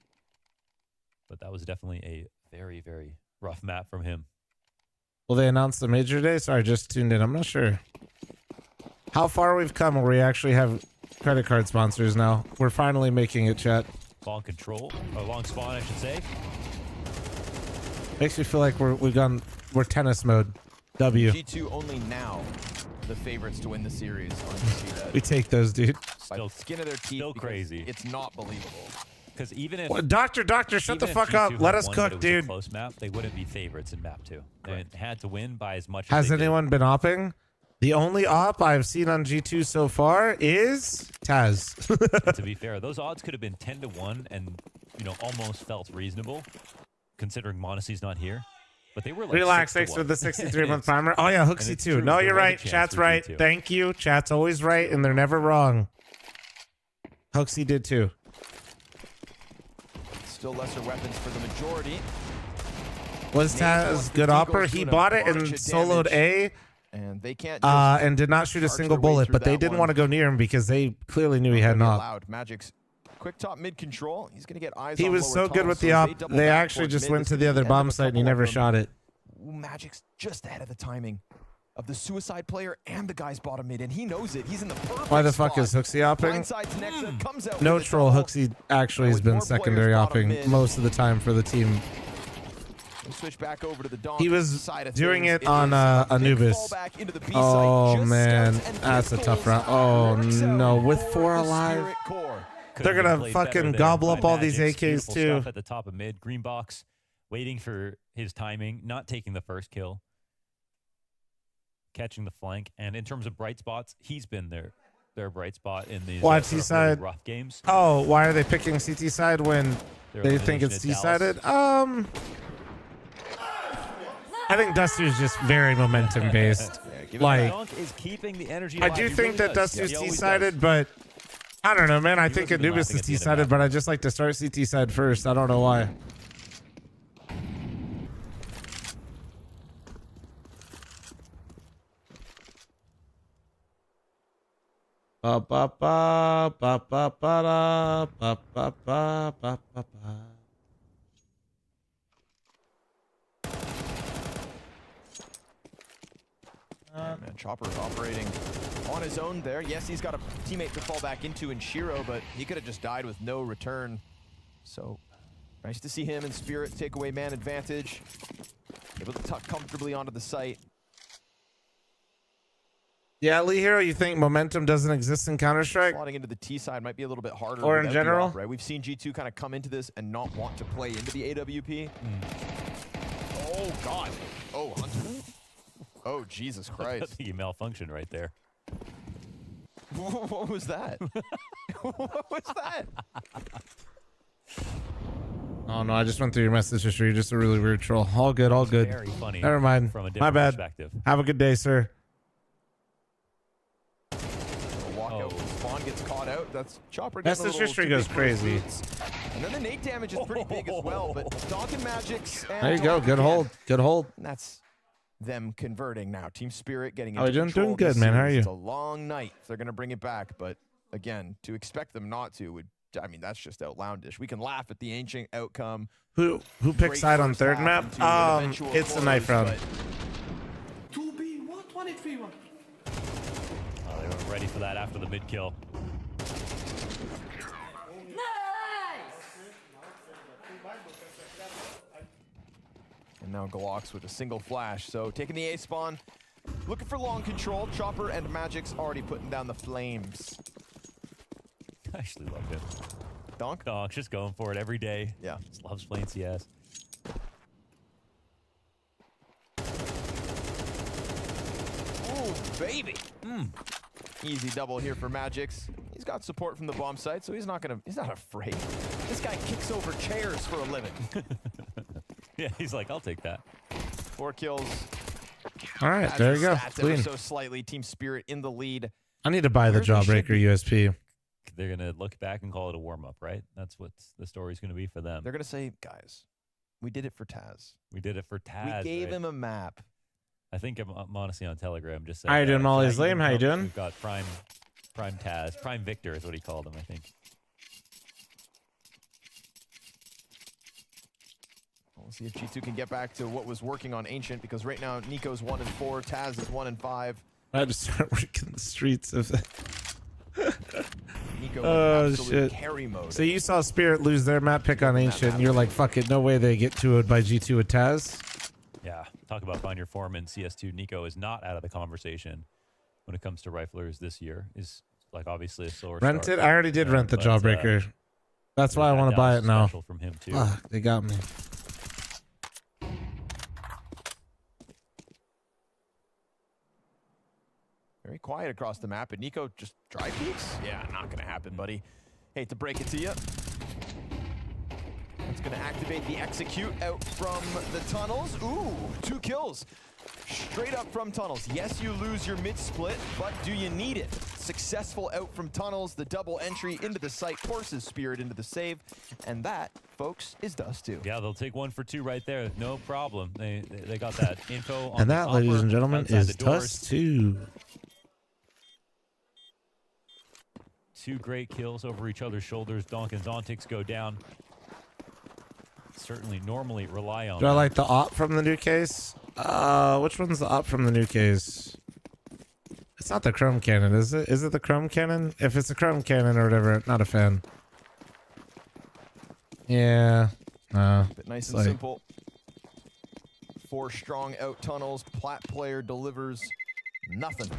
[SPEAKER 1] But that was definitely a very, very rough map from him.
[SPEAKER 3] Will they announce the major today? Sorry, I just tuned in. I'm not sure. How far we've come where we actually have credit card sponsors now. We're finally making it, chat.
[SPEAKER 1] Long control, or long spawn, I should say.
[SPEAKER 3] Makes me feel like we're tennis mode. W.
[SPEAKER 2] G2 only now the favorites to win the series.
[SPEAKER 3] We take those, dude.
[SPEAKER 1] Still,
[SPEAKER 2] skin of their teeth.
[SPEAKER 1] Still crazy.
[SPEAKER 2] It's not believable.
[SPEAKER 1] Because even if
[SPEAKER 3] Doctor, shut the fuck up. Let us cook, dude.
[SPEAKER 1] Close map, they wouldn't be favorites in map 2. They had to win by as much.
[SPEAKER 3] Has anyone been opping? The only op I've seen on G2 so far is Taz.
[SPEAKER 1] To be fair, those odds could have been 10-1 and, you know, almost felt reasonable considering Monacy's not here. But they were like
[SPEAKER 3] Relax, thanks for the 63-month primer. Oh yeah, Hooksy too. No, you're right. Chat's right. Thank you. Chat's always right, and they're never wrong. Hooksy did too.
[SPEAKER 2] Still lesser weapons for the majority.
[SPEAKER 3] Was Taz good opper? He bought it and soloed A.
[SPEAKER 2] And they can't
[SPEAKER 3] and did not shoot a single bullet, but they didn't want to go near him because they clearly knew he had not.
[SPEAKER 2] Magic's quick top mid control. He's gonna get eyes.
[SPEAKER 3] He was so good with the op. They actually just went to the other bomb site and he never shot it.
[SPEAKER 2] Magic's just ahead of the timing of the suicide player and the guy's bottom mid, and he knows it. He's in the perfect
[SPEAKER 3] Why the fuck is Hooksy opping? No troll. Hooksy actually has been secondary opping most of the time for the team.
[SPEAKER 2] Switch back over to the
[SPEAKER 3] he was doing it on Anubis. Oh man, that's a tough round. Oh no, with 4 alive. They're gonna fucking gobble up all these AKs too.
[SPEAKER 1] At the top of mid, green box, waiting for his timing, not taking the first kill, catching the flank, and in terms of bright spots, he's been their bright spot in these
[SPEAKER 3] really
[SPEAKER 1] rough games.
[SPEAKER 3] Oh, why are they picking CT side when they think it's C-sided? I think Duster's just very momentum based. Like, I do think that Duster's T-sided, but I don't know, man. I think Anubis is T-sided, but I just like to start CT side first. I don't know why. Ba ba ba ba ba ba ba ba ba ba ba.
[SPEAKER 2] Man, Chopper's operating on his own there. Yes, he's got a teammate to fall back into in Shiro, but he could have just died with no return. So nice to see him and Spirit take away man advantage. Able to tuck comfortably onto the site.
[SPEAKER 3] Yeah, Lee Hero, you think momentum doesn't exist in Counter-Strike?
[SPEAKER 2] Slotting into the T side might be a little bit harder.
[SPEAKER 3] Or in
[SPEAKER 2] without the
[SPEAKER 3] general?
[SPEAKER 2] op, right? We've seen G2 kind of come into this and not want to play into the AWP. Oh, God. Oh, Hunter. Oh, Jesus
[SPEAKER 1] I
[SPEAKER 2] Christ.
[SPEAKER 1] think he malfunctioned right there.
[SPEAKER 2] What was that? What was that?
[SPEAKER 3] Oh, no, I just went through your message history. You're just a really weird troll. All good, all good.
[SPEAKER 1] Very funny.
[SPEAKER 3] Never mind.
[SPEAKER 1] From a
[SPEAKER 3] My
[SPEAKER 1] different
[SPEAKER 3] bad.
[SPEAKER 1] perspective.
[SPEAKER 3] Have a good day, sir.
[SPEAKER 2] Walkout from Spawn gets caught out. That's Chopper getting
[SPEAKER 3] Message
[SPEAKER 2] a little
[SPEAKER 3] history
[SPEAKER 2] too
[SPEAKER 3] goes
[SPEAKER 2] big for his
[SPEAKER 3] crazy.
[SPEAKER 2] boots. And then the nade damage is pretty big as well, but Donk and Magic's and
[SPEAKER 3] There you go.
[SPEAKER 2] Donk
[SPEAKER 3] Good
[SPEAKER 2] again.
[SPEAKER 3] hold. Good hold.
[SPEAKER 2] And that's them converting now. Team Spirit getting
[SPEAKER 3] Oh,
[SPEAKER 2] into
[SPEAKER 3] you're
[SPEAKER 2] control
[SPEAKER 3] doing
[SPEAKER 2] of this
[SPEAKER 3] good, man. How are
[SPEAKER 2] series.
[SPEAKER 3] you?
[SPEAKER 2] It's a long night. They're going to bring it back, but again, to expect them not to would, I mean, that's just outlandish. We can laugh at the ancient outcome.
[SPEAKER 3] Who picked
[SPEAKER 2] Great
[SPEAKER 3] side on
[SPEAKER 2] first
[SPEAKER 3] third
[SPEAKER 2] half
[SPEAKER 3] map?
[SPEAKER 2] into an eventual
[SPEAKER 3] It's the
[SPEAKER 2] close,
[SPEAKER 3] knife round.
[SPEAKER 2] but
[SPEAKER 13] 2B, what? 1-3-1.
[SPEAKER 1] Oh, they were ready for that after the mid kill.
[SPEAKER 2] And now Glocks with a single flash. So taking the A spawn, looking for long control. Chopper and Magic's already putting down the flames.
[SPEAKER 1] I actually love him.
[SPEAKER 2] Donk?
[SPEAKER 1] Donk's just going for it every day.
[SPEAKER 2] Yeah.
[SPEAKER 1] Just loves playing CS.
[SPEAKER 2] Oh, baby. Easy double here for Magic's. He's got support from the bomb site, so he's not afraid. This guy kicks over chairs for a living.
[SPEAKER 1] Yeah, he's like, I'll take that.
[SPEAKER 2] 4 kills.
[SPEAKER 3] All right,
[SPEAKER 2] As
[SPEAKER 3] there
[SPEAKER 2] the
[SPEAKER 3] you go.
[SPEAKER 2] stats ever
[SPEAKER 3] Clean.
[SPEAKER 2] so slightly. Team Spirit in the lead.
[SPEAKER 3] I need to buy the
[SPEAKER 2] Where they should
[SPEAKER 3] Jawbreaker
[SPEAKER 2] be.
[SPEAKER 3] USP.
[SPEAKER 1] They're going to look back and call it a warm-up, right? That's what the story's going to be for them.
[SPEAKER 2] They're going to say, guys, we did it for Taz.
[SPEAKER 1] We did it for Taz.
[SPEAKER 2] We gave
[SPEAKER 1] right?
[SPEAKER 2] him a map.
[SPEAKER 1] I think I'm honestly on Telegram just said,
[SPEAKER 3] How you doing, Molly
[SPEAKER 1] "Shaggy
[SPEAKER 3] Slim? How you
[SPEAKER 1] Coach,
[SPEAKER 3] doing?"
[SPEAKER 1] We've got Prime Taz. Prime Victor is what he called him, I think.
[SPEAKER 2] We'll see if G2 can get back to what was working on Ancient, because right now Nico's 1-4, Taz is 1-5.
[SPEAKER 3] I had to start working the streets of
[SPEAKER 2] Nico
[SPEAKER 3] Oh,
[SPEAKER 2] in absolute
[SPEAKER 3] shit.
[SPEAKER 2] carry mode.
[SPEAKER 3] So you saw Spirit lose their map pick on Ancient, and you're like, fuck it, no way they get 2-0'd by G2 with Taz.
[SPEAKER 1] Yeah, talk about find your form in CS2. Nico is not out of the conversation when it comes to riflers this year. Is like obviously a slower
[SPEAKER 3] Rent
[SPEAKER 1] start.
[SPEAKER 3] it? I already did rent the
[SPEAKER 1] But,
[SPEAKER 3] Jawbreaker. That's why I
[SPEAKER 1] that
[SPEAKER 3] want to buy
[SPEAKER 1] was
[SPEAKER 3] it now.
[SPEAKER 1] special from him too.
[SPEAKER 3] Fuck, they got me.
[SPEAKER 2] Very quiet across the map, and Nico just dry peeks? Yeah, not gonna happen, buddy. Hate to break it to you. It's gonna activate the execute out from the tunnels. Ooh, 2 kills. Straight up from tunnels. Yes, you lose your mid split, but do you need it? Successful out from tunnels. The double entry into the site forces Spirit into the save. And that, folks, is Dust 2.
[SPEAKER 1] Yeah, they'll take 1 for 2 right there. No problem. They got that info on
[SPEAKER 3] And
[SPEAKER 1] the
[SPEAKER 3] that, ladies
[SPEAKER 1] upper
[SPEAKER 3] and gentlemen,
[SPEAKER 1] outside
[SPEAKER 3] is
[SPEAKER 1] the doors.
[SPEAKER 3] Dust 2.
[SPEAKER 1] 2 great kills over each other's shoulders. Donk and Zontix go down. Certainly normally rely on
[SPEAKER 3] Do I
[SPEAKER 1] that.
[SPEAKER 3] like the op from the new case? Which one's the op from the new case? It's not the chrome cannon, is it? Is it the chrome cannon? If it's a chrome cannon or whatever, not a fan. Yeah. No.
[SPEAKER 2] But nice
[SPEAKER 3] It's
[SPEAKER 2] and
[SPEAKER 3] like-
[SPEAKER 2] simple. 4 strong out tunnels. Plat player delivers nothing.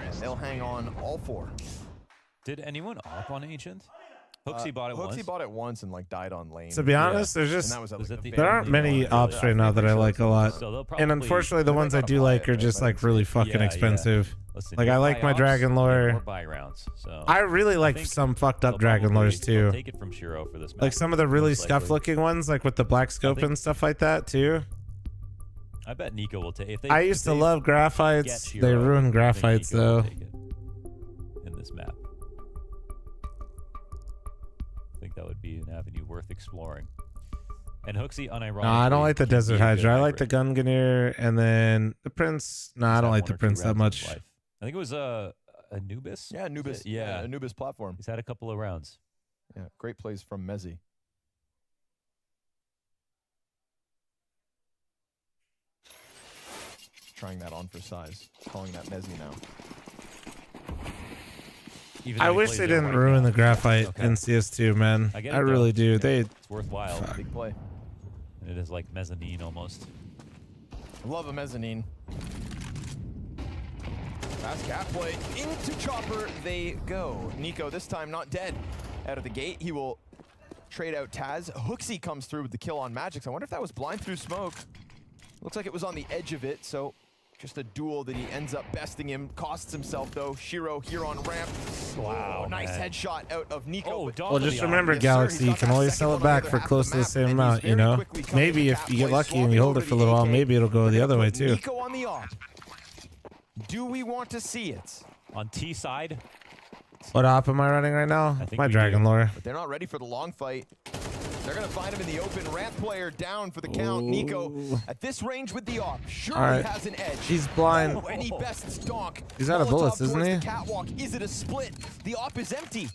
[SPEAKER 2] And they'll hang on all 4.
[SPEAKER 1] Did anyone op on Ancient? Hooksy bought it once.
[SPEAKER 2] Hooksy bought it once and like died on lane.
[SPEAKER 3] To be honest, there's
[SPEAKER 2] And
[SPEAKER 3] just
[SPEAKER 2] that was at,
[SPEAKER 1] Was
[SPEAKER 2] like,
[SPEAKER 1] that
[SPEAKER 2] a
[SPEAKER 1] the
[SPEAKER 3] there
[SPEAKER 2] very
[SPEAKER 3] aren't many
[SPEAKER 2] late
[SPEAKER 3] ops
[SPEAKER 2] game.
[SPEAKER 3] right now that I like a lot.
[SPEAKER 1] So they'll
[SPEAKER 3] And
[SPEAKER 1] probably-
[SPEAKER 3] unfortunately, the
[SPEAKER 2] they
[SPEAKER 3] ones I
[SPEAKER 2] gotta
[SPEAKER 3] do
[SPEAKER 2] buy
[SPEAKER 3] like
[SPEAKER 2] it,
[SPEAKER 3] are
[SPEAKER 2] right?
[SPEAKER 3] just
[SPEAKER 2] But
[SPEAKER 3] like really fucking
[SPEAKER 1] yeah.
[SPEAKER 3] expensive.
[SPEAKER 1] Listen,
[SPEAKER 3] Like
[SPEAKER 1] you
[SPEAKER 3] I
[SPEAKER 1] buy
[SPEAKER 3] like my
[SPEAKER 1] ops,
[SPEAKER 3] Dragon
[SPEAKER 1] you get
[SPEAKER 3] Lore.
[SPEAKER 1] more buy rounds. So
[SPEAKER 3] I really like
[SPEAKER 1] think
[SPEAKER 3] some fucked up
[SPEAKER 1] they'll
[SPEAKER 3] Dragon
[SPEAKER 1] probably-
[SPEAKER 3] Lores
[SPEAKER 1] they'll
[SPEAKER 3] too.
[SPEAKER 1] Take it from Shiro for this match.
[SPEAKER 3] Like some of the really
[SPEAKER 1] most
[SPEAKER 3] scuff
[SPEAKER 1] likely.
[SPEAKER 3] looking ones, like with the black scope
[SPEAKER 1] think-
[SPEAKER 3] and stuff like that too.
[SPEAKER 1] I bet Nico will take.
[SPEAKER 3] I used to love graphites. They ruin graphites though.
[SPEAKER 1] In this map, I think that would be an avenue worth exploring. And Hooksy, unironically,
[SPEAKER 3] No, I don't like the
[SPEAKER 1] can be
[SPEAKER 3] Desert
[SPEAKER 1] a good
[SPEAKER 3] Hydra. I like the
[SPEAKER 1] hybrid.
[SPEAKER 3] Gunganir and then the Prince. No, I
[SPEAKER 1] He's
[SPEAKER 3] don't
[SPEAKER 1] had
[SPEAKER 3] like
[SPEAKER 1] 1
[SPEAKER 3] the
[SPEAKER 1] or 2
[SPEAKER 3] Prince that
[SPEAKER 1] rounds in his
[SPEAKER 3] much.
[SPEAKER 1] life. I think it was Anubis.
[SPEAKER 2] Yeah, Anubis.
[SPEAKER 1] Yeah.
[SPEAKER 2] Anubis platform.
[SPEAKER 1] He's had a couple of rounds.
[SPEAKER 2] Yeah, great plays from Mezzi. Trying that on for size. Calling that Mezzi now.
[SPEAKER 1] Even
[SPEAKER 3] I
[SPEAKER 1] though he
[SPEAKER 3] wish
[SPEAKER 1] plays
[SPEAKER 3] they
[SPEAKER 1] it
[SPEAKER 3] didn't
[SPEAKER 1] right
[SPEAKER 3] ruin
[SPEAKER 1] now.
[SPEAKER 3] the graphite
[SPEAKER 1] Okay.
[SPEAKER 3] in CS2, man.
[SPEAKER 1] I get
[SPEAKER 3] I
[SPEAKER 1] it, though.
[SPEAKER 3] really do.
[SPEAKER 1] Yeah.
[SPEAKER 3] They
[SPEAKER 1] It's worthwhile.
[SPEAKER 2] Big play.
[SPEAKER 1] And it is like mezzanine almost.
[SPEAKER 2] Love a mezzanine. Fast cap play into Chopper. They go. Nico this time not dead out of the gate. He will trade out Taz. Hooksy comes through with the kill on Magix. I wonder if that was blind through smoke. Looks like it was on the edge of it, so just a duel that he ends up besting him. Costs himself though. Shiro here on ramp.
[SPEAKER 1] Wow,
[SPEAKER 2] nice
[SPEAKER 1] man.
[SPEAKER 2] headshot out of Nico.
[SPEAKER 3] Well, just remember, Galaxy, you can always sell it back for close to the same amount, you know? Maybe if you get lucky and you hold it for a little while, maybe it'll go the other way too.
[SPEAKER 2] Nico on the op. Do we want to see it?
[SPEAKER 1] On T side.
[SPEAKER 3] What op am I running right now? My Dragon Lore.
[SPEAKER 2] But they're not ready for the long fight. They're going to find him in the open. Ramp player down for the count. Nico at this range with the op surely has an edge.
[SPEAKER 3] He's blind.
[SPEAKER 2] Oh, and he bests Donk.
[SPEAKER 3] He's out of bullets, isn't he?
[SPEAKER 2] The catwalk. Is it a split? The op is empty.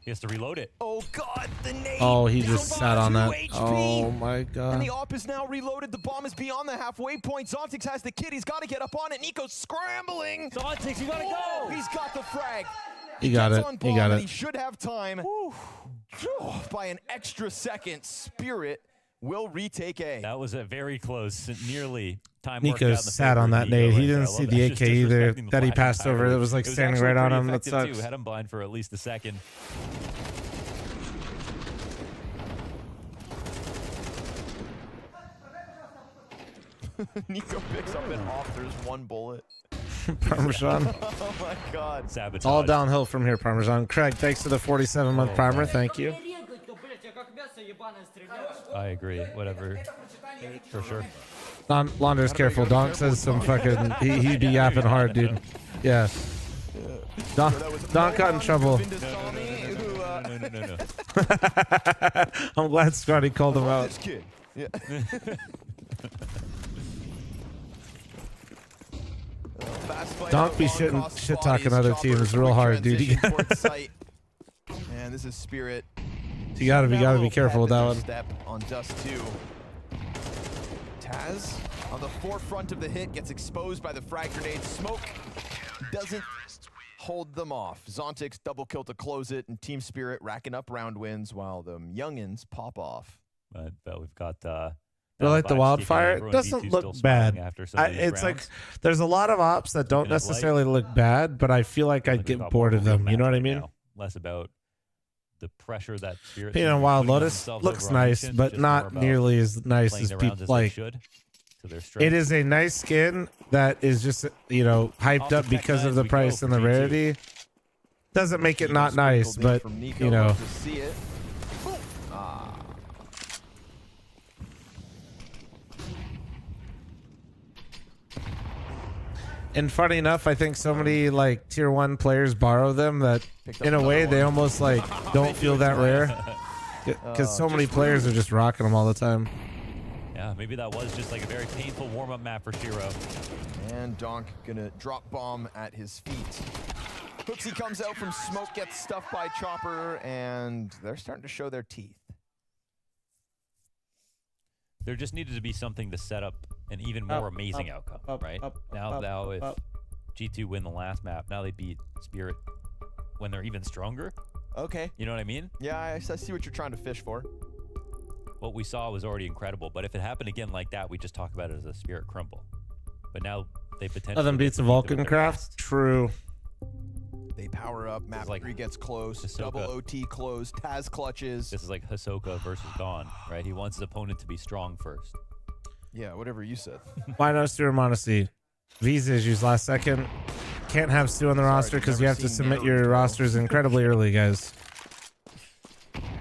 [SPEAKER 1] He has to reload it.
[SPEAKER 2] Oh God, the nade.
[SPEAKER 3] Oh, he just sat on that.
[SPEAKER 2] HP.
[SPEAKER 3] Oh my God.
[SPEAKER 2] And the op is now reloaded. The bomb is beyond the halfway point. Zontix has the kid. He's got to get up on it. Nico's scrambling.
[SPEAKER 1] Zontix, you gotta go.
[SPEAKER 2] He's got the frag.
[SPEAKER 3] He got it. He got it.
[SPEAKER 2] He should have time. By an extra second, Spirit will retake A.
[SPEAKER 1] That was a very close, nearly time.
[SPEAKER 3] Nico sat on that nade. He didn't see the AK either that he passed over. It was like standing right on him. That sucks.
[SPEAKER 1] Had him blind for at least a second.
[SPEAKER 2] Nico picks up and off. There's one bullet.
[SPEAKER 3] Parmesan.
[SPEAKER 2] Oh my God.
[SPEAKER 1] Sabotage.
[SPEAKER 3] It's all downhill from here, Parmesan. Craig, thanks for the 47-month primer. Thank you.
[SPEAKER 1] I agree. Whatever. For sure.
[SPEAKER 3] Launder's careful. Donk says some fucking... He'd be yapping hard, dude. Yeah. Donk got in trouble.
[SPEAKER 1] No.
[SPEAKER 3] I'm glad Scotty called him out.
[SPEAKER 2] Yeah.
[SPEAKER 3] Donk be shit talking other teams real hard, dude.
[SPEAKER 2] And this is Spirit.
[SPEAKER 3] You gotta be careful with that one.
[SPEAKER 2] Step on Dust 2. Taz on the forefront of the hit gets exposed by the frag grenade. Smoke doesn't hold them off. Zontix double kill to close it, and Team Spirit racking up round wins while the youngins pop off.
[SPEAKER 1] But we've got.
[SPEAKER 3] I like the wildfire. It doesn't look bad. It's like there's a lot of ops that don't necessarily look bad, but I feel like I'd get bored of them. You know what I mean?
[SPEAKER 1] Less about the pressure that Spirit.
[SPEAKER 3] Peanut and Wild Lotus looks nice, but not nearly as nice as people like. It is a nice skin that is just, you know, hyped up because of the price and the rarity. Doesn't make it not nice, but you know. And funny enough, I think so many like tier 1 players borrow them that in a way they almost like don't feel that rare because so many players are just rocking them all the time.
[SPEAKER 1] Yeah, maybe that was just like a very painful warm-up map for Shiro.
[SPEAKER 2] And Donk gonna drop bomb at his feet. Hooksy comes out from smoke, gets stuffed by Chopper, and they're starting to show their teeth.
[SPEAKER 1] There just needed to be something to set up an even more amazing outcome, right? Now if G2 win the last map, now they beat Spirit when they're even stronger.
[SPEAKER 2] Okay.
[SPEAKER 1] You know what I mean?
[SPEAKER 2] Yeah, I see what you're trying to fish for.
[SPEAKER 1] What we saw was already incredible, but if it happened again like that, we just talk about it as a Spirit crumble. But now they potentially...
[SPEAKER 3] Nothing beats a Vulcan craft. True.
[SPEAKER 2] They power up. Map like 3 gets close. Hisoka. Double OT close. Taz clutches.
[SPEAKER 1] This is like Hisoka versus Dawn, right? He wants his opponent to be strong first.
[SPEAKER 2] Yeah, whatever you said.
[SPEAKER 3] Why no Stu or Monacy? Visa issues last second. Can't have Stu on the roster because you have to submit your rosters incredibly early, guys.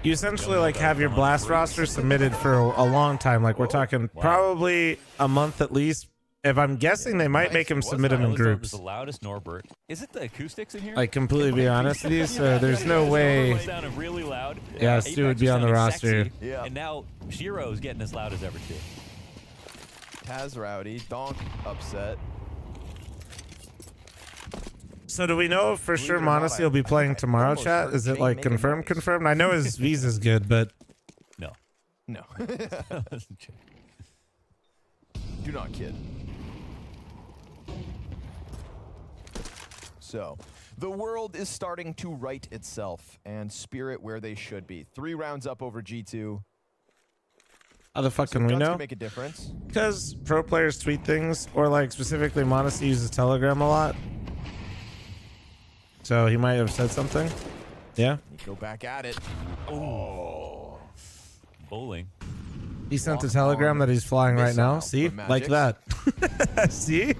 [SPEAKER 3] You essentially like have your blast roster submitted for a long time. Like we're talking probably a month at least. If I'm guessing, they might make him submit them in groups.
[SPEAKER 1] The loudest Norbert. Is it the acoustics in here?
[SPEAKER 3] Like completely be honest with you, so there's no way.
[SPEAKER 1] Sounded really loud.
[SPEAKER 3] Yeah, Stu would be on the roster.
[SPEAKER 1] Yeah. And now Shiro's getting as loud as ever too.
[SPEAKER 2] Taz rowdy, Donk upset.
[SPEAKER 3] So do we know for sure Monacy will be playing tomorrow, chat? Is it like confirmed? I know his visa's good, but
[SPEAKER 1] no.
[SPEAKER 2] Do not kid. So, the world is starting to right itself, and Spirit where they should be. 3 rounds up over G2.
[SPEAKER 3] How the fuck
[SPEAKER 2] So
[SPEAKER 3] can we
[SPEAKER 2] guns
[SPEAKER 3] know?
[SPEAKER 2] can make a difference.
[SPEAKER 3] Because pro players tweet things, or like specifically Modesty uses Telegram a lot. So he might have said something. Yeah.
[SPEAKER 2] Go back at it. Oh.
[SPEAKER 1] Bowling.
[SPEAKER 3] He sent a telegram that he's flying right now. See? Like that. See?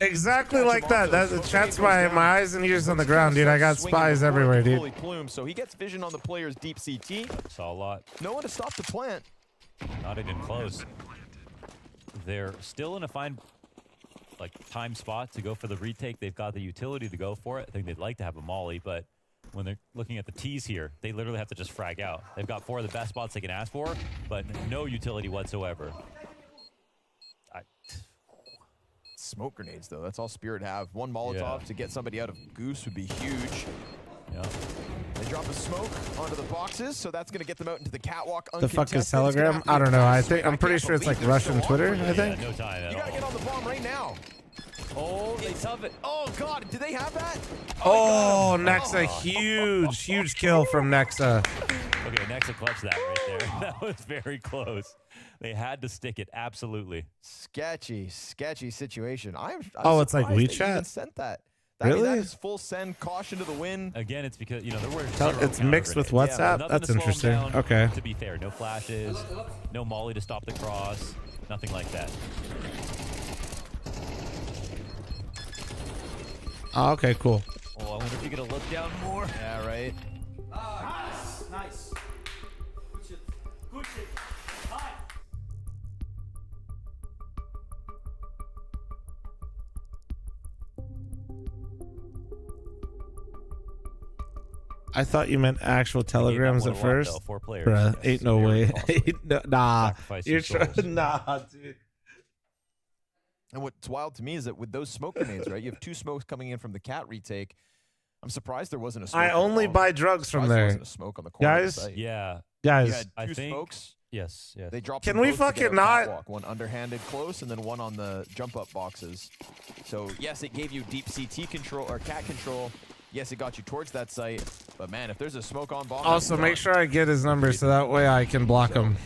[SPEAKER 3] Exactly like that. That's chat's my eyes and ears on the ground, dude. I got spies everywhere, dude.
[SPEAKER 2] So he gets vision on the player's deep CT.
[SPEAKER 1] Saw a lot.
[SPEAKER 2] No one to stop the plant.
[SPEAKER 1] Not even close. They're still in a fine, like, time spot to go for the retake. They've got the utility to go for it. I think they'd like to have a molly, but when they're looking at the T's here, they literally have to just frag out. They've got 4 of the best spots they can ask for, but no utility whatsoever.
[SPEAKER 2] Smoke grenades, though. That's all Spirit have. 1 Molotov to get somebody out of Goose would be huge.
[SPEAKER 1] Yeah.
[SPEAKER 2] They drop a smoke onto the boxes, so that's going to get them out into the catwalk.
[SPEAKER 3] The fuck is Telegram? I don't know. I'm pretty sure it's like Russian Twitter, I think.
[SPEAKER 1] No time at all.
[SPEAKER 2] You got to get on the bomb right now.
[SPEAKER 1] Oh, they tough it.
[SPEAKER 2] Oh, God. Do they have that?
[SPEAKER 3] Oh, Nexa. Huge kill from Nexa.
[SPEAKER 1] Okay, Nexa clutched that right there. That was very close. They had to stick it, absolutely.
[SPEAKER 2] Sketchy situation. I'm
[SPEAKER 3] it's like
[SPEAKER 2] surprised
[SPEAKER 3] WeChat?
[SPEAKER 2] they even sent that.
[SPEAKER 3] Really?
[SPEAKER 2] That is full send, caution to the wind.
[SPEAKER 1] Again, it's because, you know, there were
[SPEAKER 3] It's mixed with WhatsApp?
[SPEAKER 1] Yeah,
[SPEAKER 3] That's interesting. Okay.
[SPEAKER 1] To be fair, no flashes, no molly to stop the cross, nothing like that.
[SPEAKER 3] Oh, okay, cool.
[SPEAKER 1] Oh, I wonder if you get a look down more.
[SPEAKER 2] Yeah, right.
[SPEAKER 13] Nice. Good shit. Hi.
[SPEAKER 3] I thought you meant actual telegrams at first.
[SPEAKER 1] Though, 4 players.
[SPEAKER 3] Bruh,
[SPEAKER 1] Yes,
[SPEAKER 3] ain't no
[SPEAKER 1] very
[SPEAKER 3] way.
[SPEAKER 1] possible.
[SPEAKER 3] Nah.
[SPEAKER 1] Sacrifice
[SPEAKER 3] You're
[SPEAKER 1] your souls.
[SPEAKER 3] nah, dude.
[SPEAKER 2] And what's wild to me is that with those smoke grenades, right? You have 2 smokes coming in from the cat retake. I'm surprised there wasn't a smoke.
[SPEAKER 3] I only buy drugs from there.
[SPEAKER 2] Wasn't a smoke on the corner
[SPEAKER 3] Guys?
[SPEAKER 2] of the site.
[SPEAKER 1] Yeah.
[SPEAKER 3] Guys.
[SPEAKER 2] You had 2
[SPEAKER 1] I think-
[SPEAKER 2] smokes.
[SPEAKER 1] Yes.
[SPEAKER 2] They dropped.
[SPEAKER 3] Can
[SPEAKER 2] them
[SPEAKER 3] we
[SPEAKER 2] both to get
[SPEAKER 3] fucking
[SPEAKER 2] out
[SPEAKER 3] not-
[SPEAKER 2] catwalk. One underhanded close, and then one on the jump up boxes. So yes, it gave you deep CT control or cat control. Yes, it got you towards that site. But man, if there's a smoke on bomb,
[SPEAKER 3] Also, make sure I get his number so that way I can block him.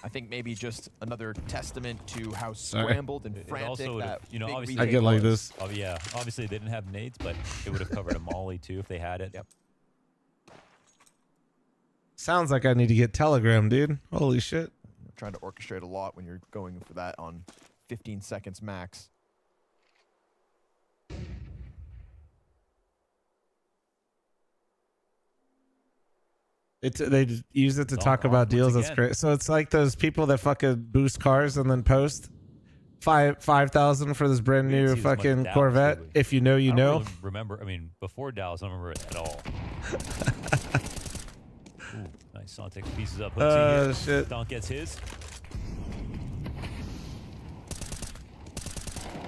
[SPEAKER 2] I think maybe just another testament to how scrambled and
[SPEAKER 1] It
[SPEAKER 2] frantic
[SPEAKER 1] also
[SPEAKER 2] that
[SPEAKER 1] you know,
[SPEAKER 2] big
[SPEAKER 1] obviously
[SPEAKER 2] retake
[SPEAKER 3] I get like
[SPEAKER 2] was.
[SPEAKER 3] this.
[SPEAKER 1] Oh yeah, obviously they didn't have nades, but it would have covered a molly too if they had it.
[SPEAKER 2] Yep.
[SPEAKER 3] Sounds like I need to get Telegram, dude. Holy shit.
[SPEAKER 2] Trying to orchestrate a lot when you're going for that on 15 seconds max.
[SPEAKER 3] They just use it to
[SPEAKER 1] It's
[SPEAKER 3] talk
[SPEAKER 1] on
[SPEAKER 3] about
[SPEAKER 1] once
[SPEAKER 3] deals. That's
[SPEAKER 1] again.
[SPEAKER 3] great. So it's like those people that fucking boost cars and then post 5,000 for this brand
[SPEAKER 1] We didn't
[SPEAKER 3] new
[SPEAKER 1] see this much
[SPEAKER 3] fucking
[SPEAKER 1] Dallas,
[SPEAKER 3] Corvette.
[SPEAKER 1] did we?
[SPEAKER 3] If you know, you
[SPEAKER 1] I don't
[SPEAKER 3] know.
[SPEAKER 1] really remember. I mean, before Dallas, I don't remember it at all. Ooh, nice. Son takes pieces up. Hooksy here.
[SPEAKER 3] Shit.
[SPEAKER 1] Donk gets his.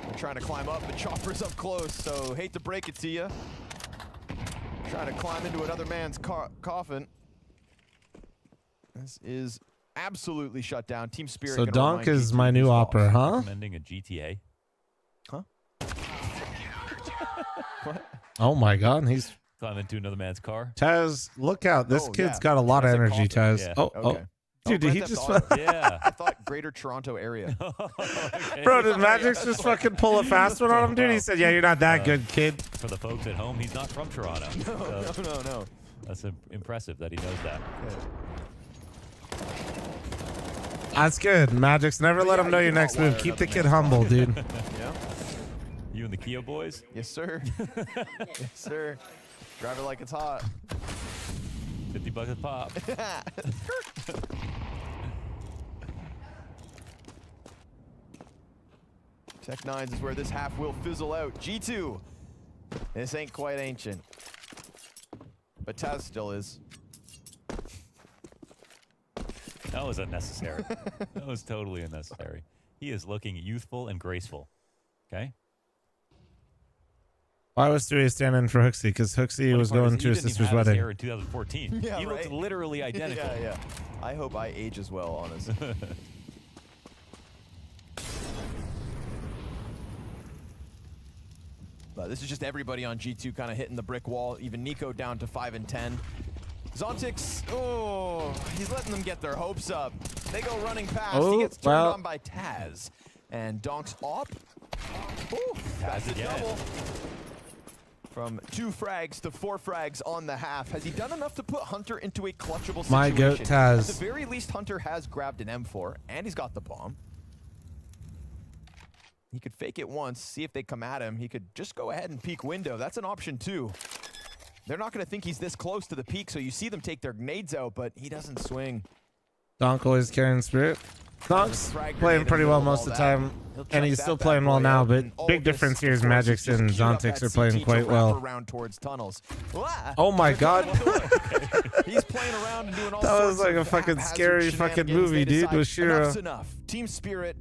[SPEAKER 2] They're trying to climb up, but Chopper's up close, so hate to break it to you. Trying to climb into another man's coffin. This is absolutely shut down. Team Spirit.
[SPEAKER 3] So
[SPEAKER 2] gonna
[SPEAKER 3] Donk
[SPEAKER 2] remind
[SPEAKER 3] is
[SPEAKER 2] G2
[SPEAKER 3] my new
[SPEAKER 2] who's
[SPEAKER 3] opera,
[SPEAKER 2] lost.
[SPEAKER 3] huh?
[SPEAKER 1] Recommending a GTA.
[SPEAKER 2] Huh? What?
[SPEAKER 3] Oh my god, he's
[SPEAKER 1] Climb into another man's car.
[SPEAKER 3] Taz. Look out! This
[SPEAKER 2] Oh,
[SPEAKER 3] kid's
[SPEAKER 2] yeah.
[SPEAKER 3] got a lot of
[SPEAKER 2] Says a
[SPEAKER 3] energy,
[SPEAKER 2] coffin.
[SPEAKER 3] Taz.
[SPEAKER 1] Yeah.
[SPEAKER 3] Oh,
[SPEAKER 2] Okay.
[SPEAKER 3] dude, did he
[SPEAKER 2] Grand
[SPEAKER 3] just?
[SPEAKER 2] Theft Auto.
[SPEAKER 1] Yeah.
[SPEAKER 2] I thought Greater Toronto area.
[SPEAKER 1] Okay.
[SPEAKER 3] Bro, did Magix just fucking pull a fast one on him, dude? He said, "Yeah, you're not that good, kid."
[SPEAKER 1] For the folks at home, he's not from Toronto. So
[SPEAKER 2] No.
[SPEAKER 1] that's impressive that he knows that.
[SPEAKER 3] That's good. Magix, never let
[SPEAKER 2] yeah,
[SPEAKER 3] him know
[SPEAKER 2] you
[SPEAKER 3] your
[SPEAKER 2] can
[SPEAKER 3] next move.
[SPEAKER 2] hotwire
[SPEAKER 3] Keep the
[SPEAKER 2] another
[SPEAKER 3] kid
[SPEAKER 2] man's
[SPEAKER 3] humble, dude.
[SPEAKER 2] Yeah.
[SPEAKER 1] You and the Kia boys?
[SPEAKER 2] Yes, sir. Yes, sir. Drive it like it's hot.
[SPEAKER 1] 50 bucks a pop.
[SPEAKER 2] Tech 9s is where this half will fizzle out. G2. This ain't quite ancient. But Taz still is.
[SPEAKER 1] That was unnecessary. That was totally unnecessary. He is looking youthful and graceful. Okay?
[SPEAKER 3] Why was 3A standing in for Hooksy? Because Hooksy was
[SPEAKER 1] Funny part
[SPEAKER 3] going
[SPEAKER 1] is
[SPEAKER 3] to
[SPEAKER 1] he
[SPEAKER 3] his
[SPEAKER 1] didn't even
[SPEAKER 3] sister's
[SPEAKER 1] have his
[SPEAKER 3] wedding.
[SPEAKER 1] hair in 2014.
[SPEAKER 2] Yeah,
[SPEAKER 1] he looked
[SPEAKER 2] right?
[SPEAKER 1] literally identical.
[SPEAKER 2] Yeah. I hope I age as well, honestly. But this is just everybody on G2 kind of hitting the brick wall. Even Nico down to 5 and 10. Zontix, oh, he's letting them get their hopes up. They go running past.
[SPEAKER 3] Oh,
[SPEAKER 2] he gets turned
[SPEAKER 3] well.
[SPEAKER 2] on by Taz. And Donk's op. Ooh, that's a double. From 2 frags to 4 frags on the half. Has he done enough to put Hunter into a clutchable situation?
[SPEAKER 3] My goat Taz.
[SPEAKER 2] At the very least, Hunter has grabbed an M4, and he's got the bomb. He could fake it once, see if they come at him. He could just go ahead and peek window. That's an option too. They're not going to think he's this close to the peak, so you see them take their grenades out, but he doesn't swing.
[SPEAKER 3] Donk always carrying spirit. Donk's playing pretty well most of the time, and he's still playing well now, but big difference here is Magix and Zontix are playing quite well. Oh my god.
[SPEAKER 2] He's playing around and doing all
[SPEAKER 3] that was like a fucking scary fucking movie, dude, with Shiro.
[SPEAKER 2] Enough's enough. Team Spirit,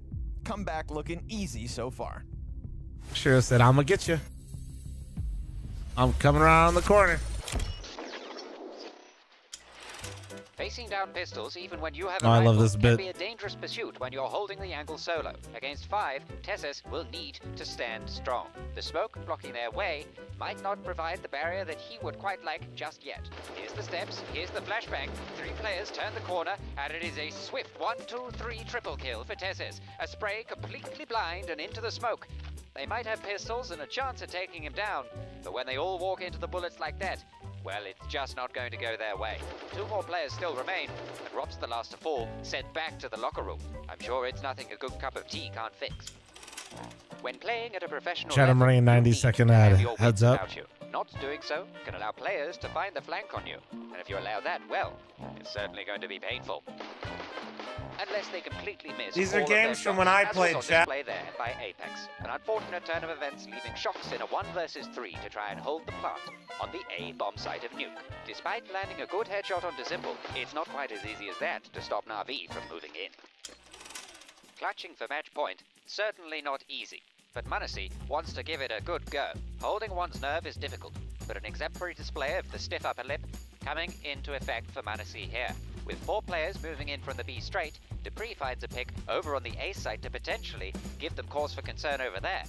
[SPEAKER 2] comeback looking easy so far.
[SPEAKER 3] Shiro said, I'm gonna get you. I'm coming around the corner.
[SPEAKER 14] Facing down pistols, even when you have
[SPEAKER 3] Oh,
[SPEAKER 14] a
[SPEAKER 3] I love
[SPEAKER 14] rifle,
[SPEAKER 3] this
[SPEAKER 14] can
[SPEAKER 3] bit.
[SPEAKER 14] be a dangerous pursuit when you're holding the angle solo. Against 5, Tessus will need to stand strong. The smoke blocking their way might not provide the barrier that he would quite like just yet. Here's the steps, here's the flashbang. 3 players turn the corner, and it is a swift 1-2-3 triple kill for Tessus. A spray completely blind and into the smoke. They might have pistols and a chance at taking him down, but when they all walk into the bullets like that, well, it's just not going to go their way. 2 more players still remain, and Rob's the last to fall, sent back to the locker room. I'm sure it's nothing a good cup of tea can't fix. When playing at a professional
[SPEAKER 3] Chat, I'm running a 90-second ad. Heads up.
[SPEAKER 14] Not doing so can allow players to find the flank on you. And if you allow that, well, it's certainly going to be painful. Unless they completely miss.
[SPEAKER 3] These are
[SPEAKER 14] all of their
[SPEAKER 3] games from
[SPEAKER 14] shots,
[SPEAKER 3] when I
[SPEAKER 14] as was
[SPEAKER 3] played,
[SPEAKER 14] on
[SPEAKER 3] chat.
[SPEAKER 14] display there by Apex. An unfortunate turn of events leaving Shocks in a 1 versus 3 to try and hold the plant on the A bomb site of Nuke. Despite landing a good headshot onto Zimple, it's not quite as easy as that to stop Na'Vi from moving in. Clutching for match point, certainly not easy. But Manassi wants to give it a good go. Holding one's nerve is difficult, but an exemplary display of the stiff upper lip coming into effect for Manassi here. With 4 players moving in from the B straight, Dupree finds a pick over on the A site to potentially give them cause for concern over there.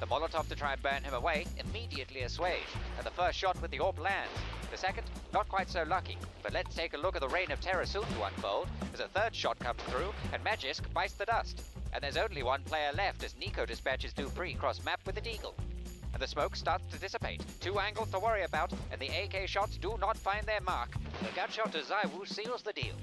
[SPEAKER 14] The Molotov to try and burn him away immediately assuaged, and the first shot with the AWP lands. The second, not quite so lucky, but let's take a look at the reign of terror soon to unfold, as a third shot comes through, and Magisk bites the dust. And there's only 1 player left as Nico dispatches Dupree cross map with the Deagle. And the smoke starts to dissipate. 2 angles to worry about, and the AK shots do not find their mark. The gunshot to ZywOo seals the deal.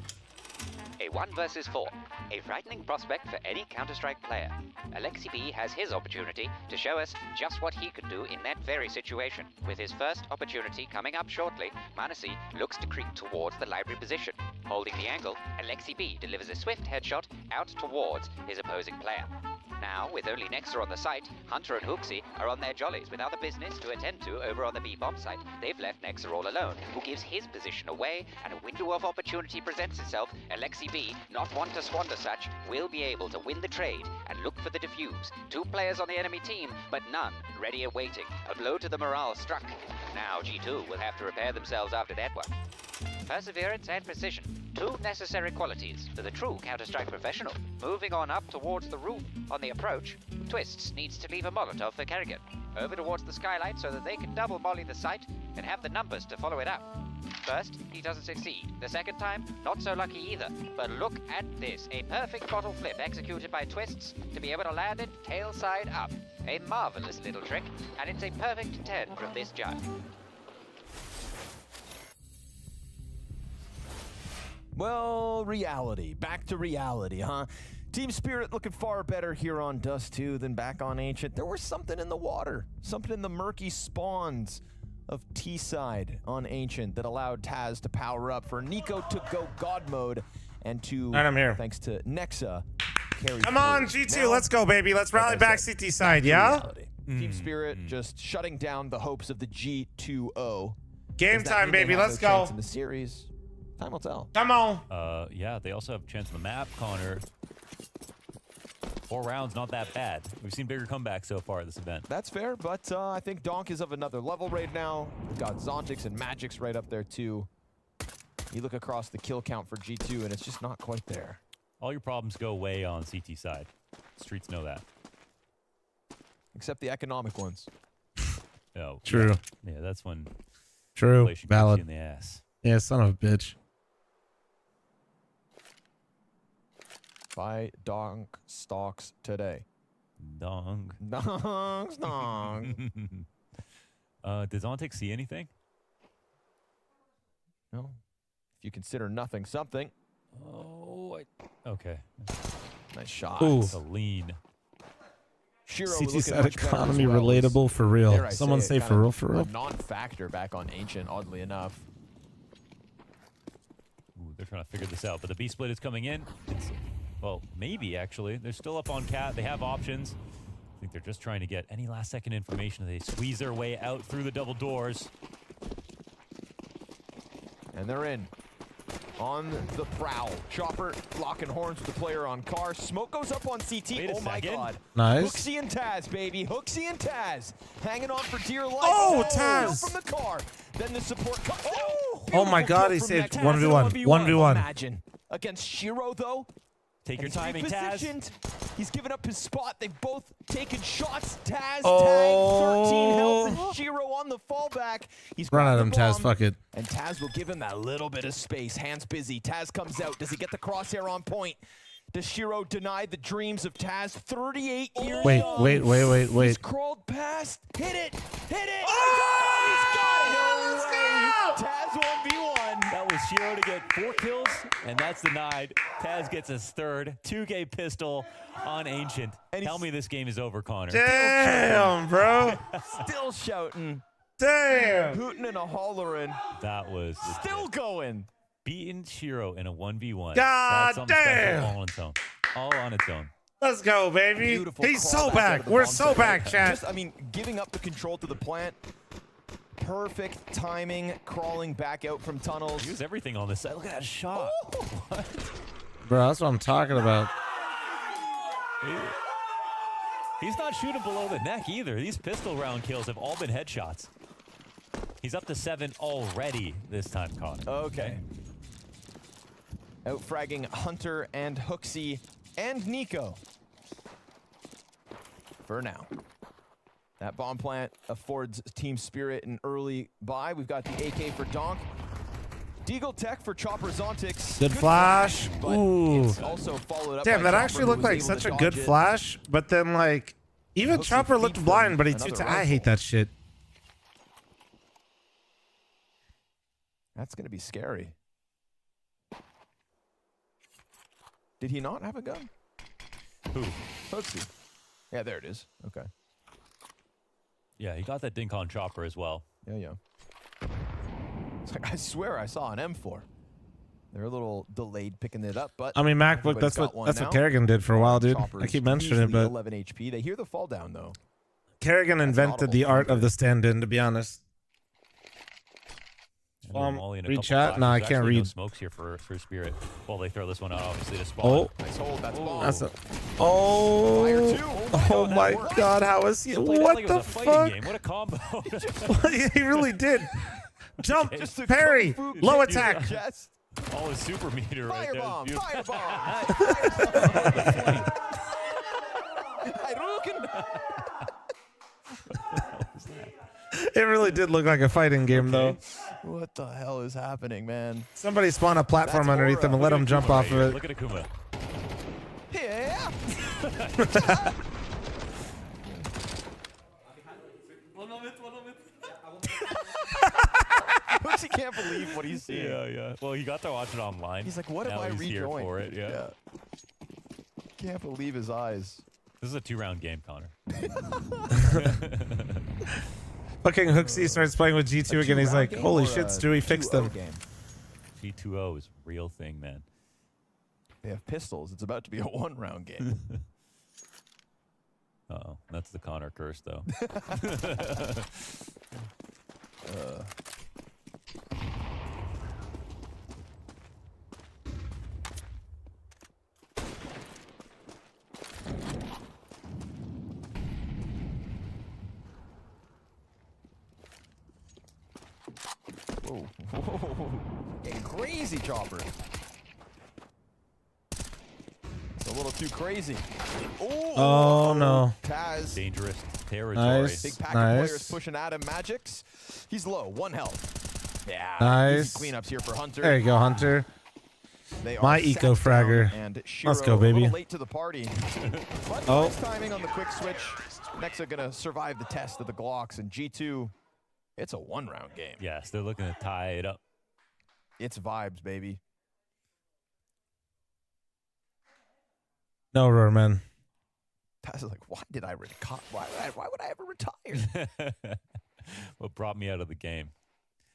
[SPEAKER 14] A 1 versus 4, a frightening prospect for any Counter-Strike player. Alexi B has his opportunity to show us just what he could do in that very situation. With his first opportunity coming up shortly, Manassi looks to creep towards the library position. Holding the angle, Alexi B delivers a swift headshot out towards his opposing player. Now, with only Nexa on the site, Hunter and Hooksy are on their jollies with other business to attend to over on the B bomb site. They've left Nexa all alone, who gives his position away, and a window of opportunity presents itself. Alexi B, not one to squander such, will be able to win the trade and look for the defuse. 2 players on the enemy team, but none ready and waiting. A blow to the morale struck. Now G2 will have to repair themselves after that one. Perseverance and precision, 2 necessary qualities for the true Counter-Strike professional. Moving on up towards the room. On the approach, Twists needs to leave a Molotov for Kerrigan. Over towards the skylight so that they can double molly the site and have the numbers to follow it up. First, he doesn't succeed. The second time, not so lucky either. But look at this, a perfect bottle flip executed by Twists to be able to land it tail side up. A marvelous little trick, and it's a perfect 10 from this judge.
[SPEAKER 2] Well, reality. Back to reality, huh? Team Spirit looking far better here on Dust 2 than back on Ancient. There was something in the water, something in the murky spawns of T-side on Ancient that allowed Taz to power up for Nico to go God mode and to,
[SPEAKER 3] I'm here.
[SPEAKER 2] thanks to Nexa, carry
[SPEAKER 3] Come on,
[SPEAKER 2] through.
[SPEAKER 3] G2,
[SPEAKER 2] Now,
[SPEAKER 3] let's go, baby. Let's rally back CT side, yeah?
[SPEAKER 2] Team Spirit just shutting down the hopes of the G2O.
[SPEAKER 3] Game
[SPEAKER 2] Does that
[SPEAKER 3] time,
[SPEAKER 2] mean they
[SPEAKER 3] baby.
[SPEAKER 2] have
[SPEAKER 3] Let's
[SPEAKER 2] no
[SPEAKER 3] go.
[SPEAKER 2] chance in the series? Time will tell.
[SPEAKER 3] Come on.
[SPEAKER 1] Yeah, they also have a chance on the map, Connor. 4 rounds, not that bad. We've seen bigger comebacks so far at this event.
[SPEAKER 2] That's fair, but I think Donk is of another level right now. We've got Zontix and Magix right up there too. You look across the kill count for G2 and it's just not quite there.
[SPEAKER 1] All your problems go away on CT side. Streets know that.
[SPEAKER 2] Except the economic ones.
[SPEAKER 1] Oh,
[SPEAKER 3] True.
[SPEAKER 1] Yeah, that's when
[SPEAKER 3] True.
[SPEAKER 1] inflation kicks
[SPEAKER 3] Valid.
[SPEAKER 1] you in the ass.
[SPEAKER 3] Yeah, son of a bitch.
[SPEAKER 2] Buy donk stocks today.
[SPEAKER 1] Dong.
[SPEAKER 2] Donk stocks.
[SPEAKER 1] Does Ontic see anything?
[SPEAKER 2] No. If you consider nothing something.
[SPEAKER 1] Oh, okay.
[SPEAKER 2] Nice shot.
[SPEAKER 3] Ooh.
[SPEAKER 1] It's a lean.
[SPEAKER 2] Shiro
[SPEAKER 3] CT side economy relatable for real. Someone say for real, for real.
[SPEAKER 2] A non-factor back on Ancient, oddly enough.
[SPEAKER 1] Ooh, they're trying to figure this out, but the B split is coming in. It's, well, maybe actually. They're still up on Cat. They have options. I think they're just trying to get any last second information. They squeeze their way out through the double doors.
[SPEAKER 2] And they're in. On the prowl. Chopper locking horns with the player on car. Smoke goes up on CT. Oh my god.
[SPEAKER 3] Nice.
[SPEAKER 2] Hooksy and Taz, baby. Hooksy and Taz. Hanging on for dear life.
[SPEAKER 3] Oh, Taz.
[SPEAKER 2] From the car. Then the support comes.
[SPEAKER 3] Oh my god, he saved 1v1. 1v1.
[SPEAKER 2] Imagine. Against Shiro, though.
[SPEAKER 1] Take your
[SPEAKER 2] And he's
[SPEAKER 1] timing, Taz.
[SPEAKER 2] repositioned. He's given up his spot. They've both taken shots. Taz
[SPEAKER 3] Oh.
[SPEAKER 2] tagged 13 health. And Shiro on the fallback. He's
[SPEAKER 3] Run at
[SPEAKER 2] grabbed
[SPEAKER 3] him,
[SPEAKER 2] the
[SPEAKER 3] Taz.
[SPEAKER 2] bomb.
[SPEAKER 3] Fuck it.
[SPEAKER 2] And Taz will give him that little bit of space. Hands busy. Taz comes out. Does he get the crosshair on point? Does Shiro deny the dreams of Taz? 38 years
[SPEAKER 3] Wait,
[SPEAKER 2] young.
[SPEAKER 3] wait.
[SPEAKER 2] He's crawled past. Hit it. Hit it.
[SPEAKER 3] Oh,
[SPEAKER 2] he's got it.
[SPEAKER 3] let's go.
[SPEAKER 2] Taz 1v1.
[SPEAKER 1] That was Shiro to get 4 kills, and that's denied. Taz gets his third 2K pistol on Ancient. Tell me this game is over, Connor.
[SPEAKER 3] Damn, bro.
[SPEAKER 2] Still shouting.
[SPEAKER 3] Damn.
[SPEAKER 2] Hooting and a hollering.
[SPEAKER 1] That was
[SPEAKER 2] Still going.
[SPEAKER 1] beating Shiro in a 1v1.
[SPEAKER 3] God
[SPEAKER 1] That's something
[SPEAKER 3] damn.
[SPEAKER 1] special all on its own. All on its own.
[SPEAKER 3] Let's go, baby.
[SPEAKER 2] Beautiful
[SPEAKER 3] He's
[SPEAKER 2] crawl
[SPEAKER 3] so
[SPEAKER 2] back out
[SPEAKER 3] back.
[SPEAKER 2] of the
[SPEAKER 3] We're
[SPEAKER 2] bomb
[SPEAKER 3] so
[SPEAKER 2] site.
[SPEAKER 3] back, chat.
[SPEAKER 2] Just, I mean, giving up the control to the plant. Perfect timing, crawling back out from tunnels.
[SPEAKER 1] Use everything on this side. Look at that shot. What?
[SPEAKER 3] Bro, that's what I'm talking about.
[SPEAKER 1] He's not shooting below the neck either. These pistol round kills have all been headshots. He's up to 7 already this time, Connor.
[SPEAKER 2] Okay. Out-fragging Hunter and Hooksy and Nico. For now. That bomb plant affords Team Spirit an early buy. We've got the AK for Donk. Deagle Tech for Chopper Zontix.
[SPEAKER 3] Good flash.
[SPEAKER 2] But
[SPEAKER 3] Ooh.
[SPEAKER 2] it's also followed up
[SPEAKER 3] Damn,
[SPEAKER 2] by
[SPEAKER 3] that
[SPEAKER 2] Chopper,
[SPEAKER 3] actually
[SPEAKER 2] who
[SPEAKER 3] looked
[SPEAKER 2] was
[SPEAKER 3] like
[SPEAKER 2] able
[SPEAKER 3] such
[SPEAKER 2] to
[SPEAKER 3] a good
[SPEAKER 2] dodge it.
[SPEAKER 3] flash, but then like even
[SPEAKER 2] Hooksy
[SPEAKER 3] Chopper looked
[SPEAKER 2] feeds
[SPEAKER 3] blind,
[SPEAKER 2] them
[SPEAKER 3] but he
[SPEAKER 2] another
[SPEAKER 3] too. I
[SPEAKER 2] rifle.
[SPEAKER 3] hate that shit.
[SPEAKER 2] That's going to be scary. Did he not have a gun?
[SPEAKER 1] Who?
[SPEAKER 2] Hooksy. Yeah, there it is. Okay.
[SPEAKER 1] Yeah, he got that dink on Chopper as well.
[SPEAKER 2] Yeah. I swear I saw an M4. They're a little delayed picking it up, but
[SPEAKER 3] I mean, MacBook.
[SPEAKER 2] everybody's
[SPEAKER 3] That's
[SPEAKER 2] got
[SPEAKER 3] what
[SPEAKER 2] one now.
[SPEAKER 3] Kerrigan did for a while, dude.
[SPEAKER 2] Chopper's
[SPEAKER 3] I keep mentioning it,
[SPEAKER 2] easily
[SPEAKER 3] but
[SPEAKER 2] 11 HP. They hear the fall down though.
[SPEAKER 3] Kerrigan invented the art of the stand-in. To be honest.
[SPEAKER 1] Molly and a
[SPEAKER 3] Read
[SPEAKER 1] couple
[SPEAKER 3] chat? No, I
[SPEAKER 1] flashes.
[SPEAKER 3] can't
[SPEAKER 1] Actually, no
[SPEAKER 3] read.
[SPEAKER 1] smokes here for Spirit. Well, they throw this one out, obviously, to spawn.
[SPEAKER 3] Oh.
[SPEAKER 2] Nice hold. That's bomb.
[SPEAKER 3] That's a. Oh. Oh my God! How is he?
[SPEAKER 1] Played that
[SPEAKER 3] What
[SPEAKER 1] like it
[SPEAKER 3] the
[SPEAKER 1] was a fighting
[SPEAKER 3] fuck?
[SPEAKER 1] game. What a combo.
[SPEAKER 3] He really did. Jump,
[SPEAKER 2] Just a
[SPEAKER 3] parry,
[SPEAKER 2] kung fu
[SPEAKER 3] low
[SPEAKER 2] kick to the
[SPEAKER 3] attack.
[SPEAKER 2] chest.
[SPEAKER 1] All his super meter right there.
[SPEAKER 2] Firebomb.
[SPEAKER 1] Beautiful.
[SPEAKER 2] Firebomb. Hadouken.
[SPEAKER 3] It really did look like a fighting game, though.
[SPEAKER 2] What the hell is happening, man?
[SPEAKER 3] Somebody spawn a platform
[SPEAKER 2] That's
[SPEAKER 3] underneath them and let
[SPEAKER 1] Look at
[SPEAKER 3] him jump
[SPEAKER 1] Akuma
[SPEAKER 3] off
[SPEAKER 1] right here.
[SPEAKER 3] of it.
[SPEAKER 1] Look at Akuma.
[SPEAKER 2] Yeah. Hooksy can't believe what he's seeing.
[SPEAKER 1] Yeah. Well, he got to watch it online.
[SPEAKER 2] He's like, what
[SPEAKER 1] now
[SPEAKER 2] have I
[SPEAKER 1] he's here
[SPEAKER 2] rejoined?
[SPEAKER 1] for it, yeah.
[SPEAKER 2] Can't believe his eyes.
[SPEAKER 1] This is a 2-round game, Connor.
[SPEAKER 3] Fucking Hooksy starts playing with G2 again. He's like,
[SPEAKER 2] game
[SPEAKER 3] holy
[SPEAKER 2] or
[SPEAKER 3] shit,
[SPEAKER 2] a
[SPEAKER 3] Stewie fixed
[SPEAKER 2] 2-0
[SPEAKER 3] them.
[SPEAKER 2] game?
[SPEAKER 1] G2O is a real thing, man.
[SPEAKER 2] They have pistols. It's about to be a 1-round game.
[SPEAKER 1] Uh-oh. That's the Connor curse, though.
[SPEAKER 2] Whoa. Getting crazy, Chopper. It's a little too crazy.
[SPEAKER 3] Oh, no.
[SPEAKER 2] Taz.
[SPEAKER 1] Dangerous territory.
[SPEAKER 3] Nice.
[SPEAKER 2] Big pack of players pushing at him. Magix. He's low. 1 health. Yeah.
[SPEAKER 3] Nice.
[SPEAKER 2] Easy cleanups here for Hunter.
[SPEAKER 3] There you go, Hunter.
[SPEAKER 2] They
[SPEAKER 3] My
[SPEAKER 2] are
[SPEAKER 3] eco
[SPEAKER 2] sat down,
[SPEAKER 3] fragger.
[SPEAKER 2] and
[SPEAKER 3] Let's
[SPEAKER 2] Shiro
[SPEAKER 3] go, baby.
[SPEAKER 2] A little late to the party. But
[SPEAKER 3] Oh.
[SPEAKER 2] nice timing on the quick switch. Nexa gonna survive the test of the Glocks, and G2, it's a 1-round game.
[SPEAKER 1] Yes, they're looking to tie it up.
[SPEAKER 2] It's vibes, baby.
[SPEAKER 3] No roar, man.
[SPEAKER 2] Taz is like, why would I ever retire?
[SPEAKER 1] What brought me out of the game?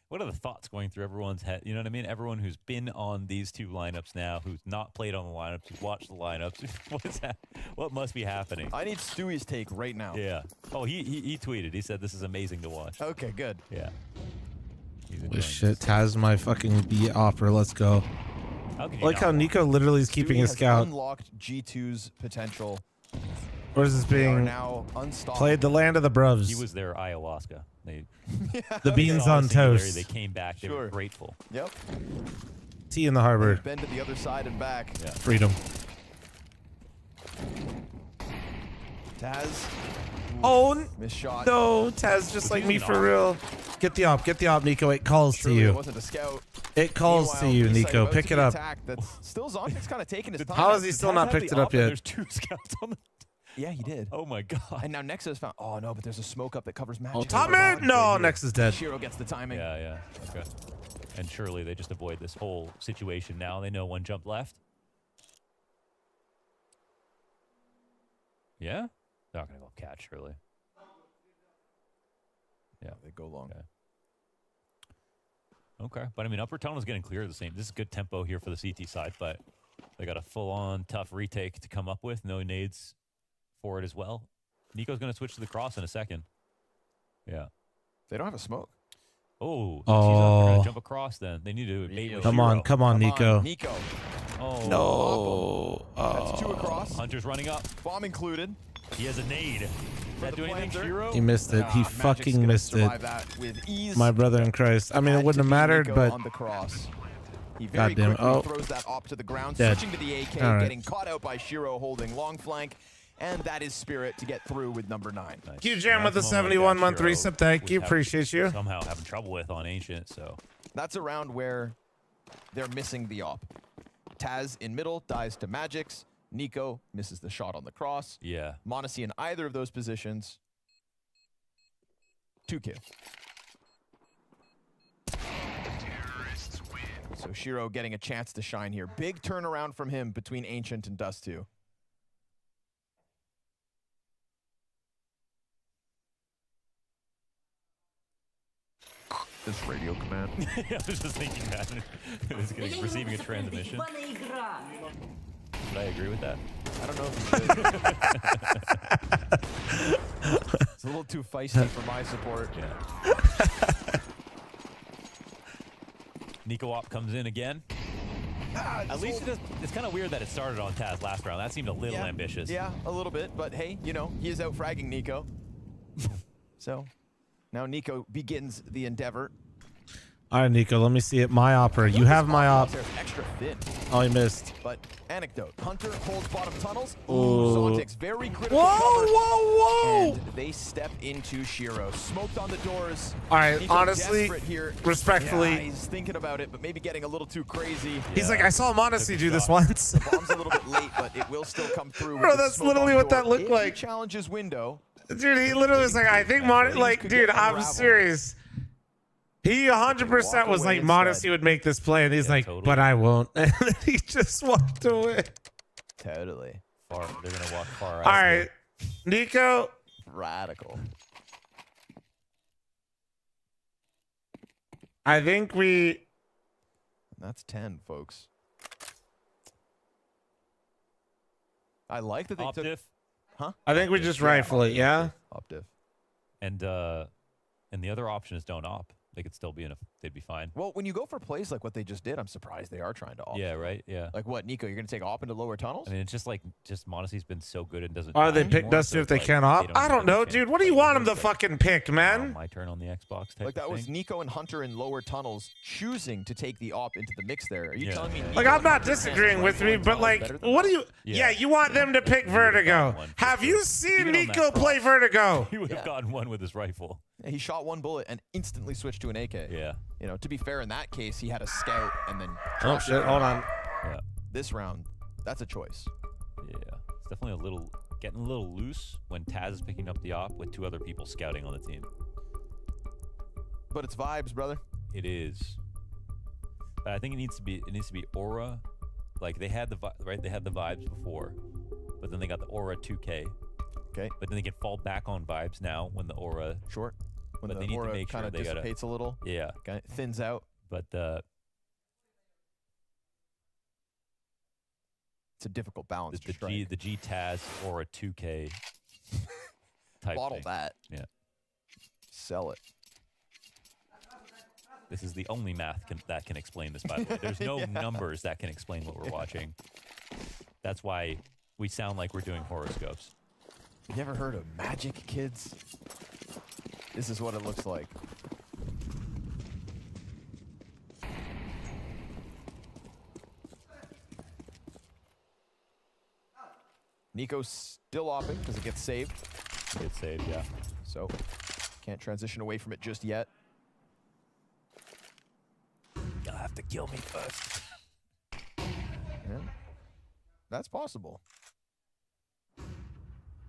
[SPEAKER 1] What are the thoughts going through everyone's head? You know what I mean? Everyone who's been on these two lineups now, who's not played on the lineups, who's watched the lineups. What is that? What must be happening?
[SPEAKER 2] I need Stewie's take right now.
[SPEAKER 1] Yeah. Oh, he tweeted. He said this is amazing to watch.
[SPEAKER 2] Okay, good.
[SPEAKER 1] Yeah.
[SPEAKER 3] Holy shit, Taz, my fucking B opera. Let's go. Like how Nico literally is keeping
[SPEAKER 2] Stewie
[SPEAKER 3] a
[SPEAKER 2] has
[SPEAKER 3] scout.
[SPEAKER 2] unlocked G2's potential.
[SPEAKER 3] Or is this
[SPEAKER 2] They are
[SPEAKER 3] being
[SPEAKER 2] now unstoppable.
[SPEAKER 3] played the land of the bruvs?
[SPEAKER 1] He was their ayahuasca. They,
[SPEAKER 3] The beans
[SPEAKER 1] saw
[SPEAKER 3] on
[SPEAKER 1] the singularity,
[SPEAKER 3] toast.
[SPEAKER 1] They came back. They were grateful.
[SPEAKER 2] Yep.
[SPEAKER 3] Tea in the harbor.
[SPEAKER 2] Been to the other side and back.
[SPEAKER 1] Yeah.
[SPEAKER 3] Freedom.
[SPEAKER 2] Taz.
[SPEAKER 3] Oh,
[SPEAKER 2] missed shot.
[SPEAKER 3] no, Taz, just like me for real. Get the op, Nico. It calls
[SPEAKER 2] Truly,
[SPEAKER 3] to
[SPEAKER 2] it
[SPEAKER 3] you.
[SPEAKER 2] wasn't a scout.
[SPEAKER 3] It calls to
[SPEAKER 2] Meanwhile,
[SPEAKER 3] you,
[SPEAKER 2] Eastside
[SPEAKER 3] Nico.
[SPEAKER 2] about to
[SPEAKER 3] Pick
[SPEAKER 2] be
[SPEAKER 3] it up.
[SPEAKER 2] attacked. That's still Zontic's kind of taking his time.
[SPEAKER 3] How has he still not
[SPEAKER 1] Had
[SPEAKER 3] picked
[SPEAKER 1] the
[SPEAKER 3] it up
[SPEAKER 1] op and
[SPEAKER 3] yet?
[SPEAKER 1] There's 2 scouts on the.
[SPEAKER 2] Yeah, he did.
[SPEAKER 1] Oh my god.
[SPEAKER 2] And now Nexa has found. Oh no, but there's a smoke up that covers magic.
[SPEAKER 3] Oh, top mid? No, Nex is dead.
[SPEAKER 2] Shiro gets the timing.
[SPEAKER 1] Yeah, yeah. Okay. And surely they just avoid this whole situation now. They know one jump left. Yeah? They're not going to go catch, surely. Yeah.
[SPEAKER 2] They go long.
[SPEAKER 1] Okay. But I mean, upper tunnel is getting clear the same. This is good tempo here for the CT side, but they got a full-on tough retake to come up with. No nades for it as well. Nico's going to switch to the cross in a second. Yeah.
[SPEAKER 2] They don't have a smoke.
[SPEAKER 1] Oh, she's
[SPEAKER 3] Oh.
[SPEAKER 1] going to jump across then. They need to bait with
[SPEAKER 3] Come
[SPEAKER 1] Shiro.
[SPEAKER 3] on, come on, Nico.
[SPEAKER 2] Nico.
[SPEAKER 1] Oh.
[SPEAKER 3] No.
[SPEAKER 2] That's 2 across.
[SPEAKER 1] Hunter's running up.
[SPEAKER 2] Bomb included.
[SPEAKER 1] He has a nade. Does that do anything, Shiro?
[SPEAKER 3] He missed it. He
[SPEAKER 2] Magic's
[SPEAKER 3] fucking
[SPEAKER 2] gonna
[SPEAKER 3] missed it.
[SPEAKER 2] survive that with ease.
[SPEAKER 3] My brother in Christ. I mean, it
[SPEAKER 2] Had
[SPEAKER 3] wouldn't
[SPEAKER 2] to
[SPEAKER 3] have
[SPEAKER 2] be
[SPEAKER 3] mattered,
[SPEAKER 2] Nico
[SPEAKER 3] but
[SPEAKER 2] on the cross. He very
[SPEAKER 3] goddamn.
[SPEAKER 2] quickly
[SPEAKER 3] Oh,
[SPEAKER 2] throws that op to the ground,
[SPEAKER 3] dead.
[SPEAKER 2] switching to the AK,
[SPEAKER 3] All right.
[SPEAKER 2] getting caught out by Shiro holding long flank, and that is Spirit to get through with number 9.
[SPEAKER 3] Q Jam with the 71-month resub. Thank you. Appreciate you.
[SPEAKER 1] Somehow having trouble with on Ancient, so.
[SPEAKER 2] That's a round where they're missing the op. Taz in middle dies to Magix. Nico misses the shot on the cross.
[SPEAKER 1] Yeah.
[SPEAKER 2] Monacy in either of those positions. 2 kills. So Shiro getting a chance to shine here. Big turnaround from him between Ancient and Dust 2. This radio command.
[SPEAKER 1] Yeah, I was just thinking that. It was receiving a transmission. Would I agree with that?
[SPEAKER 2] I don't know if you should. It's a little too feisty for my support.
[SPEAKER 1] Yeah. Nico Op comes in again. At least it's kind of weird that it started on Taz last round. That seemed a little ambitious.
[SPEAKER 2] Yeah, a little bit. But hey, you know, he is out fragging Nico. So now Nico begins the endeavor.
[SPEAKER 3] All right, Nico, let me see it. My opera. You have my op.
[SPEAKER 2] Extra thin.
[SPEAKER 3] Oh, he missed.
[SPEAKER 2] But anecdote. Hunter holds bottom tunnels.
[SPEAKER 3] Ooh.
[SPEAKER 2] Zontic's very critical
[SPEAKER 3] Whoa,
[SPEAKER 2] cover.
[SPEAKER 3] whoa, whoa.
[SPEAKER 2] And they step into Shiro. Smoked on the doors.
[SPEAKER 3] All right,
[SPEAKER 2] Nico
[SPEAKER 3] honestly,
[SPEAKER 2] desperate here.
[SPEAKER 3] respectfully.
[SPEAKER 2] Yeah, he's thinking about it, but maybe getting a little too crazy.
[SPEAKER 3] He's like, I saw Monacy do this once.
[SPEAKER 2] The bomb's a little bit late, but it will still come through.
[SPEAKER 3] Bro,
[SPEAKER 2] with the
[SPEAKER 3] that's
[SPEAKER 2] smoke
[SPEAKER 3] literally
[SPEAKER 2] on
[SPEAKER 3] what that
[SPEAKER 2] door.
[SPEAKER 3] looked
[SPEAKER 2] If
[SPEAKER 3] like.
[SPEAKER 2] He challenges window.
[SPEAKER 3] Dude, he literally was like, I think Monacy, like, dude, I'm serious. He 100% was like, Monacy would make this play, and he's like,
[SPEAKER 1] totally.
[SPEAKER 3] but I won't. And then he just walked away.
[SPEAKER 2] Totally.
[SPEAKER 1] They're going to walk far out.
[SPEAKER 3] All right, Nico.
[SPEAKER 2] Radical.
[SPEAKER 3] I think we...
[SPEAKER 2] That's 10, folks. I like that they
[SPEAKER 1] Op
[SPEAKER 2] took...
[SPEAKER 1] diff.
[SPEAKER 2] Huh?
[SPEAKER 3] I think we just rifle it, yeah?
[SPEAKER 2] Op diff.
[SPEAKER 1] And the other option is don't op. They could still be in a. They'd be fine.
[SPEAKER 2] Well, when you go for plays like what they just did, I'm surprised they are trying to op.
[SPEAKER 1] Yeah, right. Yeah.
[SPEAKER 2] Like what, Nico? You're going to take op into lower tunnels?
[SPEAKER 1] I mean, it's just like Monacy's been so good and doesn't.
[SPEAKER 3] Or they
[SPEAKER 1] die
[SPEAKER 3] pick
[SPEAKER 1] anymore,
[SPEAKER 3] Dusty
[SPEAKER 1] so
[SPEAKER 3] if they
[SPEAKER 1] it's
[SPEAKER 3] can't
[SPEAKER 1] like
[SPEAKER 3] op?
[SPEAKER 1] they
[SPEAKER 3] I don't
[SPEAKER 1] get a
[SPEAKER 3] know,
[SPEAKER 1] chance.
[SPEAKER 3] dude. What do you want him to fucking pick, man?
[SPEAKER 1] My turn on the Xbox. Type
[SPEAKER 2] Like that
[SPEAKER 1] of
[SPEAKER 2] was
[SPEAKER 1] thing.
[SPEAKER 2] Nico and Hunter in lower tunnels choosing to take the op into the mix there. Are you telling me?
[SPEAKER 3] Like, I'm not disagreeing with me, but like, what do you... Yeah, you want them to pick Vertigo. Have you seen
[SPEAKER 1] Even on that
[SPEAKER 3] Nico play Vertigo?
[SPEAKER 1] He would have gotten one with his rifle.
[SPEAKER 2] He shot one bullet and instantly switched to an AK.
[SPEAKER 1] Yeah.
[SPEAKER 2] You know, to be fair, in that case, he had a scout and then.
[SPEAKER 3] Oh shit! Hold on.
[SPEAKER 1] Yeah.
[SPEAKER 2] This round, that's a choice.
[SPEAKER 1] Yeah. It's definitely getting a little loose when Taz is picking up the op with 2 other people scouting on the team.
[SPEAKER 2] But it's vibes, brother.
[SPEAKER 1] It is. But I think it needs to be aura. Like they had the vibes before, but then they got the aura 2K.
[SPEAKER 2] Okay.
[SPEAKER 1] But then they can fall back on vibes now when the aura.
[SPEAKER 2] Short. When
[SPEAKER 1] but
[SPEAKER 2] the
[SPEAKER 1] they need
[SPEAKER 2] aura
[SPEAKER 1] to make
[SPEAKER 2] kind
[SPEAKER 1] sure
[SPEAKER 2] of
[SPEAKER 1] they
[SPEAKER 2] dissipates a little.
[SPEAKER 1] Yeah.
[SPEAKER 2] Okay. Thins out.
[SPEAKER 1] But
[SPEAKER 2] it's a difficult balance to strike.
[SPEAKER 1] The G Taz aura 2K type
[SPEAKER 2] Bottle
[SPEAKER 1] thing.
[SPEAKER 2] that.
[SPEAKER 1] Yeah.
[SPEAKER 2] Sell it.
[SPEAKER 1] This is the only math that can explain this, by the way. There's no numbers that can explain what we're watching. That's why we sound like we're doing horoscopes.
[SPEAKER 2] You never heard of magic, kids? This is what it looks like. Nico's still opping because it gets saved.
[SPEAKER 1] Gets saved, yeah.
[SPEAKER 2] So can't transition away from it just yet.
[SPEAKER 1] You'll have to kill me first.
[SPEAKER 2] Yeah. That's possible.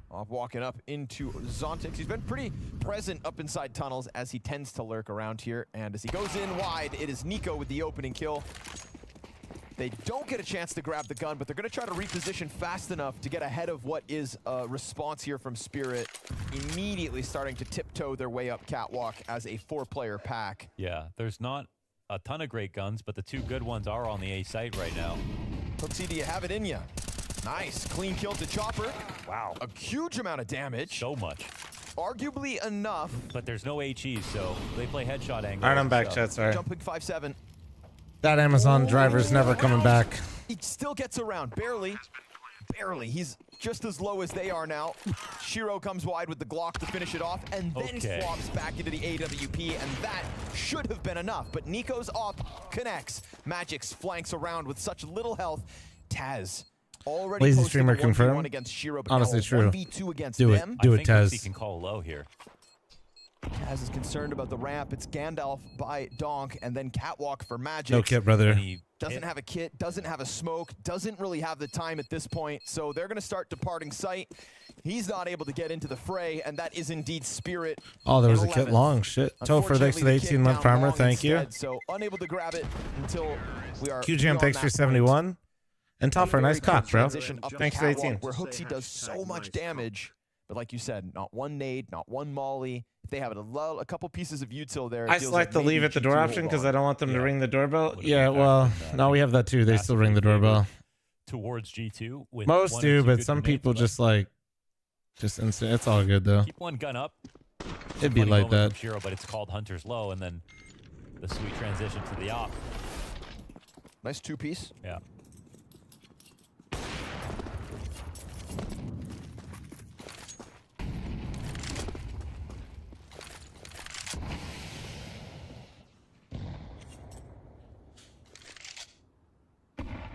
[SPEAKER 2] Off walking up into Zontix. He's been pretty present up inside tunnels as he tends to lurk around here. And as he goes in wide, it is Nico with the opening kill. They don't get a chance to grab the gun, but they're going to try to reposition fast enough to get ahead of what is a response here from Spirit. Immediately starting to tiptoe their way up catwalk as a 4-player pack.
[SPEAKER 1] Yeah, there's not a ton of great guns, but the 2 good ones are on the A site right now.
[SPEAKER 2] Hooksy, do you have it in ya? Nice, clean kill to Chopper.
[SPEAKER 1] Wow.
[SPEAKER 2] A huge amount of damage.
[SPEAKER 1] So much.
[SPEAKER 2] Arguably enough.
[SPEAKER 1] But there's no HEs, so they play headshot angle.
[SPEAKER 3] All right, I'm back, chat. Sorry.
[SPEAKER 2] Jumping 5-7.
[SPEAKER 3] That Amazon driver's never coming back.
[SPEAKER 2] He still gets around, barely. Barely. He's just as low as they are now. Shiro comes wide with the Glock to finish it off, and then swaps back into the AWP, and that should have been enough. But Nico's op connects. Magix flanks around with such little health. Taz already
[SPEAKER 3] Lazy
[SPEAKER 2] posted
[SPEAKER 3] streamer
[SPEAKER 2] a 1v1
[SPEAKER 3] confirmed.
[SPEAKER 2] against Shiro, but
[SPEAKER 3] Honestly,
[SPEAKER 2] now
[SPEAKER 3] true.
[SPEAKER 2] 1v2 against
[SPEAKER 3] Do
[SPEAKER 2] them.
[SPEAKER 3] it. Do it,
[SPEAKER 1] I think
[SPEAKER 3] Taz.
[SPEAKER 1] he can call low here.
[SPEAKER 2] Taz is concerned about the ramp. It's Gandalf by Donk, and then Catwalk for Magix.
[SPEAKER 3] No kit, brother.
[SPEAKER 2] Doesn't have a kit, doesn't have a smoke, doesn't really have the time at this point, so they're going to start departing sight. He's not able to get into the fray, and that is indeed Spirit.
[SPEAKER 3] Oh, there was a kit long. Shit. Topher, thanks for the 18-month primer. Thank you.
[SPEAKER 2] So unable to grab it until we are.
[SPEAKER 3] QGM, thanks for 71. And Topher, nice cock, bro. Thanks for 18.
[SPEAKER 2] Where Hooksy does so much damage, but like you said, not one nade, not one molly. If they have a couple pieces of util there,
[SPEAKER 3] I select the leave at the door option because I don't want them to ring the doorbell. Yeah, well, no, we have that too. They still ring the doorbell.
[SPEAKER 1] Towards G2. With
[SPEAKER 3] Most do, but some people just like, instant. It's all good though.
[SPEAKER 1] Keep one gun up.
[SPEAKER 3] It'd be like that.
[SPEAKER 1] Shiro, but it's called Hunter's Low, and then the sweet transition to the op.
[SPEAKER 2] Nice 2-piece.
[SPEAKER 1] Yeah.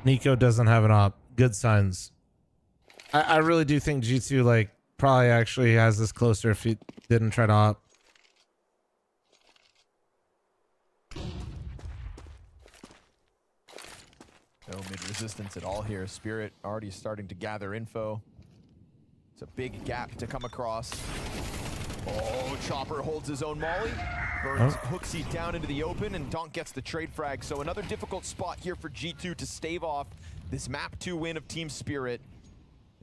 [SPEAKER 3] Nico doesn't have an op. Good signs. I really do think G2 like probably actually has this closer if he didn't try to op.
[SPEAKER 2] No mid-resistance at all here. Spirit already starting to gather info. It's a big gap to come across. Oh, Chopper holds his own molly. Burns Hooksy down into the open, and Donk gets the trade frag. So another difficult spot here for G2 to stave off this map 2 win of Team Spirit.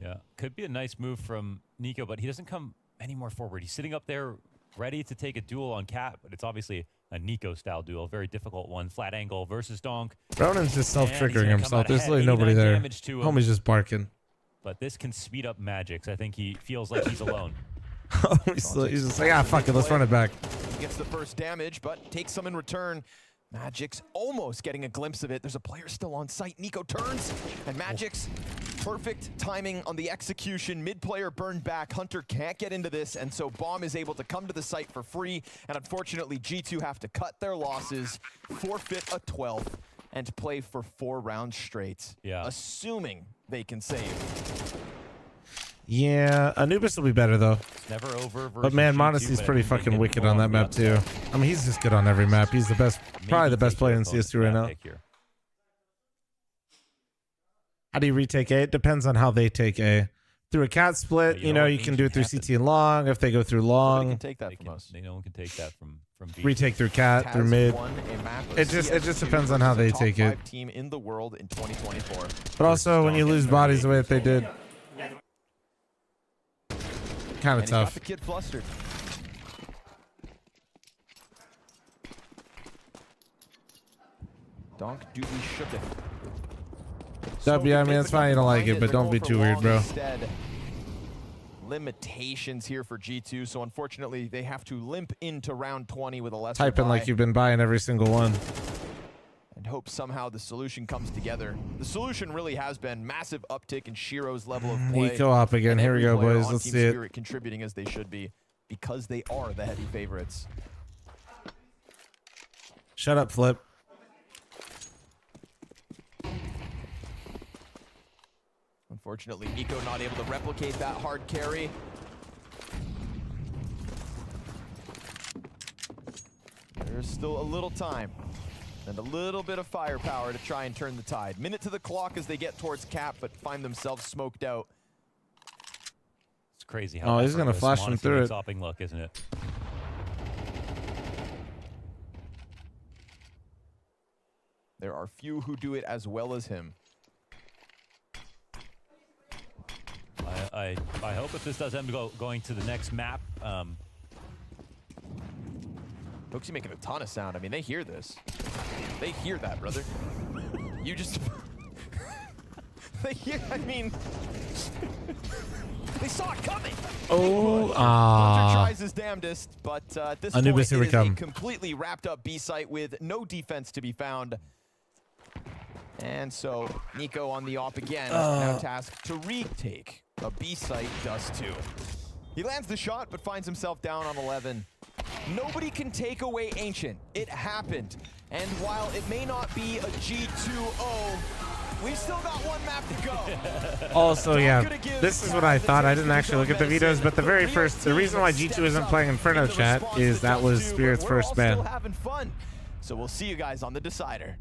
[SPEAKER 1] Yeah, could be a nice move from Nico, but he doesn't come any more forward. He's sitting up there ready to take a duel on Cat, but it's obviously a Nico-style duel, very difficult one. Flat angle versus Donk.
[SPEAKER 3] Ronan's just self-triggering himself. There's literally nobody there. Homie's just barking.
[SPEAKER 1] But this can speed up Magix. I think he feels like he's alone.
[SPEAKER 3] He's just like, ah, fuck it, let's run it back.
[SPEAKER 2] He gets the first damage, but takes some in return. Magix almost getting a glimpse of it. There's a player still on site. Nico turns, and Magix, perfect timing on the execution. Mid-player burned back. Hunter can't get into this, and so Bomb is able to come to the site for free. And unfortunately, G2 have to cut their losses, forfeit a 12th, and play for 4 rounds straight.
[SPEAKER 1] Yeah.
[SPEAKER 2] Assuming they can save.
[SPEAKER 3] Yeah, Anubis will be better though.
[SPEAKER 1] It's never over.
[SPEAKER 3] But man, Monasty's pretty fucking wicked on that map too. I mean, he's just good on every map. He's the best, probably the best player in CS2 right now. How do you retake A? It depends on how they take A. Through a cat split, you know, you can do it through CT and long. If they go through long,
[SPEAKER 2] can take that from us.
[SPEAKER 1] No one can take that from B.
[SPEAKER 3] Retake through cat, through mid. It just depends on how they take it.
[SPEAKER 2] Team in the world in 2024.
[SPEAKER 3] But also, when you lose bodies the way that they did, kind of tough.
[SPEAKER 2] The kid flustered. Donk Doobie shooketh.
[SPEAKER 3] Yeah, I mean, it's fine. You don't like it, but don't be too weird, bro.
[SPEAKER 2] Limitations here for G2, so unfortunately they have to limp into round 20 with a lesser
[SPEAKER 3] Type in like you've been buying every single one.
[SPEAKER 2] And hope somehow the solution comes together. The solution really has been massive uptick in Shiro's level of play.
[SPEAKER 3] Nico up again. Here we go, boys. Let's see it.
[SPEAKER 2] Contributing as they should be because they are the heavy favorites.
[SPEAKER 3] Shut up, Flip.
[SPEAKER 2] Unfortunately, Nico not able to replicate that hard carry. There's still a little time and a little bit of firepower to try and turn the tide. Minute to the clock as they get towards cap, but find themselves smoked out.
[SPEAKER 1] It's crazy how
[SPEAKER 3] he's going to flash him through it.
[SPEAKER 1] Stopping luck, isn't it?
[SPEAKER 2] There are few who do it as well as him.
[SPEAKER 1] I hope if this does end up going to the next map.
[SPEAKER 2] Hooksie making a ton of sound. I mean, they hear this. They hear that, brother. You just... they hear, I mean... they saw it coming!
[SPEAKER 3] Oh,
[SPEAKER 2] Hunter tries his damnedest, but at this
[SPEAKER 3] Anubis,
[SPEAKER 2] point,
[SPEAKER 3] here we
[SPEAKER 2] it is
[SPEAKER 3] come.
[SPEAKER 2] a completely wrapped up B site with no defense to be found. And so, Nico on the op again, now tasked to retake a B site, Dust 2. He lands the shot, but finds himself down on 11. Nobody can take away Ancient. It happened. And while it may not be a G2-0, we've still got one map to go.
[SPEAKER 3] Also, yeah, this is what I thought. I didn't actually look at the vetoes, but the very first, the reason why G2 isn't playing Inferno chat is that was Spirit's first ban.
[SPEAKER 2] Having fun. So we'll see you guys on the decider.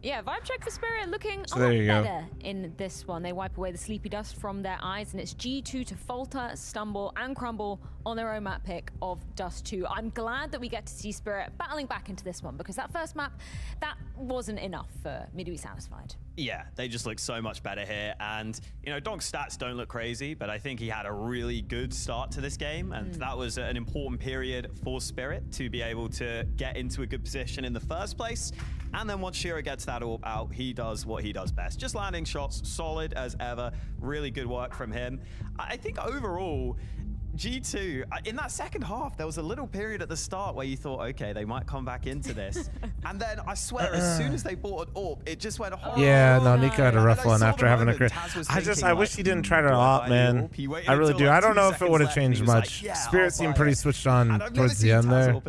[SPEAKER 5] Yeah, vibe check for Spirit looking
[SPEAKER 3] So
[SPEAKER 5] a lot
[SPEAKER 3] there you go.
[SPEAKER 5] better in this one. They wipe away the sleepy dust from their eyes, and it's G2 to falter, stumble, and crumble on their own map pick of Dust 2. I'm glad that we get to see Spirit battling back into this one, because that first map, that wasn't enough for me to be satisfied.
[SPEAKER 6] Yeah, they just look so much better here. And, you know, Donk's stats don't look crazy, but I think he had a really good start to this game. And that was an important period for Spirit to be able to get into a good position in the first place. And then once Shiro gets that AWP out, he does what he does best. Just landing shots, solid as ever. Really good work from him. I think overall, G2, in that second half, there was a little period at the start where you thought, okay, they might come back into this. And then I swear, as soon as they bought an AWP, it just went hard.
[SPEAKER 3] Yeah, no, Nico had a rough one after having a crit. I wish he didn't try to op, man. I really do. I don't know if it would have changed much. Spirit seemed pretty switched on towards the end there.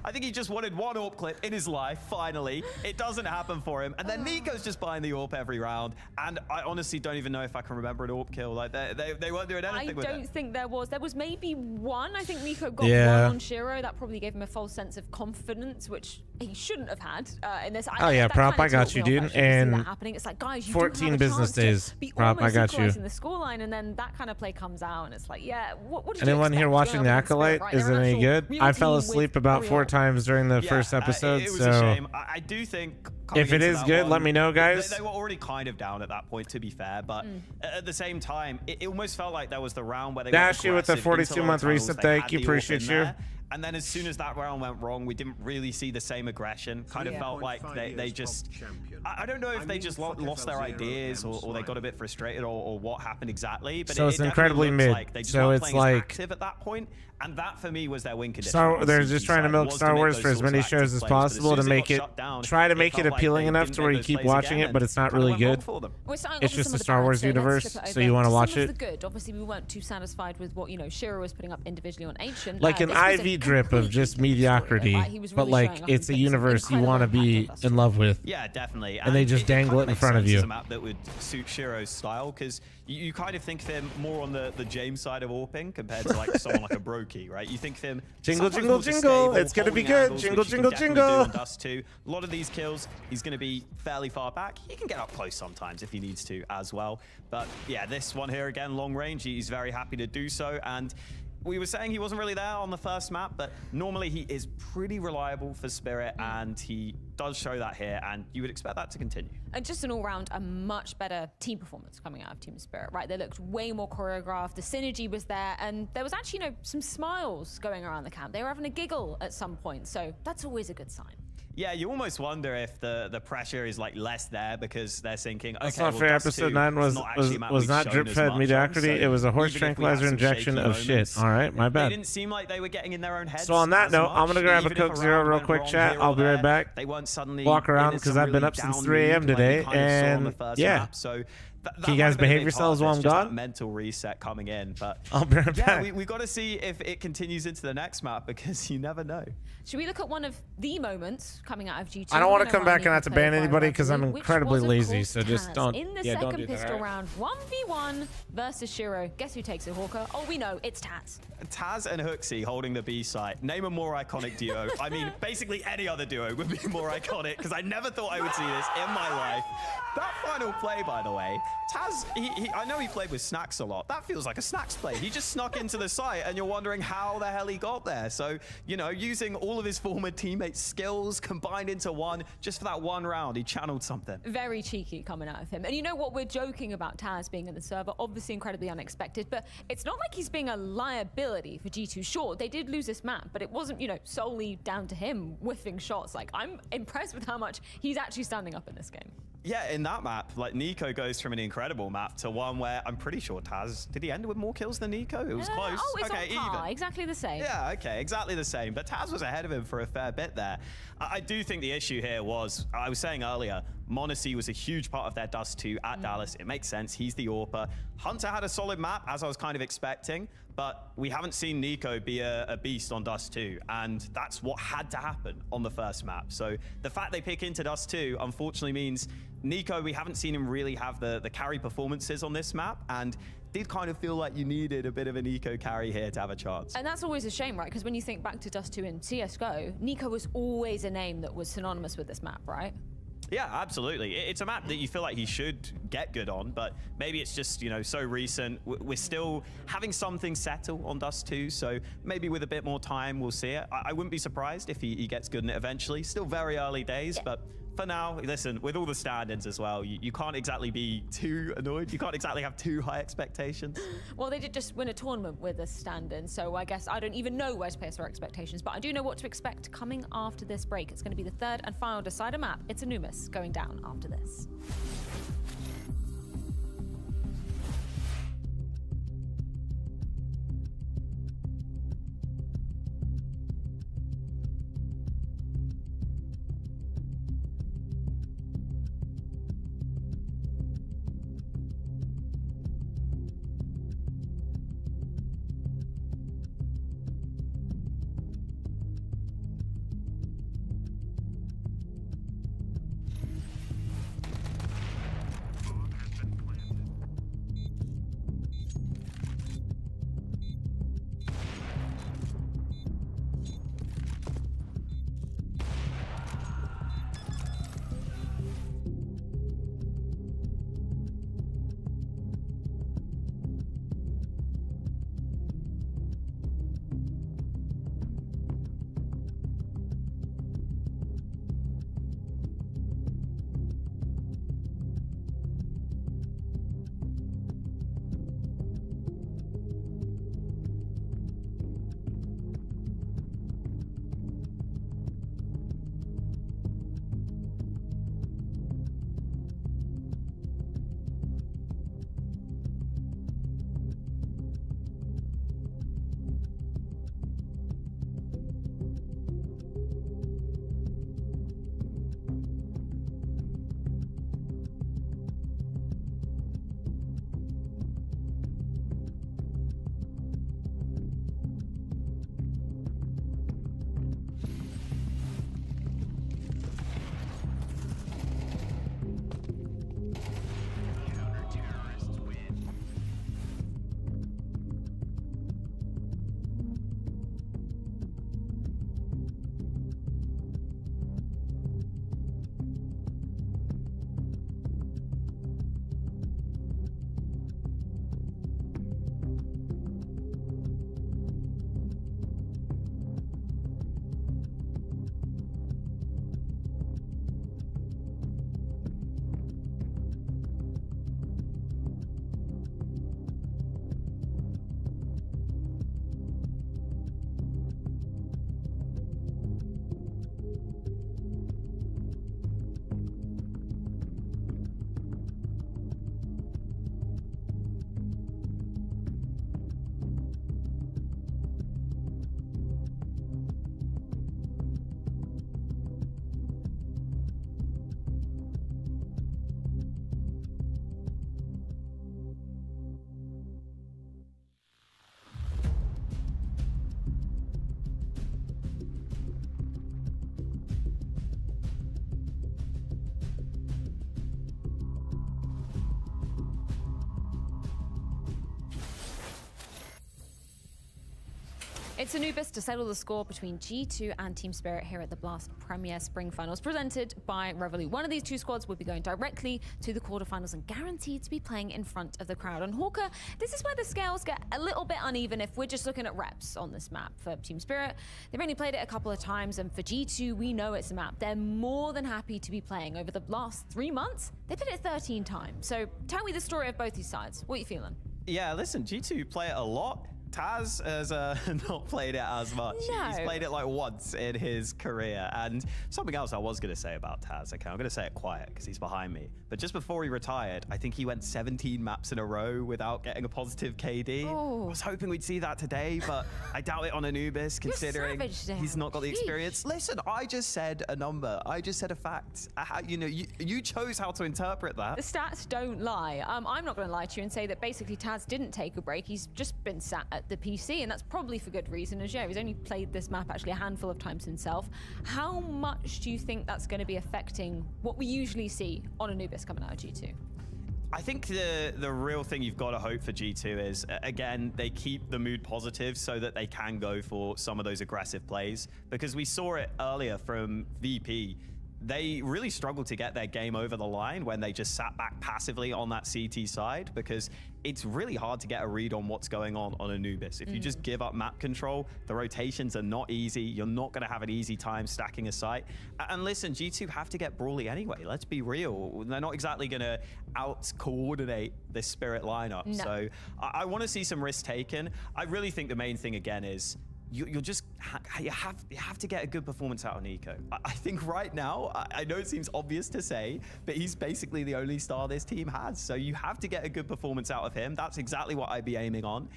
[SPEAKER 6] I think he just wanted one AWP clip in his life, finally. It doesn't happen for him. And then Nico's just buying the AWP every round. And I honestly don't even know if I can remember an AWP kill. Like, they weren't doing anything with it.
[SPEAKER 5] I don't think there was. There was maybe one. I think Nico got one on Shiro. That probably gave him a false sense of confidence, which he shouldn't have had in this.
[SPEAKER 3] Oh yeah, Prop, I got you, dude. And
[SPEAKER 5] it's like, guys, you
[SPEAKER 3] 14 business days. Prop, I got you.
[SPEAKER 5] In the scoreline, and then that kind of play comes out, and it's like, yeah. What did
[SPEAKER 3] anyone here watching the Acolyte? Is it any good? I fell asleep about 4 times during the first episode,
[SPEAKER 6] it was
[SPEAKER 3] so
[SPEAKER 6] a shame. I do think
[SPEAKER 3] if it is good, let me know, guys.
[SPEAKER 6] They were already kind of down at that point, to be fair, but at the same time, it almost felt like there was the round where they
[SPEAKER 3] Dash you with the 42-month reset. Thank you, appreciate you.
[SPEAKER 6] And then as soon as that round went wrong, we didn't really see the same aggression. Kind of felt like they just... I don't know if they just lost their ideas or they got a bit frustrated or what happened exactly. But
[SPEAKER 3] so it's incredibly mid.
[SPEAKER 6] Like they just
[SPEAKER 3] so
[SPEAKER 6] weren't
[SPEAKER 3] it's
[SPEAKER 6] playing
[SPEAKER 3] like...
[SPEAKER 6] active at that point. And that for me was their win condition.
[SPEAKER 3] They're just trying to milk Star Wars for as many shows as possible to make it, try to make it appealing enough to where you keep watching it, but it's not really good. It's just the Star Wars universe, so you want to watch it.
[SPEAKER 5] Good. Obviously, we weren't too satisfied with what Shiro was putting up individually on Ancient.
[SPEAKER 3] Like an IV drip of just mediocrity, but like it's a universe you want to be in love with.
[SPEAKER 6] Yeah, definitely.
[SPEAKER 3] And they just dangle it in front of you.
[SPEAKER 6] It's a map that would suit Shiro's style, because you kind of think of him more on the James side of AWPing compared to like someone like a Brokey, right? You think of him
[SPEAKER 3] jingle, jingle, jingle. It's gonna be good. Jingle, jingle, jingle.
[SPEAKER 6] Dust 2. A lot of these kills, he's going to be fairly far back. He can get up close sometimes if he needs to as well. But yeah, this one here again, long range. He's very happy to do so. And we were saying he wasn't really there on the first map, but normally he is pretty reliable for Spirit, and he does show that here, and you would expect that to continue.
[SPEAKER 5] And just an all-round, a much better team performance coming out of Team Spirit, right? They looked way more choreographed, the synergy was there, and there was actually, some smiles going around the camp. They were having a giggle at some point, so that's always a good sign.
[SPEAKER 6] Yeah, you almost wonder if the pressure is like less there because they're thinking, okay,
[SPEAKER 3] that's not fair. Episode 9 was not drip-fed mediocrity. It was a horse tranquilizer injection of shit. All right, my bad.
[SPEAKER 6] They didn't seem like they were getting in their own heads.
[SPEAKER 3] So on that note, I'm gonna grab a Coke Zero real quick, chat. I'll be right back.
[SPEAKER 6] They weren't suddenly
[SPEAKER 3] walk around because I've been up since 3 a.m. today, and yeah.
[SPEAKER 6] So
[SPEAKER 3] can you guys behave yourselves while I'm gone?
[SPEAKER 6] Mental reset coming in, but
[SPEAKER 3] I'll be right back.
[SPEAKER 6] We've got to see if it continues into the next map, because you never know.
[SPEAKER 5] Should we look at one of the moments coming out of G2?
[SPEAKER 3] I don't want to come back and have to ban anybody because I'm incredibly lazy, so just don't.
[SPEAKER 5] In the second pistol round, 1v1 versus Shiro. Guess who takes it, Hawker? Oh, we know, it's Taz.
[SPEAKER 6] Taz and Hooksy holding the B site. Name a more iconic duo. I mean, basically any other duo would be more iconic, because I never thought I would see this in my life. That final play, by the way, Taz, I know he played with Snacks a lot. That feels like a Snacks play. He just snuck into the site, and you're wondering how the hell he got there. So, using all of his former teammates' skills combined into one, just for that one round, he channeled something.
[SPEAKER 5] Very cheeky coming out of him. And you know what? We're joking about Taz being in the server, obviously incredibly unexpected, but it's not like he's being a liability for G2. Sure, they did lose this map, but it wasn't, solely down to him whiffing shots. Like, I'm impressed with how much he's actually standing up in this game.
[SPEAKER 6] Yeah, in that map, like Nico goes from an incredible map to one where I'm pretty sure Taz, did he end with more kills than Nico? It was close.
[SPEAKER 5] Oh, it's
[SPEAKER 6] okay,
[SPEAKER 5] on par,
[SPEAKER 6] even.
[SPEAKER 5] Exactly the same.
[SPEAKER 6] Yeah, okay, exactly the same. But Taz was ahead of him for a fair bit there. I do think the issue here was, I was saying earlier, Monacy was a huge part of their Dust 2 at Dallas. It makes sense. He's the AWPer. Hunter had a solid map, as I was kind of expecting, but we haven't seen Nico be a beast on Dust 2, and that's what had to happen on the first map. So the fact they pick into Dust 2, unfortunately, means Nico, we haven't seen him really have the carry performances on this map, and did kind of feel like you needed a bit of a Nico carry here to have a chance.
[SPEAKER 5] And that's always a shame, right? Because when you think back to Dust 2 in CSGO, Nico was always a name that was synonymous with this map, right?
[SPEAKER 6] Yeah, absolutely. It's a map that you feel like he should get good on, but maybe it's just, so recent. We're still having something settle on Dust 2, so maybe with a bit more time, we'll see it. I wouldn't be surprised if he gets good in it eventually. Still very early days, but for now, listen, with all the stand-ins as well, you can't exactly be too annoyed. You can't exactly have too high expectations. Well,
[SPEAKER 5] they did just win a tournament with a stand-in, so I guess I don't even know where to place our expectations, but I do know what to expect coming after this break. It's going to be the third and final decider map. It's Anubis going down after this. It's Anubis to settle the score between G2 and Team Spirit here at the Blast Premier Spring Finals, presented by Revolut. One of these two squads will be going directly to the quarterfinals and guaranteed to be playing in front of the crowd. And Hawker, this is where the scales get a little bit uneven if we're just looking at reps on this map. For Team Spirit, they've only played it a couple of times, and for G2, we know it's a map they're more than happy to be playing. Over the last 3 months, they played it 13 times. So tell me the story of both these sides. What are you feeling?
[SPEAKER 6] Yeah, listen, G2 play it a lot. Taz has not played it as much.
[SPEAKER 5] No.
[SPEAKER 6] He's played it like once in his career. And something else I was going to say about Taz, okay, I'm going to say it quiet because he's behind me. But just before he retired, I think he went 17 maps in a row without getting a positive KD.
[SPEAKER 5] Oh.
[SPEAKER 6] I was hoping we'd see that today, but I doubt it on Anubis, considering he's not got the experience. Listen, I just said a number. I just said a fact. You chose how to interpret that.
[SPEAKER 5] The stats don't lie. I'm not going to lie to you and say that basically Taz didn't take a break. He's just been sat at the PC, and that's probably for good reason, as he's only played this map actually a handful of times himself. How much do you think that's going to be affecting what we usually see on Anubis coming out of G2?
[SPEAKER 6] I think the real thing you've got to hope for G2 is, again, they keep the mood positive so that they can go for some of those aggressive plays, because we saw it earlier from VP. They really struggled to get their game over the line when they just sat back passively on that CT side, because it's really hard to get a read on what's going on Anubis. If you just give up map control, the rotations are not easy. You're not going to have an easy time stacking a site. And listen, G2 have to get brawly anyway. Let's be real. They're not exactly going to out-coordinate this Spirit lineup. No. So I want to see some risk taken. I really think the main thing, again, is you have to get a good performance out of Nico. I think right now, I know it seems obvious to say, but he's basically the only star this team has. So you have to get a good performance out of him. That's exactly what I'd be aiming on.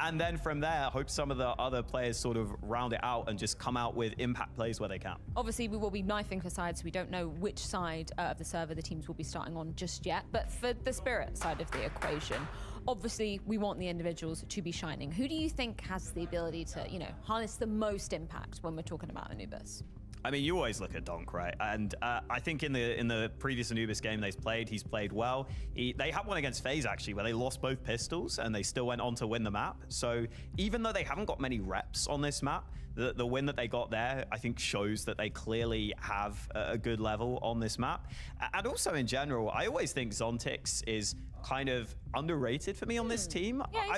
[SPEAKER 6] And then from there, hope some of the other players sort of round it out and just come out with impact plays where they can.
[SPEAKER 5] Obviously, we will be knifing for sides. We don't know which side of the server the teams will be starting on just yet. But for the Spirit side of the equation, obviously, we want the individuals to be shining. Who do you think has the ability to, harness the most impact when we're talking about Anubis?
[SPEAKER 6] I mean, you always look at Donk, right? And I think in the previous Anubis game he's played well. They had one against FaZe, actually, where they lost both pistols and they still went on to win the map. So even though they haven't got many reps on this map, the win that they got there, I think, shows that they clearly have a good level on this map. And also, in general, I always think Zontix is kind of underrated for me on this team.
[SPEAKER 5] Yeah,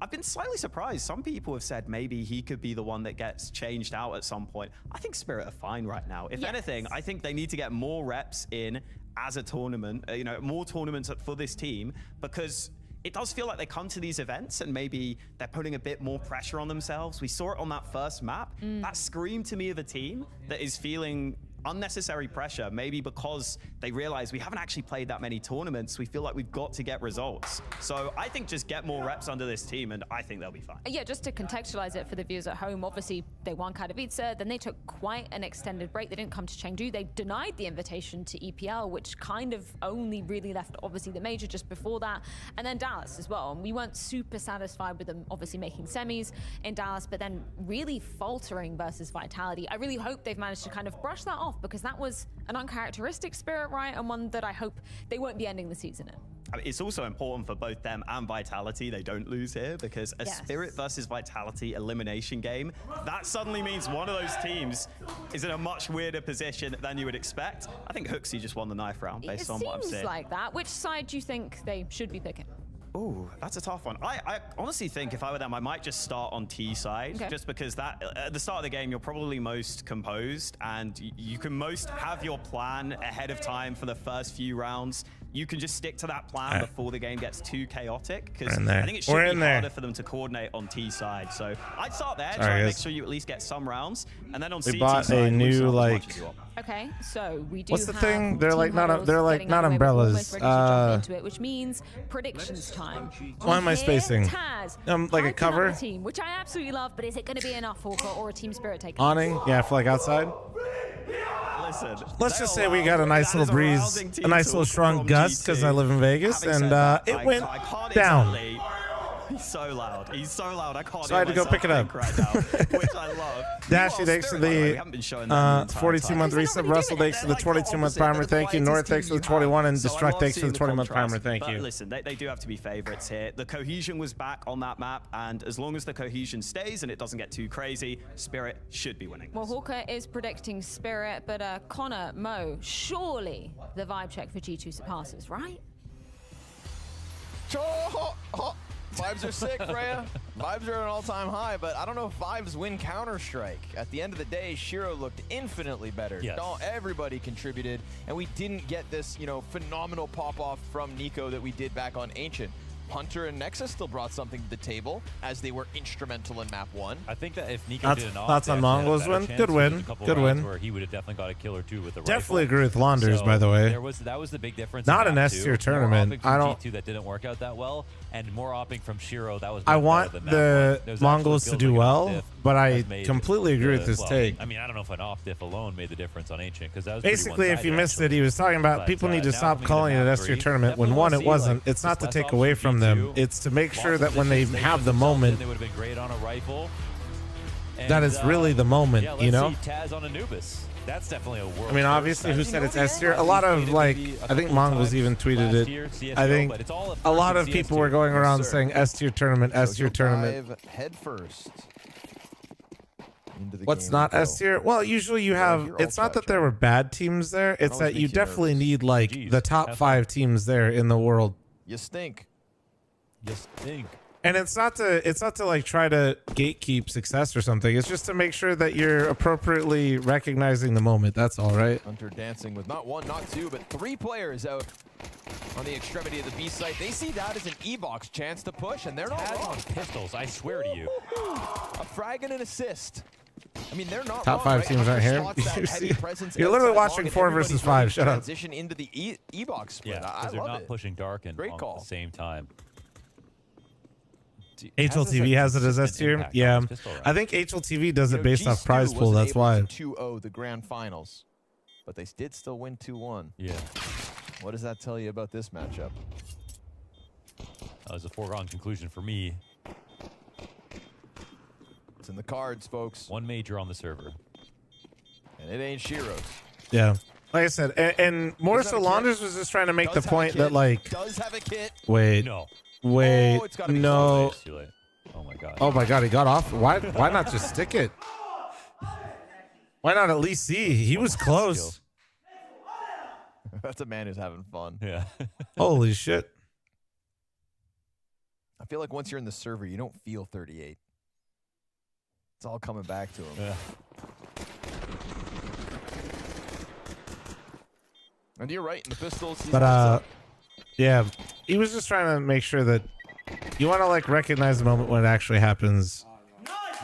[SPEAKER 6] I've been slightly surprised. Some people have said maybe he could be the one that gets changed out at some point. I think Spirit are fine right now. If anything, I think they need to get more reps in as a tournament, more tournaments for this team, because it does feel like they come to these events and maybe they're putting a bit more pressure on themselves. We saw it on that first map. That screamed to me of a team that is feeling unnecessary pressure, maybe because they realize we haven't actually played that many tournaments. We feel like we've got to get results. So I think just get more reps under this team and I think they'll be fine.
[SPEAKER 5] Yeah, just to contextualize it for the viewers at home, obviously they won Katowice, then they took quite an extended break. They didn't come to Chengdu. They denied the invitation to EPL, which kind of only really left obviously the major just before that, and then Dallas as well. And we weren't super satisfied with them obviously making semis in Dallas, but then really faltering versus Vitality. I really hope they've managed to kind of brush that off, because that was an uncharacteristic Spirit, right? And one that I hope they won't be ending the season in.
[SPEAKER 6] I mean, it's also important for both them and Vitality they don't lose here, because a Spirit versus Vitality elimination game, that suddenly means one of those teams is in a much weirder position than you would expect. I think Hooksy just won the knife round based on what I'm seeing.
[SPEAKER 5] It seems like that. Which side do you think they should be picking?
[SPEAKER 6] Oh, that's a tough one. I honestly think if I were them, I might just start on T side, just because that at the start of the game, you're probably most composed and you can most have your plan ahead of time for the first few rounds. You can just stick to that plan before the game gets too chaotic, because I think it should be harder for them to coordinate on T side. So I'd start there, try and make sure you at least get some rounds, and then on CT
[SPEAKER 3] bought
[SPEAKER 6] side,
[SPEAKER 3] a new like.
[SPEAKER 5] Okay, so we do.
[SPEAKER 3] What's the thing? They're like not umbrellas.
[SPEAKER 5] Into it, which means predictions time.
[SPEAKER 3] Why am I spacing?
[SPEAKER 5] Taz,
[SPEAKER 3] like a cover
[SPEAKER 5] team, which I absolutely love, but is it going to be enough, Hawker, or a Team Spirit take?
[SPEAKER 3] Awning, yeah, for like outside.
[SPEAKER 6] Listen,
[SPEAKER 3] let's just say we got a nice little breeze, a nice little strong gust, because I live in Vegas, and it went down.
[SPEAKER 6] He's so loud. He's so loud. I can't.
[SPEAKER 3] So I had to go pick it up
[SPEAKER 6] right now, which I love.
[SPEAKER 3] Dashy, thanks for the 42-month resub. Russell, thanks for the 22-month primer. Thank you. Nora, thanks for the 21. And Destruct, thanks for the 20-month primer. Thank you.
[SPEAKER 6] Listen, they do have to be favorites here. The cohesion was back on that map, and as long as the cohesion stays and it doesn't get too crazy, Spirit should be winning.
[SPEAKER 5] Well, Hawker is predicting Spirit, but Connor, Mo, surely the vibe check for G2 surpasses, right?
[SPEAKER 2] Vibes are sick, Freya. Vibes are at an all-time high, but I don't know if Vibes win Counter-Strike. At the end of the day, Shiro looked infinitely better.
[SPEAKER 1] Yes.
[SPEAKER 2] Everybody contributed, and we didn't get this, phenomenal pop-off from Nico that we did back on Ancient. Hunter and Nexus still brought something to the table, as they were instrumental in map 1.
[SPEAKER 1] I think that if Nico did an off,
[SPEAKER 3] thoughts on Mongols win? Good win. Good win.
[SPEAKER 1] Where he would have definitely got a kill or two with the
[SPEAKER 3] Definitely
[SPEAKER 1] rifle.
[SPEAKER 3] agree with Launders, by the way.
[SPEAKER 1] That was the big difference.
[SPEAKER 3] Not
[SPEAKER 1] in
[SPEAKER 3] an
[SPEAKER 1] map
[SPEAKER 3] S-tier
[SPEAKER 1] 2.
[SPEAKER 3] tournament.
[SPEAKER 1] More
[SPEAKER 3] I don't.
[SPEAKER 1] G2 that didn't work out that well, and more opping from Shiro. That was.
[SPEAKER 3] I
[SPEAKER 1] much
[SPEAKER 3] want
[SPEAKER 1] better than
[SPEAKER 3] the
[SPEAKER 1] map 1.
[SPEAKER 3] Mongols to do well, but I completely agree with this take.
[SPEAKER 1] I mean, I don't know if an off diff alone made the difference on Ancient, because that was
[SPEAKER 3] basically, if you missed it, he was talking about people need to stop calling it an S-tier tournament. When one, it wasn't. It's not to take away from them. It's to make sure that when they have the moment,
[SPEAKER 1] they would have been great on a rifle.
[SPEAKER 3] That is really the moment,
[SPEAKER 1] yeah,
[SPEAKER 3] you know?
[SPEAKER 1] See Taz on Anubis. That's definitely a world.
[SPEAKER 3] I mean, obviously, who said it's S tier? A lot of, like, I think Mongols even tweeted it. I think a lot of people were going around saying S tier tournament, S tier tournament.
[SPEAKER 2] Head first.
[SPEAKER 3] What's not S tier? Well, usually you have, it's not that there were bad teams there, it's that you definitely need, like, the top 5 teams there in the world.
[SPEAKER 2] You stink.
[SPEAKER 1] You stink.
[SPEAKER 3] And it's not to like try to gatekeep success or something. It's just to make sure that you're appropriately recognizing the moment. That's all, right?
[SPEAKER 2] Hunter dancing with not 1, not 2, but 3 players out on the extremity of the B site. They see that as an E-box chance to push, and they're not
[SPEAKER 1] Taz
[SPEAKER 2] wrong.
[SPEAKER 1] on pistols, I swear to you.
[SPEAKER 2] A frag and an assist. I mean, they're not
[SPEAKER 3] top
[SPEAKER 2] wrong,
[SPEAKER 3] 5
[SPEAKER 2] right?
[SPEAKER 3] teams
[SPEAKER 2] Hunter
[SPEAKER 3] right here.
[SPEAKER 2] spots that heavy presence
[SPEAKER 3] You're literally
[SPEAKER 2] outside
[SPEAKER 3] watching
[SPEAKER 2] long,
[SPEAKER 3] 4
[SPEAKER 2] and
[SPEAKER 3] versus
[SPEAKER 2] everybody's
[SPEAKER 3] 5.
[SPEAKER 2] ready to
[SPEAKER 3] Shut up.
[SPEAKER 2] transition into the E-box split.
[SPEAKER 1] Yeah,
[SPEAKER 2] I
[SPEAKER 1] because they're
[SPEAKER 2] love
[SPEAKER 1] not
[SPEAKER 2] it.
[SPEAKER 1] pushing dark and
[SPEAKER 2] Great call.
[SPEAKER 1] at the same time.
[SPEAKER 3] HLTV has it as S tier. Yeah, I think HLTV does it based off prize pool. That's why.
[SPEAKER 2] 2-0 the grand finals, but they did still win 2-1.
[SPEAKER 1] Yeah.
[SPEAKER 2] What does that tell you about this matchup?
[SPEAKER 1] That was a foregone conclusion for me.
[SPEAKER 2] It's in the cards, folks.
[SPEAKER 1] 1 major on the server.
[SPEAKER 2] And it ain't Shiro's.
[SPEAKER 3] Yeah. Like I said, and more so, Launders was just trying to make the point that, like,
[SPEAKER 2] does have a kit.
[SPEAKER 3] Wait.
[SPEAKER 1] No.
[SPEAKER 3] Wait.
[SPEAKER 2] Oh, it's gotta be
[SPEAKER 3] no.
[SPEAKER 1] Too late. Oh my god.
[SPEAKER 3] Oh my god, he got off. Why not just stick it? Why not at least see? He was close.
[SPEAKER 2] That's a man who's having fun.
[SPEAKER 1] Yeah.
[SPEAKER 3] Holy shit.
[SPEAKER 2] I feel like once you're in the server, you don't feel 38. It's all coming back to him.
[SPEAKER 1] Yeah.
[SPEAKER 2] And you're right in the pistols.
[SPEAKER 3] But yeah, he was just trying to make sure that you want to, like, recognize the moment when it actually happens.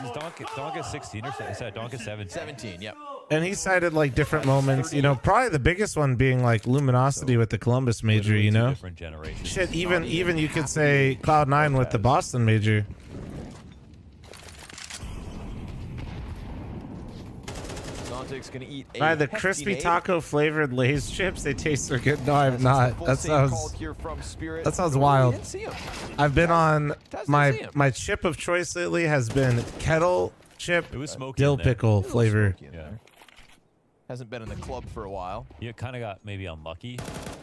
[SPEAKER 1] Is Donka 16 or is that Donka 17?
[SPEAKER 2] 17, yep.
[SPEAKER 3] And he cited, like, different moments, you know, probably the biggest one being, like, Luminosity with the Columbus major, you know?
[SPEAKER 1] Different generations.
[SPEAKER 3] Shit, even you could say Cloud9 with the Boston major.
[SPEAKER 2] Gonna eat
[SPEAKER 3] Right, the crispy taco flavored Lay's chips, they taste so good. No, I've not. That sounds wild. I've been on my chip of choice lately has been kettle chip dill pickle flavor.
[SPEAKER 1] Yeah.
[SPEAKER 2] Hasn't been in the club for a while.
[SPEAKER 1] You kind of got maybe unlucky.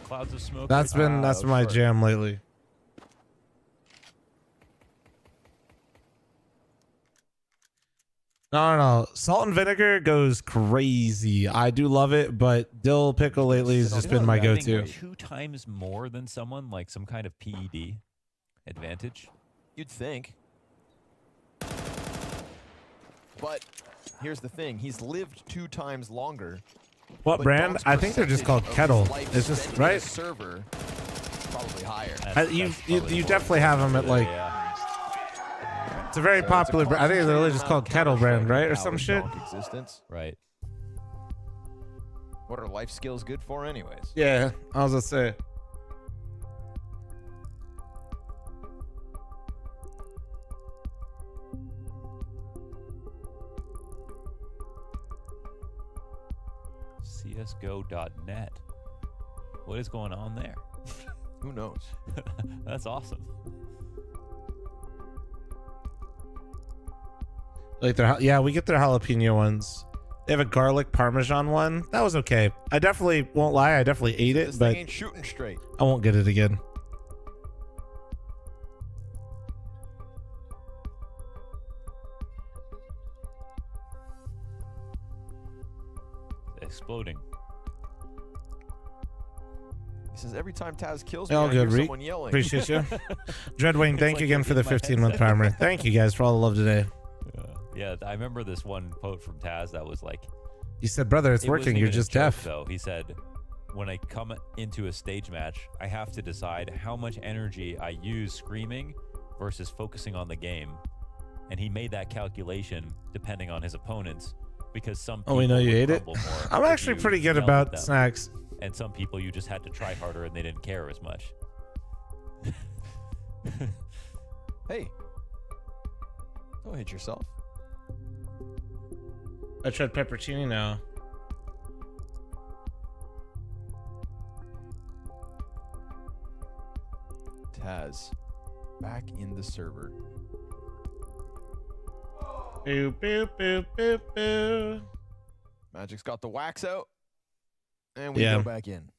[SPEAKER 1] Clouds of smoke.
[SPEAKER 3] That's been my jam lately. No. Salt and vinegar goes crazy. I do love it, but dill pickle lately has just been my go-to.
[SPEAKER 1] 2 times more than someone, like some kind of PED advantage.
[SPEAKER 2] You'd think. But here's the thing. He's lived 2 times longer.
[SPEAKER 3] What brand? I think they're just called Kettle. It's just, right?
[SPEAKER 2] Server, probably higher.
[SPEAKER 3] You definitely have them at, like... It's a very popular brand. I think they're really just called Kettle brand, right? Or some shit.
[SPEAKER 2] Existence.
[SPEAKER 1] Right.
[SPEAKER 2] What are life skills good for anyways?
[SPEAKER 3] Yeah, I was gonna say.
[SPEAKER 1] CSGO.net. What is going on there?
[SPEAKER 2] Who knows?
[SPEAKER 1] That's awesome.
[SPEAKER 3] Like their yeah, we get their jalapeno ones. They have a garlic parmesan one. That was okay. I definitely won't lie. I definitely ate it,
[SPEAKER 2] This
[SPEAKER 3] but
[SPEAKER 2] thing ain't shooting straight.
[SPEAKER 3] I won't get it again.
[SPEAKER 1] Exploding.
[SPEAKER 2] He says every time Taz kills me,
[SPEAKER 3] All
[SPEAKER 2] I
[SPEAKER 3] good,
[SPEAKER 2] hear
[SPEAKER 3] Reek.
[SPEAKER 2] someone yelling.
[SPEAKER 3] Appreciate you. Dreadwing, thank
[SPEAKER 1] like
[SPEAKER 3] you again
[SPEAKER 1] you're
[SPEAKER 3] for the
[SPEAKER 1] eating my
[SPEAKER 3] 15-month
[SPEAKER 1] headset.
[SPEAKER 3] primer. Thank you guys for all the love today.
[SPEAKER 1] Yeah, I remember this one quote from Taz that was like,
[SPEAKER 3] You said, brother, it's
[SPEAKER 1] it wasn't
[SPEAKER 3] working. You're
[SPEAKER 1] even a
[SPEAKER 3] just
[SPEAKER 1] joke,
[SPEAKER 3] deaf.
[SPEAKER 1] though. He said, when I come into a stage match, I have to decide how much energy I use screaming versus focusing on the game. And he made that calculation depending on his opponents, because some people
[SPEAKER 3] Oh, we know you
[SPEAKER 1] would
[SPEAKER 3] ate it.
[SPEAKER 1] crumble more
[SPEAKER 3] I'm
[SPEAKER 1] if
[SPEAKER 3] actually
[SPEAKER 1] you
[SPEAKER 3] pretty good
[SPEAKER 1] yelled
[SPEAKER 3] about
[SPEAKER 1] at them.
[SPEAKER 3] snacks.
[SPEAKER 1] And some people you just had to try harder and they didn't care as much.
[SPEAKER 2] Hey, don't hit yourself.
[SPEAKER 3] I tried pepperoni now.
[SPEAKER 2] Taz, back in the server.
[SPEAKER 3] Boo, boo, boo, boo, boo.
[SPEAKER 2] Magic's got the wax out, and we
[SPEAKER 3] Yeah.
[SPEAKER 2] go back in.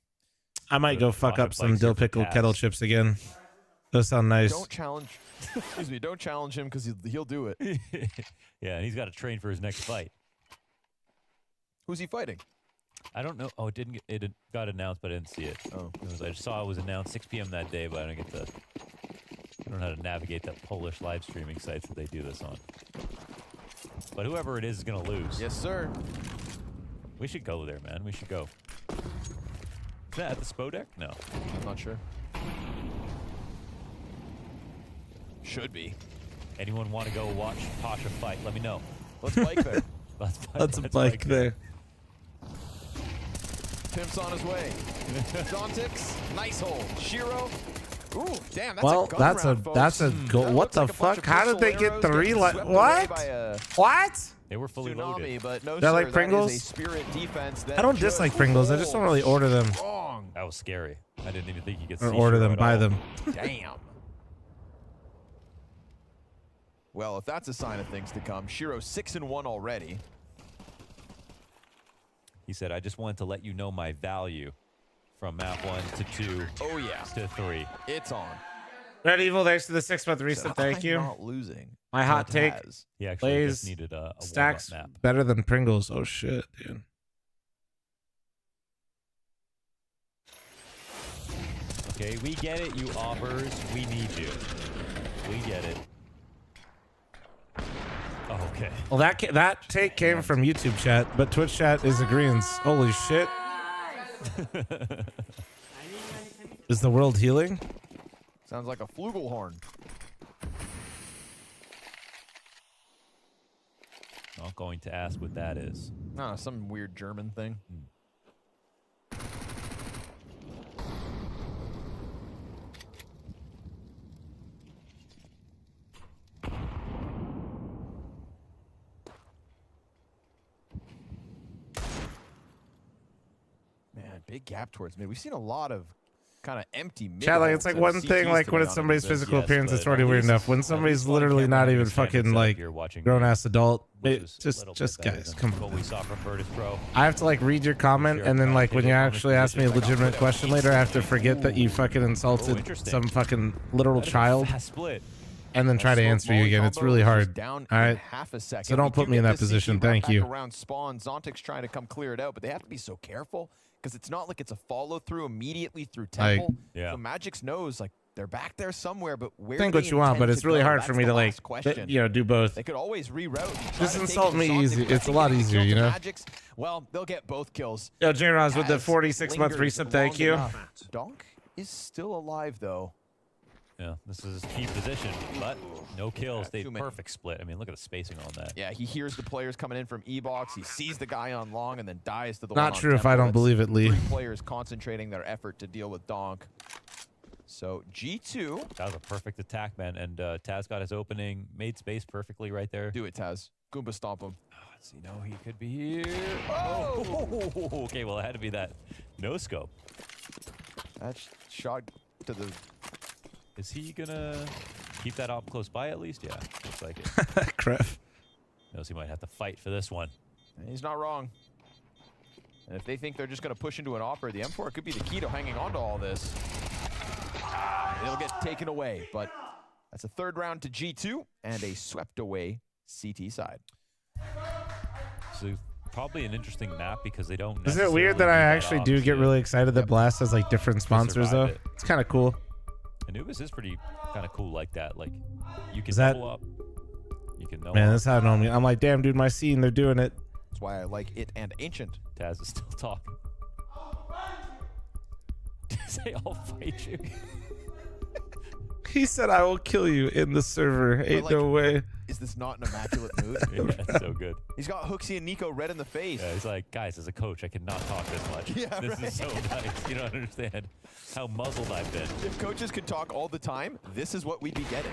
[SPEAKER 3] I might go fuck up some dill pickle kettle chips again. Those sound nice.
[SPEAKER 2] Don't challenge. Excuse me. Don't challenge him because he'll do it.
[SPEAKER 1] Yeah, and he's got to train for his next fight.
[SPEAKER 2] Who's he fighting?
[SPEAKER 1] I don't know. Oh, it got announced, but I didn't see it.
[SPEAKER 2] Oh,
[SPEAKER 1] I just saw it was announced 6 p.m. that day, but I don't know how to navigate that Polish live streaming sites that they do this on. But whoever it is gonna lose.
[SPEAKER 2] Yes, sir.
[SPEAKER 1] We should go there, man. We should go. Is that at the Spodek? No.
[SPEAKER 2] I'm not sure. Should be.
[SPEAKER 1] Anyone want to go watch Pasha fight? Let me know.
[SPEAKER 2] Let's bike there.
[SPEAKER 3] Let's bike there.
[SPEAKER 2] Pimp's on his way. Zontix, nice hole. Shiro. Ooh, damn, that's
[SPEAKER 3] Well,
[SPEAKER 2] a gun
[SPEAKER 3] that's
[SPEAKER 2] round,
[SPEAKER 3] a
[SPEAKER 2] folks.
[SPEAKER 3] that's a goal.
[SPEAKER 2] That
[SPEAKER 3] What
[SPEAKER 2] looks
[SPEAKER 3] the
[SPEAKER 2] like a bunch
[SPEAKER 3] fuck?
[SPEAKER 2] of
[SPEAKER 3] How did they
[SPEAKER 2] pistol
[SPEAKER 3] get
[SPEAKER 2] arrows
[SPEAKER 3] 3
[SPEAKER 2] getting
[SPEAKER 3] like
[SPEAKER 2] swept away
[SPEAKER 3] what?
[SPEAKER 2] by a
[SPEAKER 3] What?
[SPEAKER 1] They were fully
[SPEAKER 2] tsunami,
[SPEAKER 1] loaded.
[SPEAKER 2] but no,
[SPEAKER 3] They're
[SPEAKER 2] sir,
[SPEAKER 3] like
[SPEAKER 2] that
[SPEAKER 3] Pringles?
[SPEAKER 2] is a spirit defense that
[SPEAKER 3] I don't
[SPEAKER 2] just
[SPEAKER 3] dislike Pringles. I just don't really order them
[SPEAKER 2] wrong.
[SPEAKER 1] That was scary. I didn't even think you could
[SPEAKER 3] or
[SPEAKER 1] see
[SPEAKER 3] order
[SPEAKER 1] Shiro
[SPEAKER 3] them,
[SPEAKER 1] at
[SPEAKER 3] buy
[SPEAKER 1] all.
[SPEAKER 3] them.
[SPEAKER 2] Damn. Well, if that's a sign of things to come, Shiro 6-1 already.
[SPEAKER 1] He said, "I just wanted to let you know my value from map 1 to 2.
[SPEAKER 2] Oh yeah,
[SPEAKER 1] to 3."
[SPEAKER 2] it's on.
[SPEAKER 3] Red Evil, thanks for the 6-month reset.
[SPEAKER 2] Said,
[SPEAKER 3] Thank
[SPEAKER 2] I'm
[SPEAKER 3] you.
[SPEAKER 2] not losing.
[SPEAKER 3] My hot take:
[SPEAKER 1] He actually just
[SPEAKER 3] Blaze
[SPEAKER 1] needed a warm-up
[SPEAKER 3] stacks
[SPEAKER 1] map.
[SPEAKER 3] better than Pringles. Oh shit, dude.
[SPEAKER 1] Okay, we get it, you offers. We need you. We get it. Oh, okay.
[SPEAKER 3] Well, that take came from YouTube chat, but Twitch chat is agreeing. Holy shit! Is the world healing?
[SPEAKER 2] Sounds like a flugelhorn.
[SPEAKER 1] Not going to ask what that is.
[SPEAKER 2] Ah, some weird German thing. Man, big gap towards mid. We've seen a lot of kind of empty mid.
[SPEAKER 3] Chat, like it's
[SPEAKER 2] holds
[SPEAKER 3] like
[SPEAKER 2] and
[SPEAKER 3] one thing,
[SPEAKER 2] CTs
[SPEAKER 3] like
[SPEAKER 2] to
[SPEAKER 3] when
[SPEAKER 2] be
[SPEAKER 3] it's
[SPEAKER 2] honest
[SPEAKER 3] somebody's
[SPEAKER 2] with us.
[SPEAKER 3] physical
[SPEAKER 1] Yes,
[SPEAKER 3] appearance, it's
[SPEAKER 1] but
[SPEAKER 3] already
[SPEAKER 1] at
[SPEAKER 3] weird
[SPEAKER 1] least-
[SPEAKER 3] enough. When
[SPEAKER 1] at
[SPEAKER 3] somebody's
[SPEAKER 1] least one
[SPEAKER 3] literally
[SPEAKER 1] camera
[SPEAKER 3] not even
[SPEAKER 1] understands
[SPEAKER 3] fucking
[SPEAKER 1] that
[SPEAKER 3] like
[SPEAKER 1] you're watching
[SPEAKER 3] grown
[SPEAKER 1] me,
[SPEAKER 3] ass adult,
[SPEAKER 1] which is a
[SPEAKER 3] just
[SPEAKER 1] little bit better
[SPEAKER 3] guys,
[SPEAKER 1] than
[SPEAKER 3] come
[SPEAKER 1] what
[SPEAKER 3] on.
[SPEAKER 1] we saw from Virtus Pro.
[SPEAKER 3] I have to like read your comment, and then like when you actually ask me a legitimate question later, I have to forget that you fucking insulted
[SPEAKER 1] interesting.
[SPEAKER 3] some fucking literal
[SPEAKER 1] That is a
[SPEAKER 3] child,
[SPEAKER 1] fast split.
[SPEAKER 3] and then try to
[SPEAKER 2] Smoke
[SPEAKER 3] answer you
[SPEAKER 2] volley
[SPEAKER 3] again. It's
[SPEAKER 2] combo
[SPEAKER 3] really
[SPEAKER 2] is just
[SPEAKER 3] hard.
[SPEAKER 2] Down
[SPEAKER 3] All
[SPEAKER 2] in
[SPEAKER 3] right.
[SPEAKER 2] half a second.
[SPEAKER 3] So don't
[SPEAKER 2] We
[SPEAKER 3] put
[SPEAKER 2] do
[SPEAKER 3] me in
[SPEAKER 2] get
[SPEAKER 3] that
[SPEAKER 2] this CT
[SPEAKER 3] position.
[SPEAKER 2] right
[SPEAKER 3] Thank
[SPEAKER 2] back
[SPEAKER 3] you.
[SPEAKER 2] Around spawn, Zontic's trying to come clear it out, but they have to be so careful because it's not like it's a follow through immediately through
[SPEAKER 3] Like-
[SPEAKER 2] temple.
[SPEAKER 1] Yeah.
[SPEAKER 2] So Magic's knows like they're back there somewhere, but where?
[SPEAKER 3] Think
[SPEAKER 2] do
[SPEAKER 3] what
[SPEAKER 2] they
[SPEAKER 3] you want,
[SPEAKER 2] intend
[SPEAKER 3] but it's
[SPEAKER 2] to
[SPEAKER 3] really
[SPEAKER 2] go?
[SPEAKER 3] hard
[SPEAKER 2] That's
[SPEAKER 3] for me
[SPEAKER 2] the
[SPEAKER 3] to like,
[SPEAKER 2] last question.
[SPEAKER 3] do both.
[SPEAKER 2] They could always reroute. and try
[SPEAKER 3] Just
[SPEAKER 2] to take
[SPEAKER 3] insult
[SPEAKER 2] it to
[SPEAKER 3] me
[SPEAKER 2] Zontic,
[SPEAKER 3] easy.
[SPEAKER 2] but I
[SPEAKER 3] It's a
[SPEAKER 2] think
[SPEAKER 3] lot
[SPEAKER 2] if they
[SPEAKER 3] easier,
[SPEAKER 2] kill
[SPEAKER 3] you
[SPEAKER 2] to
[SPEAKER 3] know?
[SPEAKER 2] Magic's, well, they'll get both kills.
[SPEAKER 3] Yo, J Roz with the
[SPEAKER 2] Taz
[SPEAKER 3] 46-month
[SPEAKER 2] lingers
[SPEAKER 3] resub. Thank
[SPEAKER 2] long
[SPEAKER 3] you.
[SPEAKER 2] enough. Donk is still alive though.
[SPEAKER 1] Yeah, this is his key position, but no kills. They
[SPEAKER 2] too many.
[SPEAKER 1] perfect split. I mean, look at the spacing on that.
[SPEAKER 2] Yeah, he hears the players coming in from E-Box. He sees the guy on long and then dies to the
[SPEAKER 3] Not
[SPEAKER 2] one on
[SPEAKER 3] true if
[SPEAKER 2] tempo.
[SPEAKER 3] I don't
[SPEAKER 2] That's
[SPEAKER 3] believe it, Lee.
[SPEAKER 2] 3 players concentrating their effort to deal with Donk. So G2.
[SPEAKER 1] That was a perfect attack, man. And Taz got his opening, made space perfectly right there.
[SPEAKER 2] Do it, Taz. Goomba stomp him.
[SPEAKER 1] Let's see, no, he could be here. Oh! Okay, well, it had to be that no scope.
[SPEAKER 2] That shot to the...
[SPEAKER 1] Is he gonna keep that up close by at least? Yeah, looks like it.
[SPEAKER 3] Crap.
[SPEAKER 1] Knows he might have to fight for this one.
[SPEAKER 2] And he's not wrong. And if they think they're just going to push into an offer, the M4 could be the key to hanging on to all this. It'll get taken away, but that's a third round to G2 and a swept away CT side.
[SPEAKER 1] So probably an interesting map because they don't.
[SPEAKER 3] Isn't it weird that I actually do get really excited that Blast has like different sponsors though? It's kind of cool.
[SPEAKER 1] Anubis is pretty kind of cool like that. Like you can pull up. You can know.
[SPEAKER 3] Man, that's how I know me. I'm like, damn, dude, my scene, they're doing it.
[SPEAKER 2] That's why I like it and Ancient.
[SPEAKER 1] Taz is still talking. Say, I'll fight you.
[SPEAKER 3] He said, I will kill you in the server. Ain't like, no way.
[SPEAKER 2] Is this not an immaculate mood?
[SPEAKER 1] Yeah, that's so good.
[SPEAKER 2] He's got Hooksy and Nico red in the face.
[SPEAKER 1] Yeah, he's like, guys, as a coach, I cannot talk this much.
[SPEAKER 2] Yeah,
[SPEAKER 1] this is so nice. You don't understand how muzzled I've been.
[SPEAKER 2] If coaches could talk all the time, this is what we'd be getting.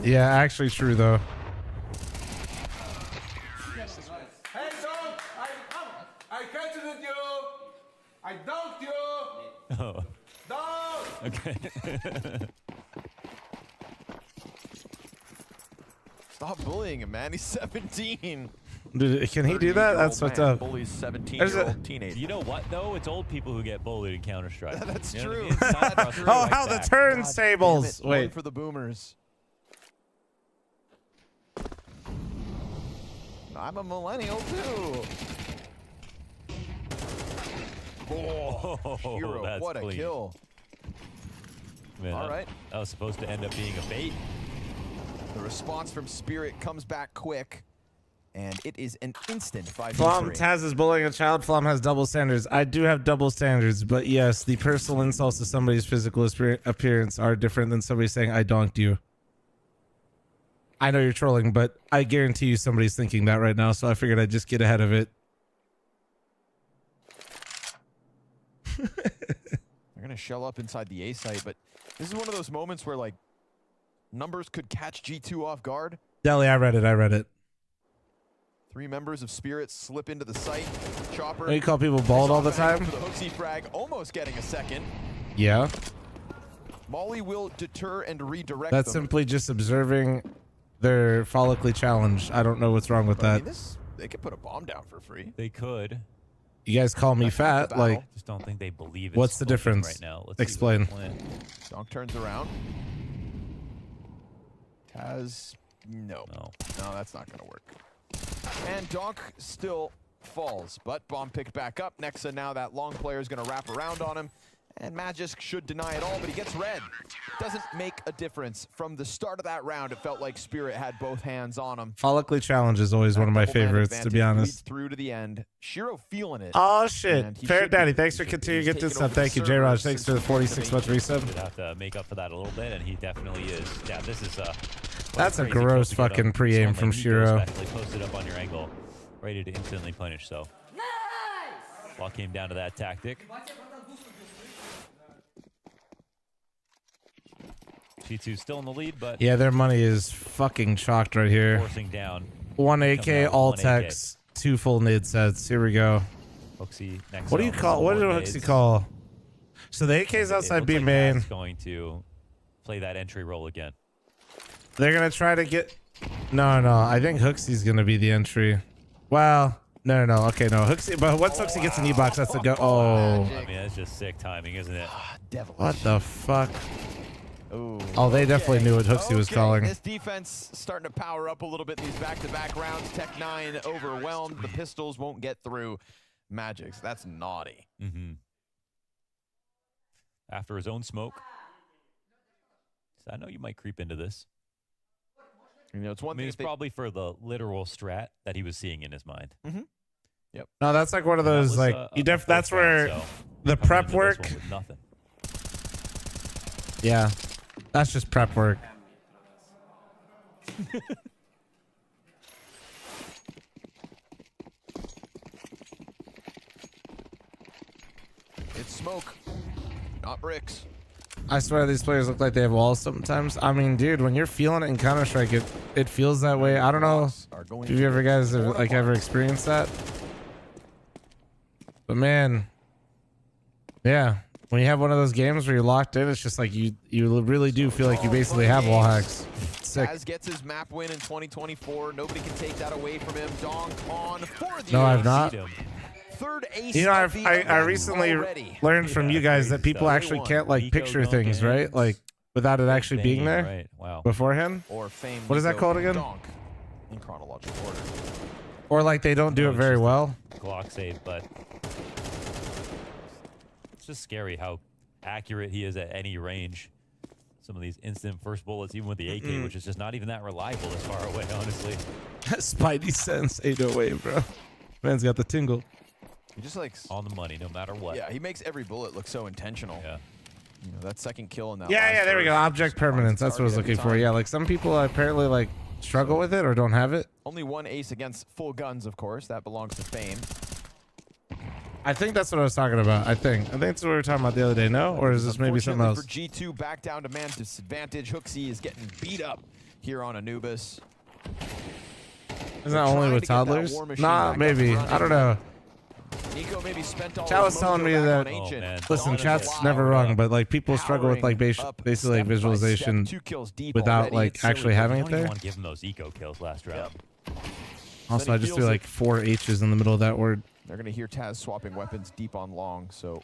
[SPEAKER 3] Yeah, actually true, though.
[SPEAKER 13] Hey, dog! I catch you! I dunked you!
[SPEAKER 1] Oh.
[SPEAKER 13] Dog!
[SPEAKER 1] Okay.
[SPEAKER 2] Stop bullying him, man. He's 17.
[SPEAKER 3] Dude, can he do that? That's what's up.
[SPEAKER 2] Bullies 17-year-old teenager.
[SPEAKER 1] You know what, though? It's old people who get bullied in Counter-Strike.
[SPEAKER 2] That's
[SPEAKER 1] you know
[SPEAKER 2] true.
[SPEAKER 1] What I mean?
[SPEAKER 2] That's true.
[SPEAKER 3] Oh, how the turntables. Wait.
[SPEAKER 2] One for the boomers. I'm a millennial, too. Oh, Hero,
[SPEAKER 1] that's
[SPEAKER 2] what a
[SPEAKER 1] clean.
[SPEAKER 2] kill.
[SPEAKER 1] Man,
[SPEAKER 2] all right.
[SPEAKER 1] That was supposed to end up being a bait.
[SPEAKER 2] The response from Spirit comes back quick, and it is an instant 5v3.
[SPEAKER 3] Flom, Taz is bullying a child. Flom has double standards. I do have double standards, but yes, the personal insults to somebody's physical appearance are different than somebody saying, I donked you. I know you're trolling, but I guarantee you somebody's thinking that right now, so I figured I'd just get ahead of it.
[SPEAKER 2] They're going to shell up inside the A site, but this is one of those moments where, like, numbers could catch G2 off guard.
[SPEAKER 3] Deli, I read it.
[SPEAKER 2] 3 members of Spirit slip into the site. Chopper.
[SPEAKER 3] Don't you call people bald all the time?
[SPEAKER 2] For the Hooksy frag, almost getting a second.
[SPEAKER 3] Yeah.
[SPEAKER 2] Molly will deter and redirect
[SPEAKER 3] That's
[SPEAKER 2] them.
[SPEAKER 3] simply just observing their follically challenged. I don't know what's wrong with
[SPEAKER 2] But, I
[SPEAKER 3] that.
[SPEAKER 2] mean, they could put a bomb down for free.
[SPEAKER 1] They could.
[SPEAKER 3] You guys call me fat, like.
[SPEAKER 1] Just don't think they believe it.
[SPEAKER 3] What's the difference?
[SPEAKER 1] Right now. Let's
[SPEAKER 3] explain.
[SPEAKER 2] Donk turns around. Taz, no, that's not going to work. And Donk still falls, but bomb picked back up. Nexa now that long player is going to wrap around on him. And Magisk should deny it all, but he gets red. Doesn't make a difference. From the start of that round, it felt like Spirit had both hands on him.
[SPEAKER 3] Follically challenge is always one of my favorites, to be honest.
[SPEAKER 2] Through to the end. Shiro feeling it.
[SPEAKER 3] Oh, shit. Fair Daddy, thanks for continuing to get this up. Thank you, J-Raj. Thanks for the 46 month resub.
[SPEAKER 1] He'd have to make up for that a little bit, and he definitely is. Yeah, this is
[SPEAKER 3] that's a gross fucking pre-aim from Shiro.
[SPEAKER 1] Posted up on your angle, ready to instantly punish. So, ball came down to that tactic. G2 still in the lead, but
[SPEAKER 3] yeah, their money is fucking chalked right here.
[SPEAKER 1] Forcing down.
[SPEAKER 3] 1 AK, all techs, 2 full nid sets. Here we go.
[SPEAKER 1] Hooksy next.
[SPEAKER 3] What do you call? What did Hooksy call? So the AK's outside B main.
[SPEAKER 1] Like going to play that entry role again.
[SPEAKER 3] They're gonna try to get. No. I think Hooksy's gonna be the entry. Well, no. Okay, no. Hooksy, but once Hooksy gets an E-box, that's a go. Oh.
[SPEAKER 1] I mean, that's just sick timing, isn't it?
[SPEAKER 3] What the fuck?
[SPEAKER 2] Ooh,
[SPEAKER 3] oh, they definitely knew what Hooksy was calling.
[SPEAKER 2] This defense starting to power up a little bit in these back-to-back rounds. Tech9 overwhelmed. The pistols won't get through Magics. That's naughty.
[SPEAKER 1] Mm-hmm. After his own smoke. So I know you might creep into this.
[SPEAKER 2] You know, it's one
[SPEAKER 1] thing. It's probably for the literal strat that he was seeing in his mind.
[SPEAKER 2] Mm-hmm. Yep.
[SPEAKER 3] No, that's like one of those, like, that's where the prep work.
[SPEAKER 1] Nothing.
[SPEAKER 3] Yeah. That's just prep work.
[SPEAKER 2] It's smoke, not bricks.
[SPEAKER 3] I swear these players look like they have walls sometimes. I mean, dude, when you're feeling it in Counter-Strike, it feels that way. I don't know if you ever guys have, like, ever experienced that. But man, yeah, When you have one of those games where you're locked in, it's just like you really do feel like you basically have wall hacks. Sick.
[SPEAKER 2] Taz gets his map win in 2024. Nobody can take that away from him. Donk on for the
[SPEAKER 3] No, I've not.
[SPEAKER 2] third ace.
[SPEAKER 3] You know,
[SPEAKER 2] of the
[SPEAKER 3] I
[SPEAKER 2] event
[SPEAKER 3] recently
[SPEAKER 2] already.
[SPEAKER 3] learned from you guys that people actually can't like picture things, right? Like without it actually being there
[SPEAKER 1] Right. Wow.
[SPEAKER 3] beforehand.
[SPEAKER 2] Or fame.
[SPEAKER 3] What is that called again?
[SPEAKER 2] Donk in chronological order.
[SPEAKER 3] Or like they don't do it very well.
[SPEAKER 1] Glock save, but it's just scary how accurate he is at any range. Some of these instant first bullets, even with the AK, which is just not even that reliable this far away, honestly.
[SPEAKER 3] Spidey sense 808, bro. Man's got the tingle.
[SPEAKER 2] He just like
[SPEAKER 1] on the money, no matter what.
[SPEAKER 2] Yeah, he makes every bullet look so intentional.
[SPEAKER 1] Yeah.
[SPEAKER 2] You know, that second kill in that.
[SPEAKER 3] Yeah, there we go. Object permanence. That's what I was looking for. Yeah, like some people apparently like struggle with it or don't have it.
[SPEAKER 2] Only one ace against full guns, of course. That belongs to Fame.
[SPEAKER 3] I think that's what I was talking about. I think that's what we were talking about the other day. No, or is this maybe something else?
[SPEAKER 2] For G2, back down to man disadvantage. Hooksy is getting beat up here on Anubis.
[SPEAKER 3] Isn't that only with toddlers? Nah, maybe. I don't know.
[SPEAKER 2] Nico maybe spent all
[SPEAKER 3] Chat was telling me that. Listen, chat's never wrong, but like people struggle with like basically like visualization without like actually having it there.
[SPEAKER 1] Want to give him those eco kills last round.
[SPEAKER 3] Also, I just feel like 4 H's in the middle of that word.
[SPEAKER 2] They're gonna hear Taz swapping weapons deep on long. So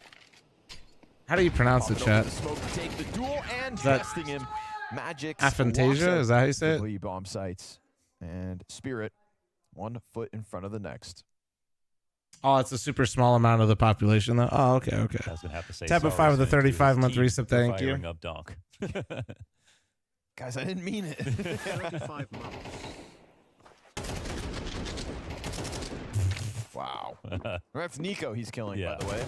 [SPEAKER 3] how do you pronounce it, chat?
[SPEAKER 2] Take the duel and
[SPEAKER 3] Is that
[SPEAKER 2] testing him. Magic.
[SPEAKER 3] Aphantasia? Is that how you say it?
[SPEAKER 2] Bomb sites and Spirit, 1 foot in front of the next.
[SPEAKER 3] Oh, it's a super small amount of the population, though. Oh, okay, okay.
[SPEAKER 1] I was gonna have to say
[SPEAKER 3] Tap of 5 with a 35-month resub. Thank you.
[SPEAKER 1] Up Donk.
[SPEAKER 2] Guys, I didn't mean it.
[SPEAKER 4] 35 months.
[SPEAKER 2] Wow. That's Nico he's killing, by the way.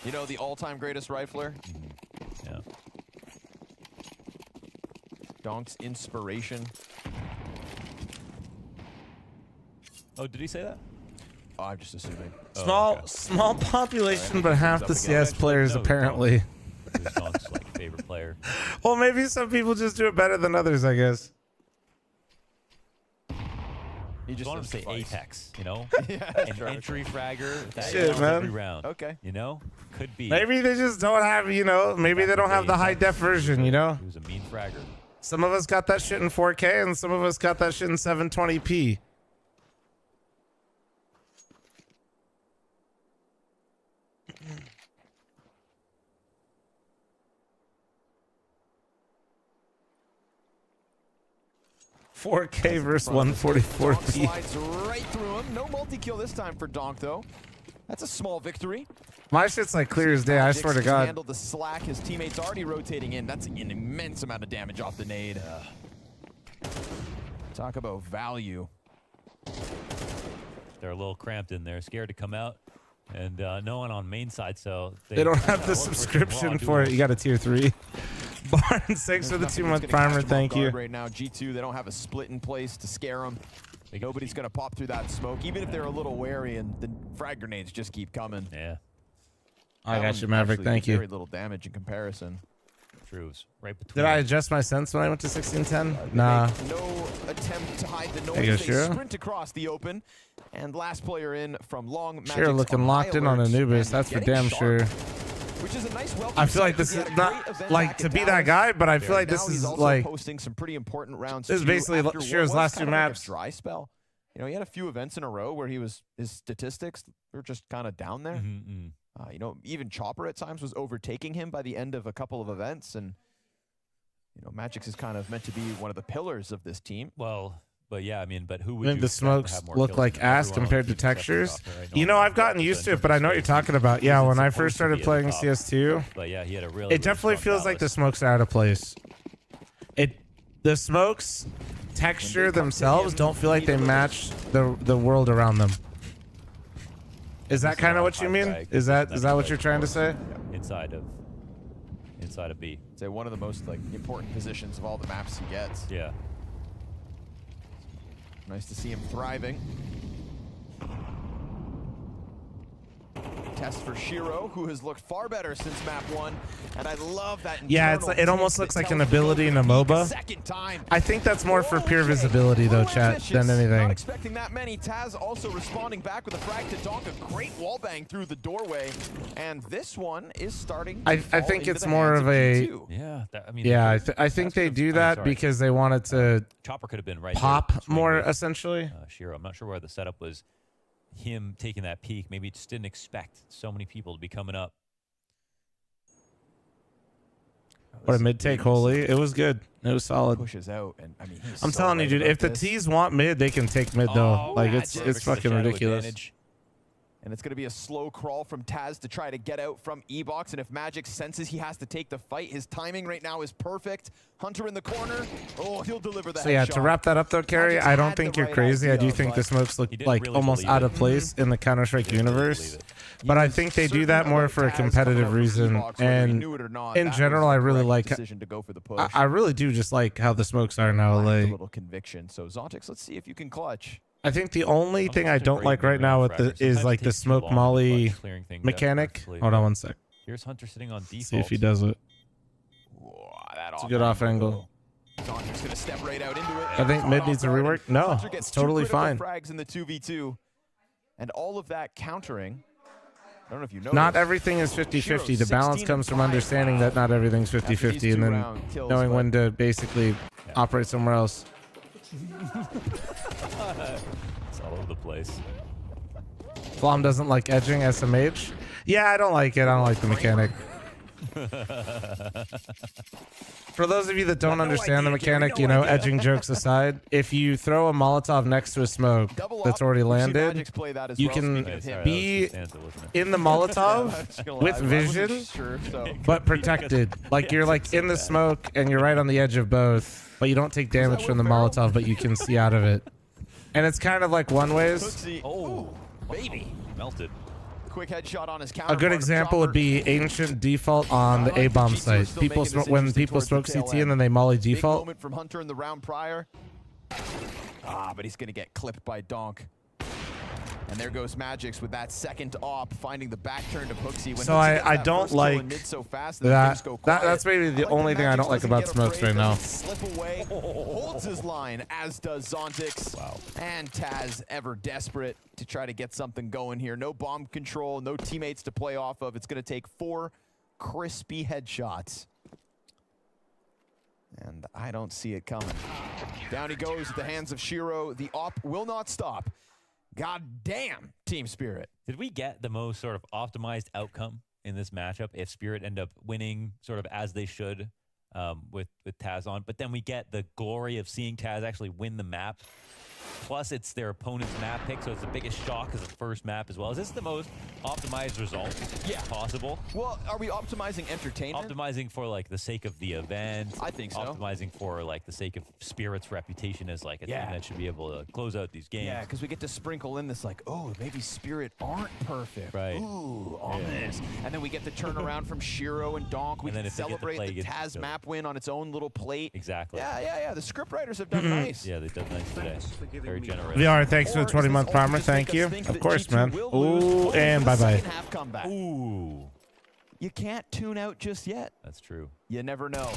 [SPEAKER 2] You know, the all-time greatest rifler?
[SPEAKER 1] Yeah.
[SPEAKER 2] Donk's inspiration.
[SPEAKER 1] Oh, did he say that?
[SPEAKER 2] Oh, I'm just assuming.
[SPEAKER 3] Small population, but half the CS players apparently.
[SPEAKER 1] Donk's like favorite player.
[SPEAKER 3] Well, maybe some people just do it better than others, I guess.
[SPEAKER 1] You just want to say Apex, you know?
[SPEAKER 2] Yeah,
[SPEAKER 1] an entry fragger. That
[SPEAKER 3] Shit, man.
[SPEAKER 1] Every round.
[SPEAKER 2] Okay.
[SPEAKER 1] You know? Could be.
[SPEAKER 3] Maybe they just don't have, you know, maybe they don't have the high def version, you know?
[SPEAKER 1] He was a mean fragger.
[SPEAKER 3] Some of us got that shit in 4K and some of us got that shit in 720p. $4K versus 144p.
[SPEAKER 2] Slides right through him. No multi-kill this time for Donk, though. That's a small victory.
[SPEAKER 3] My shit's like clear as day, I swear to God.
[SPEAKER 2] Handled the slack. His teammates already rotating in. That's an immense amount of damage off the nade. Talk about value.
[SPEAKER 1] They're a little cramped in there, scared to come out. And no one on main side, so
[SPEAKER 3] they don't have the subscription for it. You got a tier 3. Barnes, thanks for the 2-month primer. Thank you.
[SPEAKER 2] Right now, G2, they don't have a split in place to scare them. Nobody's going to pop through that smoke, even if they're a little wary, and the frag grenades just keep coming.
[SPEAKER 1] Yeah.
[SPEAKER 3] I got you, Maverick. Thank you.
[SPEAKER 2] Very little damage in comparison.
[SPEAKER 1] True. Right between.
[SPEAKER 3] Did I adjust my sense when I went to 1610? Nah.
[SPEAKER 2] No attempt to hide the noise. They
[SPEAKER 3] sure.
[SPEAKER 2] sprint across the open. And last player in from long.
[SPEAKER 3] Sure, looking locked in on Anubis. That's for damn sure.
[SPEAKER 2] Which is a nice
[SPEAKER 3] I feel like this is not like to be that guy, but I feel like this is like
[SPEAKER 2] posting some pretty important rounds.
[SPEAKER 3] This is basically Shear's last 2 maps.
[SPEAKER 2] Dry spell. You know, he had a few events in a row where his statistics were just kind of down there. You know, even Chopper at times was overtaking him by the end of a couple of events, and you know, Magix is kind of meant to be one of the pillars of this team.
[SPEAKER 1] Well, but yeah, I mean, but who would
[SPEAKER 3] I think the smokes look like ass compared to textures. You know, I've gotten used to it, but I know what you're talking about. Yeah, when I first started playing CS2,
[SPEAKER 1] but yeah, he had a really.
[SPEAKER 3] It definitely feels like the smokes are out of place. The smokes texture themselves don't feel like they match the world around them. Is that kind of what you mean? Is that what you're trying to say?
[SPEAKER 1] Inside of B.
[SPEAKER 2] I'd say one of the most like important positions of all the maps he gets.
[SPEAKER 1] Yeah.
[SPEAKER 2] Nice to see him thriving. test for Shiro, who has looked far better since map 1, and I love that.
[SPEAKER 3] Yeah, it almost looks like an ability in a MOBA. I think that's more for pure visibility though, chat, than
[SPEAKER 2] Not
[SPEAKER 3] anything.
[SPEAKER 2] expecting that many. Taz also responding back with a frag to Donk, a great wallbang through the doorway, and this one is starting to
[SPEAKER 3] I
[SPEAKER 2] fall
[SPEAKER 3] think
[SPEAKER 2] into
[SPEAKER 3] it's
[SPEAKER 2] the
[SPEAKER 3] more
[SPEAKER 2] hands
[SPEAKER 3] of a
[SPEAKER 2] G2.
[SPEAKER 1] Yeah,
[SPEAKER 3] I think they do that because they wanted to
[SPEAKER 1] Chopper could have been right
[SPEAKER 3] pop
[SPEAKER 1] there,
[SPEAKER 3] more
[SPEAKER 1] with,
[SPEAKER 3] essentially.
[SPEAKER 1] Shiro, I'm not sure where the setup was. Him taking that peak, maybe just didn't expect so many people to be coming up.
[SPEAKER 3] What a mid take, holy! It was good. It was solid.
[SPEAKER 2] Pushes out, and I mean,
[SPEAKER 3] I'm telling you, dude. If the T's want mid, they can take mid though. Like it's fucking ridiculous.
[SPEAKER 2] And it's going to be a slow crawl from Taz to try to get out from E-Box. And if Magic senses he has to take the fight, his timing right now is perfect. Hunter in the corner. Oh, he'll deliver that.
[SPEAKER 3] So yeah, to wrap that up though, Carrie, I don't think you're crazy. I do think the smokes look like almost out of place in the Counter-Strike universe. But I think they do that more for a competitive reason. And in general, I really like. I really do just like how the smokes are now.
[SPEAKER 2] A
[SPEAKER 3] Like
[SPEAKER 2] little conviction. So Zontix, let's see if you can clutch.
[SPEAKER 3] I think the only thing I don't like right now with the is like the smoke molly mechanic. Hold on one sec.
[SPEAKER 1] Here's Hunter sitting on default.
[SPEAKER 3] See if he does it. It's a good off angle.
[SPEAKER 2] Zontix gonna step right out into it.
[SPEAKER 3] I think mid needs a rework. No, it's totally fine.
[SPEAKER 2] Frags in the 2v2, and all of that countering. I don't know if you know.
[SPEAKER 3] Not everything is 50-50. The balance comes from understanding that not everything's 50-50, and then knowing when to basically operate somewhere else.
[SPEAKER 1] It's all over the place.
[SPEAKER 3] Flom doesn't like edging SMH. Yeah, I don't like it. I don't like the mechanic. For those of you that don't understand the mechanic, you know, edging jokes aside, if you throw a Molotov next to a smoke that's already landed, you can be in the Molotov with vision, but protected. Like you're like in the smoke and you're right on the edge of both, but you don't take damage from the Molotov, but you can see out of it. And it's kind of like one ways.
[SPEAKER 2] Oh, baby.
[SPEAKER 1] Melted.
[SPEAKER 2] Quick headshot on his
[SPEAKER 3] A
[SPEAKER 2] counterpart.
[SPEAKER 3] good example would be ancient default on the A-bomb site. People when people smoke CT and then they molly
[SPEAKER 2] Big
[SPEAKER 3] default.
[SPEAKER 2] moment from Hunter in the round prior. But he's gonna get clipped by Donk. And there goes Magix with that second op, finding the back turn to Pooksy.
[SPEAKER 3] So I don't like that's maybe the only thing I don't like about smokes right now.
[SPEAKER 2] Slip away, holds his line, as does Zontix. Wow. And Taz, ever desperate to try to get something going here. No bomb control, no teammates to play off of. It's gonna take 4 crispy headshots. And I don't see it coming. Down he goes at the hands of Shiro. The op will not stop. God damn, Team Spirit.
[SPEAKER 1] Did we get the most sort of optimized outcome in this matchup if Spirit end up winning sort of as they should with Taz on? But then we get the glory of seeing Taz actually win the map. Plus, it's their opponent's map pick, so it's the biggest shock as the first map as well. Is this the most optimized result possible?
[SPEAKER 2] Well, are we optimizing entertainment?
[SPEAKER 1] Optimizing for like the sake of the event.
[SPEAKER 2] I think so.
[SPEAKER 1] Optimizing for like the sake of Spirit's reputation as like a team that should be able to close out these games.
[SPEAKER 2] Yeah, because we get to sprinkle in this like, oh, maybe Spirit aren't perfect.
[SPEAKER 1] Right.
[SPEAKER 2] Ooh, on this. And then we get the turnaround from Shiro and Donk. We can celebrate the Taz map win on its own little plate.
[SPEAKER 1] Exactly.
[SPEAKER 2] Yeah. The scriptwriters have done nice.
[SPEAKER 1] Yeah, they've done nice today. Very generous.
[SPEAKER 3] VR, thanks for the 20-month primer. Thank you. Of course, man. Ooh, and bye-bye.
[SPEAKER 2] Ooh. You can't tune out just yet.
[SPEAKER 1] That's true.
[SPEAKER 2] You never know.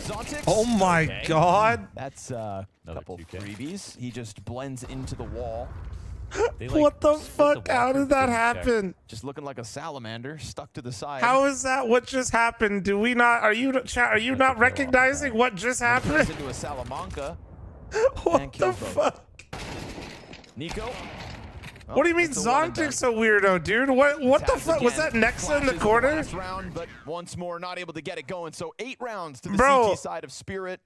[SPEAKER 2] Zontix.
[SPEAKER 3] Oh my God.
[SPEAKER 2] That's a couple freebies. He just blends into the wall.
[SPEAKER 3] What the fuck? How did that happen?
[SPEAKER 2] Just looking like a salamander stuck to the side.
[SPEAKER 3] How is that? What just happened? Do we not? Are you not recognizing what just happened?
[SPEAKER 2] Into a Salamanca.
[SPEAKER 3] What the fuck?
[SPEAKER 2] Nico.
[SPEAKER 3] What do you mean Zontic's a weirdo, dude? What the fuck? Was that Nexa in the corner?
[SPEAKER 2] Last round, but once more not able to get it going. So 8 rounds to the CT side of Spirit.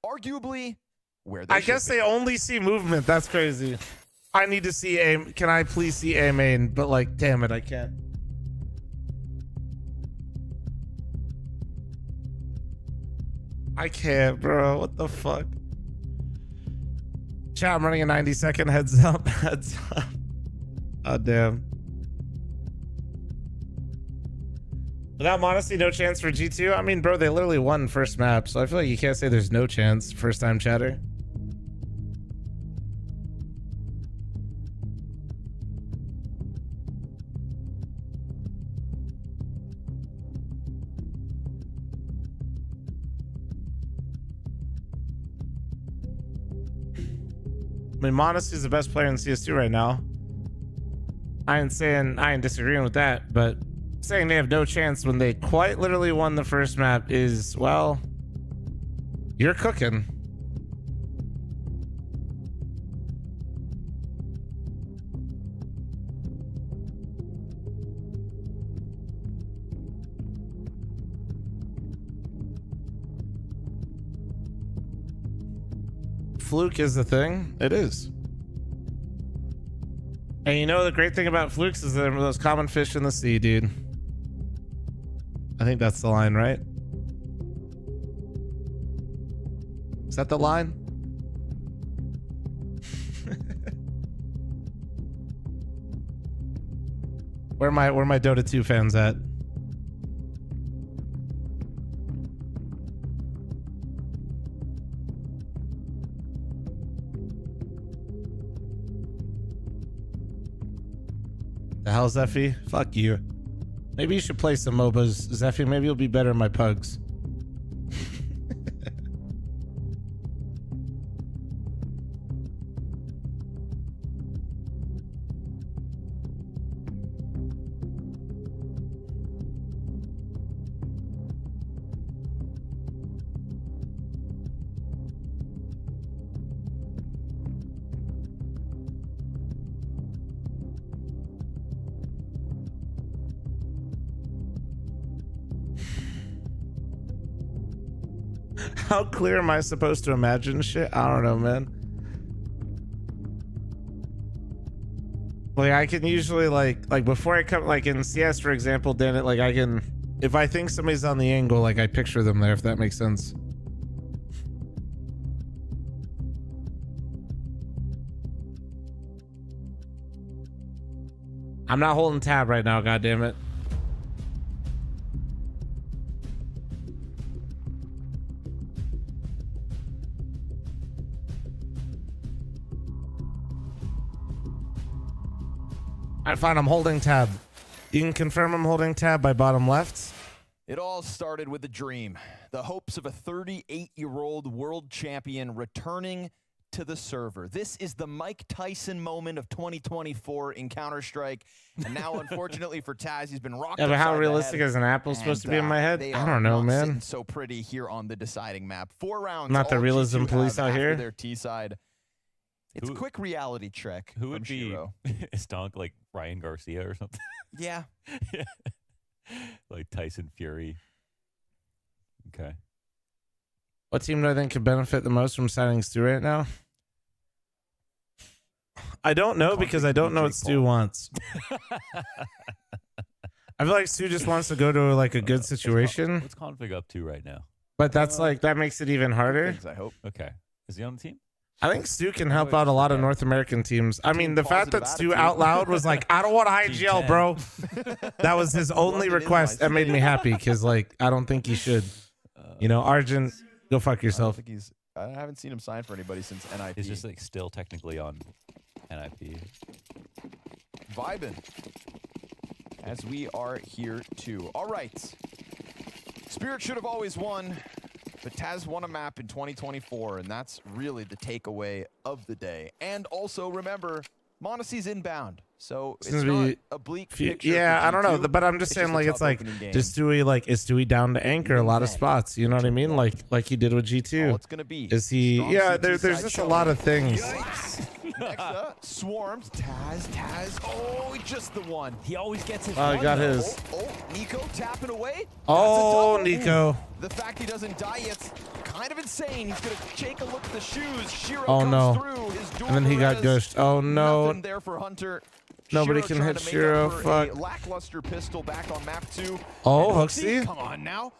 [SPEAKER 2] Arguably where they
[SPEAKER 3] I guess they only see movement. That's crazy. I need to see aim. Can I please see A main? But like, damn it, I can't. I can't, bro. What the fuck? Chat, I'm running a 90-second heads up. Heads up. Oh, damn. Without modesty, no chance for G2? I mean, bro, they literally won first map, so I feel like you can't say there's no chance. First time chatter. I mean, Monasty's the best player in CS2 right now. I ain't disagreeing with that, but saying they have no chance when they quite literally won the first map is, well, you're cooking. Fluke is the thing. It is. And you know the great thing about flukes is they're the most common fish in the sea, dude. I think that's the line, right? Is that the line? Where are my Dota 2 fans at? The hell, Zeffy? Fuck you. Maybe you should play some MOBAs, Zeffy. Maybe you'll be better in my pugs. How clear am I supposed to imagine shit? I don't know, man. Like, I can usually like before I come, like in CS, for example, then it, like I can, if I think somebody's on the angle, like I picture them there, if that makes sense. I'm not holding tab right now, goddammit. Alright, fine, I'm holding tab. You can confirm I'm holding tab by bottom left.
[SPEAKER 2] It all started with a dream. The hopes of a 38-year-old world champion returning to the server. This is the Mike Tyson moment of 2024 in Counter-Strike. And now, unfortunately for Taz, he's been rocked.
[SPEAKER 3] Yeah, but how realistic is an apple supposed to be in my head? I don't know, man.
[SPEAKER 2] So pretty here on the deciding map. 4 rounds.
[SPEAKER 3] Not the realism
[SPEAKER 2] G2
[SPEAKER 3] police out here.
[SPEAKER 2] Their T side. It's a quick reality check.
[SPEAKER 1] Who would be stunk like Ryan Garcia or something?
[SPEAKER 2] Yeah.
[SPEAKER 1] Like Tyson Fury. Okay.
[SPEAKER 3] What team do I think could benefit the most from signing Stu right now? I don't know because I don't know what Stu wants. I feel like Stu just wants to go to like a good situation.
[SPEAKER 1] What's Config up to right now?
[SPEAKER 3] But that's like, that makes it even harder.
[SPEAKER 2] I hope.
[SPEAKER 1] Okay. Is he on the team?
[SPEAKER 3] I think Stu can help out a lot of North American teams. I mean, the fact that Stu out loud was like, I don't want to IGL, bro. That was his only request. That made me happy because, like, I don't think he should. You know, Arjun, go fuck yourself.
[SPEAKER 2] I haven't seen him sign for anybody since NIP.
[SPEAKER 1] He's just like still technically on NIP.
[SPEAKER 2] Vibin'. As we are here too. All right. Spirit should have always won. But Taz won a map in 2024, and that's really the takeaway of the day. And also, remember, Monasty's inbound, so it's not a bleak picture.
[SPEAKER 3] Yeah, I don't know, but I'm just saying, like, it's like, is Stewie down to anchor a lot of spots? You know what I mean? Like he did with G2.
[SPEAKER 2] It's gonna be.
[SPEAKER 3] Is he? Yeah, there's just a lot of things.
[SPEAKER 2] Next up, Swarmed. Taz. Oh, just the one.
[SPEAKER 1] He always gets his
[SPEAKER 3] one. Oh, he got his.
[SPEAKER 2] Oh, Nico tapping away.
[SPEAKER 3] Oh, Nico.
[SPEAKER 2] The fact he doesn't die yet's kind of insane. He's going to take a look at the shoes. Shiro
[SPEAKER 3] comes
[SPEAKER 2] through. His
[SPEAKER 3] and then he got gushed. Oh, no.
[SPEAKER 2] Nothing there for Hunter.
[SPEAKER 3] Nobody can hit Shiro. Fuck.
[SPEAKER 2] Lackluster pistol back on map 2.
[SPEAKER 3] Oh, Hooksy.
[SPEAKER 2] Come on now.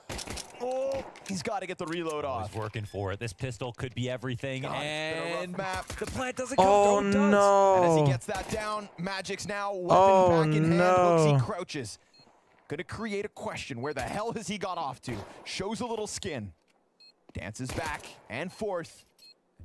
[SPEAKER 2] Oh, he's got to get the reload off.
[SPEAKER 1] He's working for it. This pistol could be everything. And
[SPEAKER 2] map.
[SPEAKER 1] The plant doesn't go.
[SPEAKER 3] Oh, no.
[SPEAKER 2] And as he gets that down, Magic's now weapon back in hand. Hooksy crouches. Gonna create a question. Where the hell has he got off to? Shows a little skin. Dances back and forth.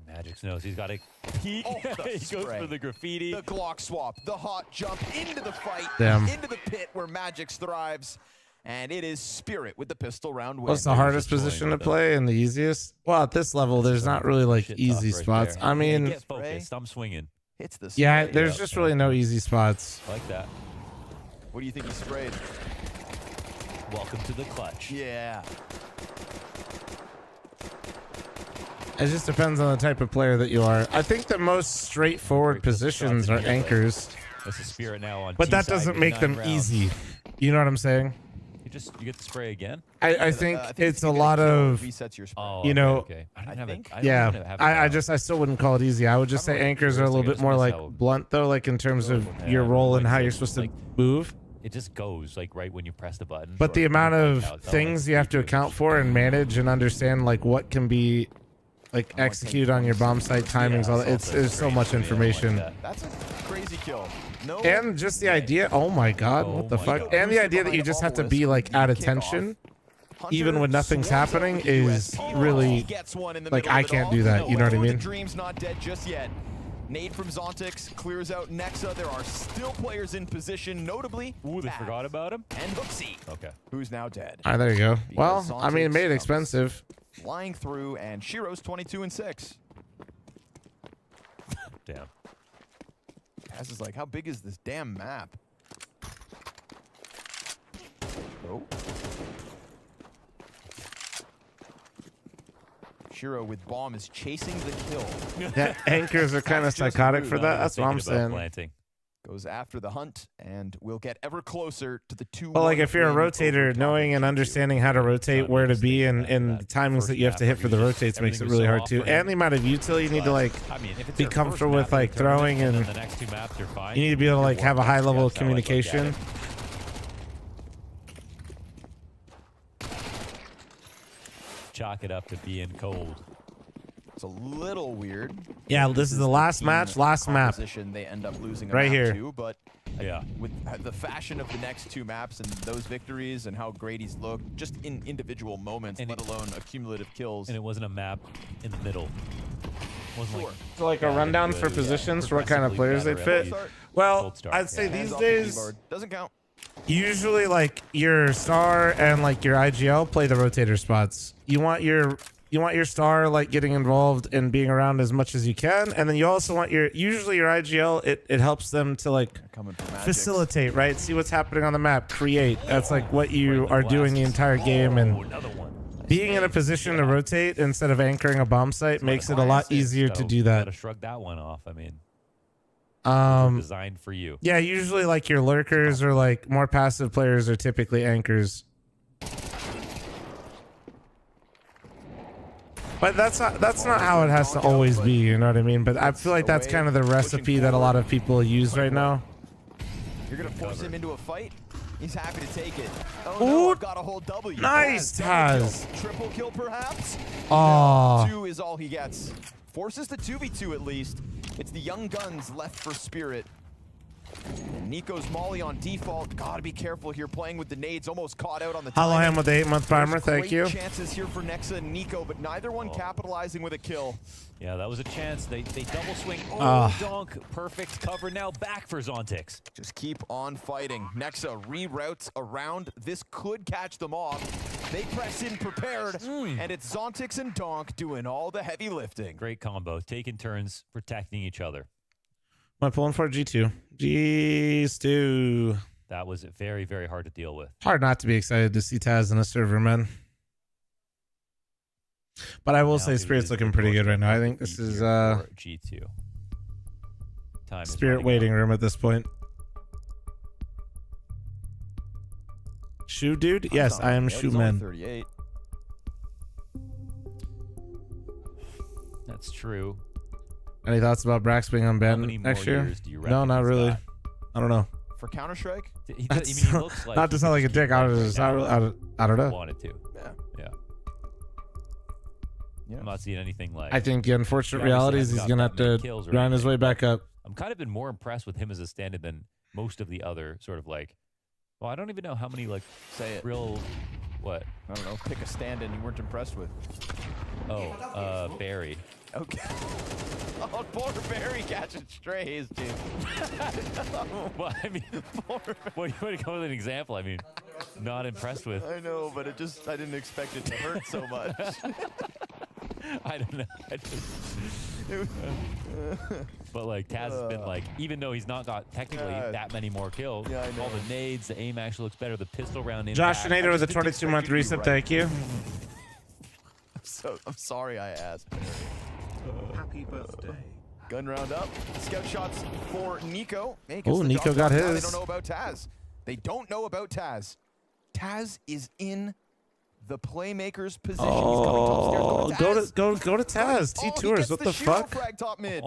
[SPEAKER 1] Magix knows he's got to peek.
[SPEAKER 2] Oh,
[SPEAKER 1] he goes for the graffiti.
[SPEAKER 2] The Glock swap. The hot jump into the fight.
[SPEAKER 3] Damn.
[SPEAKER 2] Into the pit where Magix thrives. And it is Spirit with the pistol round win.
[SPEAKER 3] What's the hardest position to play and the easiest? Well, at this level, there's not really like easy spots. I mean,
[SPEAKER 1] get focused. I'm swinging.
[SPEAKER 2] Hits the
[SPEAKER 3] yeah, there's just really no easy spots.
[SPEAKER 1] I like that.
[SPEAKER 2] What do you think he sprayed?
[SPEAKER 1] Welcome to the clutch.
[SPEAKER 2] Yeah.
[SPEAKER 3] It just depends on the type of player that you are. I think the most straightforward positions are anchors.
[SPEAKER 1] That's a Spirit now on.
[SPEAKER 3] But that doesn't make them easy. You know what I'm saying?
[SPEAKER 1] You get to spray again.
[SPEAKER 3] I think it's a lot of,
[SPEAKER 2] resets your spray.
[SPEAKER 3] you know,
[SPEAKER 1] okay. I think.
[SPEAKER 3] I still wouldn't call it easy. I would just say anchors are a little bit more like blunt though, like in terms of your role and how you're supposed to move.
[SPEAKER 1] It just goes like right when you press the button.
[SPEAKER 3] But the amount of things you have to account for and manage and understand, like what can be like executed on your bomb site timings, all that. It's so much information.
[SPEAKER 2] That's a crazy kill. No.
[SPEAKER 3] And just the idea, oh my god, what the fuck? And the idea that you just have to be like at attention even when nothing's happening is really like, I can't do that, you know what I mean?
[SPEAKER 2] The dream's not dead just yet. Nade from Zontix clears out Nexa. There are still players in position, notably.
[SPEAKER 1] Ooh, they forgot about him.
[SPEAKER 2] And Hooksy.
[SPEAKER 1] Okay.
[SPEAKER 2] Who's now dead.
[SPEAKER 3] All right, there you go. Well, I mean, it made it expensive.
[SPEAKER 2] Flying through, and Shiro's 22-6.
[SPEAKER 1] Damn.
[SPEAKER 2] Taz is like, how big is this damn map? Oh. Shiro with bomb is chasing the kill.
[SPEAKER 3] Yeah, anchors are kind of psychotic for that. That's what I'm saying.
[SPEAKER 1] Planting.
[SPEAKER 2] Goes after the hunt, and we'll get ever closer to the 2-1.
[SPEAKER 3] Well, like if you're a rotator, knowing and understanding how to rotate, where to be, and the timings that you have to hit for the rotates makes it really hard too. And the amount of util you need to like be comfortable with like throwing, and you need to be able to like have a high level of communication.
[SPEAKER 1] Chalk it up to being cold.
[SPEAKER 2] It's a little weird.
[SPEAKER 3] Yeah, this is the last match, last map.
[SPEAKER 2] They end up losing a
[SPEAKER 3] right
[SPEAKER 2] map
[SPEAKER 3] here.
[SPEAKER 2] Too, but with the fashion of the next two maps and those victories and how great he's looked, just in individual moments, let alone accumulative kills.
[SPEAKER 1] And it wasn't a map in the middle. Wasn't like,
[SPEAKER 3] so like a rundown for positions for what kind of players they'd fit. Well, I'd say these days
[SPEAKER 2] doesn't count.
[SPEAKER 3] Usually, like your star and like your IGL play the rotator spots. You want your star like getting involved and being around as much as you can, and then you also want usually your IGL. It helps them to like facilitate, right? See what's happening on the map, create. That's like what you are doing the entire game, and being in a position to rotate instead of anchoring a bomb site makes it a lot easier to do that.
[SPEAKER 1] Gotta shrug that one off. I mean. Designed for you.
[SPEAKER 3] Yeah, usually like your lurkers or like more passive players are typically anchors. But that's not how it has to always be, you know what I mean? But I feel like that's kind of the recipe that a lot of people use right now.
[SPEAKER 2] You're gonna force him into a fight? He's happy to take it. Oh no, I've got a whole W.
[SPEAKER 3] Nice, Taz.
[SPEAKER 2] Triple kill perhaps?
[SPEAKER 3] Oh.
[SPEAKER 2] 2 is all he gets. Forces the 2v2 at least. It's the young guns left for Spirit. And Nico's Molly on default. Gotta be careful here, playing with the nades. Almost caught out on the
[SPEAKER 3] Hello, him with the 8-month primer. Thank you.
[SPEAKER 2] Chances here for Nexa and Nico, but neither one capitalizing with a kill.
[SPEAKER 1] Yeah, that was a chance. They double swing. Oh, donk. Perfect cover now. Back for Zontix.
[SPEAKER 2] Just keep on fighting. Nexa reroutes around. This could catch them off. They press in prepared, and it's Zontix and Donk doing all the heavy lifting.
[SPEAKER 1] Great combo. Taking turns protecting each other.
[SPEAKER 3] Am I pulling for G2? G2.
[SPEAKER 1] That was very, very hard to deal with.
[SPEAKER 3] Hard not to be excited to see Taz in a server, man. But I will say Spirit's looking pretty good right now. I think this is
[SPEAKER 1] G2.
[SPEAKER 3] Spirit waiting room at this point. Shoe dude? Yes, I am shoe man.
[SPEAKER 2] 38.
[SPEAKER 1] That's true.
[SPEAKER 3] Any thoughts about Brax being unbanned next year? No, not really. I don't know.
[SPEAKER 2] For Counter-Strike?
[SPEAKER 1] He looks like
[SPEAKER 3] not to sound like a dick. I don't know.
[SPEAKER 1] Wanted to. Yeah. I'm not seeing anything like.
[SPEAKER 3] I think the unfortunate reality is he's gonna have to grind his way back up.
[SPEAKER 1] I'm kind of been more impressed with him as a stand-in than most of the other sort of like. Well, I don't even know how many like real. What?
[SPEAKER 2] I don't know. Pick a stand-in you weren't impressed with.
[SPEAKER 1] Oh, Barry.
[SPEAKER 2] Okay. Oh, poor Barry catching strays, dude.
[SPEAKER 1] Well, I mean, what do you come with an example? I mean, not impressed with.
[SPEAKER 2] I know, but I didn't expect it to hurt so much.
[SPEAKER 1] I don't know. But like Taz has been like, even though he's not got technically that many more kills, all the nades, the aim actually looks better. The pistol round impact.
[SPEAKER 3] Josh Nader with a 22-month reset. Thank you.
[SPEAKER 2] I'm sorry I asked.
[SPEAKER 4] Happy birthday.
[SPEAKER 2] Gun round up. Scout shots for Nico.
[SPEAKER 3] Oh, Nico got his.
[SPEAKER 2] They don't know about Taz. They don't know about Taz. Taz is in the playmaker's position.
[SPEAKER 3] Oh,
[SPEAKER 2] He's coming top stairs.
[SPEAKER 3] go to Taz. T tours. What the fuck?
[SPEAKER 2] Frag top mid.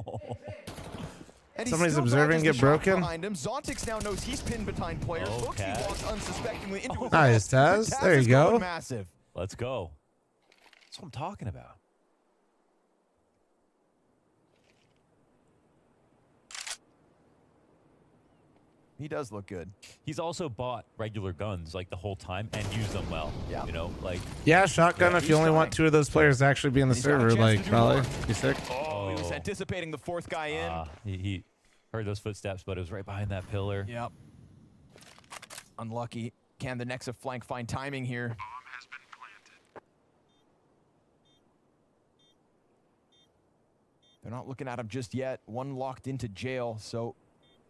[SPEAKER 2] And
[SPEAKER 3] Somebody's observing get broken.
[SPEAKER 2] Behind him. Zontix now knows he's pinned behind players. Booksy walks unsuspectingly into his
[SPEAKER 3] Nice, Taz. There you go.
[SPEAKER 2] Massive.
[SPEAKER 1] Let's go. That's what I'm talking about.
[SPEAKER 2] He does look good.
[SPEAKER 1] He's also bought regular guns like the whole time and used them well. Yeah. You know, like.
[SPEAKER 3] Yeah, shotgun. If you only want 2 of those players to actually be in the server, like probably be sick.
[SPEAKER 2] Oh, he was anticipating the 4th guy in.
[SPEAKER 1] He heard those footsteps, but it was right behind that pillar.
[SPEAKER 2] Yep. Unlucky. Can the Nexa flank find timing here? They're not looking at him just yet. One locked into jail, so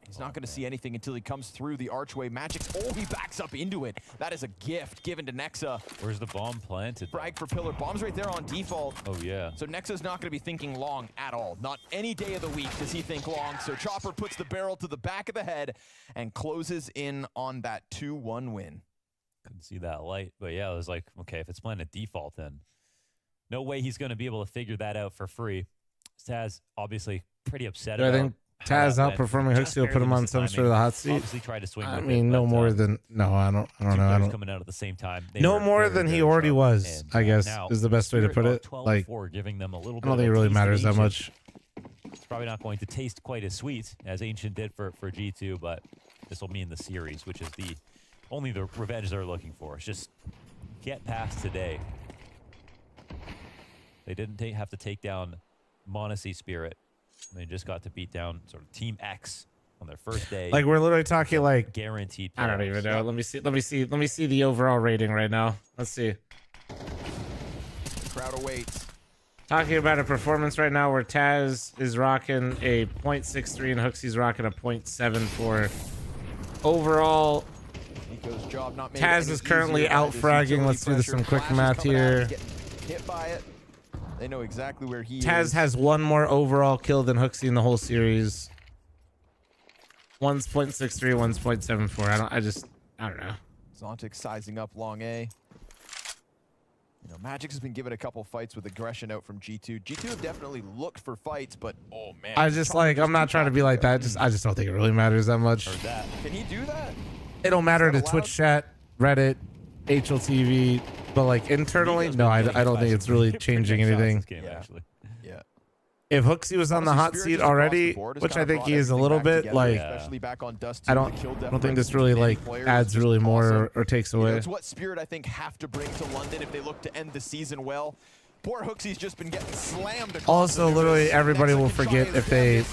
[SPEAKER 2] he's not going to see anything until he comes through the archway. Magic, he backs up into it. That is a gift given to Nexa.
[SPEAKER 1] Where's the bomb planted?
[SPEAKER 2] Frag for pillar. Bomb's right there on default.
[SPEAKER 1] Oh, yeah.
[SPEAKER 2] So Nexa's not going to be thinking long at all. Not any day of the week does he think long. So Chopper puts the barrel to the back of the head and closes in on that 2-1 win.
[SPEAKER 1] Couldn't see that light, but yeah, it was like, okay, if it's planted default, then no way he's going to be able to figure that out for free. Taz obviously pretty upset about.
[SPEAKER 3] I think Taz outperforming Hooksy will put him on some sort of the hot seat.
[SPEAKER 1] Obviously tried to swing.
[SPEAKER 3] I mean, no more than I don't know. I don't.
[SPEAKER 1] Coming out at the same time.
[SPEAKER 3] No more than he already was. I guess is the best way to put it. Like,
[SPEAKER 1] giving them a little
[SPEAKER 3] I don't think it really matters that much.
[SPEAKER 1] It's probably not going to taste quite as sweet as Ancient did for G2, but this will mean the series, which is only the revenge they're looking for. It's just get past today. They didn't have to take down Monacy Spirit. They just got to beat down sort of Team X on their first day.
[SPEAKER 3] Like we're literally talking like
[SPEAKER 1] guaranteed.
[SPEAKER 3] I don't even know. Let me see the overall rating right now. Let's see.
[SPEAKER 2] Crowd awaits.
[SPEAKER 3] Talking about a performance right now where Taz is rocking a .63 and Hooksy's rocking a .74. Overall, Taz is currently out fragging. Let's do some quick math here.
[SPEAKER 2] Hit by it. They know exactly where he is.
[SPEAKER 3] Taz has 1 more overall kill than Hooksy in the whole series. One's .63, one's .74. I don't know.
[SPEAKER 2] Zontix sizing up long A. You know, Magix has been given a couple fights with aggression out from G2. G2 have definitely looked for fights, but oh man.
[SPEAKER 3] I'm not trying to be like that. I just don't think it really matters that much.
[SPEAKER 2] Can he do that?
[SPEAKER 3] It don't matter to Twitch chat, Reddit, HLTV, but like internally, no, I don't think it's really changing anything.
[SPEAKER 2] Yeah.
[SPEAKER 3] If Hooksy was on the hot seat already, which I think he is a little bit, like, I don't think this really like adds really more or takes away.
[SPEAKER 2] It's what Spirit I think have to bring to London if they look to end the season well. Poor Hooksy's just been getting slammed.
[SPEAKER 3] Also, literally everybody will forget if they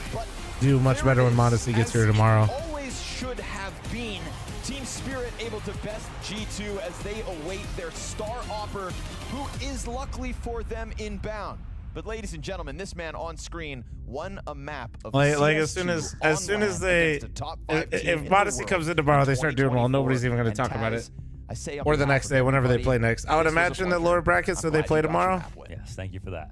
[SPEAKER 3] do much better when Monacy gets here tomorrow.
[SPEAKER 2] Always should have been. Team Spirit able to best G2 as they await their star hopper, who is luckily for them inbound. But ladies and gentlemen, this man on screen won a map of
[SPEAKER 3] like
[SPEAKER 2] CS2
[SPEAKER 3] as soon as they, if Monacy comes in tomorrow, they start doing well. Nobody's even going to talk about it. Or the next day, whenever they play next. I would imagine that lower brackets, so they play tomorrow.
[SPEAKER 1] Yes, thank you for that.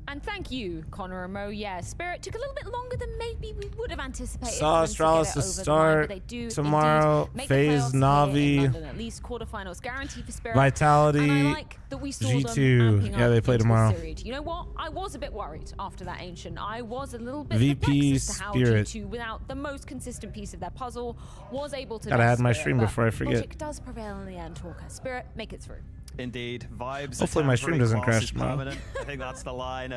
[SPEAKER 5] And thank you, Connor and Mo. Yeah, Spirit took a little bit longer than maybe we would have anticipated.
[SPEAKER 3] Saw Astralis to start tomorrow. FaZe, Navi,
[SPEAKER 5] at least quarterfinals guaranteed for Spirit.
[SPEAKER 3] Vitality,
[SPEAKER 5] and I like that we saw
[SPEAKER 3] G2. Yeah, they play tomorrow.
[SPEAKER 5] You know what? I was a bit worried after that Ancient. I was a little bit
[SPEAKER 3] VP
[SPEAKER 5] perplexed as to how
[SPEAKER 3] Spirit.
[SPEAKER 5] G2, without the most consistent piece of their puzzle, was able to.
[SPEAKER 3] Gotta add my stream before I forget.
[SPEAKER 5] Logic does prevail in the end, Talker. Spirit, make it through.
[SPEAKER 6] Indeed, vibes.
[SPEAKER 3] Hopefully my stream doesn't crash tomorrow.
[SPEAKER 6] I think that's the line.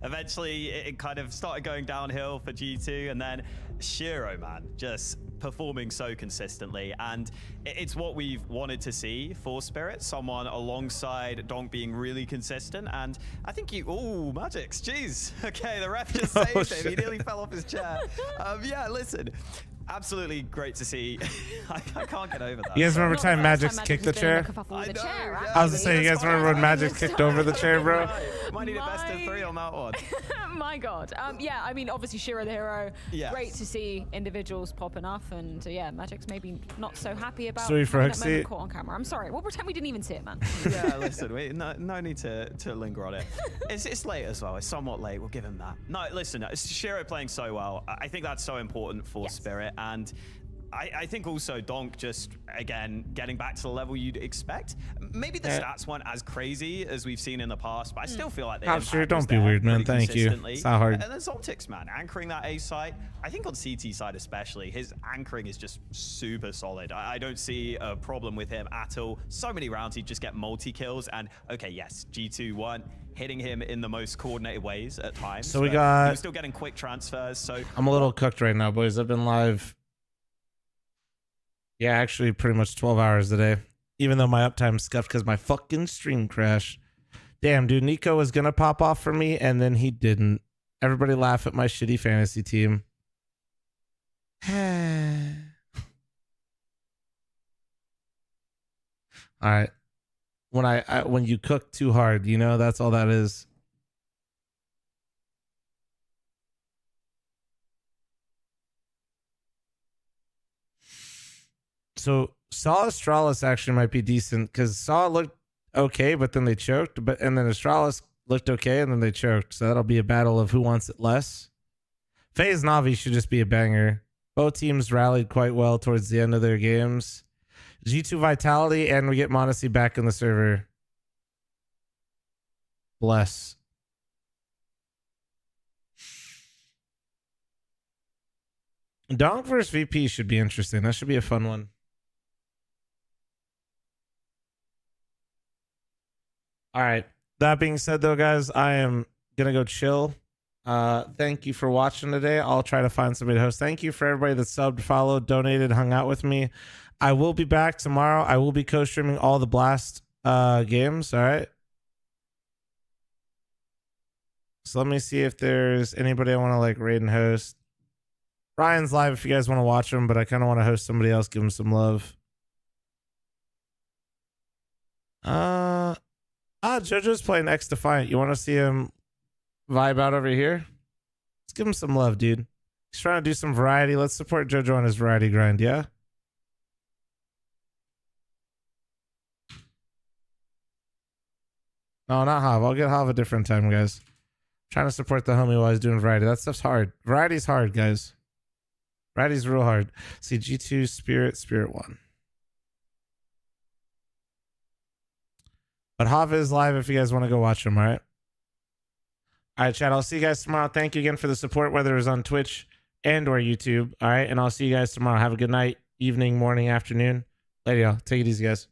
[SPEAKER 6] Eventually, it kind of started going downhill for G2, and then Shiro, man, just performing so consistently, and it's what we've wanted to see for Spirit, someone alongside Donk being really consistent. And I think Magix, jeez. Okay, the ref just saved him. He nearly fell off his chair. Yeah, listen. Absolutely great to see. I can't get over that.
[SPEAKER 3] You guys remember time Magix kicked the chair? I was gonna say, you guys remember when Magix kicked over the chair, bro?
[SPEAKER 6] Might need a best of 3 on that one.
[SPEAKER 5] My God. Yeah, I mean, obviously, Shiro the hero.
[SPEAKER 6] Yes.
[SPEAKER 5] Great to see individuals popping off. And yeah, Magic's maybe not so happy about
[SPEAKER 3] Sorry for
[SPEAKER 5] having that
[SPEAKER 3] Hooksy.
[SPEAKER 5] moment caught on camera. I'm sorry. We'll pretend we didn't even see it, man.
[SPEAKER 6] Yeah, listen, no need to linger on it. It's late as well. It's somewhat late. We'll give him that. No, listen, Shiro playing so well. I think that's so important for Spirit. And I think also Donk just, again, getting back to the level you'd expect. Maybe the stats weren't as crazy as we've seen in the past, but I still feel like the impact
[SPEAKER 3] sure, don't
[SPEAKER 6] was
[SPEAKER 3] be
[SPEAKER 6] there
[SPEAKER 3] weird, man.
[SPEAKER 6] pretty
[SPEAKER 3] Thank you.
[SPEAKER 6] consistently.
[SPEAKER 3] It's not hard.
[SPEAKER 6] And then Zoltix, man, anchoring that A site. I think on CT side especially, his anchoring is just super solid. I don't see a problem with him at all. So many rounds, he'd just get multi-kills. And, okay, yes, G2 weren't hitting him in the most coordinated ways at times.
[SPEAKER 3] So we
[SPEAKER 6] he
[SPEAKER 3] got...
[SPEAKER 6] was still getting quick transfers, so...
[SPEAKER 3] I'm a little cooked right now, boys. I've been live... Yeah, actually pretty much 12 hours today. Even though my uptime's scuffed because my fucking stream crashed. Damn, dude, Nico was going to pop off for me, and then he didn't. Everybody laugh at my shitty fantasy team. All right. When you cook too hard, you know, that's all that is. So Saw Astralis actually might be decent because Saw looked okay, but then they choked. And then Astralis looked okay, and then they choked. So that'll be a battle of who wants it less. FaZe Na'Vi should just be a banger. Both teams rallied quite well towards the end of their games. G2 Vitality, and we get Modesty back in the server. Bless. Donk versus VP should be interesting. That should be a fun one. All right. That being said, though, guys, I am going to go chill. Thank you for watching today. I'll try to find somebody to host. Thank you for everybody that subbed, followed, donated, hung out with me. I will be back tomorrow. I will be co-streaming all the Blast games. All right. So let me see if there's anybody I want to like raid and host. Ryan's live if you guys want to watch him, but I kind of want to host somebody else, give him some love. JoJo's playing X Defiant. You want to see him vibe out over here? Let's give him some love, dude. He's trying to do some variety. Let's support JoJo on his variety grind, yeah? No, not Hav. I'll get Hav a different time, guys. Trying to support the homie while he's doing variety. That stuff's hard. Variety's hard, guys. Variety's real hard. See, G2, Spirit 1. But Hav is live if you guys want to go watch him, all right? All right, chat. I'll see you guys tomorrow. Thank you again for the support, whether it's on Twitch and or YouTube, all right? And I'll see you guys tomorrow. Have a good night, evening, morning, afternoon. Later, y'all. Take it easy, guys.